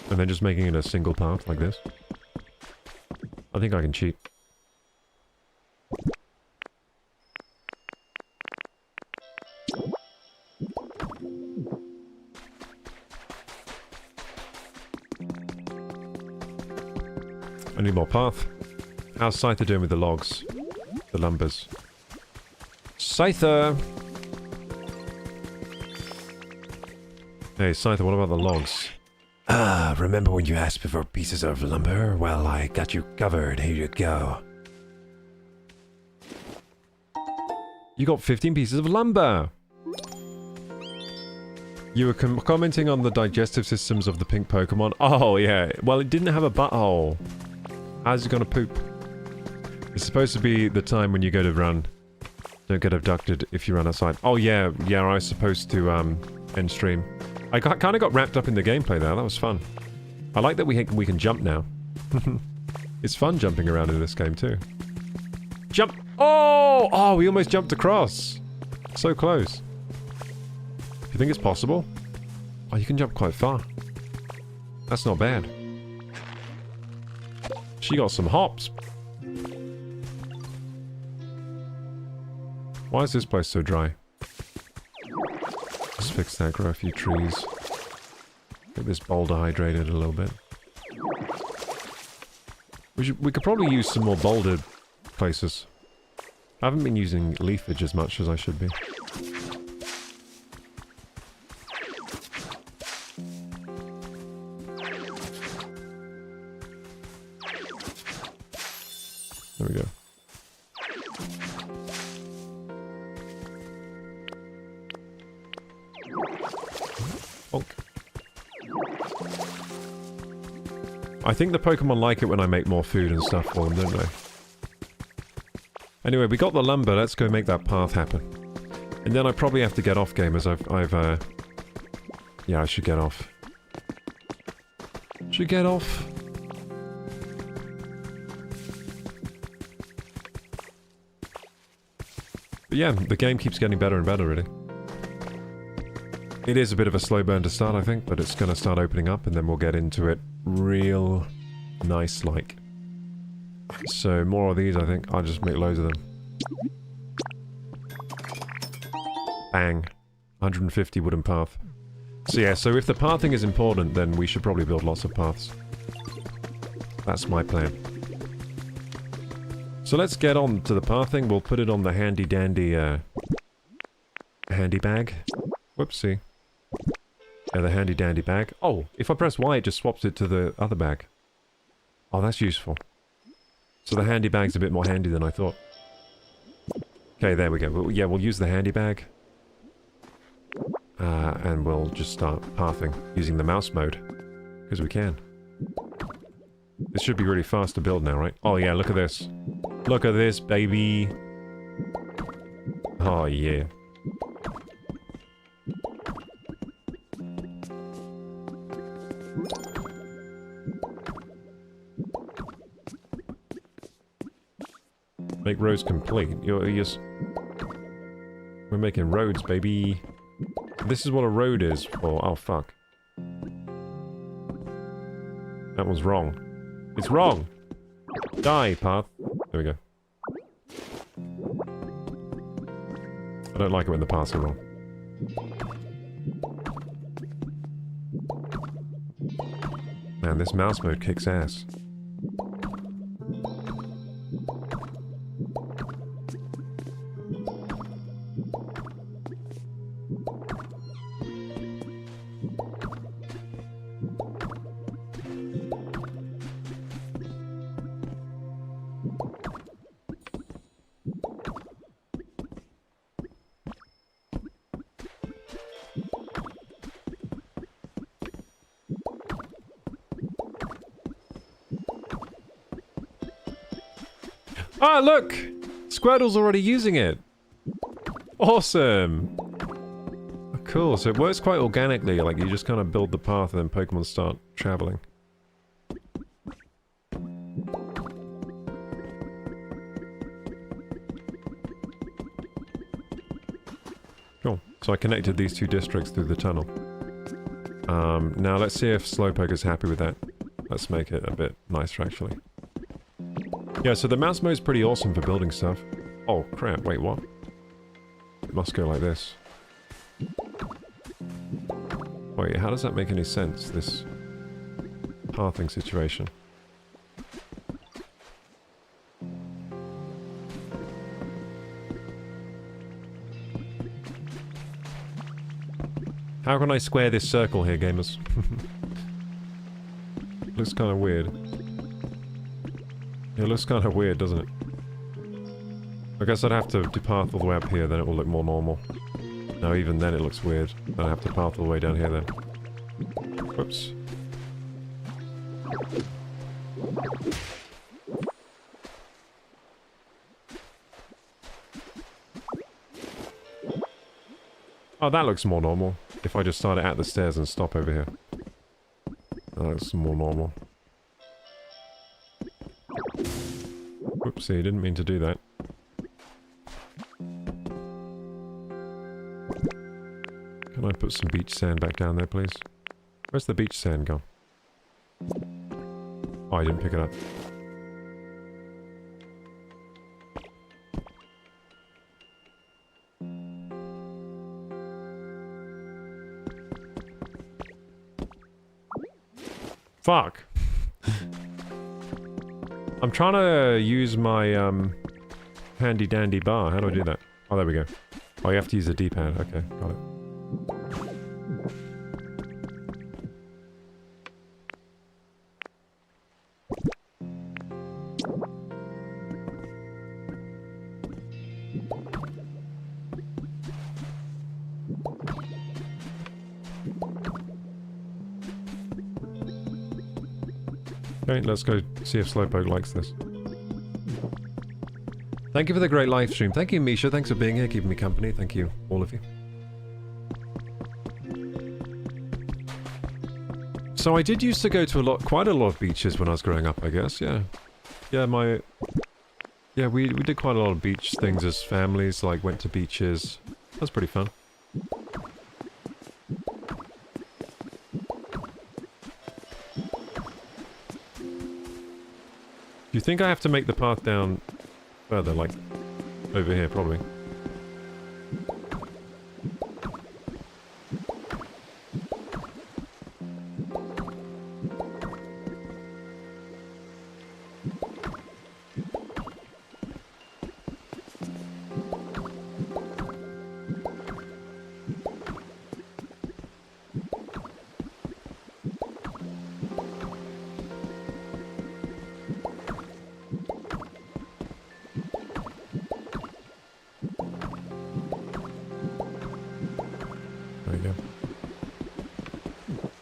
And then just making it a single path like this? I think I can cheat. I need more path. How's Scyther doing with the logs? The lumbers. Scyther! Hey, Scyther, what about the logs? Ah, remember when you asked me for pieces of lumber? Well, I got you covered. Here you go. You got 15 pieces of lumber! You were commenting on the digestive systems of the pink Pokemon. Oh, yeah. Well, it didn't have a butthole. How's it gonna poop? It's supposed to be the time when you go to run. Don't get abducted if you run outside. Oh, yeah. Yeah, I was supposed to, end stream. I kind of got wrapped up in the gameplay there. That was fun. I like that we can jump now. It's fun jumping around in this game, too. Jump! Oh! Oh, we almost jumped across. So close. You think it's possible? Oh, you can jump quite far. That's not bad. She got some hops. Why is this place so dry? Let's fix that, grow a few trees. Get this boulder hydrated a little bit. We could probably use some more boulder places. I haven't been using leafage as much as I should be. There we go. Bonk. I think the Pokemon like it when I make more food and stuff for them, don't they? Anyway, we got the lumber. Let's go make that path happen. And then I probably have to get off, gamers. Yeah, I should get off. Should get off. But yeah, the game keeps getting better and better, really. It is a bit of a slow burn to start, I think, but it's going to start opening up, and then we'll get into it real nice-like. So, more of these, I think. I'll just make loads of them. Bang. 150 wooden path. So yeah, so if the pathing is important, then we should probably build lots of paths. That's my plan. So let's get on to the pathing. We'll put it on the handy-dandy, handy bag. Whoopsie. Yeah, the handy-dandy bag. Oh, if I press Y, it just swaps it to the other bag. Oh, that's useful. So the handy bag's a bit more handy than I thought. Okay, there we go. Well, yeah, we'll use the handy bag. And we'll just start pathing using the mouse mode. Because we can. This should be really fast to build now, right? Oh yeah, look at this. Look at this, baby. Oh yeah. Make roads complete. You're just... We're making roads, baby. This is what a road is for... Oh, fuck. That was wrong. It's wrong! Die, path. There we go. I don't like it when the paths are wrong. Man, this mouse mode kicks ass. Ah, look! Squirtle's already using it. Awesome. Cool, so it works quite organically, like you just kind of build the path and then Pokemon start traveling. Cool, so I connected these two districts through the tunnel. Now let's see if Slowpoke is happy with that. Let's make it a bit nicer actually. Yeah, so the mouse mode is pretty awesome for building stuff. Oh crap, wait, what? It must go like this. Wait, how does that make any sense, this pathing situation? How can I square this circle here, gamers? Looks kind of weird. It looks kind of weird, doesn't it? I guess I'd have to path all the way up here, then it will look more normal. No, even then it looks weird. I'd have to path all the way down here then. Whoops. Oh, that looks more normal. If I just start it at the stairs and stop over here. That looks more normal. Whoopsie, didn't mean to do that. Can I put some beach sand back down there, please? Where's the beach sand gone? Oh, I didn't pick it up. Fuck. I'm trying to use my handy dandy bar. How do I do that? Oh, there we go. Oh, you have to use the D-pad. Okay, got it. Okay, let's go see if Slowpoke likes this. Thank you for the great live stream. Thank you, Misha. Thanks for being here, keeping me company. Thank you, all of you. So I did used to go to quite a lot of beaches when I was growing up, I guess, yeah. Yeah, we did quite a lot of beach things as families, like went to beaches. That's pretty fun. Do you think I have to make the path down further, like over here, probably?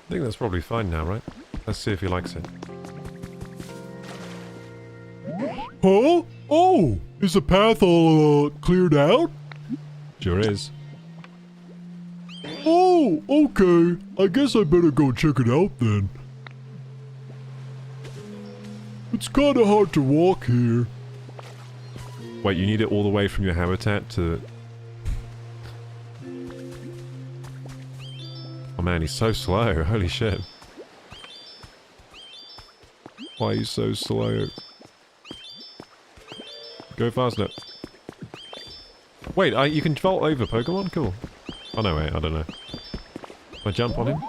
I think that's probably fine now, right? Let's see if he likes it. Huh? Oh! Is the path all cleared out? Sure is. Oh, okay. I guess I better go check it out then. It's kinda hard to walk here. Wait, you need it all the way from your habitat to... Oh man, he's so slow. Holy shit. Why are you so slow? Go faster. Wait, you can vault over Pokemon? Cool. Oh no, wait, I don't know. Can I jump on him?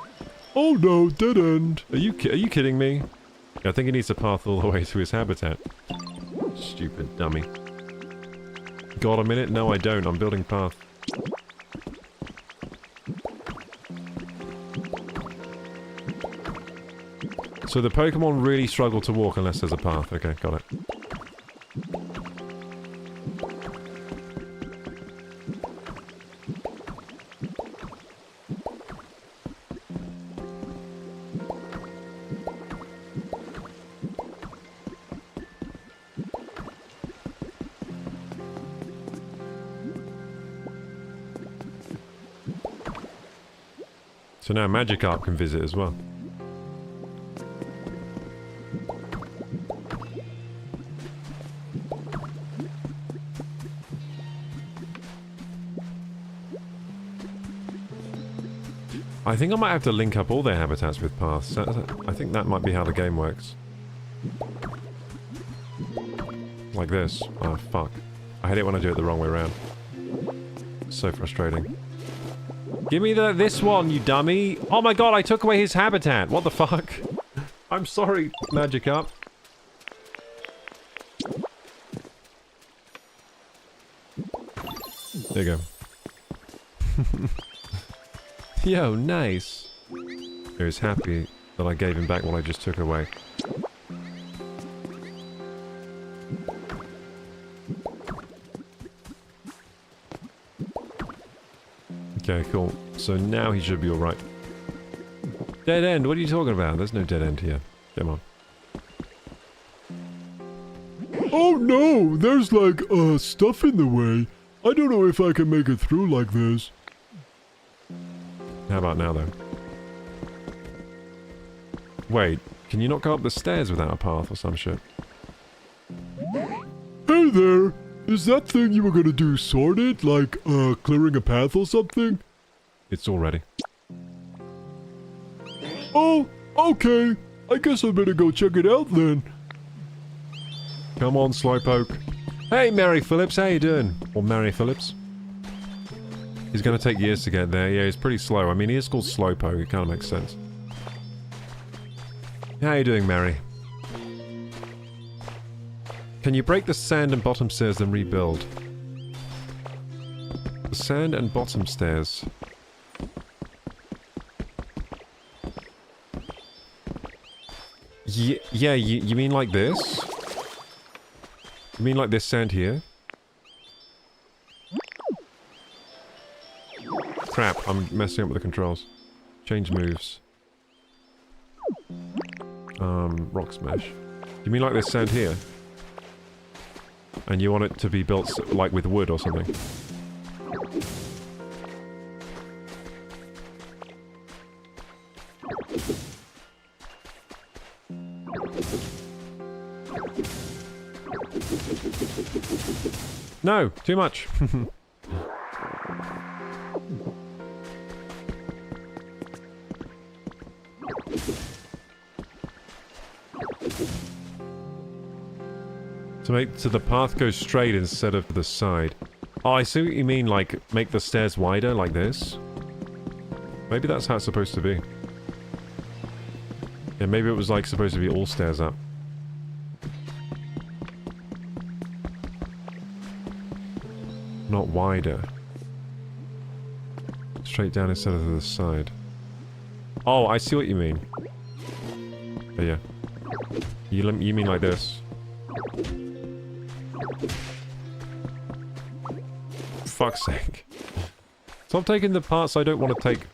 Oh no, dead end. Are you kidding me? I think he needs to path all the way to his habitat. Stupid dummy. Got a minute? No, I don't. I'm building path. So the Pokemon really struggle to walk unless there's a path. Okay, got it. So now Magikarp can visit as well. I think I might have to link up all their habitats with paths. I think that might be how the game works. Like this. Oh, fuck. I hate it when I do it the wrong way around. So frustrating. Give me this one, you dummy! Oh my god, I took away his habitat! What the fuck? I'm sorry, Magikarp. There you go. Yo, nice. He was happy that I gave him back what I just took away. Okay, cool. So now he should be alright. Dead end, what are you talking about? There's no dead end here. Come on. Oh no! There's like, stuff in the way. I don't know if I can make it through like this. How about now, though? Wait, can you not go up the stairs without a path or some shit? Hey there! Is that thing you were gonna do sorted? Like, clearing a path or something? It's all ready. Oh, okay. I guess I better go check it out then. Come on, Slowpoke. Hey, Mary Phillips, how you doing? Or Mary Phillips? He's gonna take years to get there. Yeah, he's pretty slow. I mean, he is called Slowpoke. It kind of makes sense. How you doing, Mary? Can you break the sand and bottom stairs then rebuild? The sand and bottom stairs. Yeah, you mean like this? You mean like this sand here? Crap, I'm messing up with the controls. Change moves. Rock smash. You mean like this sand here? And you want it to be built like with wood or something? No, too much. So the path goes straight instead of the side. Oh, I see what you mean, like, make the stairs wider, like this? Maybe that's how it's supposed to be. Yeah, maybe it was, like, supposed to be all stairs up. Not wider. Straight down instead of the side. Oh, I see what you mean. But yeah. You mean like this. Fuck's sake. Stop taking the parts I don't want to take.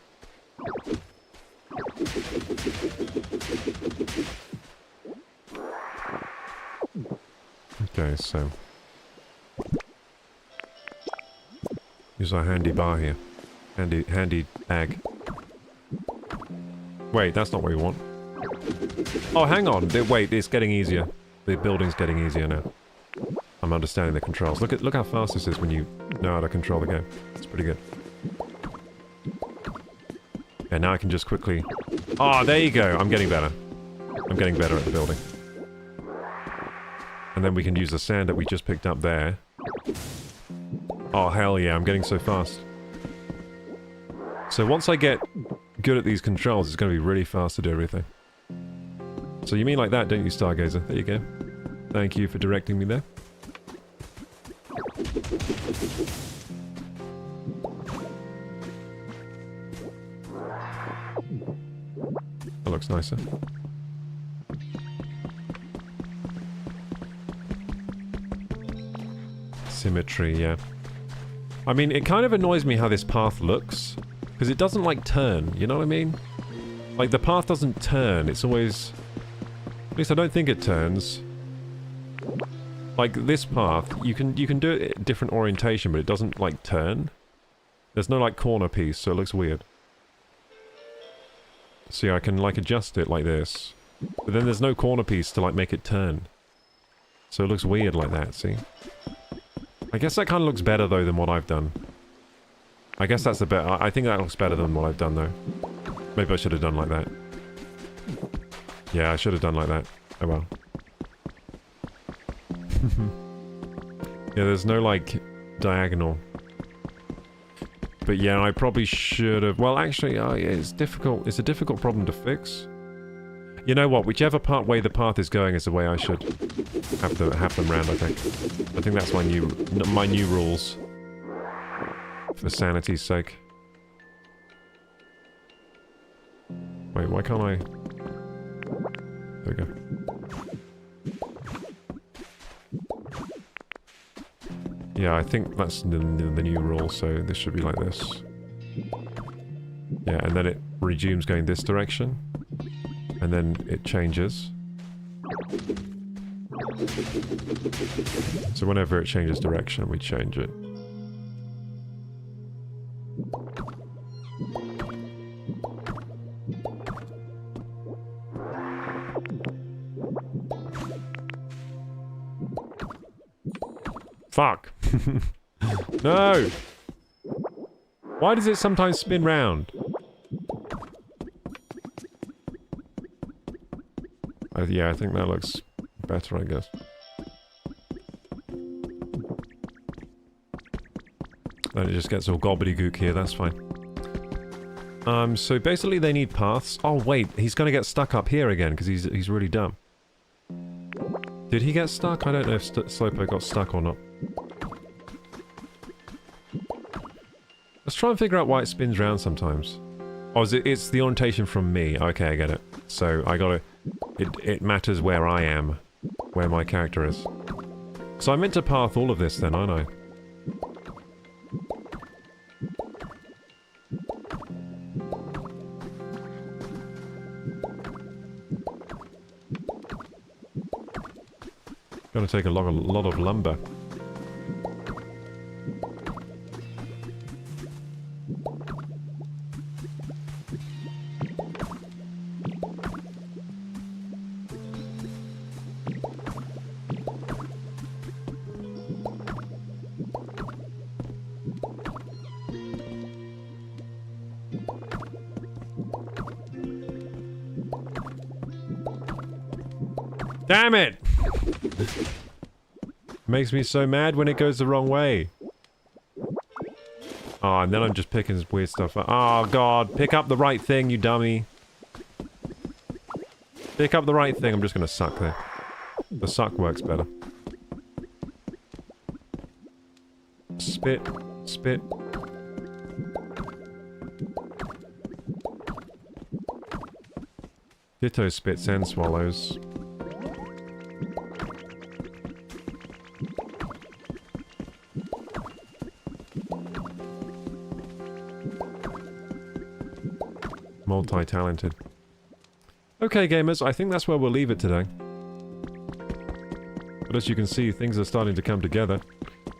Okay, so. Use our handy bar here. Handy bag. Wait, that's not what we want. Oh, hang on. Wait, it's getting easier. The building's getting easier now. I'm understanding the controls. Look how fast this is when you know how to control the game. It's pretty good. And now I can just quickly... Oh, there you go. I'm getting better. I'm getting better at the building. And then we can use the sand that we just picked up there. Oh, hell yeah. I'm getting so fast. So once I get good at these controls, it's going to be really fast to do everything. So you mean like that, don't you, Stargazer? There you go. Thank you for directing me there. That looks nicer. Symmetry, yeah. I mean, it kind of annoys me how this path looks. Because it doesn't, like, turn, you know what I mean? Like, the path doesn't turn, it's always... At least I don't think it turns. Like, this path, you can do it at different orientation, but it doesn't, like, turn. There's no, like, corner piece, so it looks weird. See, I can, like, adjust it like this. But then there's no corner piece to, like, make it turn. So it looks weird like that, see? I guess that kind of looks better, though, than what I've done. I guess that's the better... I think that looks better than what I've done, though. Maybe I should have done like that. Yeah, I should have done like that. Oh, well. Yeah, there's no, like, diagonal. But yeah, I probably should have... Well, actually, it's difficult. It's a difficult problem to fix. You know what? Whichever way the path is going is the way I should have them round, I think. I think that's my new rules. For sanity's sake. Wait, why can't I... There we go. Yeah, I think that's the new rule, so this should be like this. Yeah, and then it resumes going this direction. And then it changes. So whenever it changes direction, we change it. Fuck. No! Why does it sometimes spin round? Yeah, I think that looks better, I guess. Then it just gets all gobbledygook here, that's fine. So basically they need paths. Oh wait, he's gonna get stuck up here again, because he's really dumb. Did he get stuck? I don't know if Slowpoke got stuck or not. Let's try and figure out why it spins round sometimes. Oh, it's the orientation from me. Okay, I get it. So I gotta... It matters where I am. Where my character is. So I meant to path all of this then, aren't I? Gonna take a lot of lumber. Damn it! Makes me so mad when it goes the wrong way. Oh, and then I'm just picking this weird stuff up. Oh, God. Pick up the right thing, you dummy. Pick up the right thing. I'm just gonna suck there. The suck works better. Spit. Spit. Ditto spits and swallows. Multi-talented. Okay, gamers, I think that's where we'll leave it today. But as you can see, things are starting to come together.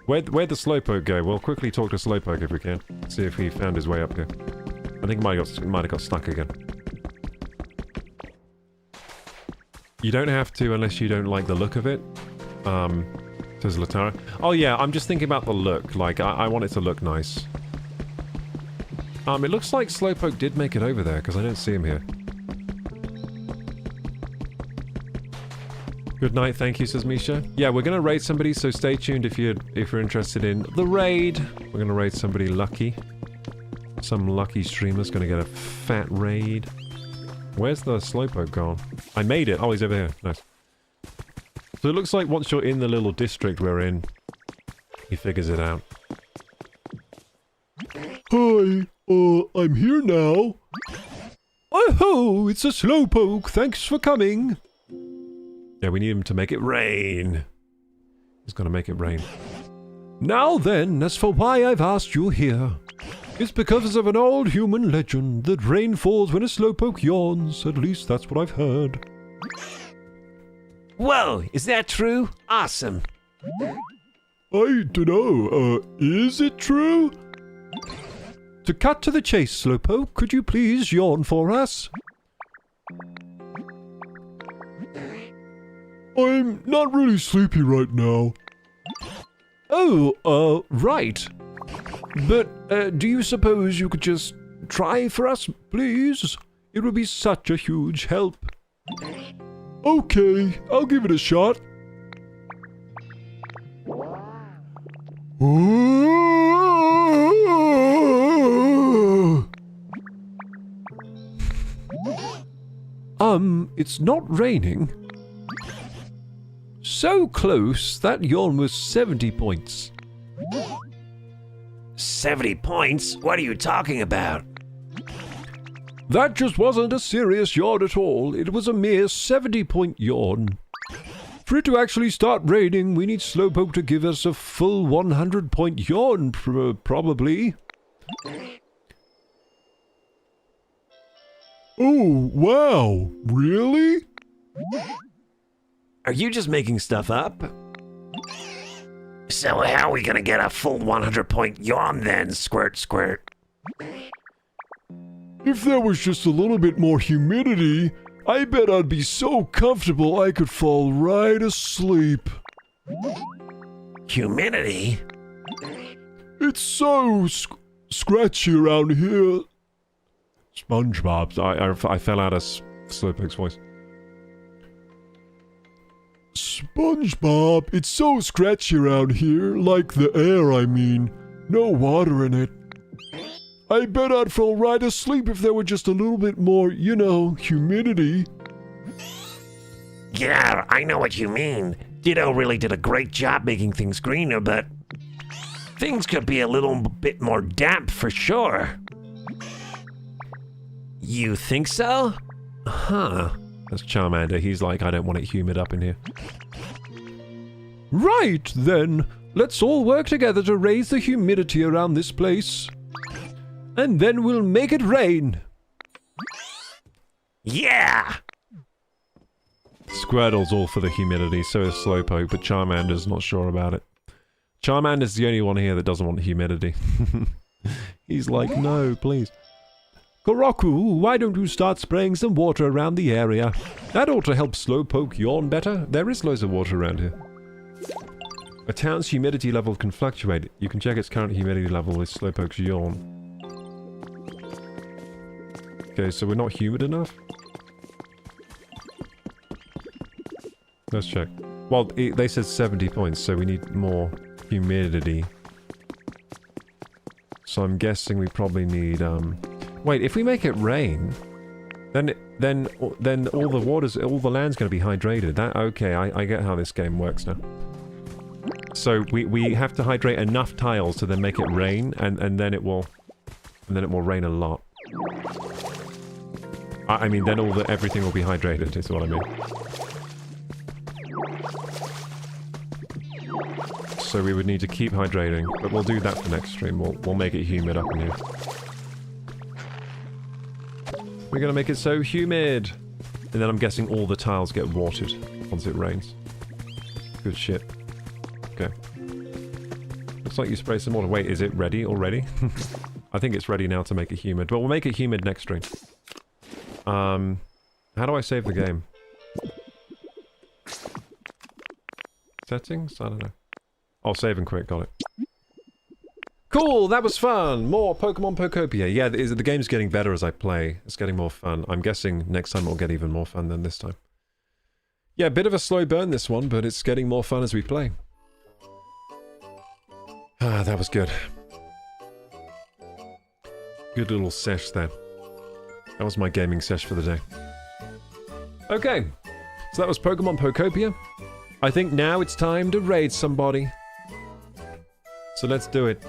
Where'd the Slowpoke go? We'll quickly talk to Slowpoke if we can. See if he found his way up here. I think he might have got stuck again. You don't have to unless you don't like the look of it. Says Latara. Oh yeah, I'm just thinking about the look. Like, I want it to look nice. It looks like Slowpoke did make it over there, because I don't see him here. Good night, thank you, says Misha. Yeah, we're gonna raid somebody, so stay tuned if you're interested in the raid. We're gonna raid somebody lucky. Some lucky streamer's gonna get a fat raid. Where's the Slowpoke gone? I made it. Oh, he's over here. Nice. So it looks like once you're in the little district we're in, he figures it out. Hi, I'm here now. Oh-ho, it's a Slowpoke. Thanks for coming. Yeah, we need him to make it rain. He's gonna make it rain. Now then, as for why I've asked you here, it's because of an old human legend that rain falls when a Slowpoke yawns. At least that's what I've heard. Whoa, is that true? Awesome. I dunno, is it true? To cut to the chase, Slowpoke, could you please yawn for us? I'm not really sleepy right now. Oh, right. But, do you suppose you could just try for us, please? It would be such a huge help. Okay, I'll give it a shot. It's not raining. So close, that yawn was 70 points. 70 points? What are you talking about? That just wasn't a serious yawn at all. It was a mere 70-point yawn. For it to actually start raining, we need Slowpoke to give us a full 100-point yawn, probably. Oh, wow. Really? Are you just making stuff up? So how are we gonna get a full 100-point yawn then, Squirt Squirt? If there was just a little bit more humidity, I bet I'd be so comfortable I could fall right asleep. Humidity? It's so scratchy around here. SpongeBob. I fell out of Slowpoke's voice. SpongeBob, it's so scratchy around here, like the air, I mean. No water in it. I bet I'd fall right asleep if there were just a little bit more, you know, humidity. Yeah, I know what you mean. Ditto really did a great job making things greener, but things could be a little bit more damp for sure. You think so? Huh. That's Charmander. He's like, I don't want it humid up in here. Right, then. Let's all work together to raise the humidity around this place. And then we'll make it rain. Yeah! Squirtle's all for the humidity, so is Slowpoke, but Charmander's not sure about it. Charmander's the only one here that doesn't want humidity. He's like, no, please. Koroku, why don't you start spraying some water around the area? That ought to help Slowpoke yawn better. There is loads of water around here. A town's humidity level can fluctuate. You can check its current humidity level with Slowpoke's yawn. Okay, so we're not humid enough? Let's check. Well, they said 70 points, so we need more humidity. So I'm guessing we probably need, Wait, if we make it rain, then all the land's going to be hydrated. Okay, I get how this game works now. So we have to hydrate enough tiles to then make it rain, and then it will rain a lot. I mean, then everything will be hydrated, is what I mean. So we would need to keep hydrating, but we'll do that for next stream. We'll make it humid up in here. We're gonna make it so humid! And then I'm guessing all the tiles get watered once it rains. Good shit. Okay. Looks like you spray some water. Wait, is it ready already? I think it's ready now to make it humid, but we'll make it humid next stream. How do I save the game? Settings? I don't know. Oh, save and quit, got it. Cool, that was fun! More Pokemon Pokopia. Yeah, the game's getting better as I play. It's getting more fun. I'm guessing next time it'll get even more fun than this time. Yeah, a bit of a slow burn this one, but it's getting more fun as we play. Ah, that was good. Good little sesh there. That was my gaming sesh for the day. Okay, so that was Pokemon Pokopia. I think now it's time to raid somebody. So let's do it.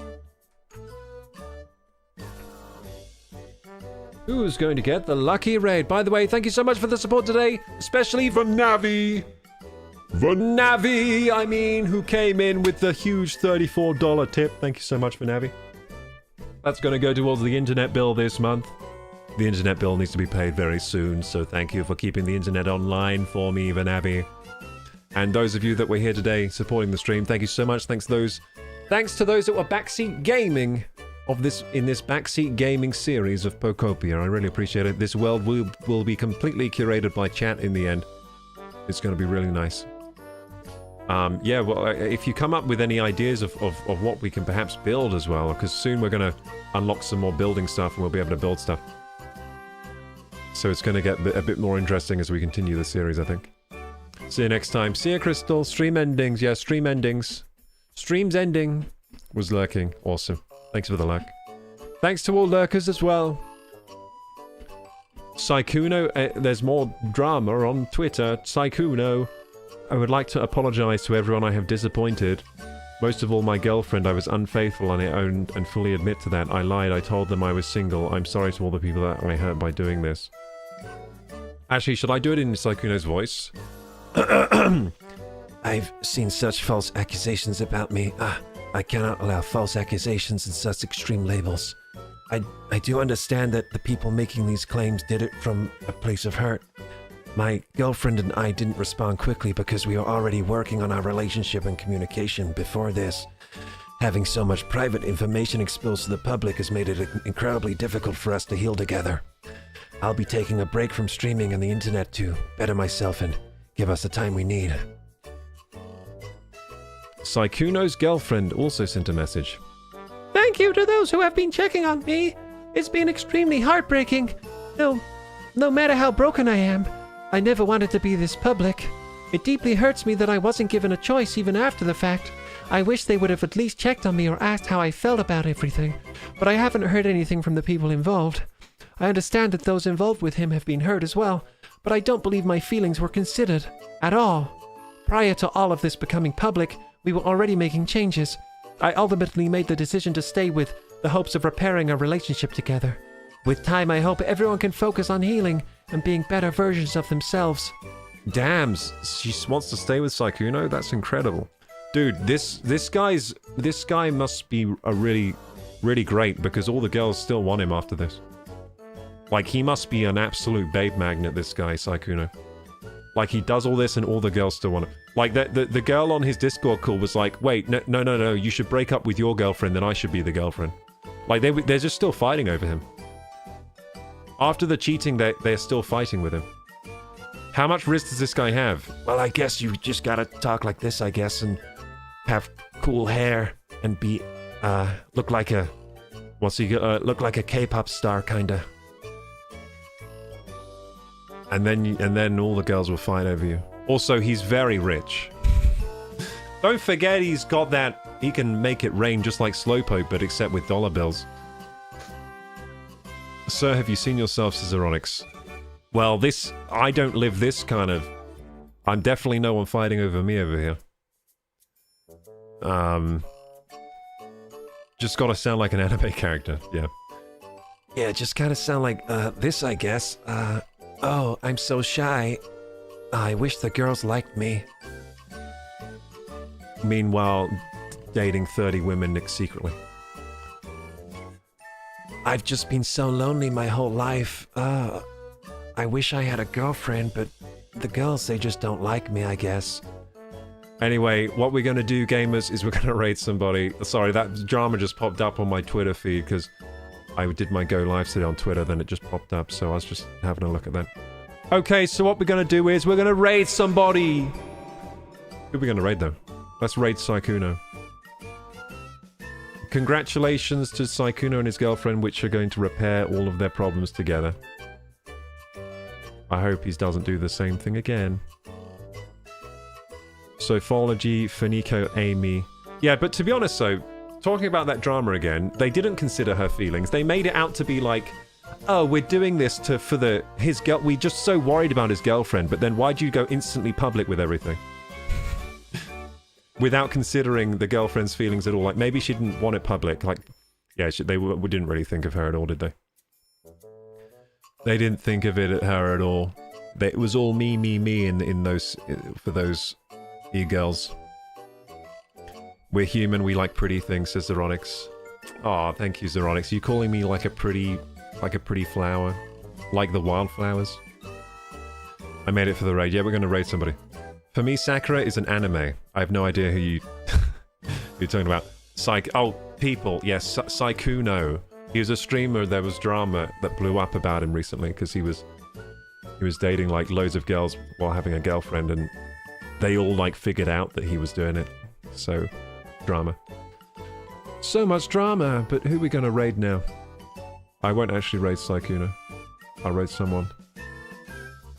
Who's going to get the lucky raid? By the way, thank you so much for the support today, especially from Navi. Navi, I mean, who came in with the huge $34 tip. Thank you so much for Navi. That's going to go towards the internet bill this month. The internet bill needs to be paid very soon, so thank you for keeping the internet online for me, Navi. And those of you that were here today supporting the stream, thank you so much. Thanks to those that were backseat gaming of this in this backseat gaming series of Pokopia. I really appreciate it. This world will be completely curated by chat in the end. It's going to be really nice. Yeah, well, if you come up with any ideas of what we can perhaps build as well, because soon we're going to unlock some more building stuff and we'll be able to build stuff. So it's going to get a bit more interesting as we continue the series, I think. See you next time. See you, Crystal. Stream endings. Yeah, stream endings. Stream's ending was lurking. Awesome. Thanks for the lurk. Thanks to all lurkers as well. Saikuno, there's more drama on Twitter. Saikuno, I would like to apologize to everyone I have disappointed. Most of all, my girlfriend. I was unfaithful and I own and fully admit to that. I lied. I told them I was single. I'm sorry to all the people that I hurt by doing this. Actually, should I do it in Saikuno's voice? I've seen such false accusations about me. I cannot allow false accusations and such extreme labels. I do understand that the people making these claims did it from a place of hurt. My girlfriend and I didn't respond quickly because we were already working on our relationship and communication before this. Having so much private information exposed to the public has made it incredibly difficult for us to heal together. I'll be taking a break from streaming and the internet to better myself and give us the time we need. Saikuno's girlfriend also sent a message. Thank you to those who have been checking on me. It's been extremely heartbreaking. No matter how broken I am, I never wanted to be this public. It deeply hurts me that I wasn't given a choice even after the fact. I wish they would have at least checked on me or asked how I felt about everything. But I haven't heard anything from the people involved. I understand that those involved with him have been hurt as well, but I don't believe my feelings were considered at all. Prior to all of this becoming public, we were already making changes. I ultimately made the decision to stay with the hopes of repairing our relationship together. With time, I hope everyone can focus on healing and being better versions of themselves. Damn, she wants to stay with Saikuno? That's incredible. Dude, this guy must be a really great because all the girls still want him after this. Like, he must be an absolute babe magnet, this guy, Saikuno. Like, he does all this and all the girls still want him. Like, the girl on his Discord call was like, wait, no, you should break up with your girlfriend, then I should be the girlfriend. Like, they're just still fighting over him. After the cheating, they're still fighting with him. How much risk does this guy have? Well, I guess you just gotta talk like this, I guess, and have cool hair and be, look like a K-pop star, kinda. And then all the girls will fight over you. Also, he's very rich. Don't forget he's got that, he can make it rain just like Slowpoke, but except with dollar bills. Sir, have you seen yourself, Scissoronix? Well, I don't live this kind of... I'm definitely no one fighting over me over here. Just gotta sound like an anime character, yeah. Yeah, just kinda sound like, this, I guess. Oh, I'm so shy. I wish the girls liked me. Meanwhile, dating 30 women secretly. I've just been so lonely my whole life. I wish I had a girlfriend, but the girls, they just don't like me, I guess. Anyway, what we're gonna do, gamers, is we're gonna raid somebody. Sorry, that drama just popped up on my Twitter feed, because I did my go live today on Twitter, then it just popped up, so I was just having a look at that. Okay, so what we're gonna do is we're gonna raid somebody! Who are we gonna raid, though? Let's raid Saikuno. Congratulations to Saikuno and his girlfriend, which are going to repair all of their problems together. I hope he doesn't do the same thing again. Sophology, Fanico, Amy. Yeah, but to be honest though, talking about that drama again, they didn't consider her feelings. They made it out to be like, oh, we're doing this we're just so worried about his girlfriend, but then why'd you go instantly public with everything? Without considering the girlfriend's feelings at all. Like, maybe she didn't want it public. Like, yeah, they didn't really think of her at all, did they? They didn't think of it at her at all. It was all me for those e-girls. We're human, we like pretty things, says Zeronix. Aw, thank you, Zeronix. You calling me like a pretty flower? Like the wildflowers? I made it for the raid. Yeah, we're gonna raid somebody. For me, Sakura is an anime. I have no idea who you're talking about. people. Yes, Saikuno. He was a streamer. There was drama that blew up about him recently because he was dating like loads of girls while having a girlfriend, and they all like figured out that he was doing it. So, drama. So much drama. But who are we gonna raid now? I won't actually raid Saikuno. I'll raid someone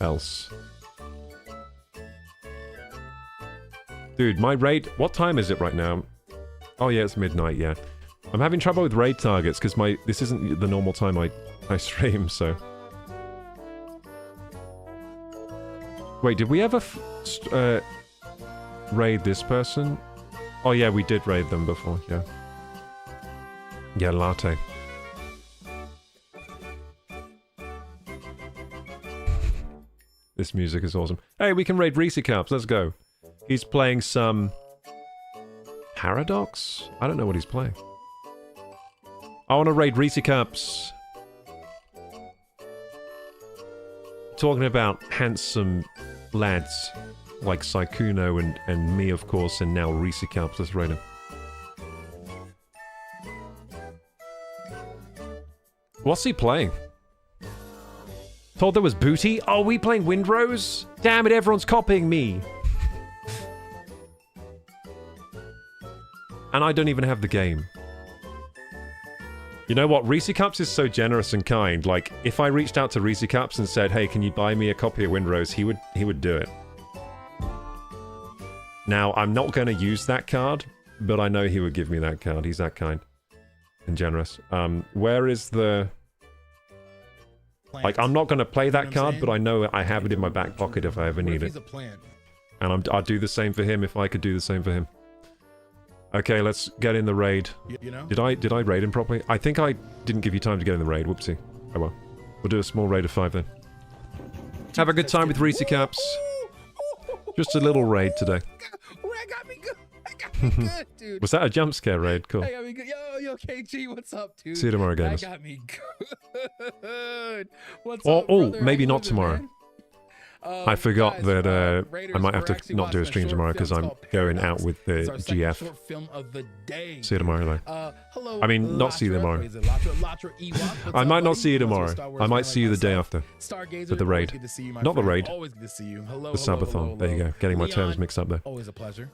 else. Dude, my raid... What time is it right now? Oh yeah, it's midnight, yeah. I'm having trouble with raid targets because this isn't the normal time I stream, so... Wait, did we ever raid this person? Oh yeah, we did raid them before, yeah. Yeah, latte. This music is awesome. Hey, we can raid Reese Cups, let's go. He's playing some... Paradox? I don't know what he's playing. I want to raid Reese Cups. Talking about handsome lads like Saikuno and me, of course, and now Reese Cups. Let's raid him. What's he playing? Told there was booty? Oh, we playing Windrose? Damn it, everyone's copying me. And I don't even have the game. You know what? Reese Cups is so generous and kind. Like, if I reached out to Reese Cups and said, hey, can you buy me a copy of Windrose? He would do it. Now, I'm not going to use that card, but I know he would give me that card. He's that kind and generous. Where is the... Like, I'm not going to play that card, but I know I have it in my back pocket if I ever need it. And I'd do the same for him if I could do the same for him. Okay, let's get in the raid. You know? Did I raid him properly? I think I didn't give you time to get in the raid. Whoopsie. Oh well. We'll do a small raid of 5 then. Have a good time with Reese Caps. Just a little raid today. That got me good. That got me good, dude. Was that a jump scare raid? Cool. That got me good. Yo, KG, what's up, dude? See you tomorrow, gamers. That got me good. What's Oh, up, brother? maybe How not you living, tomorrow. man? I forgot Guys, that Raiders, I might have we're to actually not do a watching stream short tomorrow film. because It's I'm called going Paradox. out with the It's our second GF. short film of the day. See you tomorrow, though. Hello, I mean, not see you tomorrow. Is it Latra Ewok? What's I up, might not buddy? see you Lots of tomorrow. Star Wars I might fan see you the like day myself. after. Stargazer, For the raid. always good to see you, my Not the friend. raid. Always good to see you. Hello, The hello, subathon. hello, There you hello. go. Getting my Leon, terms mixed up there. always a pleasure.